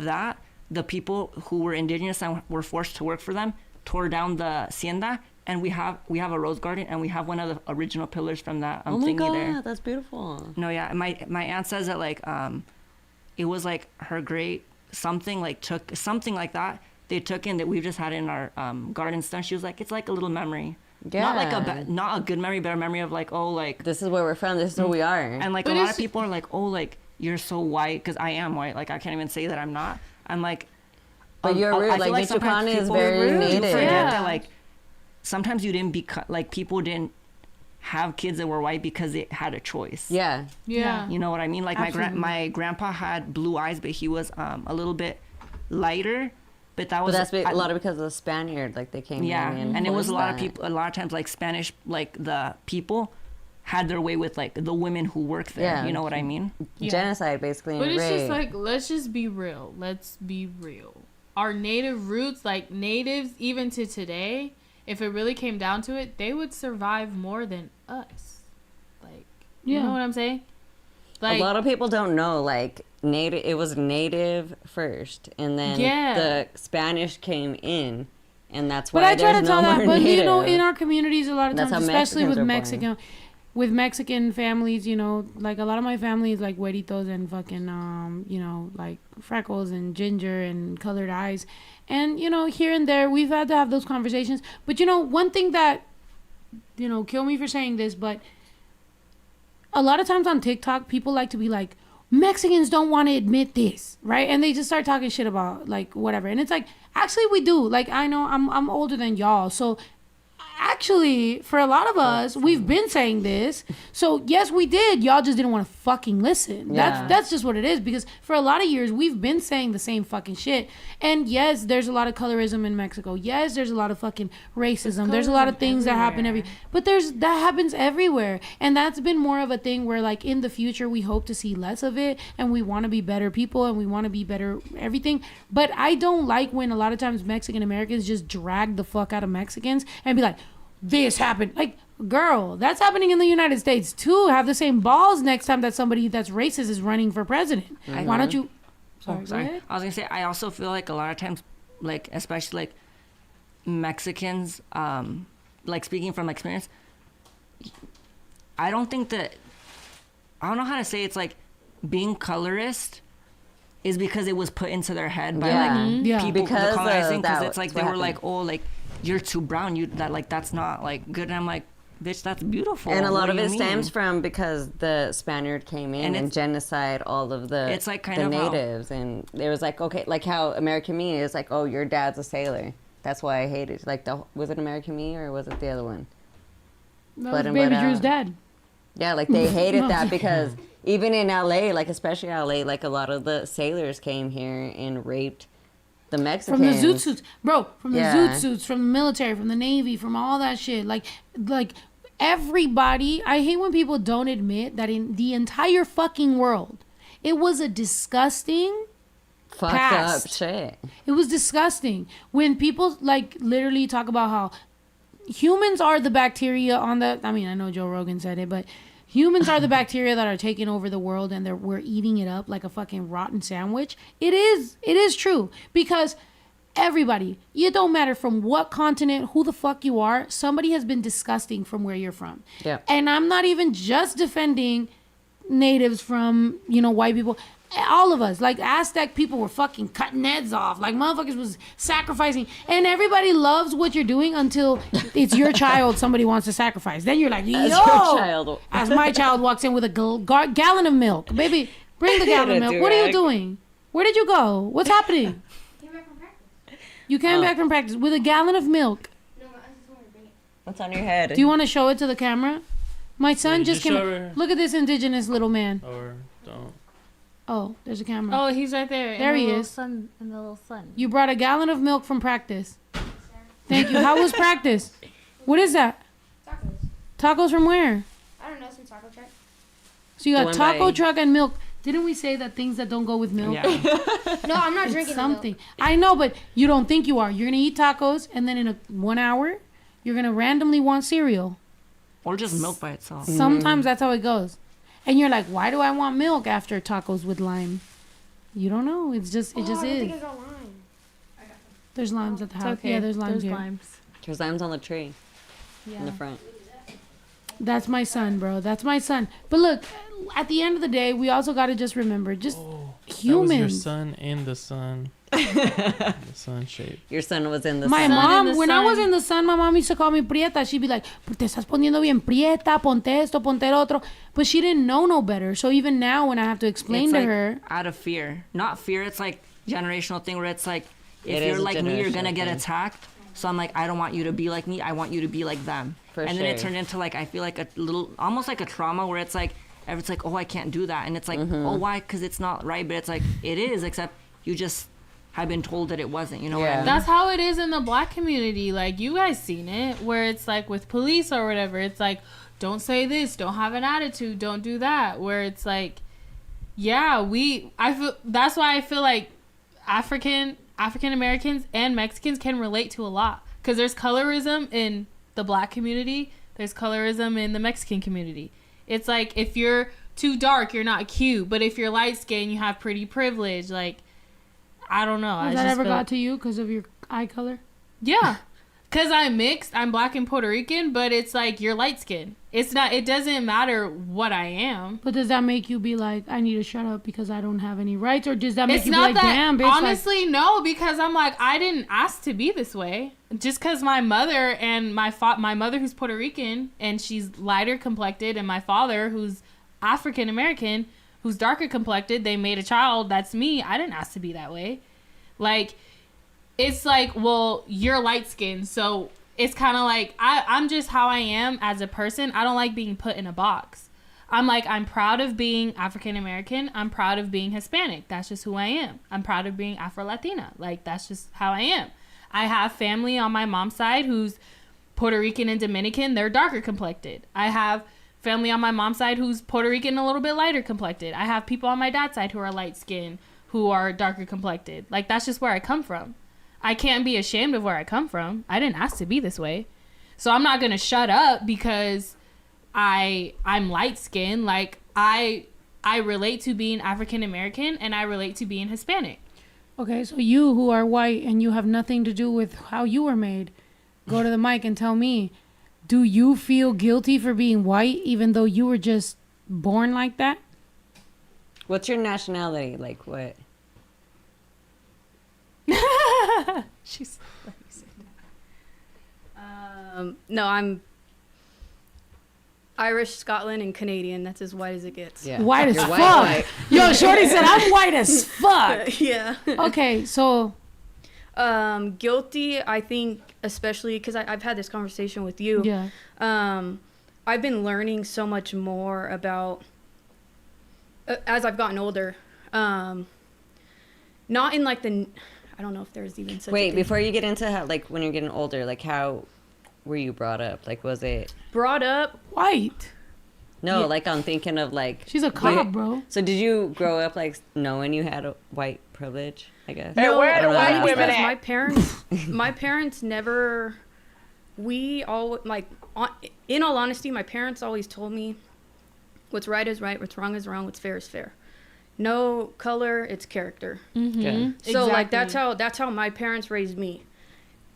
that, the people who were indigenous and were forced to work for them tore down the hacienda, and we have a rose garden, and we have one of the original pillars from that oh my thingy god, there. that's beautiful. No, yeah, my aunt says that it was like her great something took something like that. They took in that we've just had in our garden stuff. She was like, it's like a little memory. Yeah. Not like not a good memory, but a memory of this is where we're from. This is who we are. And a lot of people are like, oh, you're so white, because I am white. Like, I can't even say that I'm not. I'm like, but you're rude. I feel Michoacan is people very rude. native. Forget that sometimes you didn't people didn't have kids that were white because they had a choice. Yeah. Yeah. You know what I mean? Like my grandpa had blue eyes, but he was a little bit lighter. But that's a lot of because of the Spaniard, like they came. Yeah, in and it was a lot of people. A lot of times, like Spanish, like the people had their way with like the women who worked there. Yeah. You know what I mean? Yeah. Genocide, basically. But and it's rape. just like, let's just be real. Let's be real. Our native roots, like natives, even to today, if it really came down to it, they would survive more than us. Like, you know what I'm saying? Like, a lot of people don't know, like, native. It was native first, and then the Spanish came in, and that's why. But I try to there's tell no that. more But native. you know, in our communities, a lot of That's times, how especially with Mexicans are born. with Mexican families, you know, like a lot of my family is like güeritos and fucking, you know, like freckles and ginger and colored eyes. And, you know, here and there, we've had to have those conversations. But, you know, one thing that, you know, kill me for saying this, but a lot of times on TikTok, people like to be like, Mexicans don't want to admit this, right? And they just start talking shit about, like, whatever. And it's like, actually, we do. Like, I know I'm older than y'all, so actually, for a lot of us, we've been saying this. So yes, we did. Y'all just didn't want to fucking listen. Yeah. That's just what it is. Because for a lot of years, we've been saying the same fucking shit. And yes, there's a lot of colorism in Mexico. Yes, there's a lot of fucking racism. There's a lot of things that happen but that happens everywhere. And that's been more of a thing where, like, in the future, we hope to see less of it, and we want to be better people, and we want to be better everything. But I don't like when a lot of times Mexican Americans just drag the fuck out of Mexicans and be like, this happened. Like, girl, that's happening in the United States too. Have the same balls next time that somebody that's racist is running for president. Why don't you? Sorry. Go ahead. I was gonna say, I also feel like a lot of times, like especially like Mexicans, like speaking from experience, I don't think that, I don't know how to say, it's like being colorist is because it was put into their head by people, because the colonizing, because it's like that's they what were like, happened. oh, like, you're too brown, that's not like good. And I'm like, bitch, that's beautiful. And a lot What of do you it stems mean? from because the Spaniard came in and genocide all of the it's like kind the of how- natives, and it was like, okay, like how American Me is like, oh, your dad's a sailor, that's why I hate it. Like, was it American Me or was it the other one? That was Baby Drew's dad. Yeah, like they hated No. that because even in LA, like especially LA, like a lot of the sailors came here and raped the Mexicans. From the zoot suits, bro. From the Yeah. zoot suits, from the military, from the Navy, from all that shit. Like everybody. I hate when people don't admit that in the entire fucking world, it was a disgusting Fucked past. up shit. It was disgusting when people like literally talk about how humans are the bacteria on the. I mean, I know Joe Rogan said it, but humans are the bacteria that are taking over the world, and we're eating it up like a fucking rotten sandwich. It is true, because everybody, it don't matter from what continent, who the fuck you are, somebody has been disgusting from where you're from. Yeah. And I'm not even just defending natives from, white people. All of us, like Aztec people were fucking cutting heads off. Like motherfuckers was sacrificing. And everybody loves what you're doing until it's your child somebody wants to sacrifice. Then you're like, yo. As your child. As my child walks in with a gallon of milk. Baby, bring the gallon of milk. What are you doing? Where did you go? What's happening? Came back from practice. You came back from practice with a gallon of milk. No, my auntie told me to bring it. What's on your head? Do you want to show it to the camera? My son Yeah, just just came. show her. Look at this indigenous little man. Or don't. Oh, there's a camera. Oh, he's right there. There he the is. Sun, in the little sun. You brought a gallon of milk from practice. Thank you. How was practice? What is that? Tacos. Tacos from where? I don't know, some taco truck. So you The got one taco by- truck and milk. Didn't we say that things that don't go with milk? Yeah. No, I'm not It's drinking something. I know, but you don't think you are. You're gonna eat tacos, and then in 1 hour, you're gonna randomly want cereal. Or just milk by itself. Sometimes that's how it goes. And you're like, why do I want milk after tacos with lime? You don't know. It just I is. don't think I got lime. There's limes at the It's house. okay. Yeah, there's limes here. limes. There's lambs on the tree in Yeah. the front. That's my son, bro. That's my son. But look, at the end of the day, we also got to just remember, just That was humans. your son in the sun. The sun shape. Your son was in the My sun. mom, in the when I was sun. in the sun, my mom used to call me prieta. She'd be like, te estás poniendo bien prieta, ponte esto, ponte el otro. But she didn't know no better. So even now, when I have to explain It's to like her, out of fear. Not fear, it's like generational thing where it's like, if It is you're a like me, you're generational gonna get thing. attacked. So I'm like, I don't want you to be like me. I want you to be like them. And then it turned into like, I feel like a little, almost like a trauma where it's like, oh, I can't do that. And it's like, oh, why? Because it's not right. But it's like, it is, except you just have been told that it wasn't, you know what I mean? That's how it is in the black community. Like, you guys seen it, where it's like with police or whatever, it's like, don't say this, don't have an attitude, don't do that. Where it's like, yeah, that's why I feel like African Americans and Mexicans can relate to a lot. Because there's colorism in the black community, there's colorism in the Mexican community. It's like, if you're too dark, you're not cute. But if you're light skinned, you have pretty privilege. Like, I don't know. Has that ever got to you because of your eye color? Yeah. Because I'm mixed. I'm black and Puerto Rican, but it's like, you're light skinned. It doesn't matter what I am. But does that make you be like, I need to shut up because I don't have any rights? Or does that make you be like, damn, bitch? Honestly, no, because I'm like, I didn't ask to be this way. Just because my mother and my mother, who's Puerto Rican, and she's lighter complected, and my father, who's African American, who's darker complected, they made a child that's me. I didn't ask to be that way. Like, it's like, well, you're light skinned, so it's kind of like, I'm just how I am as a person. I don't like being put in a box. I'm like, I'm proud of being African American. I'm proud of being Hispanic. That's just who I am. I'm proud of being Afro-Latina. Like, that's just how I am. I have family on my mom's side who's Puerto Rican and Dominican. They're darker complected. I have family on my mom's side who's Puerto Rican, a little bit lighter complected. I have people on my dad's side who are light skinned, who are darker complected. Like, that's just where I come from. I can't be ashamed of where I come from. I didn't ask to be this way. So I'm not going to shut up because I'm light skinned. Like, I relate to being African American and I relate to being Hispanic. Okay, so you who are white and you have nothing to do with how you were made, go to the mic and tell me, do you feel guilty for being white even though you were just born like that? What's your nationality? Like, what? She's no, I'm Irish, Scotland, and Canadian. That's as white as it gets. Yeah. White as You're fuck. white. Yo, Shorty said I'm white as fuck. Yeah. Okay, so guilty, I think, especially because I've had this conversation with you. Yeah. I've been learning so much more about as I've gotten older. Not in like the, I don't know if there's even such a Wait, thing. before you get into how, like, when you're getting older, like, how were you brought up? Like, was it brought up white? No, Yeah. like, I'm thinking of, like, she's a cop, bro. So did you grow up, like, knowing you had a white privilege, I guess? No, where are the white women because at? my parents never, we all, like, in all honesty, my parents always told me what's right is right, what's wrong is wrong, what's fair is fair. No color, it's character. Mm-hmm. Yeah. So like that's how my parents raised me.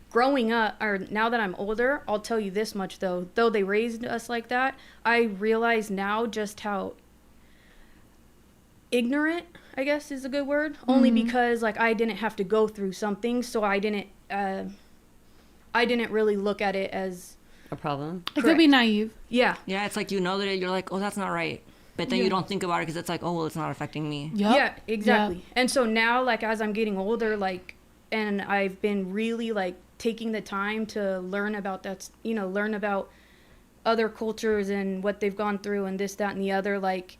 Growing up, or now that I'm older, I'll tell you this much though they raised us like that, I realize now just how ignorant, I guess is a good word, only because like I didn't have to go through something, so I didn't really look at it as a problem. It could be naive. Yeah. Yeah, it's like, you know that you're like, oh, that's not right. But then you don't think about it because it's like, oh, well, it's not affecting me. Yep. Yeah, exactly. Yep. And so now, like, as I'm getting older, like, and I've been really, like, taking the time to learn about that, you know, learn about other cultures and what they've gone through and this, that, and the other, like,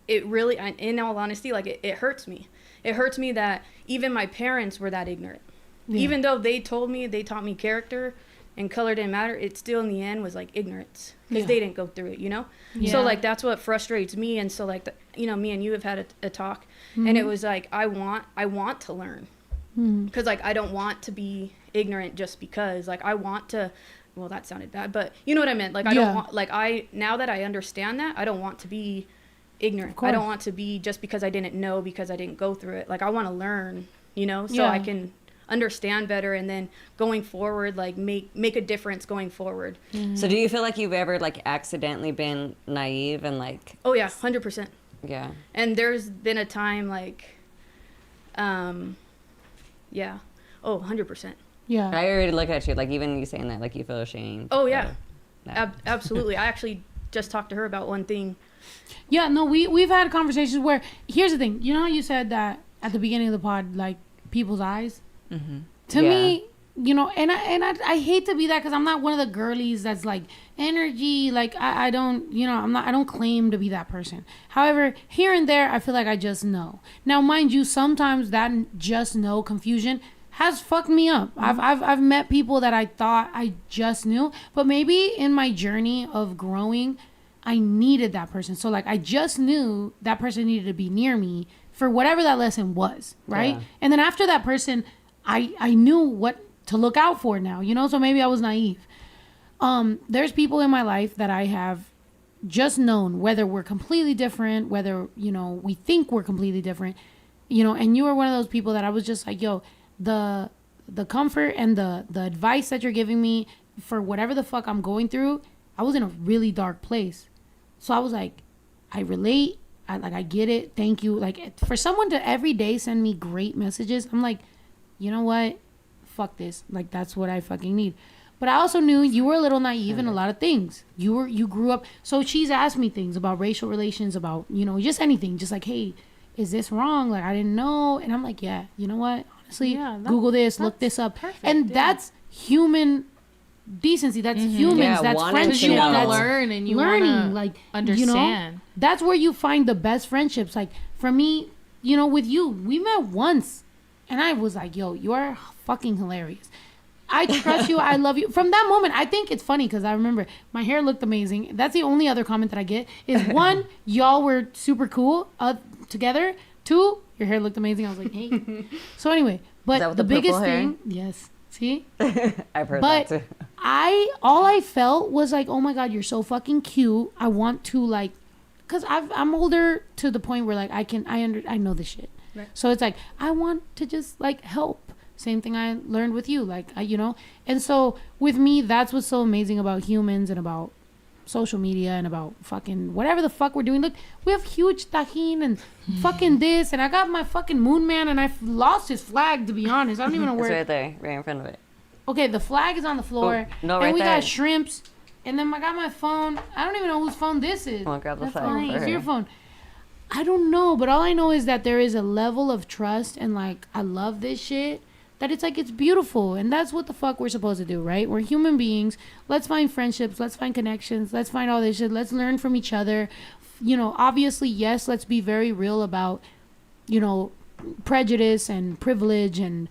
it really, in all honesty, like, it hurts me. It hurts me that even my parents were that ignorant. Yeah. Even though they taught me character and color didn't matter, it still in the end was like ignorance because they didn't go through it, you know? Yeah. So like that's what frustrates me. And so like, you know, me and you have had a talk and it was like, I want to learn because like I don't want to be ignorant just because like I want to, well, that sounded bad, but you know what I meant? Like I don't want, like now that I understand that, I don't want to be ignorant. I don't want to be just because I didn't know because I didn't go through it. Like I want to learn, you know, so I can understand better and then going forward like make a difference going forward. So do you feel like you've ever like accidentally been naive and like oh yeah 100%. Yeah. And there's been a time like yeah, oh 100%. Yeah, I already look at you like, even you saying that, like you feel ashamed. Oh yeah, absolutely. I actually just talked to her about one thing. Yeah, no, we've had conversations where, here's the thing, you know how you said that at the beginning of the pod, like people's eyes. To me, you know, and I hate to be that because I'm not one of the girlies that's like energy. Like I don't, you know, I don't claim to be that person. However, here and there, I feel like I just know. Now, mind you, sometimes that just know confusion has fucked me up. I've met people that I thought I just knew, but maybe in my journey of growing, I needed that person. So like I just knew that person needed to be near me for whatever that lesson was, right? Yeah. And then after that person, I knew what to look out for now, you know? So maybe I was naive. There's people in my life that I have just known, whether we're completely different, whether, you know, we think we're completely different, you know, and you were one of those people that I was just like, yo, the comfort and the advice that you're giving me for whatever the fuck I'm going through, I was in a really dark place. So I was like, I relate. I get it. Thank you. Like, for someone to every day send me great messages, I'm like, you know what? Fuck this. Like, that's what I fucking need. But I also knew you were a little naive in a lot of things. You grew up. So she's asked me things about racial relations, about, you know, just anything. Just like, hey, is this wrong? Like, I didn't know. And I'm like, yeah, you know what? Honestly, Google this, look this up. Perfect, and that's human decency. That's humans. Yeah, that's wanting friendship. to know. That's learn and you learning. wanna Like, understand. you know, that's where you find the best friendships. Like, for me, you know, with you, we met once. And I was like, yo, you are fucking hilarious. I trust you. I love you. From that moment, I think it's funny because I remember my hair looked amazing. That's the only other comment that I get is, one, y'all were super cool together. Two, your hair looked amazing. I was like, hey. So anyway, but the biggest thing, yes. See? I've heard but that too. all I felt was like, oh my God, you're so fucking cute. I want to like, cause I'm older to the point where like I know this shit. Right. So it's like, I want to just like help. Same thing I learned with you, like, you know? And so with me, that's what's so amazing about humans and about social media and about fucking whatever the fuck we're doing. Look, we have huge tajin and fucking this, and I got my fucking moon man, and I've lost his flag, to be honest. I don't even know where. It's right there, right in front of it. Okay, the flag is on the floor. Oh, no, and right we there. got shrimps. And then I got my phone. I don't even know whose phone this is. Come on, grab the That's flag fine. for It's her. your phone. I don't know, but all I know is that there is a level of trust and like, I love this shit, that it's like, it's beautiful. And that's what the fuck we're supposed to do, right? We're human beings. Let's find friendships. Let's find connections. Let's find all this shit. Let's learn from each other. You know, obviously, yes, let's be very real about, you know, prejudice and privilege and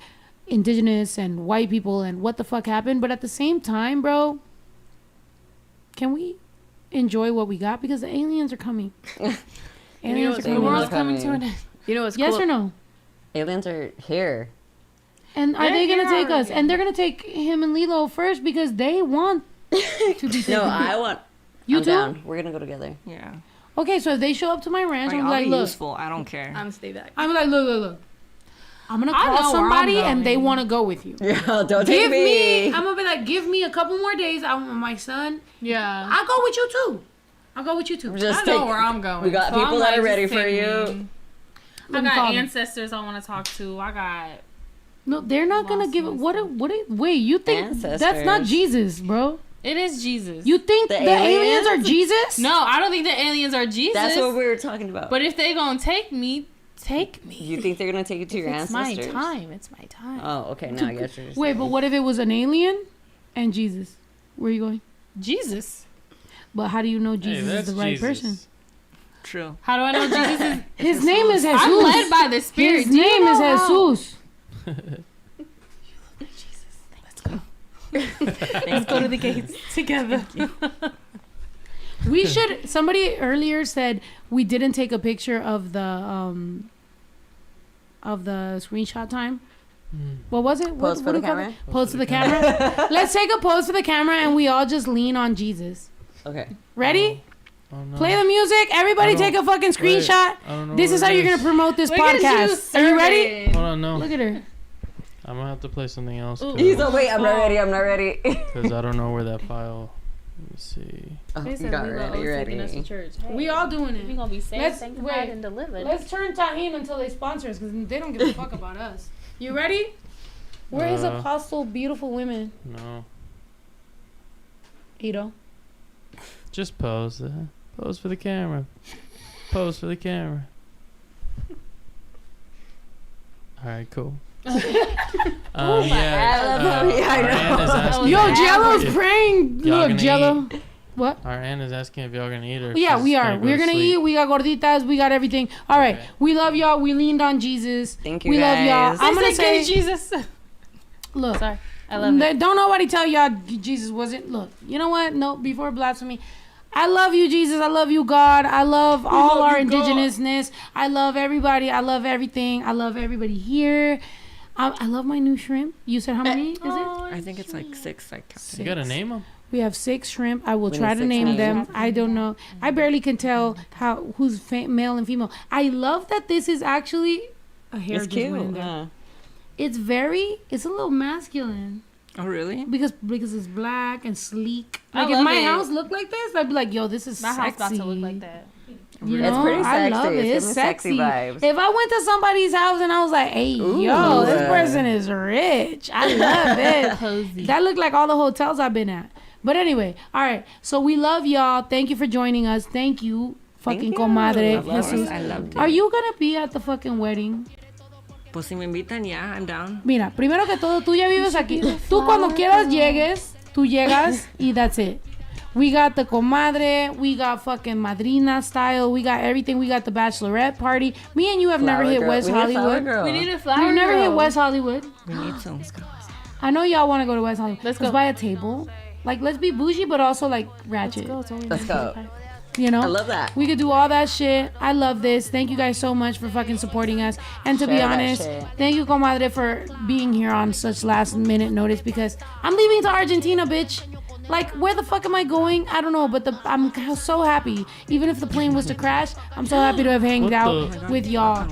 indigenous and white people and what the fuck happened. But at the same time, bro, can we enjoy what we got? Because the aliens are coming. Aliens are The coming. world's coming to an end. You know what's Yes cool? or no? Aliens are here. And are they going to take us? And they're going to take him and Lilo first because they want to be taken. No, I want. You I'm too? down. We're gonna go together. Yeah. Okay, so if they show up to my ranch, Like, I'm I'll like, be look. useful. I don't care. I'm stay back. I'm like, look. I'm going to I know call where I'm somebody and they going. want to go with you. Yeah, don't Give take me. I'm going to be like, give me a couple more days. I want my son. Yeah. I'll go with you too. I'll go with you too. Just I know take- where I'm going. We got So people I'm that like, are ready just for take you. me. I Let me call got them. ancestors I want to talk to. I got. No, they're not going to give it. Wait, you think that's not Ancestors. Jesus, bro? It is Jesus. You think the aliens are Jesus? No, I don't think the aliens are Jesus. That's what we were talking about. But if they gonna take me, take me. You think they're gonna take you to your It's ancestors? my time. It's my time. Oh, okay. Now I guess you're just Wait, but what if it was an alien and Jesus? Where are you going? Jesus. But how do you know Jesus is that's the right Jesus. person? True. How do I know Jesus is? His name is Jesus. I'm led by the Spirit. His Do you name is know how- Jesus. Let's go to the gates together. We should. Somebody earlier said we didn't take a picture of the screenshot time. What was it? Pose for do the we call camera? it? Pose for the camera. Let's take a pose for the camera and we all just lean on Jesus. Okay. Ready? Oh, no. Play the music. Everybody I don't- take a fucking wait, screenshot. I don't know This what is it how you're is. gonna promote this Look at podcast. you Are you ready? serving. Hold on, no. Look at her. I'm gonna have to play something else He's like, wait, I'm not ready. I'm not ready. because I don't know where that file. Let me see. Oh, They you said got we ready. all You're taking us to ready. church. Hey, We all doing we it. gonna be saved, Let's sanctified, wait. and delivered. Let's turn Tahim until they sponsor us because they don't give a fuck about us. You ready? We're his apostle, beautiful women. No. Ito. Just pose. Pose for the camera. Pose for the camera. All right, cool. Yeah. I love how he- I our aunt is know. asking Yo, if Jello's praying. y'all Look, gonna Jello. eat. What? Our aunt is asking if y'all gonna eat or. Yeah, she's we are. go We're to gonna sleep. eat. We got gorditas. We got everything. All right. Okay. We love y'all. We leaned on Jesus. Thank you, We love y'all. guys. I'm gonna say, Jesus. look. Sorry. I love it. Don't nobody tell y'all Jesus wasn't. Look, you know what? No, before blasphemy. I love you, Jesus. I love you, God. I love all our indigenousness. I love everybody. I love everything. I love everybody here. I love my new shrimp. You said how many is it? I think it's like 6. I counted. You gotta name them. We have 6 shrimp. I will We try need to 6 name names. them. I don't know. I barely can tell who's male and female. I love that this is actually a hair It's just went in cute. there. Yeah. It's a little masculine Oh, really? because it's black and sleek. I Like if love my it. house looked like this, I'd be like, yo, this is My sexy. house about to look like that. You It's know? pretty I love sexy. it. It's It's giving sexy sexy. vibes. If I went to somebody's house and I was like, hey, yo, this person is rich. I love it. Cozy. That looked like all the hotels I've been at. But anyway, all right. So we love y'all. Thank you for joining us. Thank you, fucking you. comadre. I love Jesus. I loved it. Are you gonna be at the fucking wedding? Pues si me invitan, yeah, I'm down. Mira, primero que todo, tú ya vives aquí. Tú cuando quieras llegues, tú llegas y that's it. We got the comadre, we got fucking madrina style, we got everything. We got the bachelorette party. Me and you have never hit West Hollywood. We need a flower We've never hit girl. West Hollywood. We need some. I know y'all want to go to West Hollywood. Let's Let's go. buy a table. Like, let's be bougie, but also like ratchet. Let's go. You know, I love that. We could do all that shit. I love this. Thank you guys so much for fucking supporting us. And to be Share that honest, shit. thank you, comadre, for being here on such last minute notice because I'm leaving to Argentina, bitch. Like, where the fuck am I going? I don't know, but I'm so happy. Even if the plane was to crash, I'm so happy to have hanged What out the- with y'all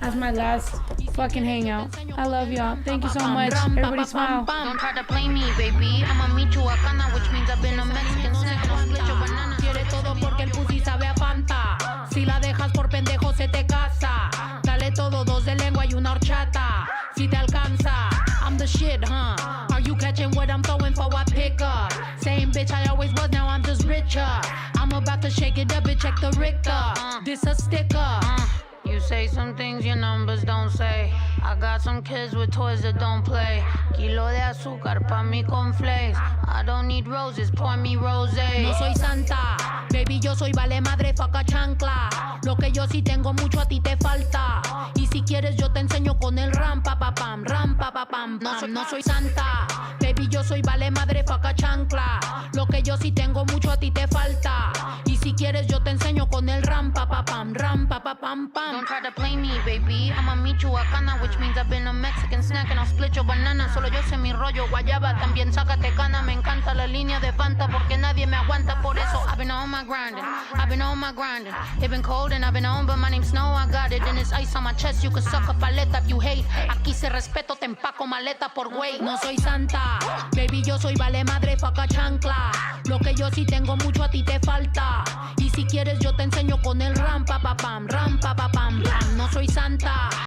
as my last fucking hangout. I love y'all. Thank you so much. Everybody smile. Don't try to play me, baby. I'm a Michoacana, which means I've been a Mexican snack. No split your banana. Quiere todo porque el pussy sabe a Fanta. Si la dejas por pendejo se te casa. Dale todo, 2 de lengua y una horchata. Si te alcanza, I'm the shit, huh? Are you catching what I'm throwing for a picker? Same bitch I always was, now I'm just richer. I'm about to shake it up and check the Richter. This a sticker. You say some things your numbers don't say. I got some kids with toys that don't play. Kilo de azúcar pa' mi cornflakes. I don't need roses, pour me rosé. No soy santa, baby, yo soy vale madre, faca chancla. Lo que yo sí tengo mucho a ti te falta. Y si quieres yo te enseño con el ram pa pa pam, ram pa pa pam. No soy santa, baby, yo soy vale madre, faca chancla. Lo que yo sí tengo mucho a ti te falta. Y si quieres yo te enseño con el ram pa pa pam, ram pa pa pam pam. Don't try to play me, baby. I'm a Michoacana, which means I've been a Mexican snack and I'll split your banana. Solo yo sé mi rollo, guayaba, también sácate cana. Me encanta la línea de Fanta porque nadie me aguanta. Por eso I've been on my grinding, I've been on my grinding. It been cold and I've been on, but my name's Snow. I got it and it's ice on my chest. You can suck a paleta if you hate. Aquí se respeto, te empaco maleta por güey. No soy santa, baby, yo soy vale madre, faca chancla. Lo que yo sí tengo mucho a ti te falta. Y si quieres yo te enseño con el ram pa pa pam, ram pa pa pam. No soy santa.